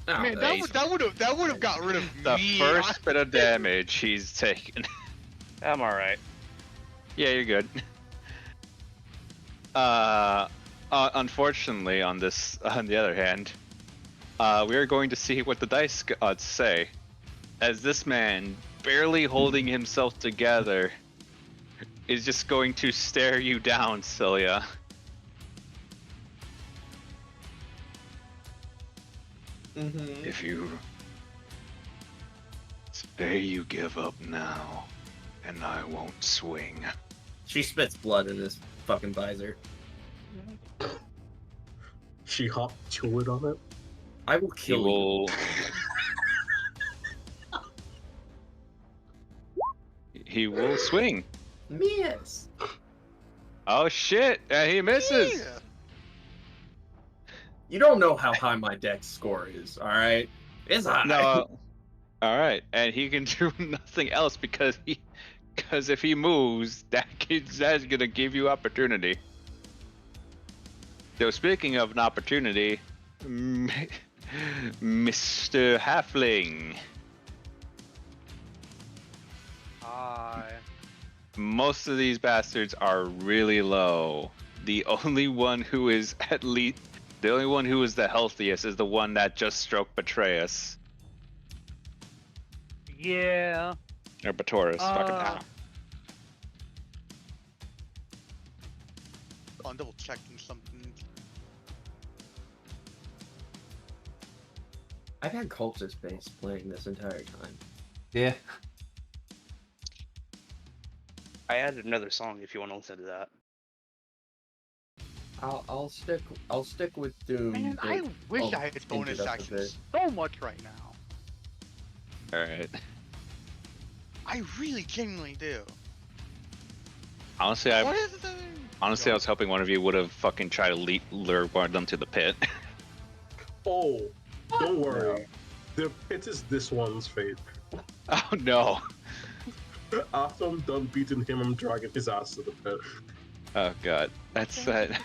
D: Oh,
I: Man,
A: nice.
I: that would have got rid of
A: The
I: me.
A: first bit of damage he's taken.
C: I'm alright.
A: Yeah, you're good. Unfortunately, on the other hand, we are going to see what the dice gods say, as this man, barely holding himself together, is just going to stare you down, Cilia.
D: Mm-hmm.
A: If you say you give up now, and I won't swing.
D: She spits blood in his fucking visor.
B: She hopped to it on it.
D: I will
A: He
D: kill you.
A: will. He will swing.
D: Miss.
A: Oh shit! He misses.
I: Yeah.
D: You don't know how high my dex score is, all right? It's high.
A: No. All right, and he can do nothing else because if he moves, that's gonna give you opportunity. So speaking of an opportunity, Mr. Halfling.
I: Hi.
A: Most of these bastards are really low. The only one who is the only one who is the healthiest is the one that just stroked Betrayus.
I: Yeah.
A: Or Batoris, fucking
I: Uh,
A: hell.
E: I'm double checking something.
H: I've had Cultist Base playing this entire time.
G: Yeah.
C: I added another song if you want to listen to that.
H: I'll stick with Doom.
I: Man,
H: but
I: I wish
H: I'll
I: I had
H: change
I: bonus
H: it up a
I: actions
H: bit.
I: so much right now.
A: Alright.
I: I really genuinely do.
A: Honestly,
I: What is the...
A: I was hoping one of you would have fucking tried to lure one of them to the pit.
B: Oh, don't worry. The pit is this one's fate.
A: Oh no.
B: After I'm done beating him, I'm dragging his ass to the pit.
A: Oh god. That's that.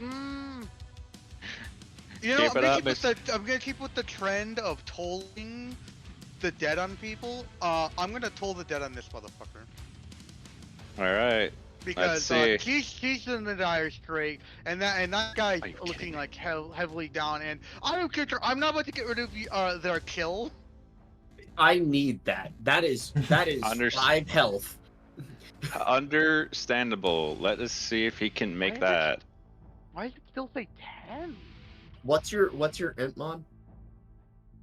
I: Mm. You know,
A: Keep it up, miss.
I: I'm gonna keep with the trend of tolling the dead on people. I'm gonna toll the dead on this motherfucker.
A: Alright.
I: Because
A: see.
I: he's in the dire strait, and that guy's
A: Are you
I: looking
A: kidding me?
I: like heavily down. And I don't care. I'm not about to get rid of their kill.
H: I need that. That is
A: Unders-
H: 5 health.
A: Understandable. Let us see if he can make that.
I: Why does it still say 10?
H: What's your imp mod?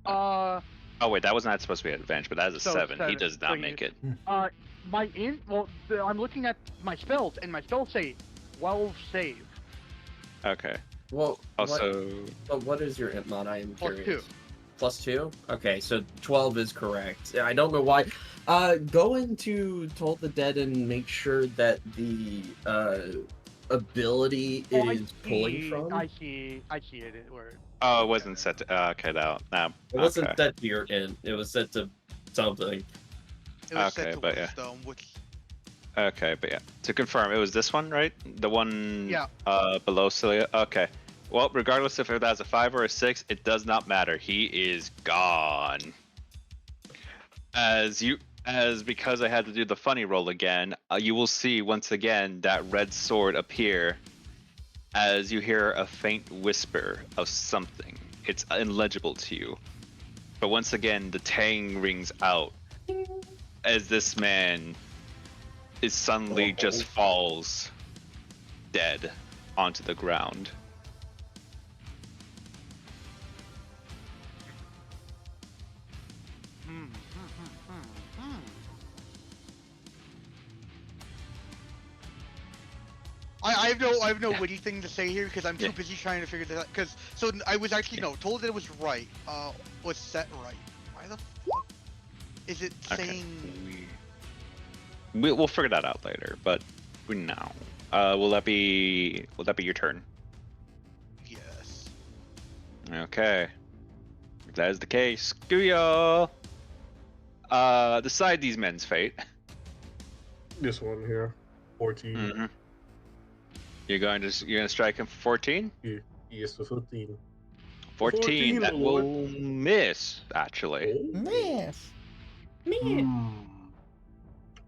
I: Uh,
A: Oh wait, that was not supposed to be an advantage, but that is a
I: So
A: 7. He
I: seven.
A: does
I: So
A: not
I: he-
A: make it.
I: I'm looking at my spells, and my spells say 12 save.
A: Okay.
H: Well,
A: Also,
H: what is your imp mod? I am
I: Plus
H: curious.
I: 2.
H: +2? Okay, so 12 is correct. I don't know why. Go into Toll the Dead and make sure that the ability
I: Oh,
H: is pulling from.
I: I see it. Where
A: oh, it wasn't set to. Okay, no.
H: It wasn't
A: Okay.
H: set to your int. It was set to something.
I: it was
A: Okay,
I: set to
A: but yeah.
I: wisdom, which
A: Okay, but yeah. To confirm, it was this one, right? The one
I: Yeah.
A: below Celia? Okay. Well, regardless if that's a 5 or a 6, it does not matter. He is gone. As because I had to do the funny roll again, you will see once again that red sword appear as you hear a faint whisper of something. It's illegible to you. But once again, the tang rings out as this man is suddenly just falls dead onto the ground.
I: I have no witty thing to say here because I'm too busy trying to figure that out. So I was actually told that it was right. Was set right. Why the fuck is it saying?
A: We'll figure that out later, but now, will that be your turn?
I: Yes.
A: Okay. If that is the case, Guya, decide these men's fate.
B: This one here, 14.
A: Mm-hmm. You're gonna strike him for 14?
B: Yes, for 15.
A: 14, that
B: my lord.
A: will miss, actually.
B: Oh.
G: Miss.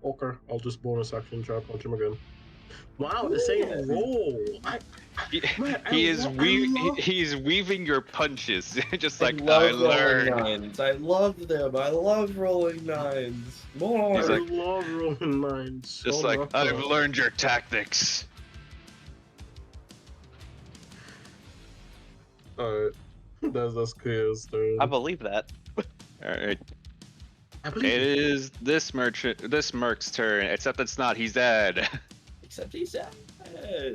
B: Okay, I'll just bonus action try to punch him again. Wow, the same roll.
A: He's weaving your punches, just like
H: I
A: I
H: love rolling
A: learned.
H: nines. I love them. I love rolling nines. More.
A: He's
B: I
A: like-
B: love rolling nines. So
A: Just like
B: much.
A: I've learned your tactics.
B: Alright, that's Kuya's turn.
C: I believe that.
A: All right.
B: I believe
A: It
B: it.
A: is this merc's turn, except it's not. He's dead.
H: Except he's dead.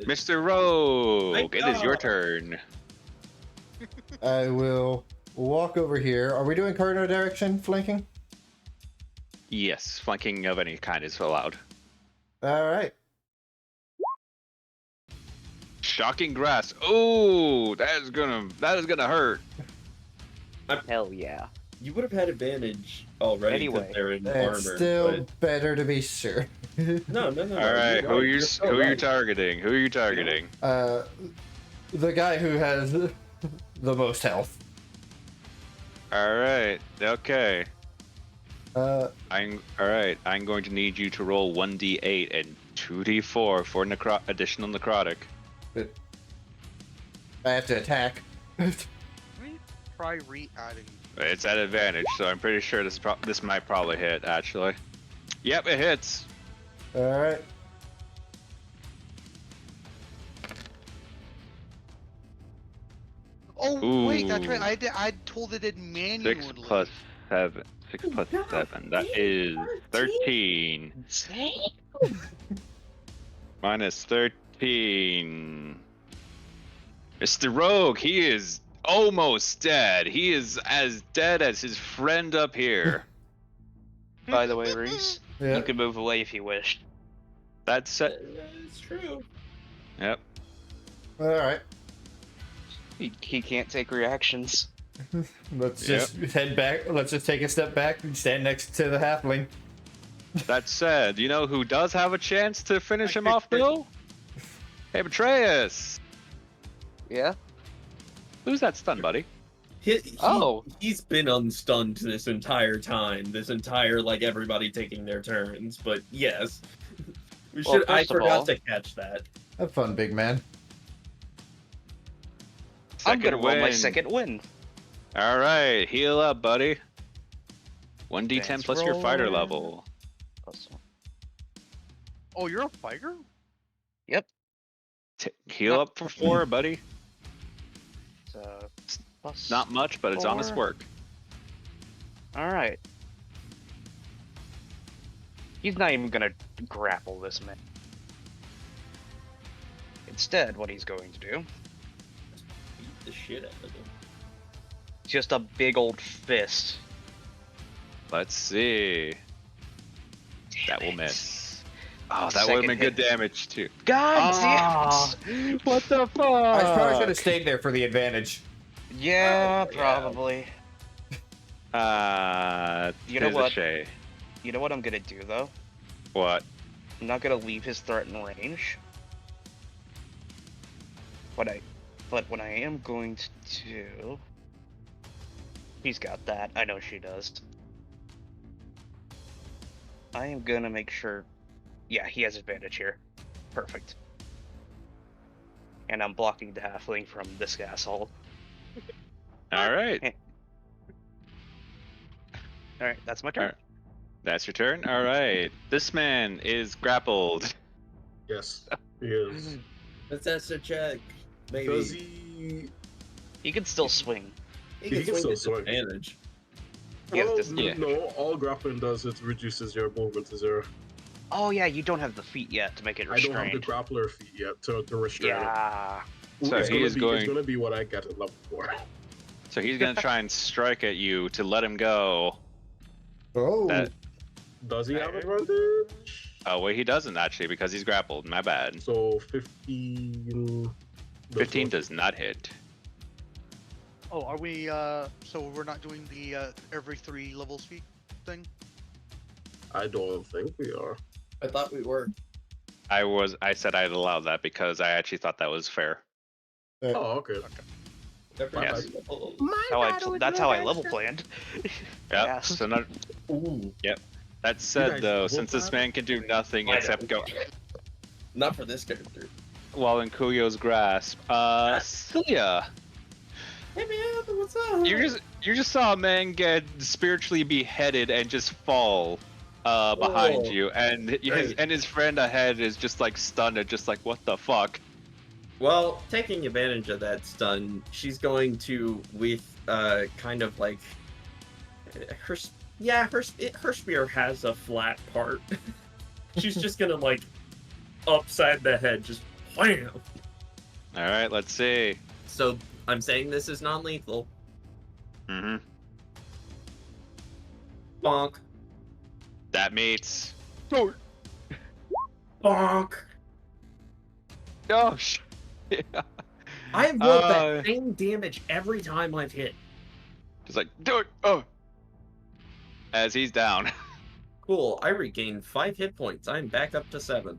A: Mr. Rogue,
H: Thank
A: it is your
H: God.
A: turn.
G: I will walk over here. Are we doing cardinal direction flanking?
A: Yes, flanking of any kind is allowed.
G: All right.
A: Shocking grass. Oh, that is gonna hurt.
C: Hell yeah.
H: You would have had advantage already
C: Anyway.
H: because they're in
G: It's
H: armor.
G: still better to be sure.
H: No.
A: All right,
H: You're
A: who are you
H: You're so
A: who are you
H: right.
A: targeting? Who are you targeting?
G: the guy who has the most health.
A: All right. Okay.
G: Uh,
A: All right. I'm going to need you to roll 1d8 and 2d4 for additional necrotic.
G: but I have to attack.
I: Let me try re-adding.
A: It's at advantage, so I'm pretty sure this might probably hit. Actually. Yep, it hits.
G: All right.
I: Oh wait, that's right.
A: Ooh.
I: I told it manually.
A: 6 plus 7. 6 plus 7. That is 13. Minus 13. Mr. Rogue, he is almost dead. He is as dead as his friend up here.
C: By the way, Reese,
G: Yeah.
C: you can move away if you wish.
A: That's it.
H: It's true.
A: Yep.
G: All right.
C: He can't take reactions.
G: Let's just head back. Let's just take a step back and stand next to the halfling.
A: That said, you know who does have a chance to finish him off, though? Hey, Betrayus.
C: Yeah?
A: Who's that stun, buddy?
H: He's been unstunned this entire time. This entire, like, everybody taking their turns. But yes, I forgot to catch that.
G: Have fun, big man.
C: I'm gonna roll my
A: win.
C: second win.
A: All right, heal up, buddy. 1d10
C: Advance
A: plus your fighter
C: roll.
A: level.
I: Oh, you're a fighter?
C: Yep.
A: Heal up for 4, buddy.
C: So, plus
A: Not much, but it's honest
C: 4.
A: work.
C: Alright. He's not even gonna grapple this man. Instead, what he's going to do,
H: Beat the shit out of him.
C: just a big old fist.
A: Let's see. That will miss. Oh, that would have
C: Second
A: been good
C: hit.
A: damage too.
C: God
A: Ah,
C: damn it!
A: What the fuck?
G: I probably should have stayed there for the advantage.
C: Yeah,
H: Oh, yeah.
C: probably. You know
A: tis
C: what?
A: A shame.
C: You know what I'm gonna do though?
A: What?
C: I'm not gonna leave his threat in range. But what I am going to do... He's got that. I know she does. I am gonna make sure... Yeah, he has advantage here. Perfect. And I'm blocking the halfling from this asshole.
A: All right.
C: Alright, that's my turn.
A: Alright. That's your turn. All right. This man is grappled.
B: Yes, he is.
H: But that's a check. Maybe.
B: Does he?
C: He can still swing.
H: He
B: he
H: can
B: can
H: swing
B: still
H: with
B: swing.
H: advantage.
C: Yes,
B: Well,
C: this-
A: yeah.
B: no. All grappling does is reduces your movement to 0.
C: Oh yeah, you don't have the feet yet to make it
B: I don't
C: restrained.
B: have the grappler feat yet to restrain it.
C: Yeah.
A: So
B: It's
A: he
B: gonna
A: is
B: be,
A: going-
B: It's gonna be what I get at level 4.
A: So he's gonna try and strike at you to let him go.
G: Oh.
A: That-
B: Does he have advantage?
A: Oh wait, he doesn't actually because he's grappled. My bad.
B: So 15.
A: 15 does not hit.
I: Oh, are we? So we're not doing the every 3 levels feat thing?
B: I don't think we are.
H: I thought we were.
A: I said I'd allow that because I actually thought that was fair.
B: Oh, okay.
A: Yes.
C: That's how I level planned.
A: Yep.
C: Yes.
A: So not,
H: Ooh.
A: that said
B: guys
A: though,
B: level
A: since this
B: plan?
A: man can do nothing
H: I
A: except
H: know.
A: go
H: Not for this character.
A: while in Kuyo's grasp, Celia,
H: Hey man, what's up?
A: you just saw a man get spiritually beheaded and just fall behind
H: Oh,
A: you, and
H: great.
A: his friend ahead is just like stunned and just like what the fuck.
H: Well, taking advantage of that stun, she's going to, with kind of like her spear has a flat part. She's just gonna like upside the head, just wham.
A: All right, let's see.
H: So I'm saying this is non-lethal.
A: Mm-hmm.
H: Bonk,
A: That meets.
H: bonk.
A: Oh shit.
H: I have rolled
A: Uh,
H: that same damage every time I've hit.
A: Just like do it. Oh. As he's down.
H: Cool. I regained 5 hit points. I'm back up to 7.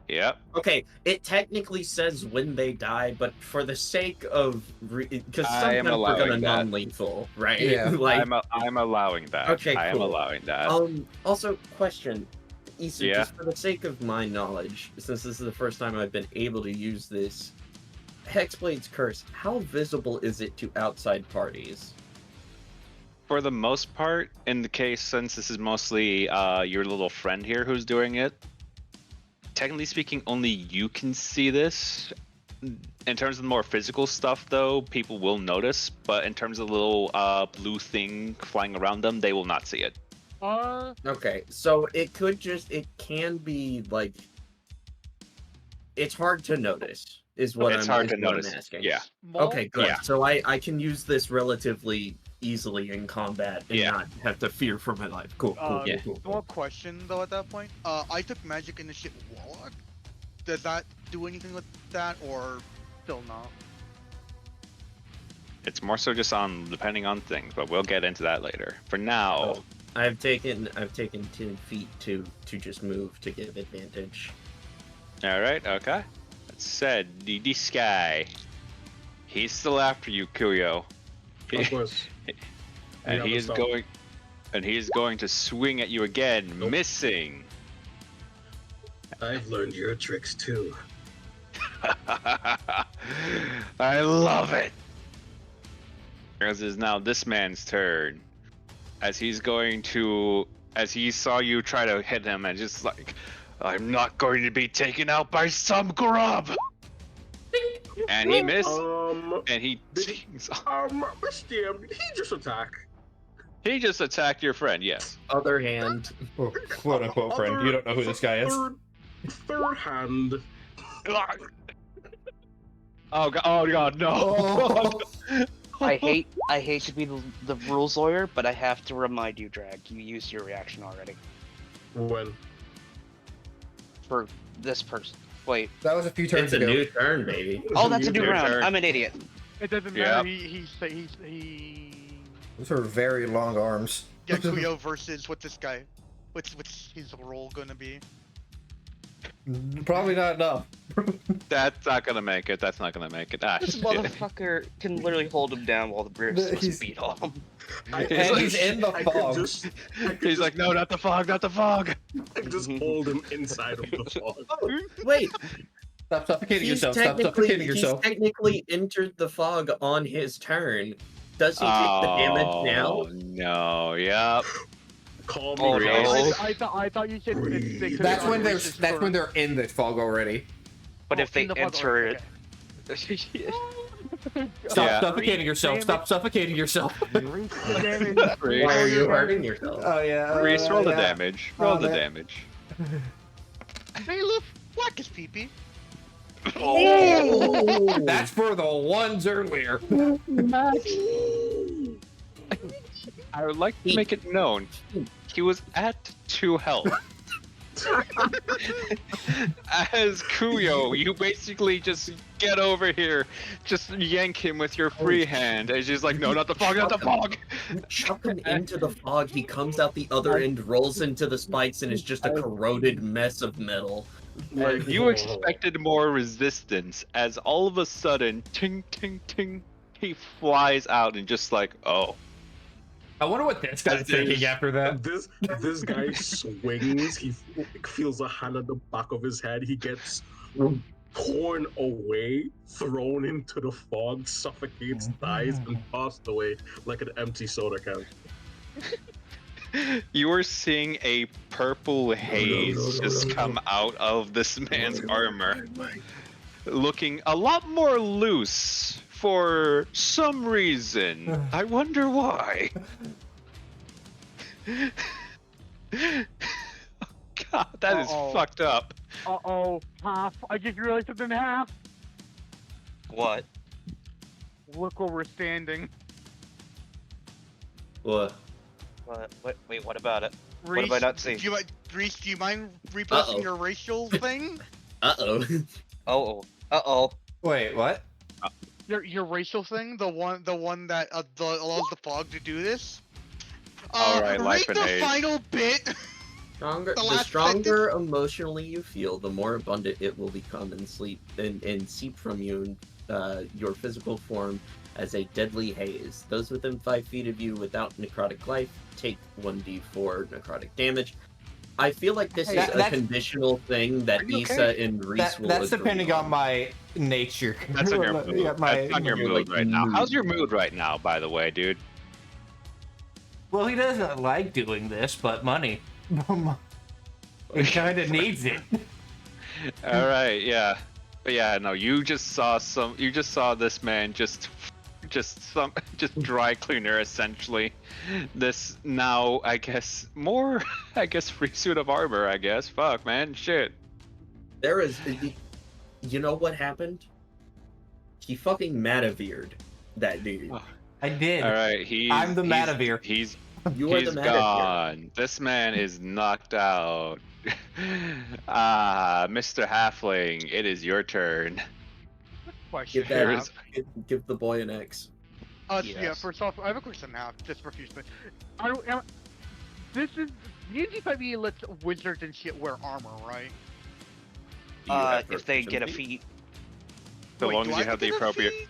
A: Yep.
H: Okay, it technically says when they die, but for the sake of because
A: I am
H: sometimes we're gonna
A: allowing that.
H: non-lethal, right?
G: Yeah.
H: like,
A: I'm allowing that.
H: okay,
A: I am
H: cool.
A: allowing that.
H: Also, question, Issa,
A: Yeah.
H: just for the sake of my knowledge, since this is the first time I've been able to use this, Hexblade's Curse, how visible is it to outside parties?
A: For the most part, in the case, since this is mostly your little friend here who's doing it, technically speaking, only you can see this. In terms of the more physical stuff, though, people will notice. But in terms of the little blue thing flying around them, they will not see it.
H: Okay, so it can be like, it's hard to notice, is what
A: It's
H: I'm
A: hard to
H: what I'm
A: notice.
H: asking.
A: Yeah.
H: Okay, good.
A: Yeah.
H: So I can use this relatively easily in combat and
A: Yeah.
H: not have to fear for my life. Cool, cool,
A: Yeah.
H: cool,
I: One question though at that point. I took magic initiate warlock. Does that do anything with that or still not?
A: It's more so just on depending on things, but we'll get into that later. For now,
H: Oh, I've taken 10 feet to just move to give advantage.
A: all right, okay. That said, this guy, he's still after you, Kuyo.
B: Of course.
A: And
B: We
A: he is
B: haven't
A: going, and he is going to swing at you again,
B: Nope.
A: missing.
B: I've learned your tricks too.
A: I love it. As is now this man's turn, as he saw you try to hit him, and just like, I'm not going to be taken out by some grub. And he missed, and he
B: Missed him. Did he just attack?
A: he just attacked your friend. Yes.
H: Other hand,
G: Oh, quote unquote friend. You don't know who this guy is.
B: Third hand.
A: Oh god! Oh god! No!
C: I hate to be the rules lawyer, but I have to remind you, Drag. You used your reaction already
B: When?
C: for this person. Wait.
G: That was a few
H: it's
G: turns
H: a
G: ago.
H: new turn, baby.
C: Oh, that's a new
A: Your
C: round.
A: turn.
C: I'm an idiot.
I: It doesn't
A: Yeah.
I: matter. He
G: Those are very long arms.
I: Yakuyo versus what's this guy? What's his role gonna be?
G: Probably not enough.
A: That's not gonna make it. That's not gonna make it. Ah,
C: This
A: shit.
C: motherfucker can literally hold him down while the British
G: He's-
C: beat on him.
G: And he's in the
B: I could
G: fog.
B: just,
A: He's like, no, not the fog, not the fog.
B: I could just hold him inside of the fog.
H: Wait,
G: Stop suffocating
H: he's
G: yourself. Stop suffocating
H: he's
G: yourself.
H: technically entered the fog on his turn. Does he take the damage now?
A: Oh no! Yep.
B: Call me
C: Oh,
B: Reese.
C: no.
I: I thought you said they could
G: That's when they're in the fog already.
C: But if they enter it,
G: Stop
A: Yeah.
G: suffocating yourself. Stop suffocating yourself.
A: Reese,
H: Why are you hurting yourself?
G: Oh yeah.
A: Reese, roll the
G: yeah.
A: damage. Roll the
G: that-
A: damage.
I: Hey, look, black is pee-pee.
G: Oh! That's for the ones earlier.
A: I would like to make it known he was at 2 health. As Kuyo, you basically just get over here, just yank him with your free hand, and she's like, no, not the fog, not the fog!
H: Chuck him into the fog, he comes out the other end, rolls into the spikes, and is just a corroded mess of metal.
B: Like,
A: You expected more resistance, as all of a sudden, ting, ting, ting, he flies out and just like, oh.
G: I wonder what this guy's thinking after that.
B: This guy swings. He feels a hand on the back of his head. He gets torn away, thrown into the fog, suffocates, dies, and tossed away like an empty soda can.
A: You are seeing a purple haze just come out of this man's armor, looking a lot more loose for some reason. I wonder why. God, that is
I: Uh-oh.
A: fucked up.
I: Uh-oh, half. I just realized something half.
C: what?
I: Look where we're standing.
H: What?
C: Wait, what about it? What
I: Reese,
C: have I not seen?
I: Reese, do you mind reposting
H: Uh-oh.
I: your racial thing?
H: Uh-oh.
C: Uh-oh.
G: Wait, what?
I: Your racial thing? The one that allows the fog to do this?
A: All right, life
I: read
A: and
I: the
A: haze.
I: final bit.
D: Stronger,
I: The
D: the
I: last
D: stronger emotionally you feel, the more abundant it will become and seep from you, your physical form as a deadly haze. Those within 5 feet of you without necrotic life take 1d4 necrotic damage. I feel like this is a
F: That's-
D: conditional thing that
C: Are you
D: Issa
C: okay?
D: and Reese will
F: That's
D: agree
F: depending on my nature.
A: That's on your mood.
F: Yeah,
A: That's on your
D: Your,
A: mood
D: like,
A: right now. How's
D: mood.
A: your mood right now, by the way, dude?
F: Well, he doesn't like doing this, but money. He kind of needs it.
A: All right, yeah, but yeah, no, you just saw this man just dry cleaner essentially. This now, I guess, more, I guess, free suit of armor. I guess. Fuck, man, shit.
D: There is, you know what happened? He fucking Mataveered that dude.
A: Oh,
F: I did.
A: all right,
F: I'm the Matavir.
A: He's
D: You are the
A: he's
D: Mataveer.
A: gone. This man is knocked out. Mr. Halfling, it is your turn.
I: Question
D: Give that,
I: half.
D: give the boy an X.
I: Yeah,
C: Yes.
I: first off, I have a question half, just for future. This is D&D 5e lets wizards and shit wear armor, right?
D: Do you have
C: If they
D: proficiency?
C: get a feat,
A: So
I: Wait,
A: long
I: do
A: as
I: I
A: you have the
I: get a
A: appropriate,
I: feat?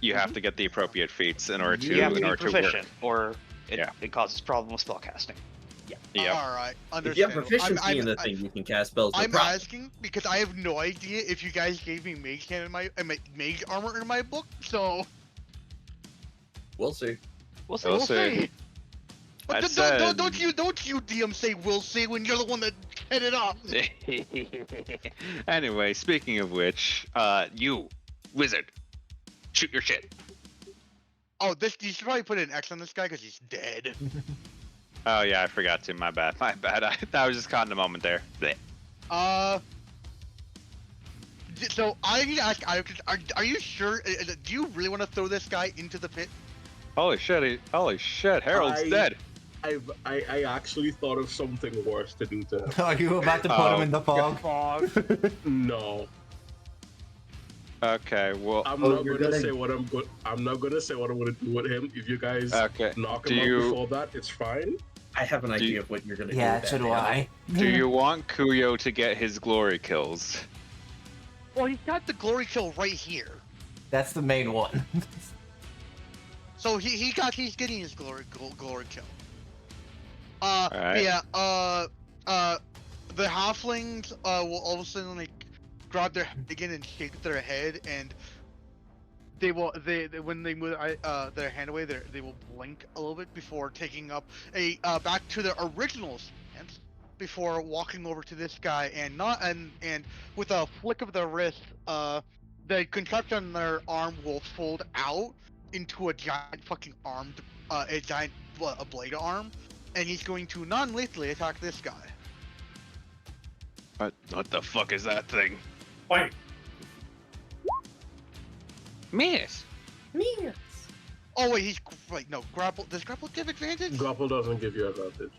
A: you have to get the appropriate feats in order to
C: you have to
A: in
C: be
A: order to
C: proficient,
A: work.
C: or it,
A: Yeah.
C: it causes problems with spellcasting.
A: Yep.
I: Alright,
D: If you have
I: understandable.
D: proficiency in the thing, you can cast spells. No
I: I'm
D: problem.
I: asking because I have no idea if you guys gave me mage hand in my mage armor in my book, so
D: We'll see.
C: We'll see.
A: We'll
I: we'll
A: see.
I: see. But
A: I
I: don't you DM say we'll see when you're the one that set it up.
A: Anyway, speaking of which, you wizard, shoot your shit.
I: Oh, you should probably put an X on this guy because he's dead.
A: Oh yeah, I forgot to. My bad. My bad. I was just caught in a moment there. Blech.
I: So I need to ask, are you sure? Do you really want to throw this guy into the pit?
A: Holy shit! Holy shit! Harold's dead.
B: I actually thought of something worse to do to him.
F: Are you about to put him
A: Oh.
F: in the fog?
B: No,
A: Okay. Well.
B: I'm
D: Oh,
B: not
D: you're
B: gonna
D: gonna-
B: say what I'm good. I'm not gonna say what I'm gonna do with him. If you guys
A: Okay.
B: knock
A: Do
B: him out
A: you
B: before that, it's fine.
D: I have an
A: Do
D: idea
A: you-
D: of what you're gonna
F: Yeah,
D: do.
F: so do
D: Batman.
F: I.
A: do you want Kuyo to get his glory kills?
I: Well, he's got the glory kill right here.
F: That's the main one.
I: So he's getting his glory kill.
A: Alright.
I: Yeah. The halflings will all of a sudden like grab their head again and shake their head, and they when they move their hand away, they will blink a little bit before taking up a back to their original stance before walking over to this guy and with a flick of their wrist, the contraption on their arm will fold out into a giant fucking a giant blade arm, and he's going to non-lethally attack this guy.
A: What the fuck is that thing?
D: Fine.
A: Miss.
I: Oh wait, no grapple. Does grapple give advantage?
B: Grapple doesn't give you advantage.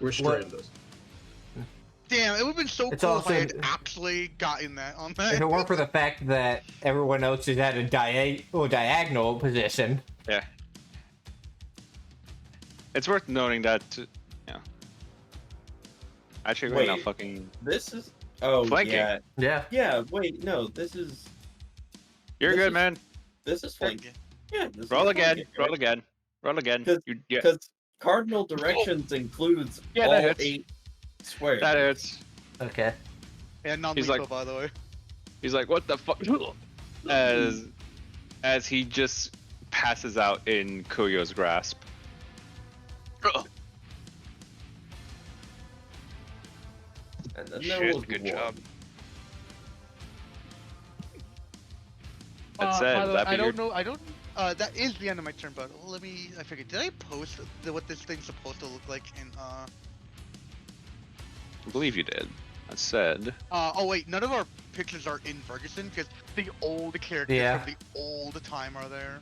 B: Restrain does.
I: Damn, it would have been so
F: It's
I: cool
F: also-
I: if I had actually gotten that on that.
F: If it weren't for the fact that everyone else is at a diagonal position.
A: Yeah. It's worth noting that. Actually, we're not
H: Wait.
A: fucking.
H: This is. Oh
A: Flanking.
H: yeah,
F: Yeah.
H: yeah. Wait, no. This is.
A: You're
H: This
A: good,
H: is-
A: man.
H: This is flanking. Yeah. This
A: Roll
H: is
A: again.
H: flanking,
A: Roll
H: right?
A: again. Roll again.
H: Because
A: Yeah,
H: cardinal directions includes
A: Yeah,
H: all
A: that hits.
H: 8 squares.
A: that hurts.
F: Okay.
I: And non
A: He's
I: lethal,
A: like-
I: by the way.
A: He's like, what the fuck? As he just passes out in Kuyo's grasp. Ugh.
H: And then there was
C: Good
H: one.
C: job.
A: That said,
I: By the way,
A: that'd be
I: I don't
A: your-
I: know. I don't. That is the end of my turn, but let me. I figured. Did I post what this thing's supposed to look like in?
A: I believe you did. That said,
I: Oh wait, none of our pictures are in Vergessen because the old characters
F: Yeah.
I: from the old time are there.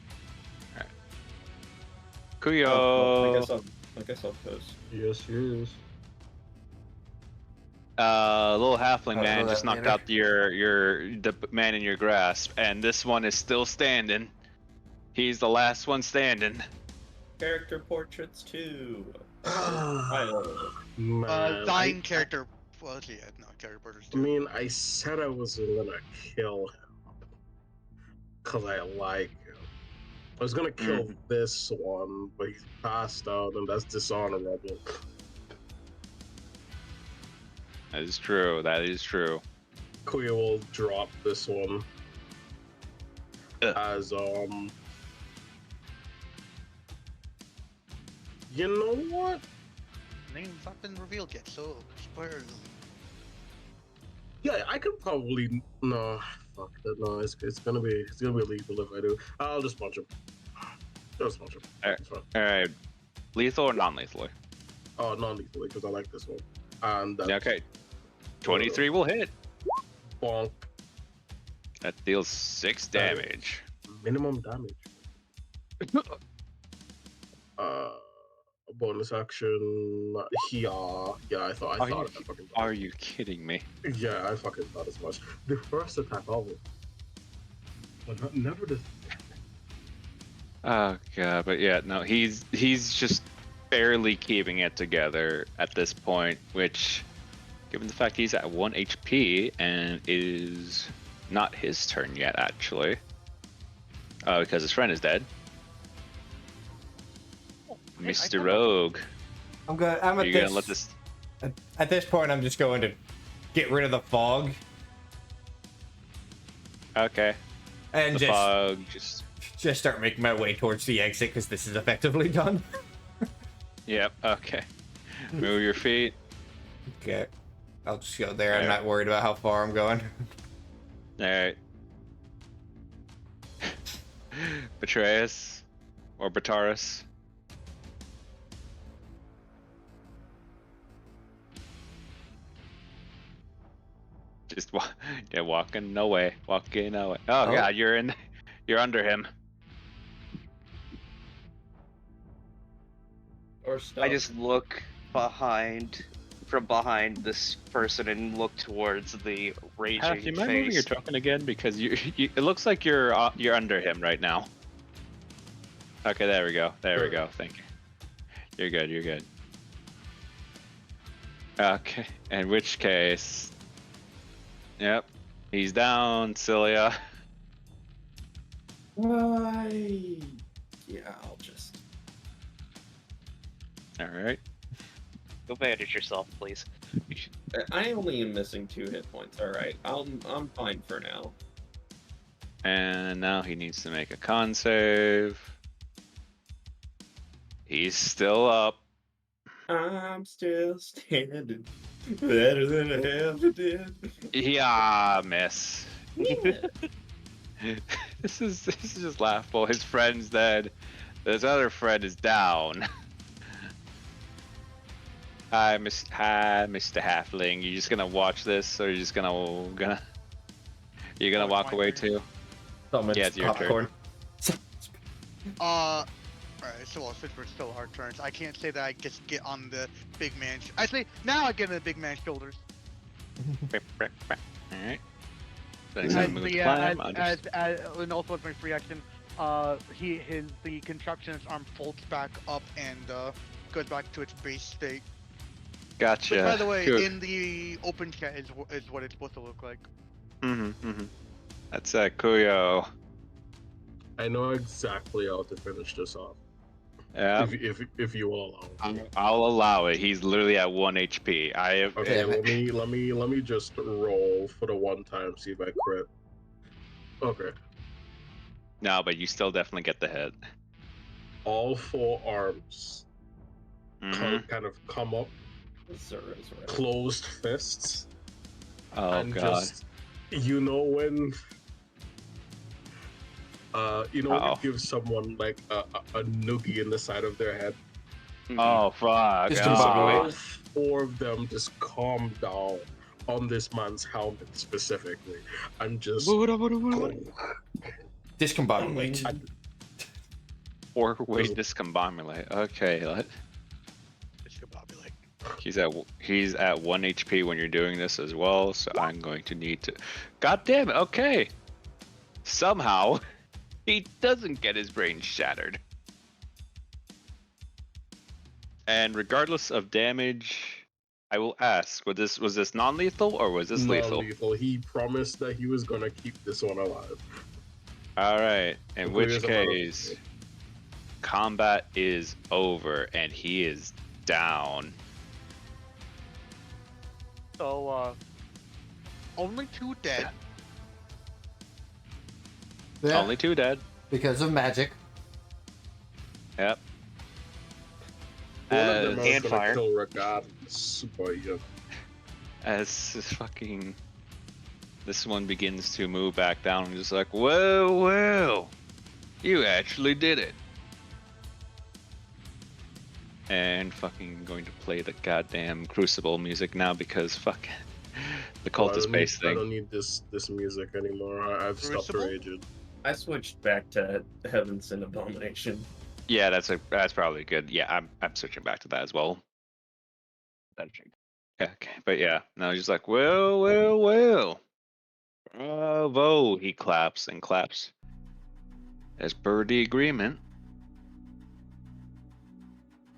A: Kuyo.
H: Oh, well, I guess I'll post.
B: Yes, yes.
A: Little halfling
F: I'll
A: man
F: do
A: just
F: that
A: knocked
F: later.
A: out the man in your grasp, and this one is still standing. He's the last one standing.
H: Character portraits too.
B: Man,
I: Dying character. Well, yeah, no, character porters
B: I
I: too.
B: mean, I said I wasn't gonna kill him because I like him. I was gonna kill this one, but he's passed out, and that's dishonorable.
A: That is true. That is true.
B: Kuya will drop this one as You know what?
I: Name's not been revealed yet, so spoilers.
B: Yeah, I could probably no. Fuck that. No, it's gonna be lethal if I do. I'll just punch him. Just punch him.
A: Alright.
B: It's fine.
A: All right. Lethal or non-lethal?
B: Oh, non-lethally because I like this one. And
A: Okay. 23 will hit.
B: bonk.
A: That deals 6 damage.
B: Minimum damage. Bonus action. Yeah, I thought. I fucking
A: Are you kidding me?
B: Yeah, I fucking thought as much. The first attack always, but never the.
A: Oh god, but yeah, no, he's just barely keeping it together at this point, which, given the fact he's at 1 HP and is not his turn yet, actually, because his friend is dead.
I: Hey,
A: Mr. Rogue,
G: I'm good. I'm
A: are
G: at
A: you
G: this.
A: gonna let this?
G: At this point, I'm just going to get rid of the fog
A: Okay,
G: and
A: the fog just.
G: just start making my way towards the exit because this is effectively done.
A: Yep. Okay. Move your feet.
G: Okay, I'll just go there. I'm
A: Yeah.
G: not worried about how far I'm going.
A: All right. Betrayus or Bataris. Just walking away, walking away. Oh god, you're under him.
H: Or stuff.
C: I just look from behind this person and look towards the raging
A: Half, you mind moving your
C: face.
A: token again because it looks like you're under him right now. Okay, there we go. There we go. Thank you. You're good. You're good. Okay. In which case, yep, he's down, Cilia.
H: Why? Yeah, I'll just.
A: All right.
C: Go bandage yourself, please.
H: I only am missing 2 hit points. All right, I'm fine for now.
A: And now he needs to make a con save. He's still up.
H: I'm still standing better than I ever did.
A: Yeah, miss. This is just laughable. His friend's dead. His other friend is down. Hi, Mr. Halfling. You just gonna watch this, or you just gonna you're gonna
I: Oh, it's
A: walk
I: my
A: away
I: turn.
A: too?
G: Summons
A: Yeah, it's your turn.
I: Alright, so well, since we're still our turns, I can't say that I just get on the big man. I say now I get on the big man's shoulders.
A: Alright.
I: And also with my free action, the contraption in his arm folds back up and goes back to its base state.
A: Gotcha.
I: Which, by the way,
A: Good.
I: in the open chat is what it's supposed to look like.
A: That's Kuyo.
B: I know exactly how to finish this off.
A: Yeah.
B: If you will allow me.
A: I'll allow it. He's literally at 1 HP. I have.
B: Okay, let me just roll for the one time, see if I crit. Okay.
A: No, but you still definitely get the hit.
B: All 4 arms kind of come up,
H: Zura's right.
B: closed fists,
A: Oh
B: and
A: god.
B: just when when you give someone like a noogie in the side of their head.
A: Oh fuck.
G: Just
A: Oh.
G: discombobulate.
B: All 4 of them just calm down on this man's helmet specifically, and just
G: Discombobulate.
A: Or wait, discombobulate. Okay,
I: Discombobulate.
A: he's at 1 HP when you're doing this as well, so I'm going to need to. God damn it! Okay. Somehow, he doesn't get his brain shattered. And regardless of damage, I will ask: was this non-lethal or was this lethal?
B: Non-lethal. He promised that he was gonna keep this one alive.
A: All right. In
B: The
A: which
B: player's a lot of
A: case,
B: people.
A: combat is over and he is down.
I: So, only 2 dead.
G: Yeah,
A: Only 2 dead.
G: because of magic.
A: Yep.
B: One of them
A: As,
B: is
C: And
B: gonna
C: fire.
B: kill regardless, but yeah.
A: as this fucking this one begins to move back down, and just like, whoa, you actually did it. And fucking going to play the goddamn Crucible music now because fuck the
B: Oh,
A: cultist base
B: I
A: thing.
B: don't need this music anymore. I've stopped
I: Crucible?
B: raging.
H: I switched back to Heavens and Abomination.
A: Yeah, that's probably good. Yeah, I'm switching back to that as well. That'll change. Yeah, okay, but yeah, now he's just like, well. Bravo! He claps and claps. As per the agreement,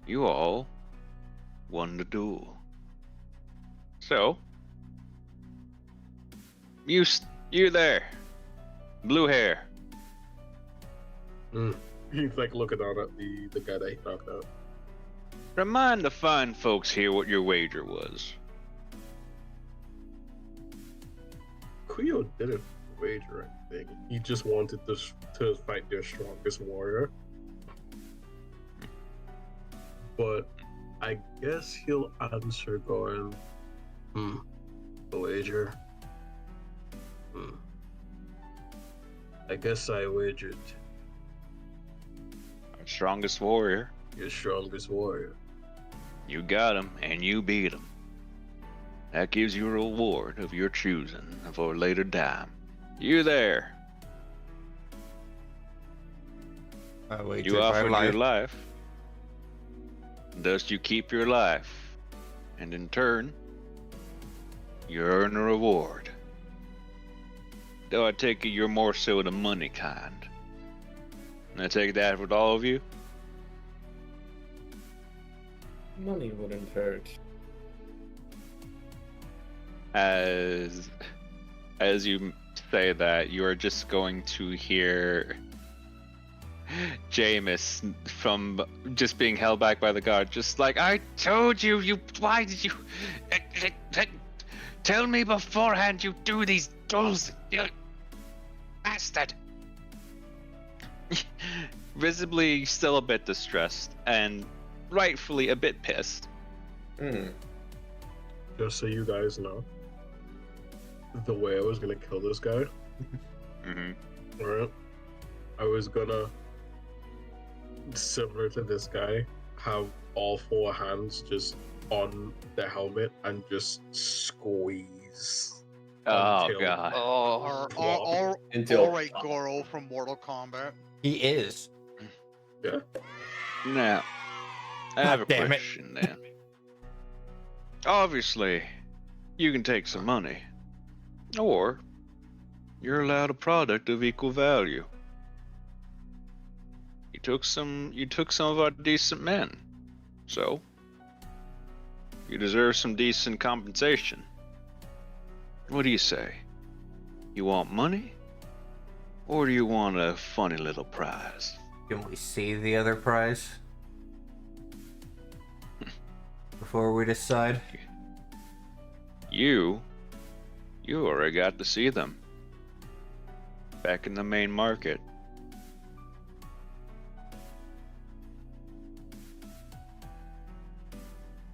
A: you all won the duel. So, you there, blue hair.
B: He's like looking down at the guy that he knocked out.
A: Remind the fine folks here what your wager was.
B: Cleo didn't wager anything. He just wanted to fight their strongest warrior. But I guess he'll answer going, the wager. I guess I wagered
A: Our strongest warrior.
B: your strongest warrior.
A: You got him, and you beat him. That gives you a reward of your choosing for a later dime. You there.
G: I wagered
A: You
G: my
A: offered
G: life.
A: your life. Thus you keep your life. And in turn, you earn a reward. Though I take it you're more so the money kind. And I take that with all of you?
H: Money wouldn't hurt.
A: As you say that, you are just going to hear Jameis from just being held back by the guard, just like, I told you, why did you tell me beforehand you do these dulls, you bastard. Visibly still a bit distressed and rightfully a bit pissed.
B: Just so you guys know, the way I was gonna kill this guy, alright? I was gonna, similar to this guy, have all 4 hands just on the helmet and just squeeze.
A: Oh
B: until-
A: god.
I: All
H: Until
I: right, Goro from Mortal Kombat.
G: He is.
A: Now, I have a
G: God damn it.
A: question then. Obviously, you can take some money, or you're allowed a product of equal value. You took some of our decent men, so you deserve some decent compensation. What do you say? You want money, or do you want a funny little prize?
G: Can we see the other prize before we decide?
A: You already got to see them. Back in the main market.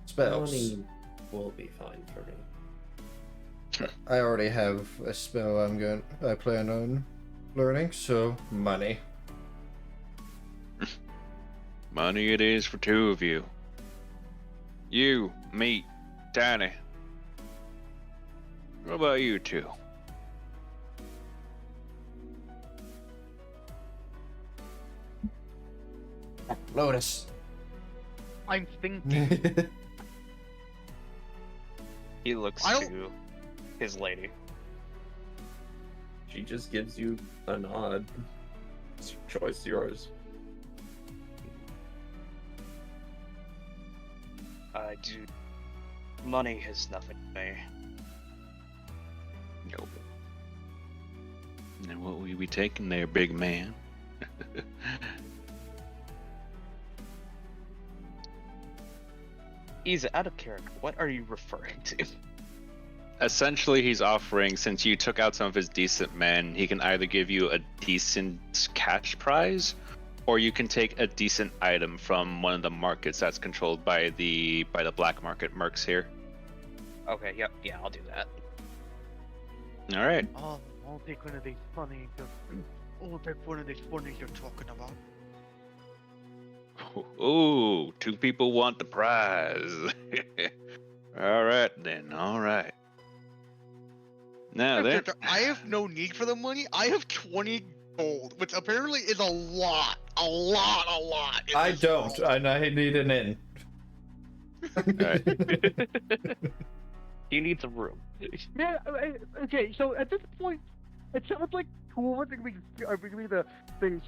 G: Spells.
H: money will be fine for me.
G: I already have a spell I plan on learning, so money.
A: Money it is for 2 of you. You, me, Danny. What about you 2?
G: Lotus.
I: I'm thinking.
C: He looks
I: I don't-
C: to his lady.
H: She just gives you a nod. It's your choice, yours.
C: Dude, money is nothing to me.
A: Nope. And what will you be taking there, big man?
C: He's out of character. What are you referring to?
A: Essentially, he's offering, since you took out some of his decent men, he can either give you a decent cash prize, or you can take a decent item from one of the markets that's controlled by the black market mercs here.
C: Okay, yep, yeah, I'll do that.
A: All right.
I: I'll take one of these funny. I'll take one of these funnies you're talking about.
A: Ooh, 2 people want the prize. All right then. All right. Now then,
I: I have no need for the money. I have 20 gold, which apparently is a lot. A lot. in
G: I
I: this
G: don't,
I: world.
G: and I need an in.
A: all right.
C: You need the room.
J: Yeah, okay, so at this point, it sounds like two of us are gonna be the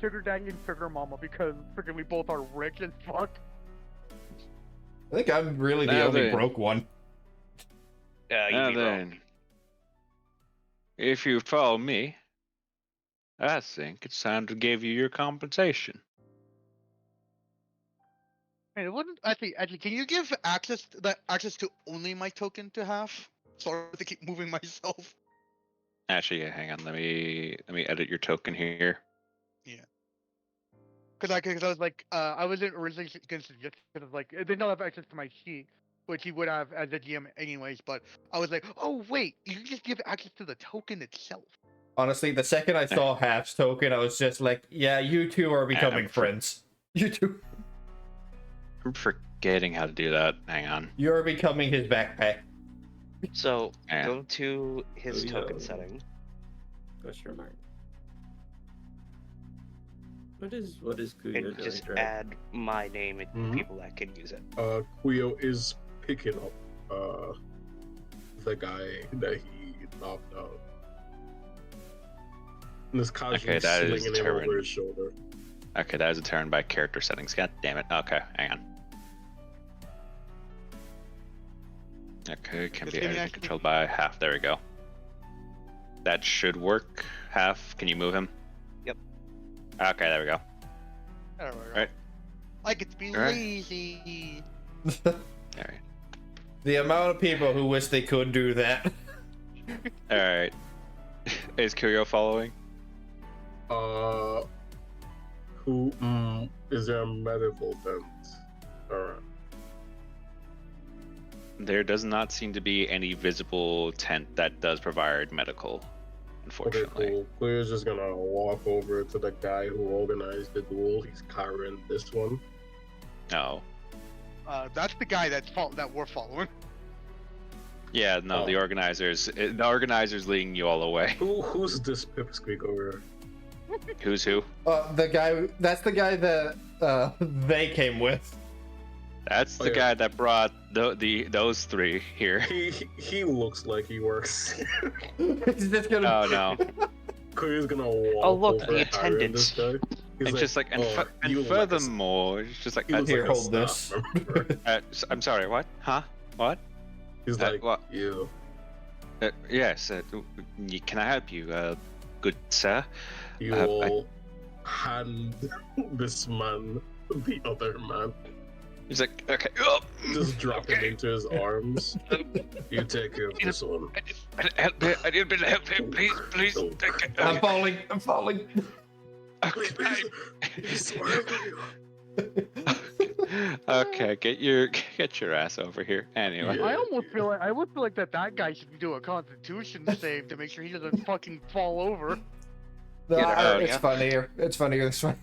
J: sugar daddy and sugar mama because freaking we both are rich as fuck.
G: I think I'm really the
A: Now
G: only
A: then.
G: broke one.
C: You
A: Now
C: be wrong.
A: then, if you follow me, I think it's time to give you your compensation.
I: Hey, it wouldn't actually. Can you give access to only my token to have? So I don't have to keep moving myself.
A: Actually, yeah, hang on. Let me edit your token here.
I: Because I was like, I wasn't originally going to suggest because like they don't have access to my sheet, which he would have as a GM anyways. But I was like, oh wait, you can just give access to the token itself.
G: Honestly, the second I saw Half's token, I was just like, yeah, you two are becoming friends. You two.
A: I'm forgetting how to do that. Hang on.
G: You're becoming his backpack.
C: So
A: Yeah.
C: go to his
H: Oh,
C: token
H: yeah.
C: setting.
H: Question mark. What is Kuya
C: And
H: doing?
C: just
H: right?
C: add my name and
B: Mhm.
C: people that can use it.
B: Kuyo is picking up the guy that he knocked out. And is casually
A: Okay, that is
B: slinging him
A: Terran.
B: over his shoulder.
A: Okay, that is a turn by character settings. God damn it. Okay, hang on. Okay, can
I: Just
A: be
I: give me
A: edited and
I: that-
A: controlled by half. There we go. That should work. Half. Can you move him?
C: Yep.
A: Okay, there we go.
I: There we go.
A: Right.
I: I get to be
A: Alright.
I: lazy.
A: All right.
G: The amount of people who wish they could do that.
A: All right. Is Kuyo following?
B: Who is there a medical vent? Alright.
A: There does not seem to be any visible tent that does provide medical,
B: Okay,
A: unfortunately.
B: cool. Kuyo's just gonna walk over to the guy who organized the duel. He's carrying this one.
A: No.
I: That's the guy that we're following.
A: Yeah, no.
B: Oh.
A: The organizers leading you all away.
B: Who's this pipsqueak over
A: Who's who?
G: That's the guy that they came with.
A: That's
B: Oh,
A: the
B: yeah.
A: guy that brought those 3 here.
B: here? He looks like he works.
G: He's just gonna.
A: Oh no.
B: Kuyo's gonna walk
C: Oh, look,
B: over
C: the
B: carrying this guy. He's
A: And just like, and,
B: "Oh,
A: and
B: you look like a s-
A: furthermore, it's just like,
B: he looks
G: Here,
B: like a
G: hold this.
B: staff member."
A: I'm sorry, what? Huh? What?
B: He's like,
A: what?
B: you.
A: Yes, can I help you, good sir?
B: You
A: I-
B: will hand this man the other man.
A: He's like, okay, oh,
B: Just drop him
A: okay.
B: into his arms. You take care of this one.
A: I need a bit of help here, please.
B: Oh.
G: I'm falling. I'm falling.
B: Please, please. He's smarter than you.
A: Okay, get your ass over here. Anyway,
B: Yeah.
J: I almost feel like that guy should do a Constitution save to make sure he doesn't fucking fall over.
G: No,
A: Get her,
G: it's
A: yeah.
G: funnier. It's funnier this way.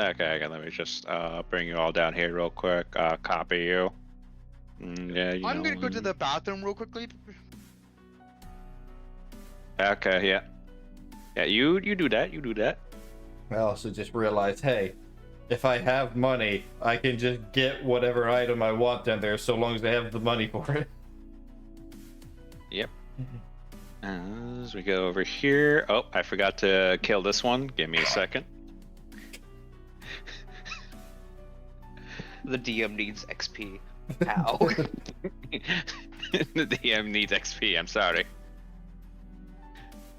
A: okay, let me just bring you all down here real quick. Copy you. Yeah, you
I: I'm
A: know,
I: gonna go to the bathroom real quickly.
A: Okay, yeah. Yeah, you do that. You do that.
G: I also just realized, hey, if I have money, I can just get whatever item I want down there, so long as I have the money for it.
A: Yep. As we go over here. Oh, I forgot to kill this one. Give me a second.
C: The DM needs XP. How?
A: The DM needs XP. I'm sorry.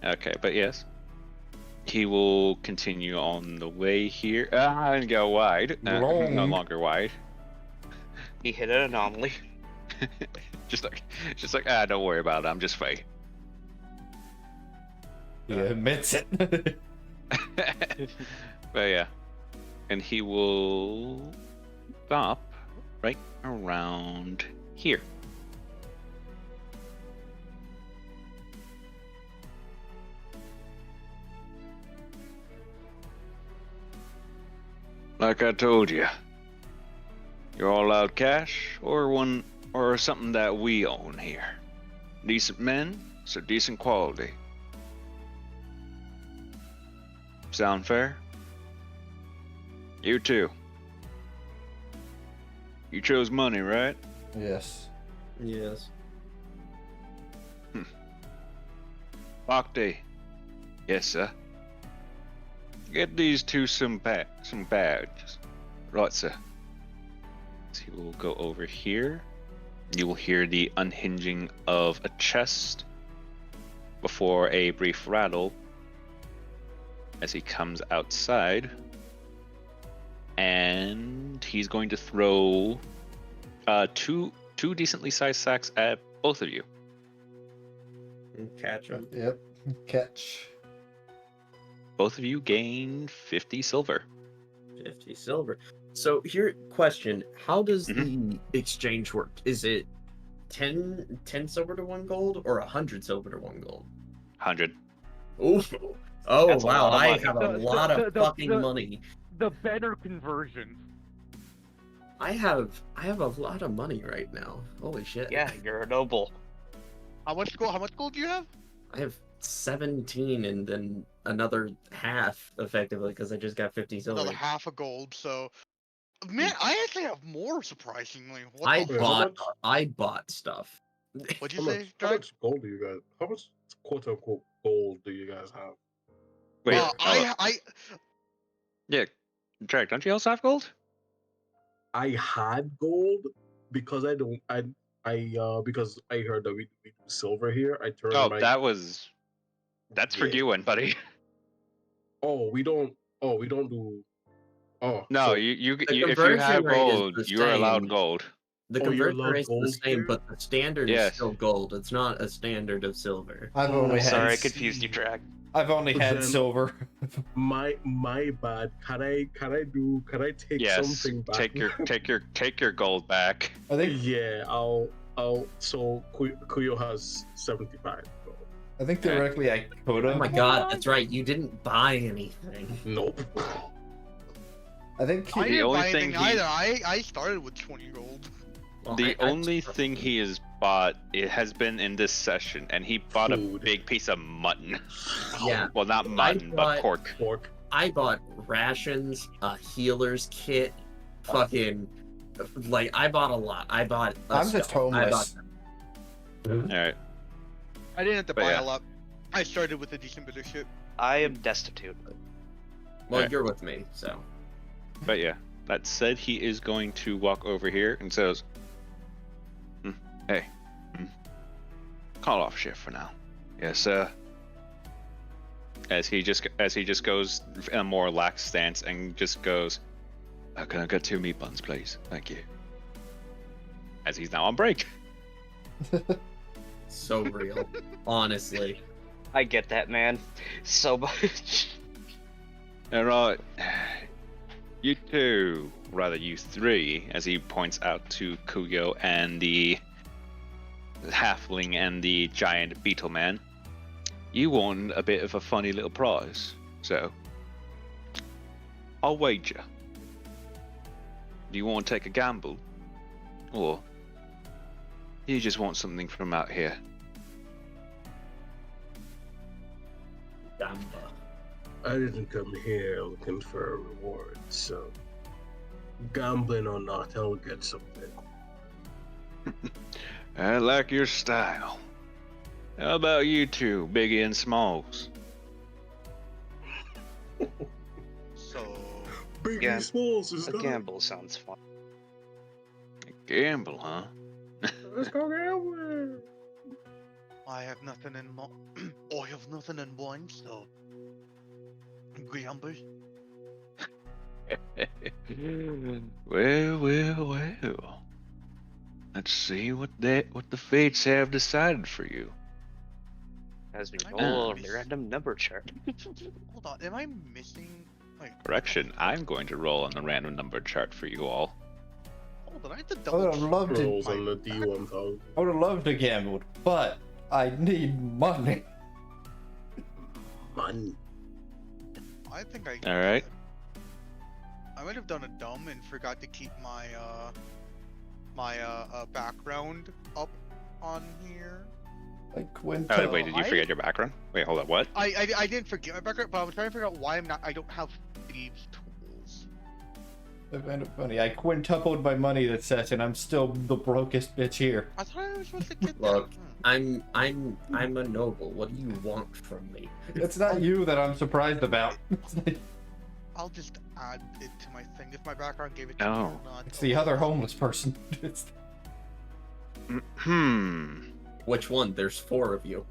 A: Okay, but yes, he will continue on the way here. And go wide. No
F: Long.
A: longer wide.
C: He hit an anomaly.
A: just like don't worry about it. I'm just fake.
F: He admits it.
A: But yeah, and he will stop right around here. Like I told you, you're all out cash or something that we own here. Decent men, so decent quality. Sound fair? You too. You chose money, right?
G: Yes.
H: Yes.
A: Bhakti. Yes, sir. Get these two some badges. Right, sir. So he will go over here. You will hear the unhinging of a chest before a brief rattle as he comes outside. And he's going to throw two decently sized sacks at both of you.
H: Catch him.
G: Yep. Catch.
A: Both of you gain 50 silver.
H: 50 silver. So here, question: how does
A: Mm-hmm.
H: the exchange work? Is it 10 silver to 1 gold, or 100 silver to 1 gold?
A: 100.
H: Ooh. Oh
C: That's a
H: wow!
C: lot of
H: I
C: money.
H: have a lot of fucking money.
J: The better conversion.
H: I have a lot of money right now. Holy shit!
C: Yeah, you're a noble.
E: How much gold do you have?
H: I have 17 and then another half effectively because I just got 50 silver.
E: Another half a gold. So, man, I actually have more surprisingly. What
H: I
E: the
B: Wait,
E: fuck?
B: how much?
H: I bought stuff.
E: What'd you
B: How
E: say,
B: much? How
E: Drag?
B: much gold do you guys? How much quote unquote gold do you guys have?
A: Wait,
E: I
A: yeah, Drake, don't you also have gold?
B: I had gold because I don't. Because I heard that we do silver here. I turned
A: Oh,
B: my.
A: that's for
B: Yeah.
A: you and buddy.
B: Oh, we don't. Oh, we don't do. Oh,
A: No,
B: so
A: you
H: The
A: if you
H: conversion
A: have
H: rate is
A: gold,
H: the
A: you're allowed
H: same.
A: gold.
H: The
B: Oh, you're
H: conversion
B: allowed
H: rate's the
B: gold
H: same,
B: here?
H: but the standard
A: Yes.
H: is still gold. It's not a standard of silver.
G: I've
B: Oh,
G: only had.
C: Sorry, I
B: I
C: confused you,
B: see.
C: Drag.
F: I've only had
B: Then-
F: silver.
B: my bad. Can I take
A: Yes,
B: something back?
A: take your gold back.
F: I think
B: Yeah, I'll. So Kuyo has 75 gold.
F: I think theoretically I could
H: Oh
F: have.
H: my god, that's right. You didn't buy anything.
B: Nope.
F: I think
E: I
A: The
E: didn't
A: only
E: buy
A: thing
E: anything
A: he-
E: either. I started with 20 gold.
H: Well,
A: The
H: I
A: only
H: just-
A: thing he has bought it has been in this session, and he bought
B: Food.
A: a big piece of mutton.
H: Yeah,
A: Well, not mutton, but
H: bought-
A: pork.
B: Pork.
H: I bought rations, a healer's kit, fucking like I bought a lot. I bought.
G: I'm just homeless.
A: All right.
E: I didn't have to
A: But
E: buy
A: yeah.
E: a lot. I started with a decent bit of shit.
C: I am destitute.
H: Well,
A: Alright.
H: you're with me, so
A: But yeah, that said, he is going to walk over here and says, "Hey, call off shift for now." Yes, sir. As he just goes in a more lax stance and just goes, "Can I get 2 meat buns, please? Thank you." As he's now on break.
H: so real. Honestly,
C: I get that, man. So much.
A: All right, you two, rather you three, as he points out to Kuyo and the halfling and the giant beetle man. You won a bit of a funny little prize, so I'll wager. Do you want to take a gamble, or you just want something from out here?
H: Gamba.
B: I didn't come here looking for a reward, so gambling or not, I'll get something.
A: I like your style. How about you two, Biggie and Smalls?
E: So
B: Biggie
C: Yeah.
B: Smalls is
C: A
B: not.
C: gamble sounds fun.
A: Gamble, huh?
B: Let's go gamble.
I: I have nothing in mind. I have nothing in mind, so. Gamble.
A: Well. Let's see what the fates have decided for you.
C: As we
I: I
C: roll
I: miss-
C: a random number chart.
I: Hold on, am I missing? Wait.
A: Correction, I'm going to roll on the random number chart for you all.
I: Hold on, I have to
G: I
I: double
G: would have
I: check
G: loved to.
B: Rolls
I: my
B: on the
I: back-
B: D1000.
G: I would have loved to gamble, but I need money.
B: Money.
I: I think I.
A: All right.
I: I might have done a dumb and forgot to keep my background up on here.
G: Like
A: Oh,
G: quintuple.
A: wait, did you forget your background? Wait, hold up, what?
I: I didn't forget my background, but I'm trying to figure out why I don't have thieves tools.
G: I find it funny. I quintupled my money that set, and I'm still the brokest bitch here.
I: I thought I was supposed to get
H: Look,
I: that.
H: I'm a noble. What do you want from me?
G: It's not you that I'm surprised about.
I: I'll just add it to my thing if my background gave it to me
A: Oh.
I: or not.
G: It's the other homeless person. It's
H: Which one? There's 4 of you.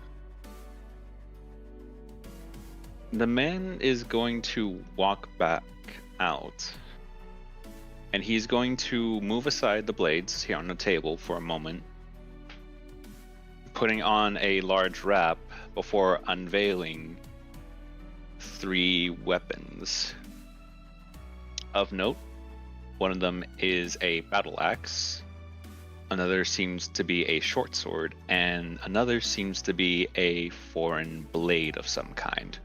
A: The man is going to walk back out. And he's going to move aside the blades here on the table for a moment, putting on a large wrap before unveiling 3 weapons. Of note, one of them is a battle axe, another seems to be a short sword, and another seems to be a foreign blade of some kind.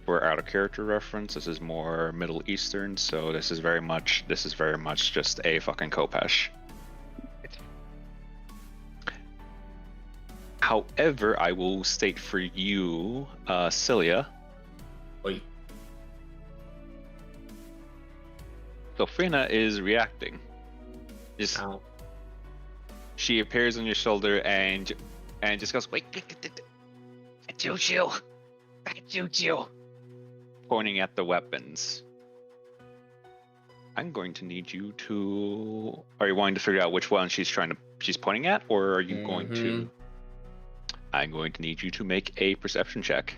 A: For out of character reference, this is more Middle Eastern, so this is very much just a fucking Kopesh. However, I will state for you, Cilia,
H: Wait,
A: Sofrina is reacting.
H: ow.
A: She appears on your shoulder and just goes, wait, I told you, pointing at the weapons. I'm going to need you to. Are you wanting to figure out which one she's pointing at, or are you going to? I'm going to need you to make a perception check.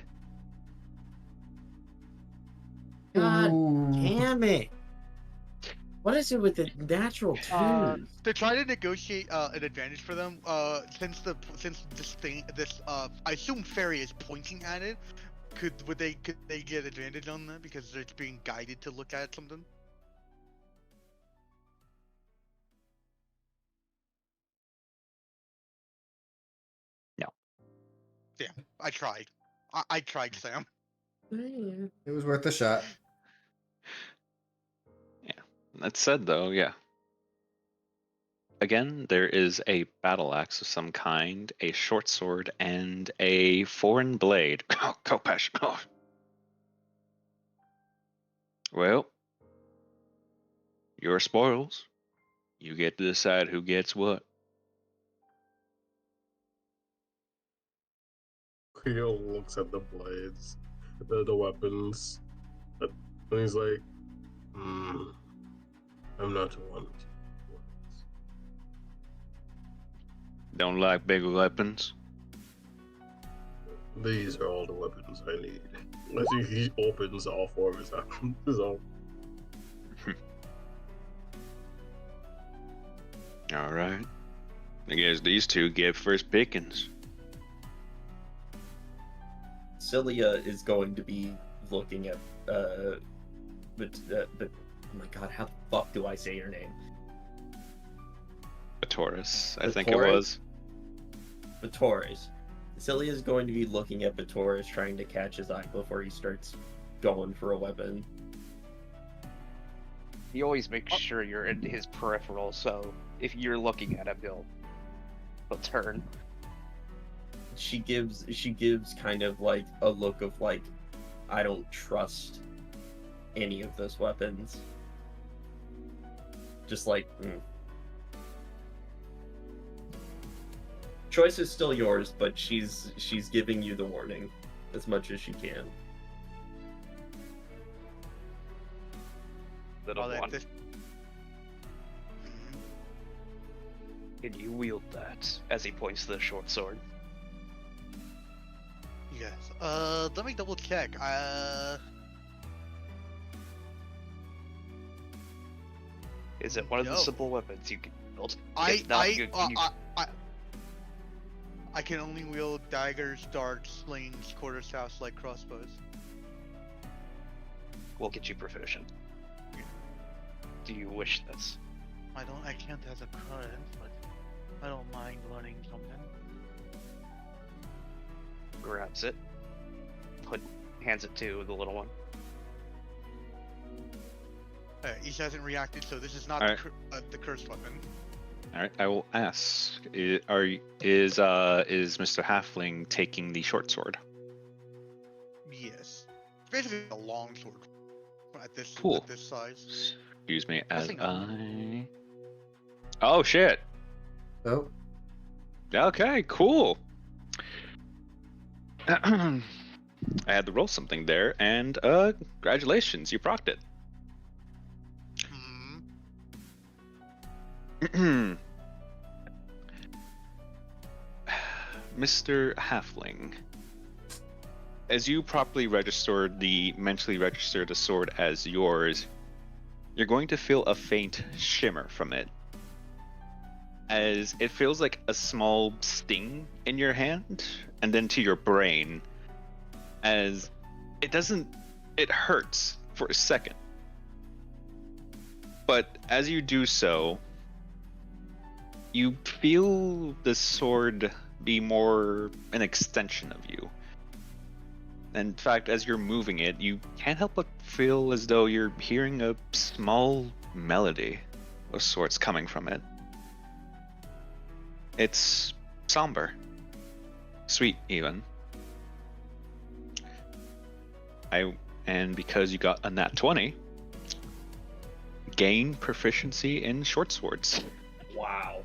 H: God damn it! What is it with the natural twos?
I: To try to negotiate an advantage for them, since this I assume fairy is pointing at it, could they get advantage on that because it's being guided to look at something?
A: No.
I: Yeah, I tried. I tried, Sam.
G: It was worth a shot.
A: That said, though, yeah. Again, there is a battle axe of some kind, a short sword, and a foreign blade. Oh, Kopesh. Oh. Well, your spoils. You get to decide who gets what.
B: Creole looks at the blades, the weapons, and he's like, I'm not one.
A: Don't like big weapons?
B: These are all the weapons I need. I see he opens all 4 of his hands.
A: All right. I guess these 2 get first pickings.
H: Cilia is going to be looking at oh my god, how the fuck do I say your name?
A: A Taurus, I
H: The
A: think
H: Taurus?
A: it was.
H: Vitores. Cilia is going to be looking at Vitores, trying to catch his eye before he starts going for a weapon.
C: He always makes sure you're in his peripheral, so if you're looking at him, he'll turn.
H: She gives kind of like a look of like, I don't trust any of those weapons. Just like, Choice is still yours, but she's giving you the warning as much as she can.
C: Little
I: Well,
C: one. Can you wield that? As he points to the short sword.
E: Yes. Let me double check.
C: Is it one of the
E: No.
C: simple weapons you can build?
E: I
C: If not,
E: I can only wield daggers, darts, slings, quarterstaffs, like crossbows.
C: we'll get you proficient. Do you wish this?
E: I can't as a current, but I don't mind learning something.
C: Grabs it. Hands it to the little one.
E: He hasn't reacted, so this is not
A: Alright.
E: the cursed weapon.
A: All right, I will ask: is Mr. Halfling taking the short sword?
E: Yes. It's basically a long sword at this
A: Cool.
E: at this size.
A: Excuse me, as
E: Guessing
A: I. Oh shit!
G: Oh,
A: Okay, cool. I had to roll something there, and congratulations, you procced it.
E: Hmm.
A: Mr. Halfling, as you mentally register the sword as yours, you're going to feel a faint shimmer from it, as it feels like a small sting in your hand, and then to your brain, as it hurts for a second. But as you do so, you feel the sword be more an extension of you. In fact, as you're moving it, you can't help but feel as though you're hearing a small melody of sorts coming from it. It's somber, sweet even. And because you got a nat 20, gain proficiency in short swords.
H: Wow.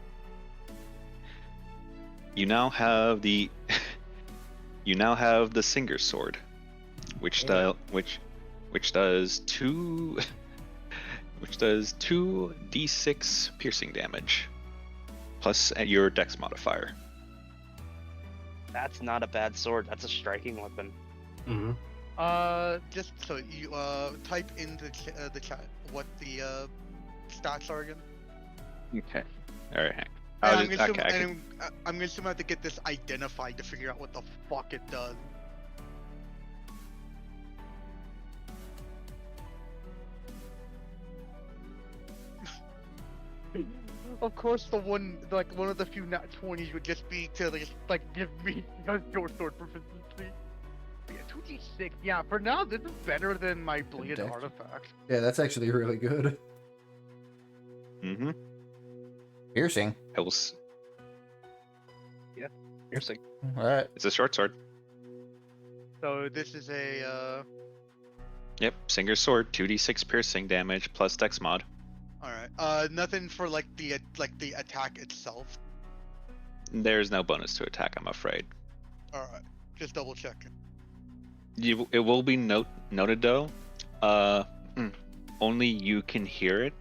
A: You now have the Singer's sword, which
H: Yeah.
A: does two 2d6 piercing damage, plus your dex modifier.
C: That's not a bad sword. That's a striking weapon.
B: Mm-hmm.
E: Just so you type in the chat what the stats are again.
A: Okay. All right.
E: And
A: I'll
E: I'm
A: just,
E: gonna
A: okay.
E: assume, I'm gonna assume I have to get this identified to figure out what the fuck it does. Of course, one of the few nat 20s would just be to give me a short sword proficiency. Yeah, 2d6. Yeah, for now this is better than my bladed
G: dex.
E: artifact.
G: yeah, that's actually really good.
A: Mm-hmm.
G: Piercing.
A: I will.
C: Piercing.
G: All right.
A: It's a short sword.
E: So this is a
A: Yep. Singer's sword, 2d6 piercing damage plus dex mod.
E: all right. Nothing for the attack itself.
A: There's no bonus to attack, I'm afraid.
E: All right, just double checking.
A: It will be noted though. Only you can hear it.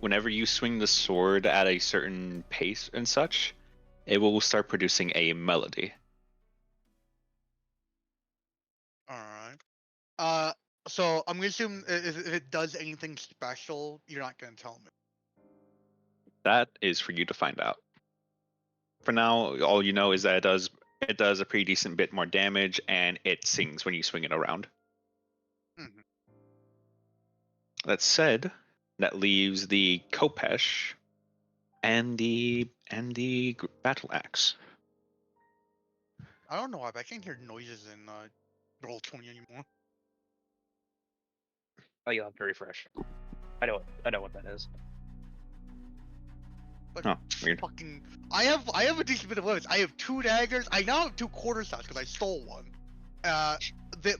A: Whenever you swing the sword at a certain pace and such, it will start producing a melody.
E: All right. So I'm gonna assume if it does anything special, you're not gonna tell me.
A: That is for you to find out. For now, all you know is that it does a pretty decent bit more damage, and it sings when you swing it around.
E: Mhm.
A: That said, that leaves the Kopesh and the battle axe.
E: I don't know why, but I can't hear noises in Roll20 anymore.
C: Oh, you'll have to refresh. I know what that is.
E: But
A: Oh, weird.
E: fucking, I have a decent bit of weapons. I have 2 daggers. I now have 2 quarterstaffs because I stole one.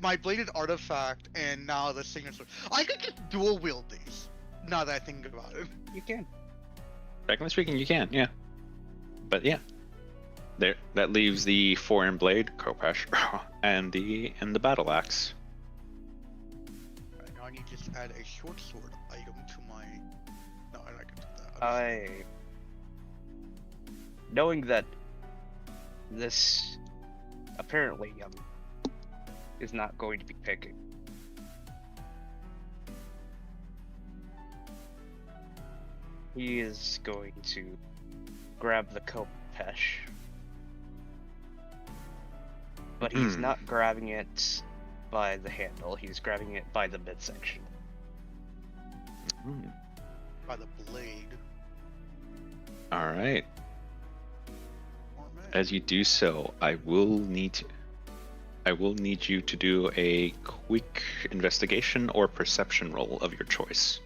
E: My bladed artifact and now the singer sword. I could just dual wield these. Now that I think about it.
C: You can.
A: Technically speaking, you can, yeah. But yeah, that leaves the 4-in blade, Kopesh, and the battle axe.
E: Right, now I need to just add a short sword item to my. No, I can do that.
C: knowing that this apparently is not going to be picking. He is going to grab the Kopesh, but he's not grabbing it by the handle. He's grabbing it by the midsection.
I: By the blade.
A: All right.
I: Or man.
A: As you do so, I will need you to do a quick investigation or perception roll of your choice.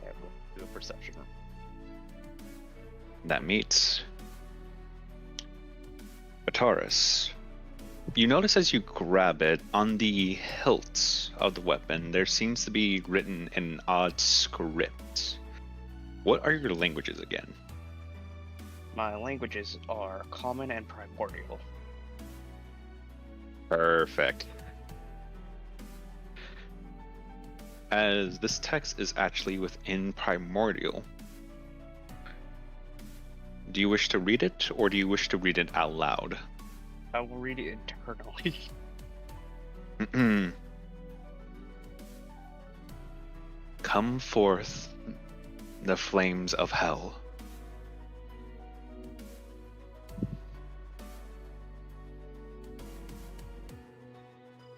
C: I will do a perception roll.
A: That meets. Bataris. You notice as you grab it, on the hilt of the weapon, there seems to be written an odd script. What are your languages again?
C: My languages are Common and Primordial.
A: Perfect. As this text is actually within Primordial, do you wish to read it, or do you wish to read it out loud?
C: I will read it internally.
A: Come forth, the flames of hell.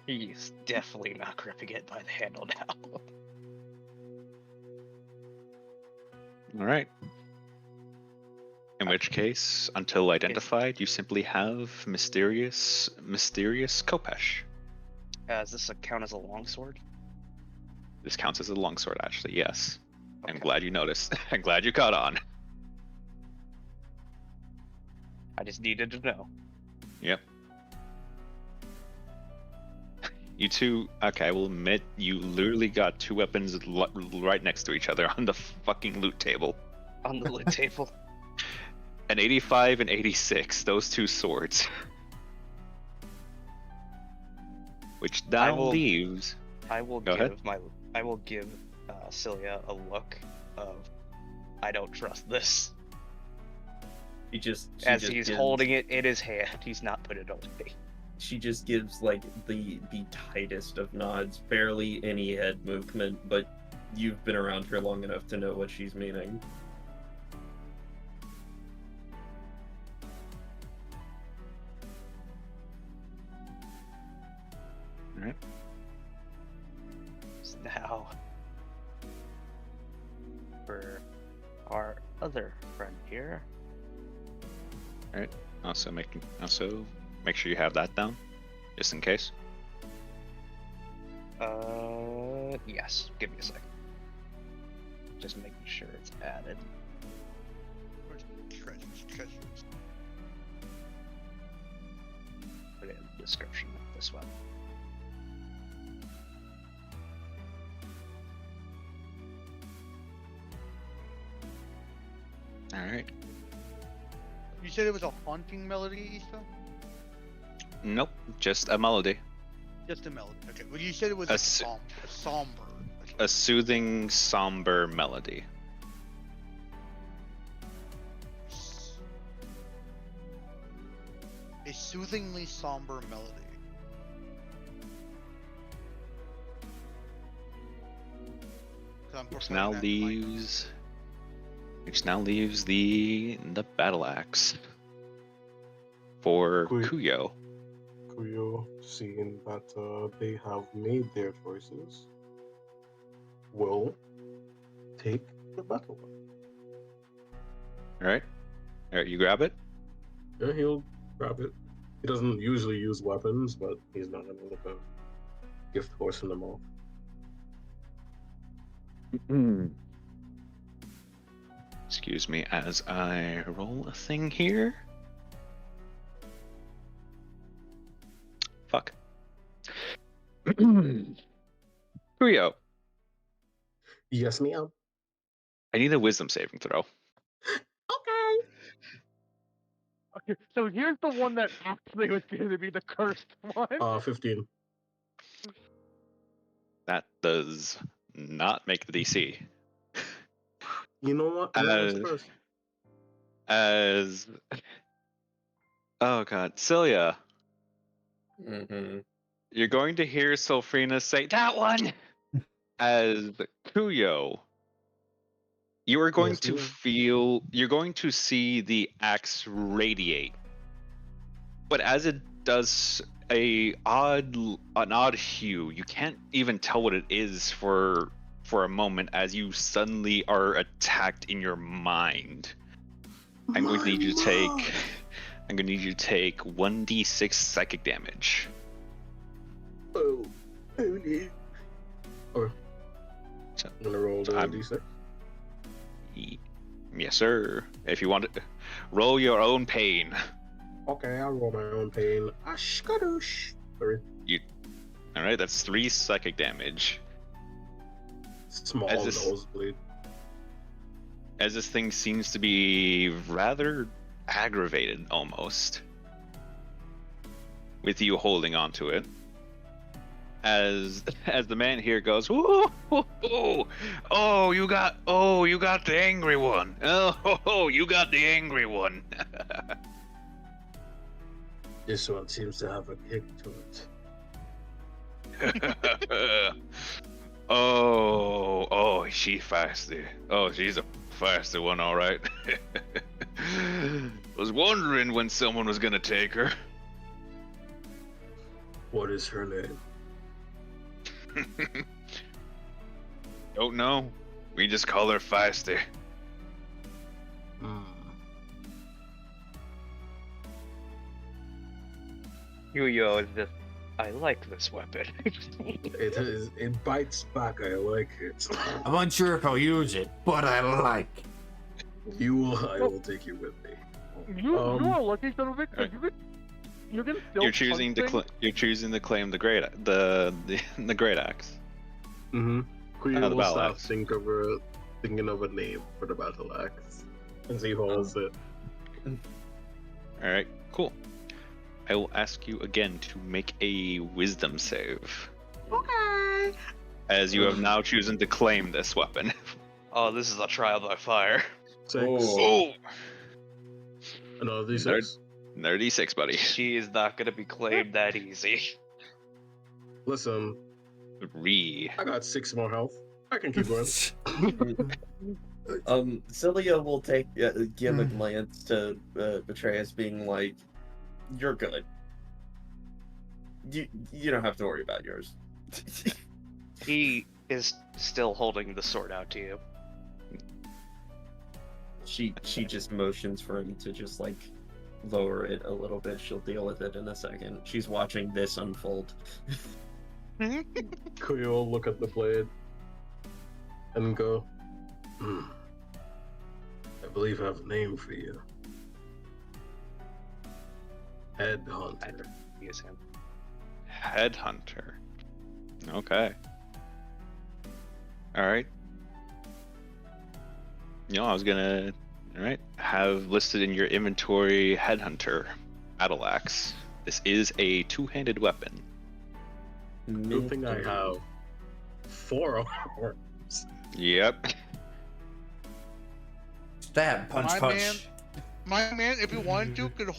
C: He's definitely not gripping it by the handle now.
A: All right. In which case, until identified, you simply have mysterious Kopesh.
C: Does this count as a longsword?
A: This counts as a longsword, actually. Yes. I'm
C: Okay.
A: glad you noticed. I'm glad you caught on.
C: I just needed to know.
A: Yep. You two. Okay, I will admit you literally got two weapons right next to each other on the fucking loot table.
C: On the loot table.
A: An 85 and 86. Those two swords. Which now leaves.
C: I will
A: Go ahead.
C: give Celia a look of I don't trust this. As he's holding it in his hand, he's not putting it away.
H: She just gives like the tightest of nods, barely any head movement, but you've been around her long enough to know what she's meaning.
A: All right.
C: So now, for our other friend here.
A: All right. Also make sure you have that down, just in case.
C: Yes. Give me a second. Just making sure it's added.
I: Where's treasures?
C: Put it in the description of this one.
A: All right.
I: You said it was a haunting melody, Issa?
A: Nope. Just a melody.
I: Just a melody. Okay. Well, you said it was
A: A
I: like
A: s-
I: a somber.
A: A soothing, somber melody.
I: A soothingly somber melody.
A: Which now leaves the battle axe for
B: Quick.
A: Kuyo.
B: Kuyo, seeing that they have made their choices, will take the battle.
A: All right. You grab it.
B: Yeah, he'll grab it. He doesn't usually use weapons, but he's not gonna look a gift horse in the mouth.
A: Excuse me as I roll a thing here. Fuck. Kuyo,
B: Yes, ma'am.
A: I need a wisdom saving throw.
B: Okay.
J: Okay, so here's the one that actually was going to be the cursed one.
B: 15.
A: That does not make the DC.
B: You know what? I know it's
A: As,
B: cursed.
A: As oh god, Celia,
H: Mm-hmm.
A: you're going to hear Sulfrina say that one. As Kuyo, you are going
B: Yes,
A: to
B: ma'am.
A: you're going to see the axe radiate. But as it does an odd hue, you can't even tell what it is for a moment as you suddenly are attacked in your mind. I'm going to need you to take I'm going to need you to take 1d6 psychic damage.
B: Oh, no. Or
A: So,
B: I'm gonna roll the
A: I'm-
B: d6.
A: Yes, sir. If you want to roll your own pain.
B: Okay, I'll roll my own pain. Ashkadoosh. Sorry.
A: All right, that's 3 psychic damage.
B: Small
A: As this-
B: nosebleed.
A: As this thing seems to be rather aggravated almost with you holding onto it. As the man here goes, "Ooh, ooh, ooh. Oh, you got the angry one. Oh, you got the angry one."
B: This one seems to have a kick to it.
A: Oh, she feisty. Oh, she's a feisty one, all right. Was wondering when someone was gonna take her.
B: What is her name?
A: Don't know. We just call her feisty.
B: Hmm.
C: Yuyo is just, I like this weapon.
B: It bites back. I like it.
K: I'm unsure if I'll use it, but I like.
B: I will take you with me.
J: You are lucky son of a bitch.
A: Alright.
J: You can still
A: You're choosing to
J: punch
A: you're choosing to claim the great the great axe.
B: Mm-hmm. Queen
A: the
B: will
A: battle
B: start
A: axe.
B: thinking of a name for the battle axe. And he holds it.
A: All right, cool. I will ask you again to make a wisdom save.
B: Okay.
A: As you have now chosen to claim this weapon.
C: Oh, this is a trial by fire.
B: 6.
H: Oh.
B: Another d6.
A: Nerdy 6, buddy.
C: She is not gonna be claimed that easy.
B: Listen, I got 6 more health. I can keep going.
H: Celia will give a glance to Betrayus, being like, "You're good. You don't have to worry about yours."
C: He is still holding the sword out to you.
H: She just motions for him to just like lower it a little bit. She'll deal with it in a second. She's watching this unfold.
B: Kuyo will look at the blade and go, I believe I have a name for you. Headhunter.
C: Use him.
A: Headhunter. Okay. All right. I was gonna, have listed in your inventory Headhunter battle axe. This is a two-handed weapon.
B: Good thing I have 4 arms.
A: Yep.
K: Stab, punch,
I: My
K: punch.
I: My man, if he wanted to, could
B: I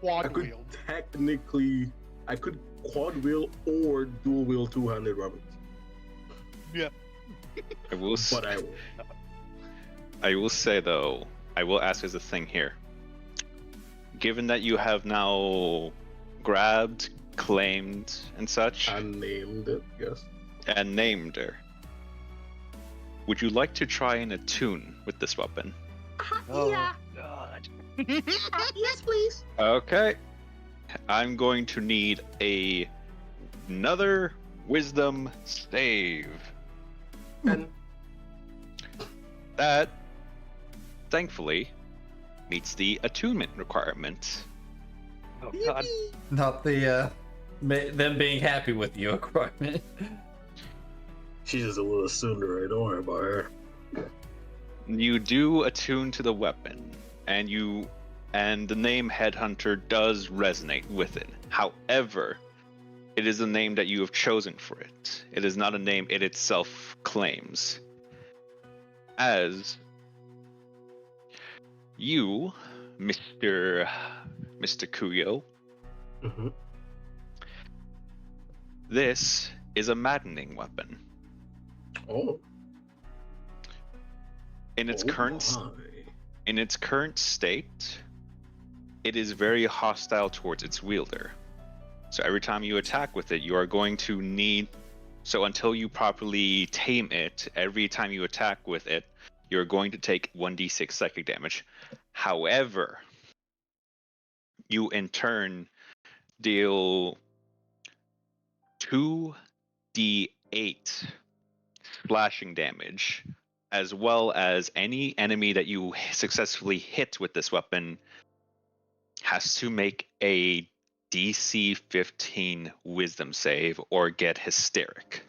I: quad
B: could
I: wield.
B: technically, I could quad wheel or dual wheel two-handed weapons,
A: I will.
B: but I will.
A: I will say though, I will ask as a thing here. Given that you have now grabbed, claimed, and such,
B: I named it. Yes.
A: and named her, would you like to try and attune with this weapon?
C: Oh, God.
B: Yes, please.
A: Okay. I'm going to need another wisdom save.
B: And
A: That, thankfully, meets the attunement requirement.
C: Oh, God.
F: Not the them being happy with you requirement.
B: she's just a little sooner. Don't worry about her.
A: You do attune to the weapon, and the name Headhunter does resonate with it. However, it is a name that you have chosen for it. It is not a name it itself claims. As You, Mr. Kuyo,
B: Mm-hmm.
A: this is a maddening weapon.
B: Oh.
A: In its
B: Oh
A: current
B: my.
A: in its current state, it is very hostile towards its wielder. So every time you attack with it, you are going to need. So until you properly tame it, every time you attack with it, you're going to take 1d6 psychic damage. However, you in turn deal 2d8 splashing damage, as well as any enemy that you successfully hit with this weapon has to make a DC 15 wisdom save or get hysteric.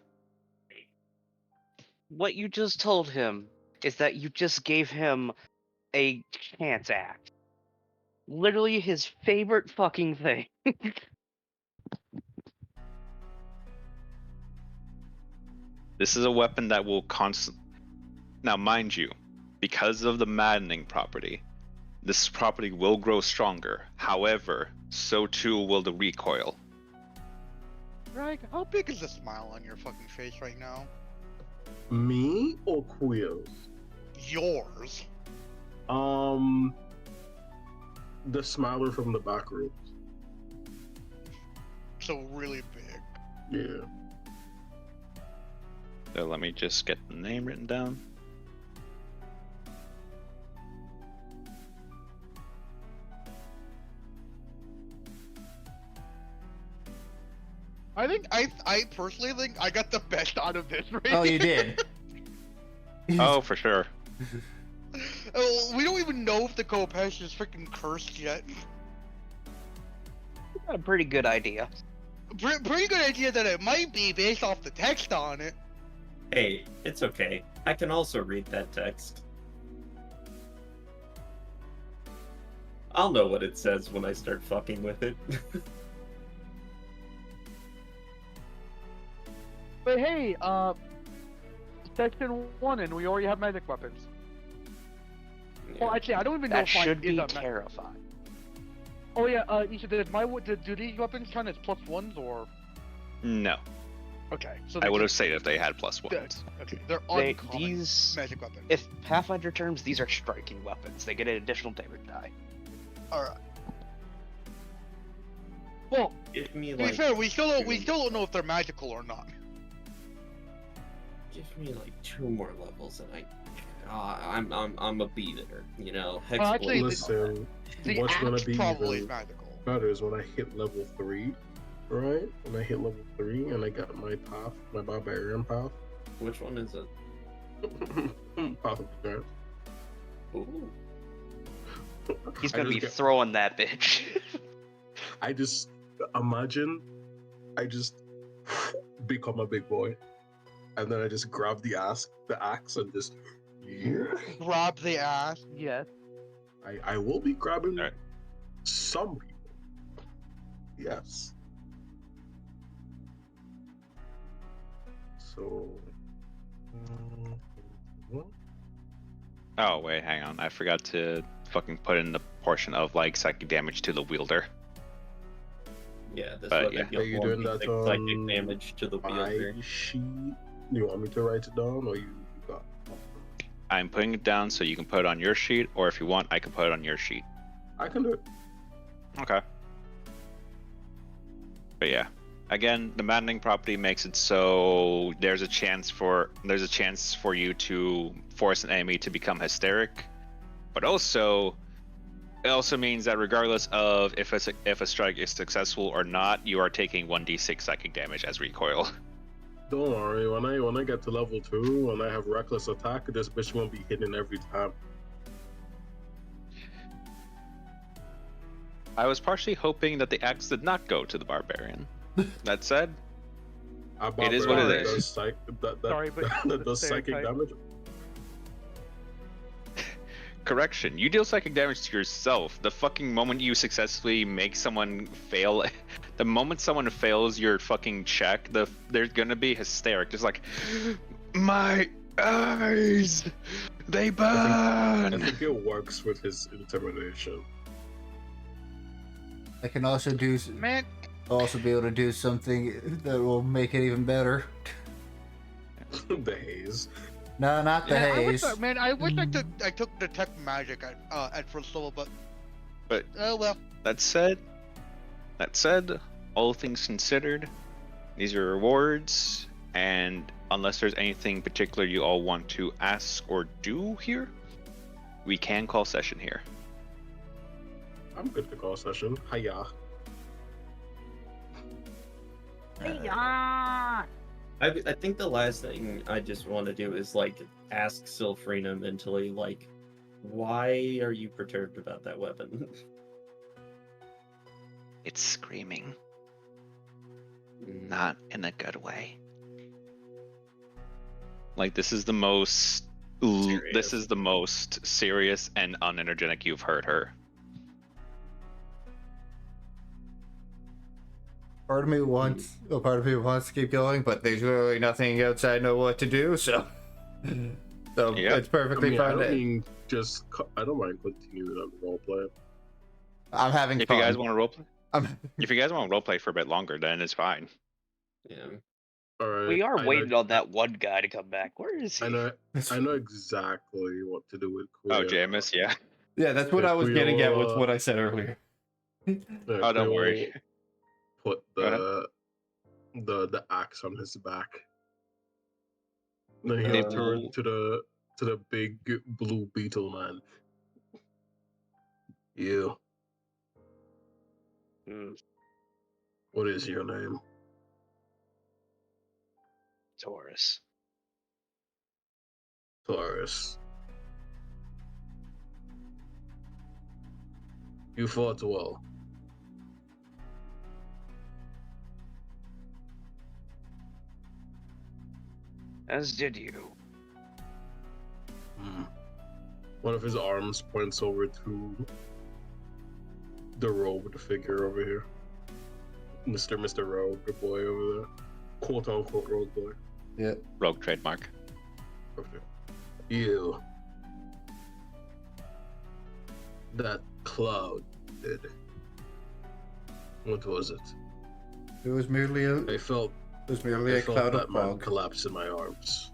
C: What you just told him is that you just gave him a chance act. Literally his favorite fucking thing.
A: This is a weapon that will Now, mind you, because of the maddening property, this property will grow stronger. However, so too will the recoil.
I: Greg, how big is the smile on your fucking face right now?
B: Me or Queers?
I: Yours.
B: The smiler from the back room.
I: So really big.
B: Yeah.
A: So let me just get the name written down.
I: I personally think I got the best out of this right
K: Oh, you
I: here.
K: did.
A: Oh, for sure.
I: Oh, we don't even know if the Kopesh is freaking cursed yet.
C: Got a pretty good idea.
I: Pretty good idea that it might be based off the text on it.
H: Hey, it's okay. I can also read that text. I'll know what it says when I start fucking with it.
J: But hey, section 1, and we already have magic weapons. Well, actually, I don't even know
C: That
J: if mine
C: should
J: is
C: be
J: a
C: terrifying.
J: Oh yeah, Isha, do these weapons count as +1s or?
A: No,
J: Okay, so
A: I would have said if they had +1s.
J: Okay, they're
C: They,
J: uncommon
C: these,
J: magic weapons.
C: if Pathfinder terms, these are striking weapons. They get an additional damage die.
J: All right. Well,
H: Give me
I: To be
H: like.
I: fair, we still don't know if they're magical or not.
H: Give me like 2 more levels, and I'm a B there. You know,
J: actually,
H: Hexblade.
B: Listen,
I: The
B: what's gonna
I: axe
B: be
I: probably
B: even
I: is magical.
B: better is when I hit level 3, right? When I hit level 3 and I got my path, my barbarian path.
H: Which one is it?
B: Path of Defense.
H: Ooh.
C: He's
B: I
C: gonna
B: just
C: be
B: get-
C: throwing that bitch.
B: I just imagine I just become a big boy. And then I just grab the axe and just
I: Grab the ass.
J: yes.
B: I will be grabbing
A: Alright.
B: some people. Yes. So
A: Oh wait, hang on. I forgot to fucking put in the portion of like psychic damage to the wielder.
H: Yeah, this
A: But
H: weapon
A: yeah.
H: deals
B: Are you doing that
H: 1d6 psychic
B: on
H: damage to the wielder.
B: my sheet. You want me to write it down or you got
A: I'm putting it down so you can put it on your sheet, or if you want, I can put it on your sheet.
B: I can do it.
A: Okay. But yeah, again, the maddening property makes it so there's a chance for you to force an enemy to become hysteric, but also it also means that regardless of if a strike is successful or not, you are taking 1d6 psychic damage as recoil.
B: Don't worry, when I get to level 2, when I have reckless attack, this bitch won't be hitting every time.
A: I was partially hoping that the axe did not go to the barbarian. That said, It is what it
B: Barbarian
A: is.
J: Sorry, but
B: that does psychic
J: stereotype.
B: damage.
A: correction, you deal psychic damage to yourself. The fucking moment you successfully make someone fail, the moment someone fails your fucking check, they're gonna be hysteric. Just like, my eyes, They
B: I
A: burn.
B: think it works with his intimidation.
K: I can also do.
I: Man,
K: Also be able to do something that will make it even better.
B: The haze.
K: No, not the
I: I wish,
K: haze.
I: man, I wish I took detect magic at first level, but
A: But
I: oh well.
A: that said, all things considered, these are rewards, and unless there's anything particular you all want to ask or do here, we can call session here.
B: I'm good to call session. Hiya.
J: Yeah.
H: I think the last thing I just want to do is like ask Sylphrina mentally, like, why are you perturbed about that weapon?
A: It's screaming, not in a good way. Like this is the most serious and unenergetic you've heard her.
K: Part of me wants to keep going, but there's really nothing else I know what to do, so
A: Yeah.
K: it's perfectly
B: I
K: fine.
B: don't mind continuing on the roleplay.
K: I'm having
A: If
K: fun.
A: you guys want to roleplay,
K: I'm-
A: if you guys want to roleplay for a bit longer, then it's fine.
H: Yeah.
B: All right.
C: We are
B: I
C: waiting
B: know,
C: on that one guy to come back. Where is he?
B: I know exactly what to do with Kuya.
A: Oh, Jameis, yeah.
F: Yeah, that's what I was
B: we
F: getting at with
B: all,
F: what I said earlier.
A: Oh, don't worry.
B: Put
A: Go
B: the axe on his back. Then
A: They
B: he'll turn
A: pull-
B: to the big blue beetle man. You.
C: Hmm,
B: What is your name?
C: Taurus.
B: Taurus. You fought well.
C: As did you.
B: One of his arms points over to the robed figure over here. Mr. Rogue, the boy over there. Quote unquote rogue boy.
K: Yeah.
A: Rogue trademark.
B: Okay. You. That cloud did. What was it?
K: It was merely a
B: I felt
K: cloud
B: that
K: of
B: man
K: fog.
B: collapse in my arms.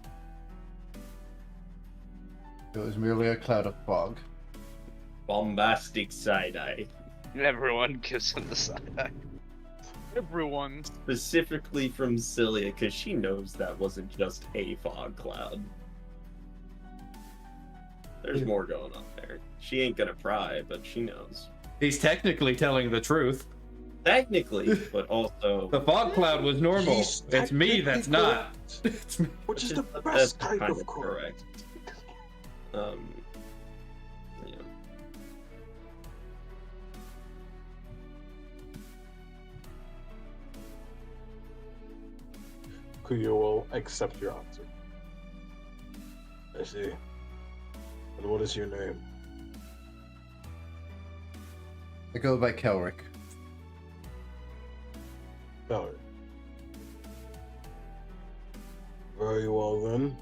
K: It was merely a cloud of fog.
H: Bombastic side-eye.
C: Everyone gives him the side eye.
I: Everyone.
H: Specifically from Cilia, because she knows that wasn't just a fog cloud. There's more going on there. She ain't gonna pry, but she knows.
F: He's technically telling the truth.
H: Technically, but also...
F: The fog cloud was normal.
B: He's
F: It's me that's
B: technically
F: not. It's me.
B: Which is the
H: That's
B: best type
H: kind
B: of
H: correct. Yeah.
B: Kuyo will accept your answer. I see. And what is your name?
K: I go by Kelric.
B: Valerie. Very well then.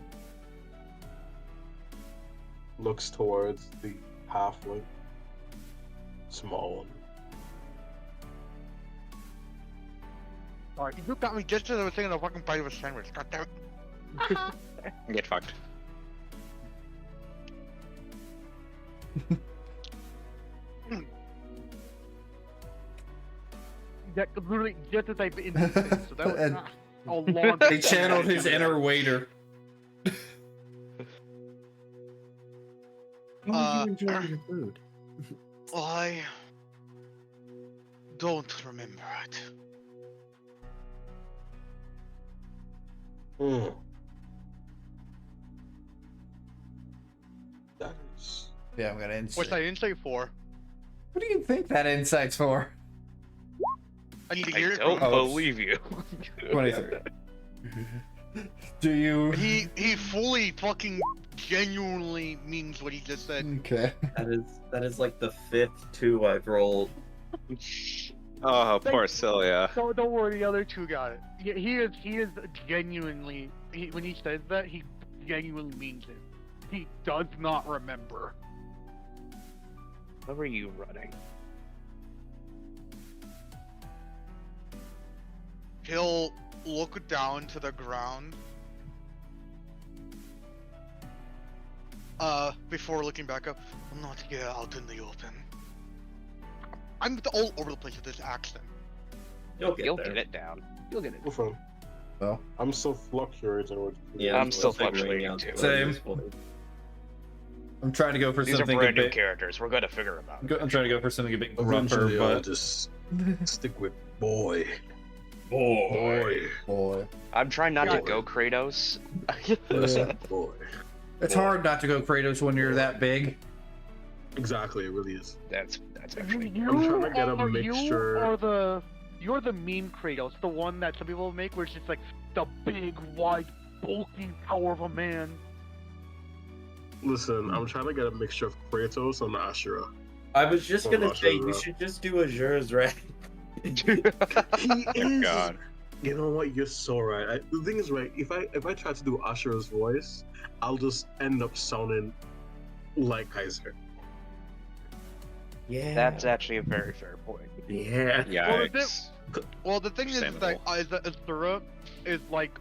B: Looks towards the halfling. Small one.
I: Alright, you got me just as I was thinking of fucking bite of a sandwich. God damn it.
A: Get fucked.
J: That literally just as I in his face. So that was
K: And-
J: a long.
F: He channeled his inner waiter.
I: Uh,
K: you enjoying your food?
I: I don't remember it.
B: That is.
K: Yeah, I'm gonna insight.
I: What's that insight for?
K: What do you think that insight's for?
I: I need to hear
C: I
I: it.
C: don't
I: from-
C: believe you.
K: 23. Do you?
I: He fully fucking genuinely means what he just said.
K: Okay.
H: That is like the 5th 2 I've rolled.
A: Oh, poor Celia.
J: Don't worry, the other two got it. He is genuinely. When he says that, he genuinely means it. he does not remember.
C: Where were you running?
I: He'll look down to the ground. Before looking back up, I'm not to get out in the open. I'm all over the place with this accent.
H: You'll
C: You'll
H: there.
C: get it down. You'll get it.
B: What's wrong?
K: Well,
B: I'm still fluctuating with.
H: Yeah,
C: I'm still
H: figuring
C: fluctuating
H: out
C: too.
H: what
F: Same.
H: is what-
F: I'm trying to go for
C: These are
F: something a
C: brand new
F: bit.
C: characters. We're gonna figure them out.
F: I'm trying to go for something a bit gruffer,
B: Eventually, I'll
F: but
B: just stick with boy.
H: Boy.
K: boy.
C: I'm trying not to
B: Boy.
C: go Kratos.
B: Listen, boy.
F: it's hard not to go Kratos when you're that big.
B: Exactly, it really is.
C: That's actually.
J: You
B: I'm trying to get a
J: are-
B: mixture.
J: You're the meme Kratos, the one that some people make, where it's just like the big, wide, bulky power of a man.
B: Listen, I'm trying to get a mixture of Kratos and Ashura.
H: I was just
B: Oh,
H: gonna
B: not
H: say
B: sure,
H: you
B: bro.
H: should just do Azure's right.
B: He
C: Oh,
B: is.
C: God.
B: You know what? You're so right. The thing is, right? If I try to do Ashura's voice, I'll just end up sounding like Kaiser.
H: Yeah.
C: That's actually a very fair point.
H: yeah.
A: Yikes.
I: Well, the thing is that
A: Understandable.
I: Azura is like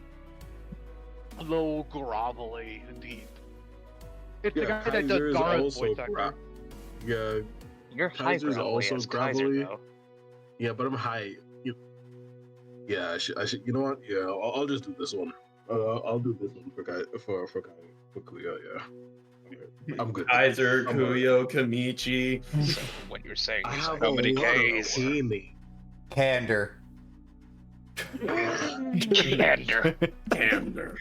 I: low grovelly deep. It's the
B: Yeah,
I: guy that
B: Kaiser
I: does
B: is
I: Gaara's
B: also
I: voice actor.
B: Yeah,
C: You're high
B: Kaiser's
C: gravelly
B: also
C: as Kaiser,
B: gravelly.
C: though.
B: yeah, but I'm high. Yeah, I should. You know what? Yeah, I'll just do this one. I'll do this one for Kuya. Yeah, I'm good.
H: Kaiser,
B: I'm alright.
H: Kuyo, Kamichi.
C: So what you're saying
B: I
C: is
B: have
C: how
B: a
C: many
B: lot of
C: Ks?
B: Kami.
K: Candor.
C: Kinder.
H: Gander.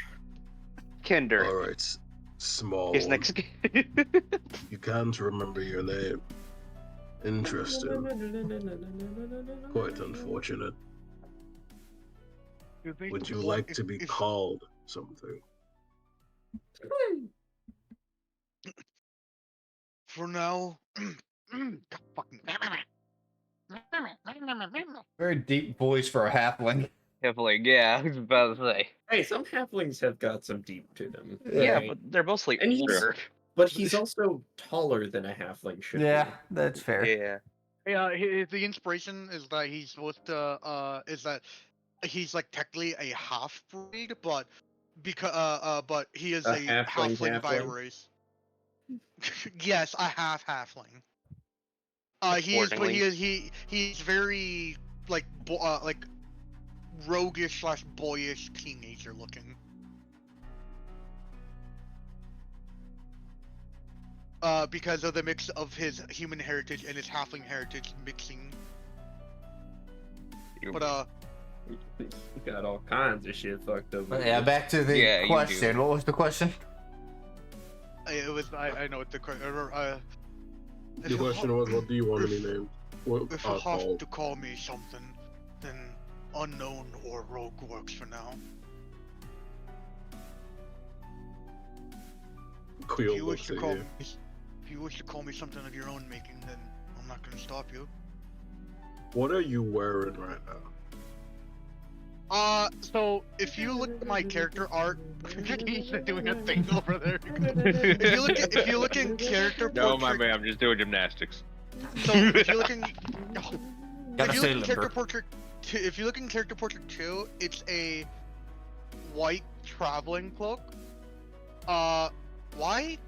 C: Kinder.
B: All right, small.
C: His
B: one.
C: next.
B: You can't remember your name. Interesting. Quite unfortunate. Would you like to be called something?
I: For now, fucking.
K: Very deep voice for a halfling.
C: Definitely, yeah, I was about to say.
H: Hey, some halflings have got some deep to them.
C: Yeah,
H: right?
C: but they're mostly
H: And he's-
C: older.
H: But he's also taller than a halfling should
K: Yeah,
H: be.
K: that's fair.
C: Yeah.
I: Yeah, the inspiration is that he's supposed to is that he's like technically a half breed, but but he is
H: A
I: a
H: halfling
I: halfling by
H: halfling?
I: race. Yes, a halfling. He is, but
C: Accordingly.
I: he's very like like roguish / boyish teenager looking. Because of the mix of his human heritage and his halfling heritage mixing. But
H: You got all kinds of shit fucked up.
K: But yeah, back to the
C: Yeah, you
K: question. What was the question?
I: it was I know what the question.
B: The question was, what do you want to be named? What
I: If you have
B: called?
I: to call me something, then unknown or rogue works for now. If
B: Quill
I: you wish
B: looks
I: to
B: at
I: call
B: you.
I: me, if you wish to call me something of your own making, then I'm not gonna stop you.
B: What are you wearing right now?
I: So if you look at my character art, he's doing a thing over there. If you look in character
A: No,
I: portrait,
A: my man, I'm just doing gymnastics.
I: so if you look in,
K: Gotta
I: if you
K: stay
I: look in character
K: limber.
I: portrait, if you look in character portrait 2, it's a white traveling cloak. White.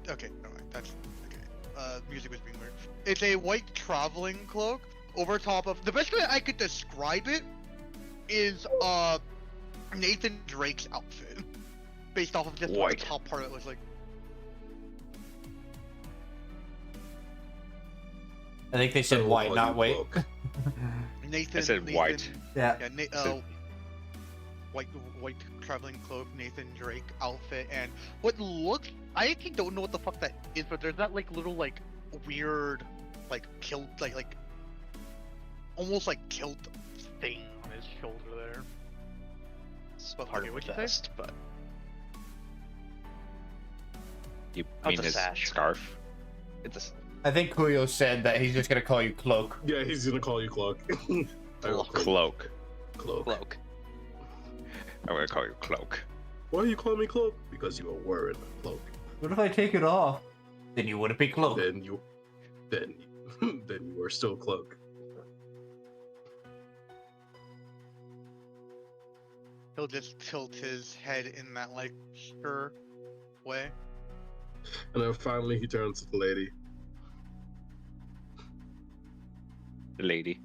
I: Okay, alright, that's okay. Music was being weird. It's a white traveling cloak over top of. The best way I could describe it is Nathan Drake's outfit, based off of just what
A: White.
I: the top part of it was like.
K: I think they said
B: So,
K: white,
B: oh,
K: not
B: you
K: wait.
B: broke.
I: Nathan.
A: I said white.
K: Yeah.
I: Yeah,
A: So-
I: white traveling cloak, Nathan Drake outfit, and what looks. I actually don't know what the fuck that is, but there's that like little like weird like kilt like almost like kilt thing on his shoulder there.
C: It's
I: But,
C: part
I: okay,
C: of
I: what'd
C: the
I: you say?
C: vest, but
A: You
C: Oh,
A: mean
C: it's a
A: his
C: sash.
A: scarf?
C: it's
K: I think Kuyo said that he's just gonna call you Cloak.
B: Yeah, he's gonna call you Cloak. I will
A: Cloak.
B: Cloak.
C: a cloak.
A: I'm gonna call you Cloak.
B: Why are you calling me Cloak? Because you are wearing a cloak.
K: What if I take it off? Then you wouldn't be cloaked.
B: then you are still cloak.
E: He'll just tilt his head in that like sure way.
B: And then finally he turns to the lady.
A: The lady.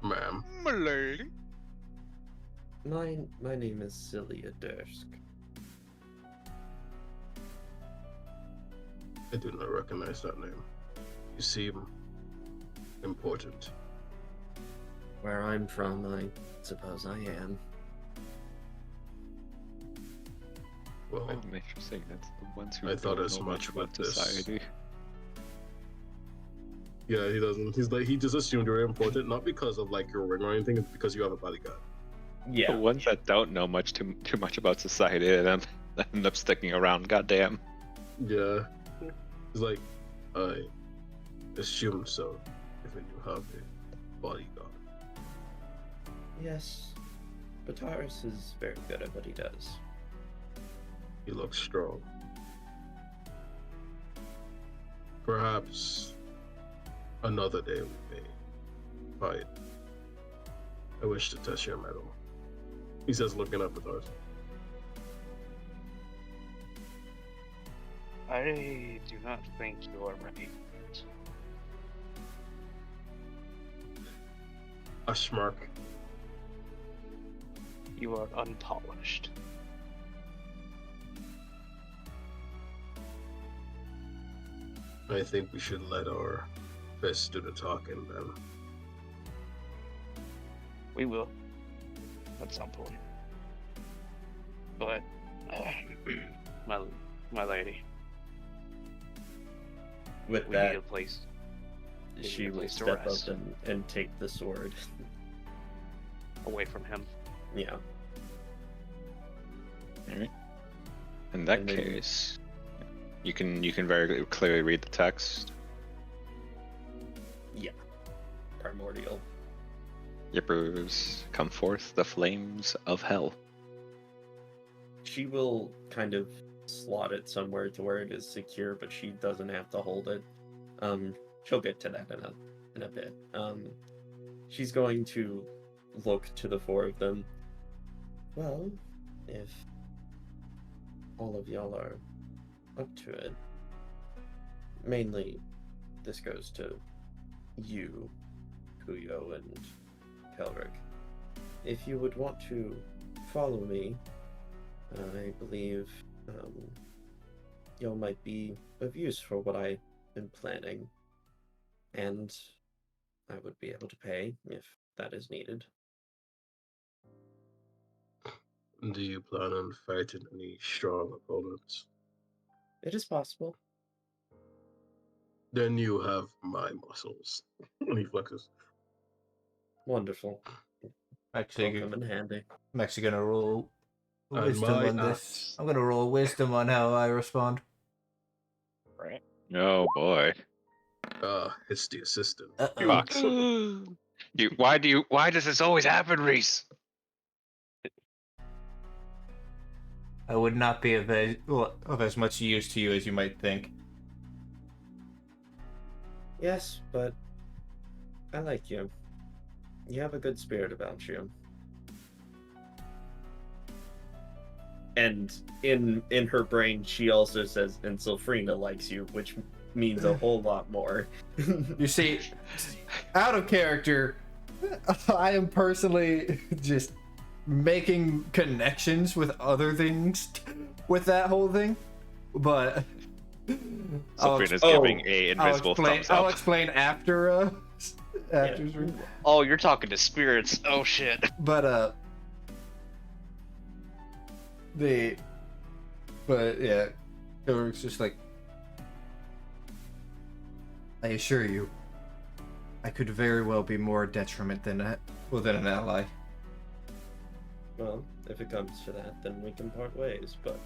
B: Ma'am,
E: My lady.
H: My name is Celia Dursk.
B: I do not recognize that name. You seem important.
H: Where I'm from, I suppose I am.
B: Well,
A: Oh, interesting. That's the ones who
B: I thought
A: don't
B: as
A: know
B: much
A: about
B: with this.
A: society.
B: yeah, he doesn't. He's like, he just assumed you're important, not because of like your ring or anything, it's because you have a bodyguard.
A: The
H: Yeah.
A: ones that don't know too much about society and then end up sticking around. Goddamn.
B: Yeah. He's like, I assumed so, given you have a bodyguard.
H: Yes. Bataris is very good at what he does.
B: He looks strong. Perhaps another day we may fight. I wish to test your mettle. He says, looking up at us.
C: I do not think you are ready.
B: A smirk.
C: You are unpolished.
B: I think we should let our fists do the talking then.
C: We will. At some point. But, my lady,
H: With
C: we need
H: that,
C: a place. we need
H: she
C: a
H: will
C: place to
H: step
C: rest.
H: up and take the sword.
C: Away from him.
H: Yeah.
A: Alright. In that
H: And then-
A: case, you can very clearly read the text.
H: Primordial.
A: Yippers, come forth the flames of hell.
H: She will kind of slot it somewhere to where it is secure, but she doesn't have to hold it. She'll get to that in a bit. She's going to look to the four of them. Well, if all of y'all are up to it, mainly this goes to you, Kuyo and Kelric. If you would want to follow me, I believe y'all might be of use for what I am planning, and I would be able to pay if that is needed.
B: Do you plan on fighting any strong opponents?
H: It is possible.
B: Then you have my muscles. And he flexes.
H: Wonderful.
K: Actually,
H: Welcome in handy.
K: I'm actually gonna roll
B: And
K: wisdom
B: my
K: on this.
B: axe.
K: I'm gonna roll wisdom on how I respond.
A: Right. Oh boy.
B: It's the assistant.
A: Fuck. Why does this always happen, Reese?
K: I would not be of as much use to you as you might think.
H: Yes, but I like you. You have a good spirit about you. And in her brain, she also says, and Sylphrina likes you, which means a whole lot more.
K: You see, out of character, I am personally just making connections with other things with that whole thing, but
A: Sylphrina's
H: oh,
A: giving a invisible thumbs up.
K: I'll explain after
H: Yeah.
C: Oh, you're talking to spirits. Oh shit.
K: but yeah, it's just like, I assure you, I could very well be more detriment than an ally.
H: Well, if it comes to that, then we can part ways, but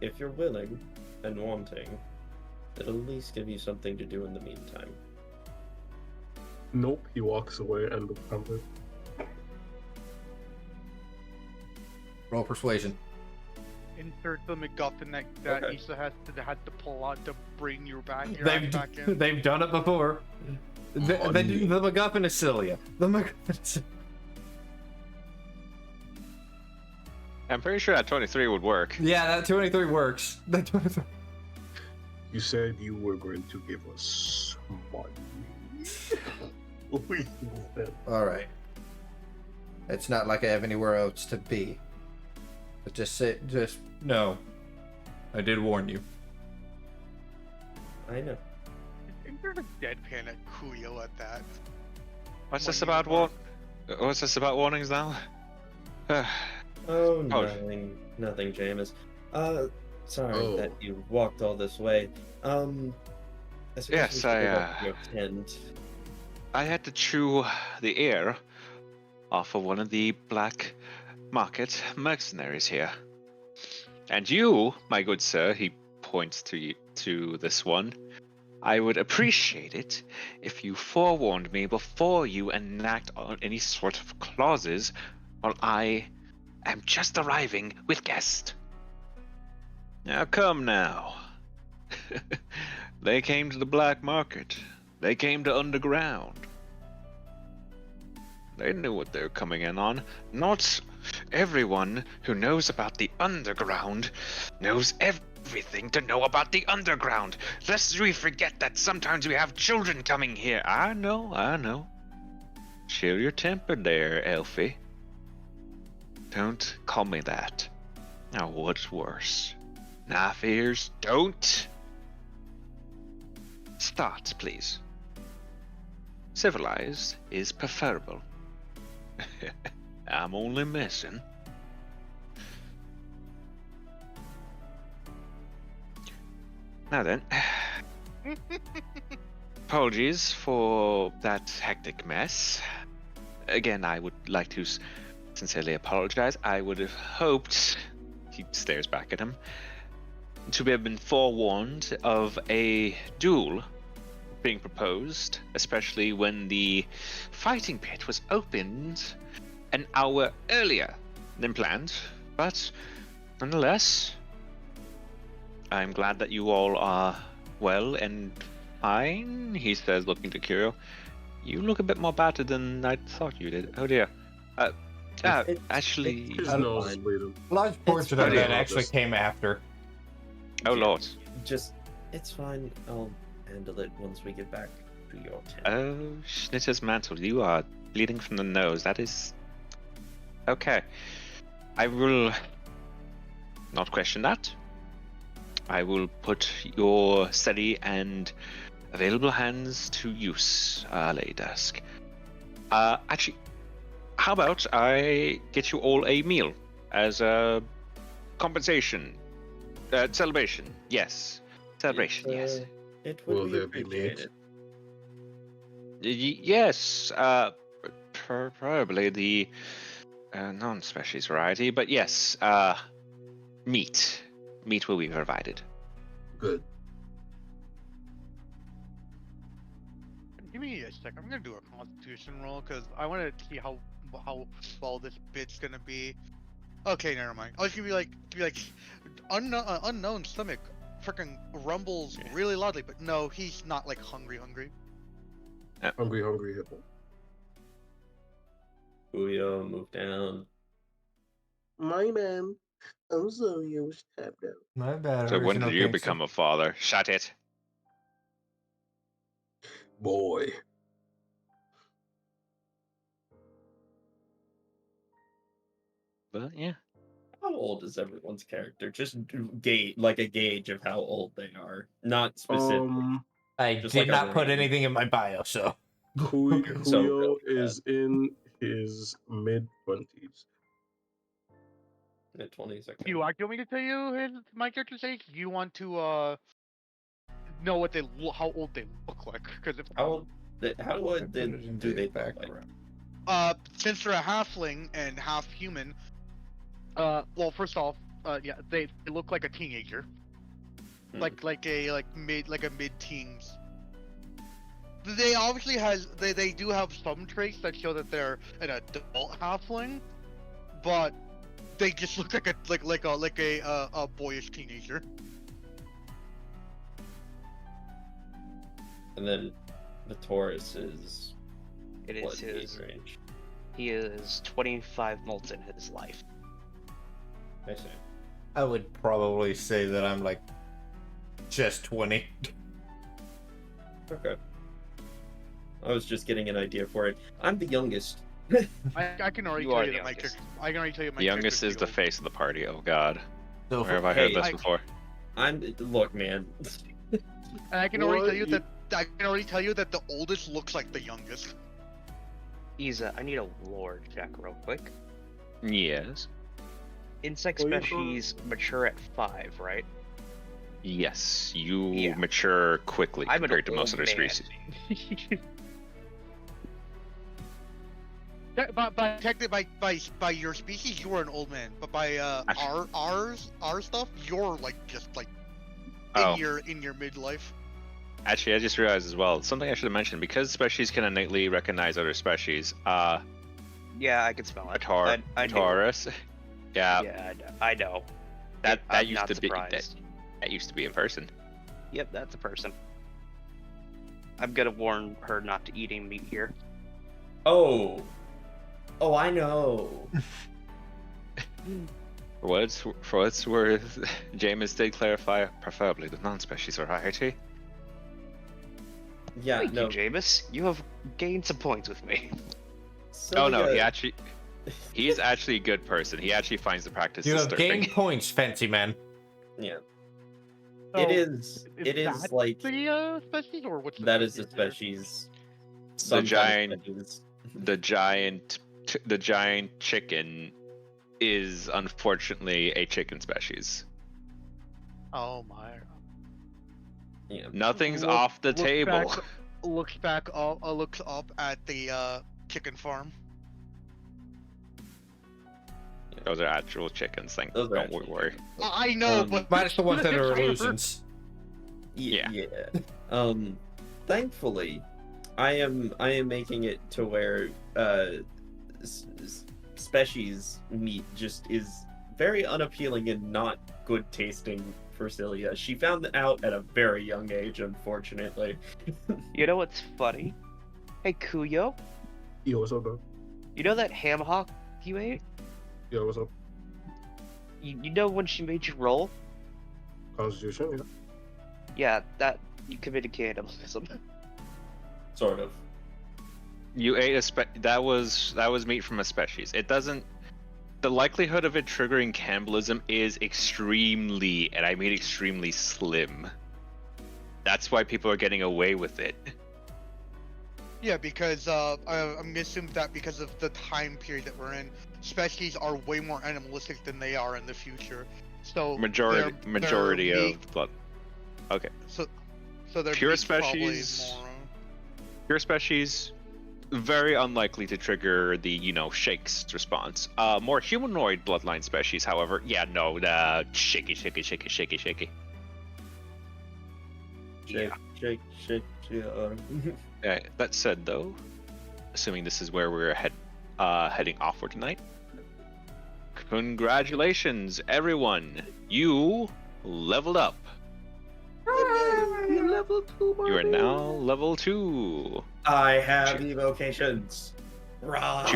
H: if you're willing and wanting, it'll at least give you something to do in the meantime.
B: Nope, he walks away and becomes it.
K: Roll persuasion.
J: insert the MacGuffin that
H: Okay.
J: Issa had to pull out to bring your ass back in.
K: They've done it before. The
B: Money.
K: MacGuffin is Cilia. The MacGuffin is...
A: I'm pretty sure that 23 would work.
K: Yeah, that 23 works. That 23...
B: You said you were going to give us money. Please.
G: Alright. It's not like I have anywhere else to be. But just
K: No. I did warn you.
H: I know.
I: There's a deadpan at Kuyo at that.
A: What's
I: When
A: this
I: you
A: about
I: are-
A: What's this about warnings now?
H: Oh,
A: Oh.
H: nothing, Jameis. Sorry
B: Oh.
H: that you walked all this way. I suppose we
A: Yes,
H: should go back to your tent.
A: I had to chew the ear off of one of the black market mercenaries here. And you, my good sir, he points to this one. I would appreciate it if you forewarned me before you enact on any sort of clauses while I am just arriving with guests. Now come now. They came to the black market. They came to underground. They knew what they were coming in on. Not everyone who knows about the underground knows everything to know about the underground. Lest we forget that sometimes we have children coming here. I know. Chill your temper there, Elfie. Don't call me that. Now what's worse? Knife ears? Don't. Start, please. Civilized is preferable. I'm only messing. Now then. Apologies for that hectic mess. Again, I would like to sincerely apologize. I would have hoped, he stares back at him, to have been forewarned of a duel being proposed, especially when the fighting pit was opened an hour earlier than planned. But nonetheless, I'm glad that you all are well and fine, he says, looking to Curio. You look a bit more battered than I thought you did. Oh dear. Actually...
B: His
H: I'm
B: nose
H: fine.
B: bleeding.
K: Large portion
A: of
K: of
A: that
K: that actually came after.
A: Oh lord.
H: Just, it's fine. I'll handle it once we get back to your tent.
A: Oh, Schnitter's mantle, you are bleeding from the nose. That is... Okay. I will not question that. I will put your steady and available hands to use, Lady Dusk. Actually, how about I get you all a meal as a compensation? Celebration, yes. Celebration, yes.
H: It would
B: Will
H: be
B: there be meat?
H: appreciated.
A: Yes, probably the non-species variety, but yes, meat. Meat will be provided.
B: Good.
I: Give me a sec. I'm gonna do a Constitution roll because I want to see how well this bit's gonna be. Okay, never mind. I was gonna be like unknown stomach, freaking rumbles
A: Yeah.
I: really loudly, but no, he's not like hungry.
B: Hungry hippo.
H: Julio, move down.
B: My man. I'm sorry, I was tapped out.
K: My bad.
A: So when
K: original
A: did you
K: gangster.
A: become a father? Shut it.
B: Boy.
A: But yeah.
H: How old is everyone's character? Just gauge, like a gauge of how old they are, not specific.
K: I
H: Just
K: did
H: like a
K: not put
H: range.
K: anything in my bio, so.
B: Julio
H: So really
B: is in his mid-20s.
H: Mid-20s. Okay.
J: Do you want me to tell you my character's age? Do you want to know what how old they look like? Because if
H: How old? How
K: I
H: would
K: put
H: they,
K: it in
H: do
K: the
H: they look like?
K: background.
I: Since they're a halfling and half human, well, first off, yeah, they look like a teenager,
H: Hmm.
I: like a mid-teens. They obviously they do have some traits that show that they're an adult halfling, but They just look like a boyish teenager.
H: And then the Taurus is
C: It
H: what
C: is
H: age
C: his.
H: range?
C: He is 25 molts in his life.
H: I see.
K: I would probably say that I'm like just 20.
H: Okay. I was just getting an idea for it. I'm the youngest.
I: I can already
C: You
I: tell
C: are
I: you
C: the
I: that my
C: youngest.
I: character. I can already tell you my
A: The youngest
I: character's
A: is the
I: old.
A: face of the party. Oh God,
K: So
A: where have I heard
H: Hey,
A: this
I: I-
A: before?
H: Look, man.
I: And I can already
B: What?
I: tell you that I can already tell you that the oldest looks like the youngest.
C: Isa, I need a lore check real quick.
A: Yes.
C: Insect
B: Well, you
C: species mature at 5, right?
A: Yes, you
C: Yeah.
A: mature quickly
C: I'm an
A: compared to most
C: old
A: other
C: man.
A: species.
I: By technically by your species, you are an old man. But by
A: Actu-
I: our stuff, you're like just like
A: Oh,
I: in your midlife.
A: actually, I just realized as well something I should have mentioned because species can innately recognize other species.
C: Yeah, I can smell
A: A
C: it.
A: tar,
C: I knew.
A: Taurus. Yeah,
C: Yeah, I know.
A: that
C: I'm
A: used
C: not
A: to be
C: surprised.
A: that used to be a person.
C: Yep, that's a person. I'm gonna warn her not to eat any meat here.
H: Oh. Oh, I know.
A: For what it's worth, Jameis did clarify preferably the non-species variety.
H: Yeah,
C: Thank
H: no.
C: you, Jameis. You have gained some points with me.
A: Oh no,
H: Celia-
A: he is actually a good person. He actually finds the practice
K: you have
A: disturbing.
K: gained points, fancy man.
H: Yeah.
I: So,
H: It is. It is
I: that
H: like
I: the species or what's the
H: that is the
I: species here?
H: species.
A: The
H: Some kind of
A: giant,
H: species.
A: the giant chicken is unfortunately a chicken species.
I: Oh my.
H: Yeah.
A: Nothing's
I: Look-
A: off the
I: looks
A: table.
I: Looks up at the chicken farm.
A: Those are actual chickens.
H: Those are
A: Don't
H: actual
A: worry.
H: chickens.
I: I know,
H: Um,
I: but
K: Minus the ones that are
I: I heard-
K: illusions.
A: Yeah.
H: Thankfully, I am making it to where species meat just is very unappealing and not good tasting for Celia. She found out at a very young age, unfortunately.
C: You know what's funny? Hey, Kuyo,
B: Yo, what's up, dog?
C: you know that ham hock you ate?
B: Yo, what's up?
C: You know when she made you roll?
B: Constitution, yeah.
C: Yeah, that you committed cannibalism.
H: Sort of.
A: You ate that was meat from a species. It doesn't. The likelihood of it triggering cannibalism is extremely, and I mean extremely slim. That's why people are getting away with it.
I: Yeah, because I'm assuming that because of the time period that we're in, species are way more animalistic than they are in the future. So
A: Majority
I: their meat-
A: of the blood. Okay.
I: So their
A: Pure
I: meat's probably
A: species-
I: more.
A: Pure species, very unlikely to trigger the, shakes response. More humanoid bloodline species, however, yeah, no, shaky.
H: Shake.
A: That said, though, assuming this is where we're heading off for tonight, congratulations, everyone! You leveled up. You are now level 2.
H: I have evocations. Rah.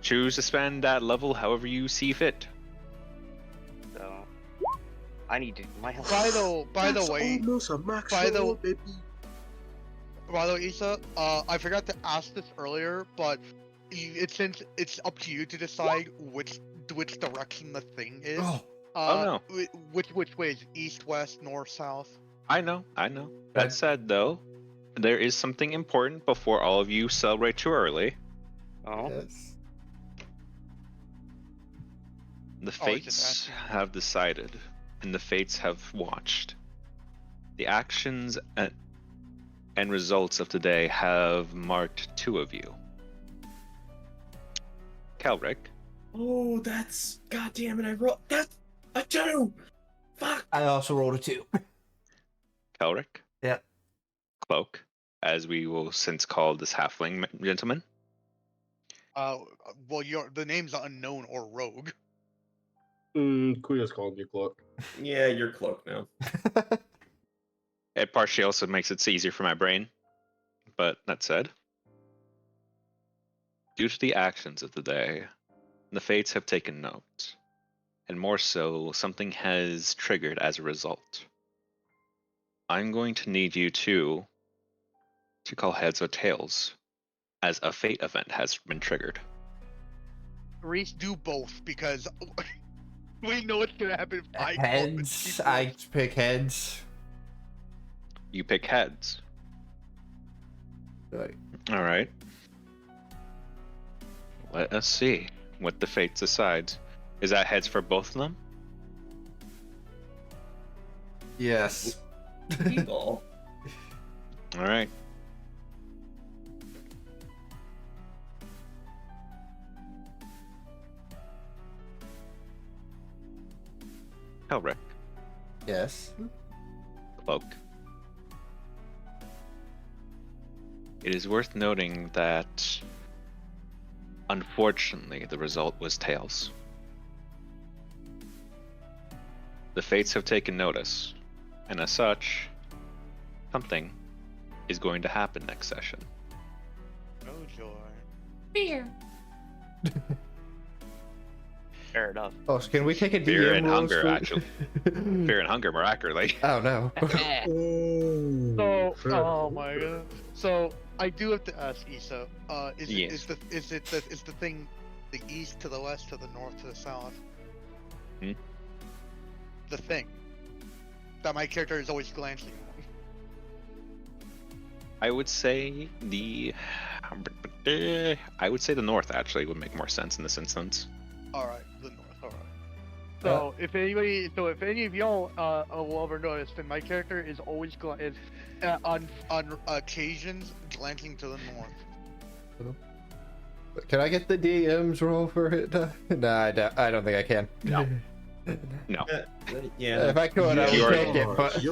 A: Choose to spend that level however you see fit.
C: So I need to my health.
I: By the way,
B: almost a max
I: by the-
B: level, baby.
I: by the way, Issa, I forgot to ask this earlier, but since it's up to you to decide which direction the thing is.
K: Oh,
A: no.
I: Which way is it? East, west, north, south?
A: I know. That said, though, there is something important before all of you celebrate too early.
C: Oh,
K: yes.
A: The
I: Oh, it's
A: fates
I: just
A: have decided, and the fates have watched. The actions and results of today have marked 2 of you. Kelric,
H: Oh, that's goddamn it! I rolled that's a 2. Fuck.
K: I also rolled a 2.
A: Kelric.
K: Yeah.
A: Cloak, as we will since call this halfling gentleman.
I: Well, the name's unknown or rogue.
B: Kuya's calling you cloak.
H: Yeah, you're cloak now.
A: It partially also makes it easier for my brain. But that said, due to the actions of the day, the fates have taken note. And more so, something has triggered as a result. I'm going to need you to call heads or tails, as a fate event has been triggered.
I: Reese, do both because we know what's gonna happen if I call it.
K: Heads. I pick heads.
A: You pick heads.
K: Right.
A: All right. Let us see what the fates decide. Is that heads for both of them?
K: Yes.
H: People.
A: All right. Helric,
K: Yes.
A: Cloak. It is worth noting that, unfortunately, the result was tails. The fates have taken notice, and as such, something is going to happen next session.
I: Oh joy.
L: Fear.
C: Fair enough.
K: Oh, so can we take a DM
A: Fear and
K: rolls
A: hunger,
K: for-
A: actually. Fear and hunger, miraculously.
K: Oh no.
B: Oh,
I: So, oh my god. So I do have to ask Issa.
A: Yes.
I: Is the thing the east to the west to the north to the south?
A: Hmm?
I: The thing that my character is always glancing at.
A: I would say the north actually would make more sense in this instance.
I: All right, the north. All right. So if any of y'all will ever notice, then my character is always on occasions glancing to the north.
K: Can I get the DM's roll for it? No, I don't think I can.
A: No. No.
H: Yeah.
K: If I could, I
A: You
K: would
A: are-
K: take it, but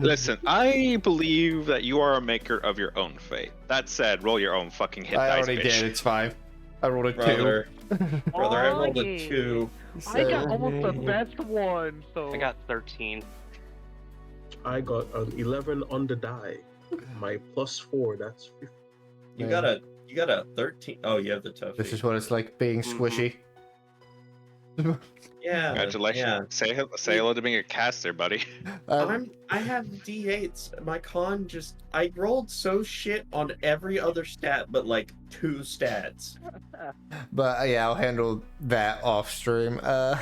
A: Listen, I believe that you are a maker of your own fate. That said, roll your own fucking hit
K: I
A: dice,
K: already
A: bitch.
K: did. It's 5. I rolled a 2.
H: Brother, brother, I rolled a
J: Oh,
H: 2.
J: I got
K: So-
J: almost the best one, so
C: I got 13.
B: I got an 11 on the die. My +4, that's 50.
H: You got a 13. Oh, you have the tough.
K: This is what it's like being squishy.
H: Yeah.
A: Congratulations.
H: Yeah.
A: Say hello to being a caster, buddy.
H: I have D8s. My con I rolled so shit on every other stat but like 2 stats.
K: But yeah, I'll handle that off stream.
A: Yeah.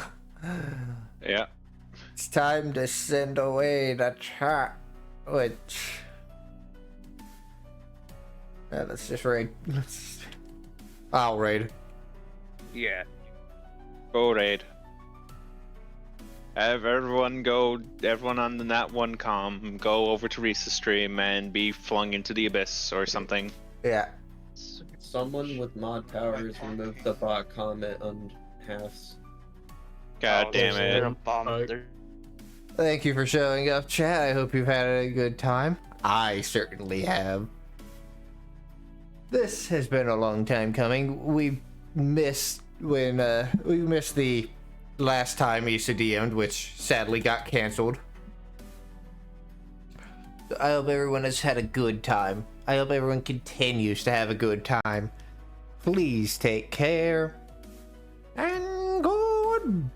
K: It's time to send away the chat, which let's just raid. I'll raid.
C: Yeah.
A: Go raid. Have everyone on the Nat 1 com, go over to Reese's stream and be flung into the abyss or something.
K: Yeah.
H: Someone with mod powers removed the bot comment on halves.
A: God
C: Oh,
A: damn
C: they're a
A: it.
C: bomb.
B: I-
C: They're-
K: Thank you for showing up, chat. I hope you've had a good time. I certainly have. This has been a long time coming. We missed the last time Issa DM'd, which sadly got canceled. I hope everyone has had a good time. I hope everyone continues to have a good time. Please take care. And good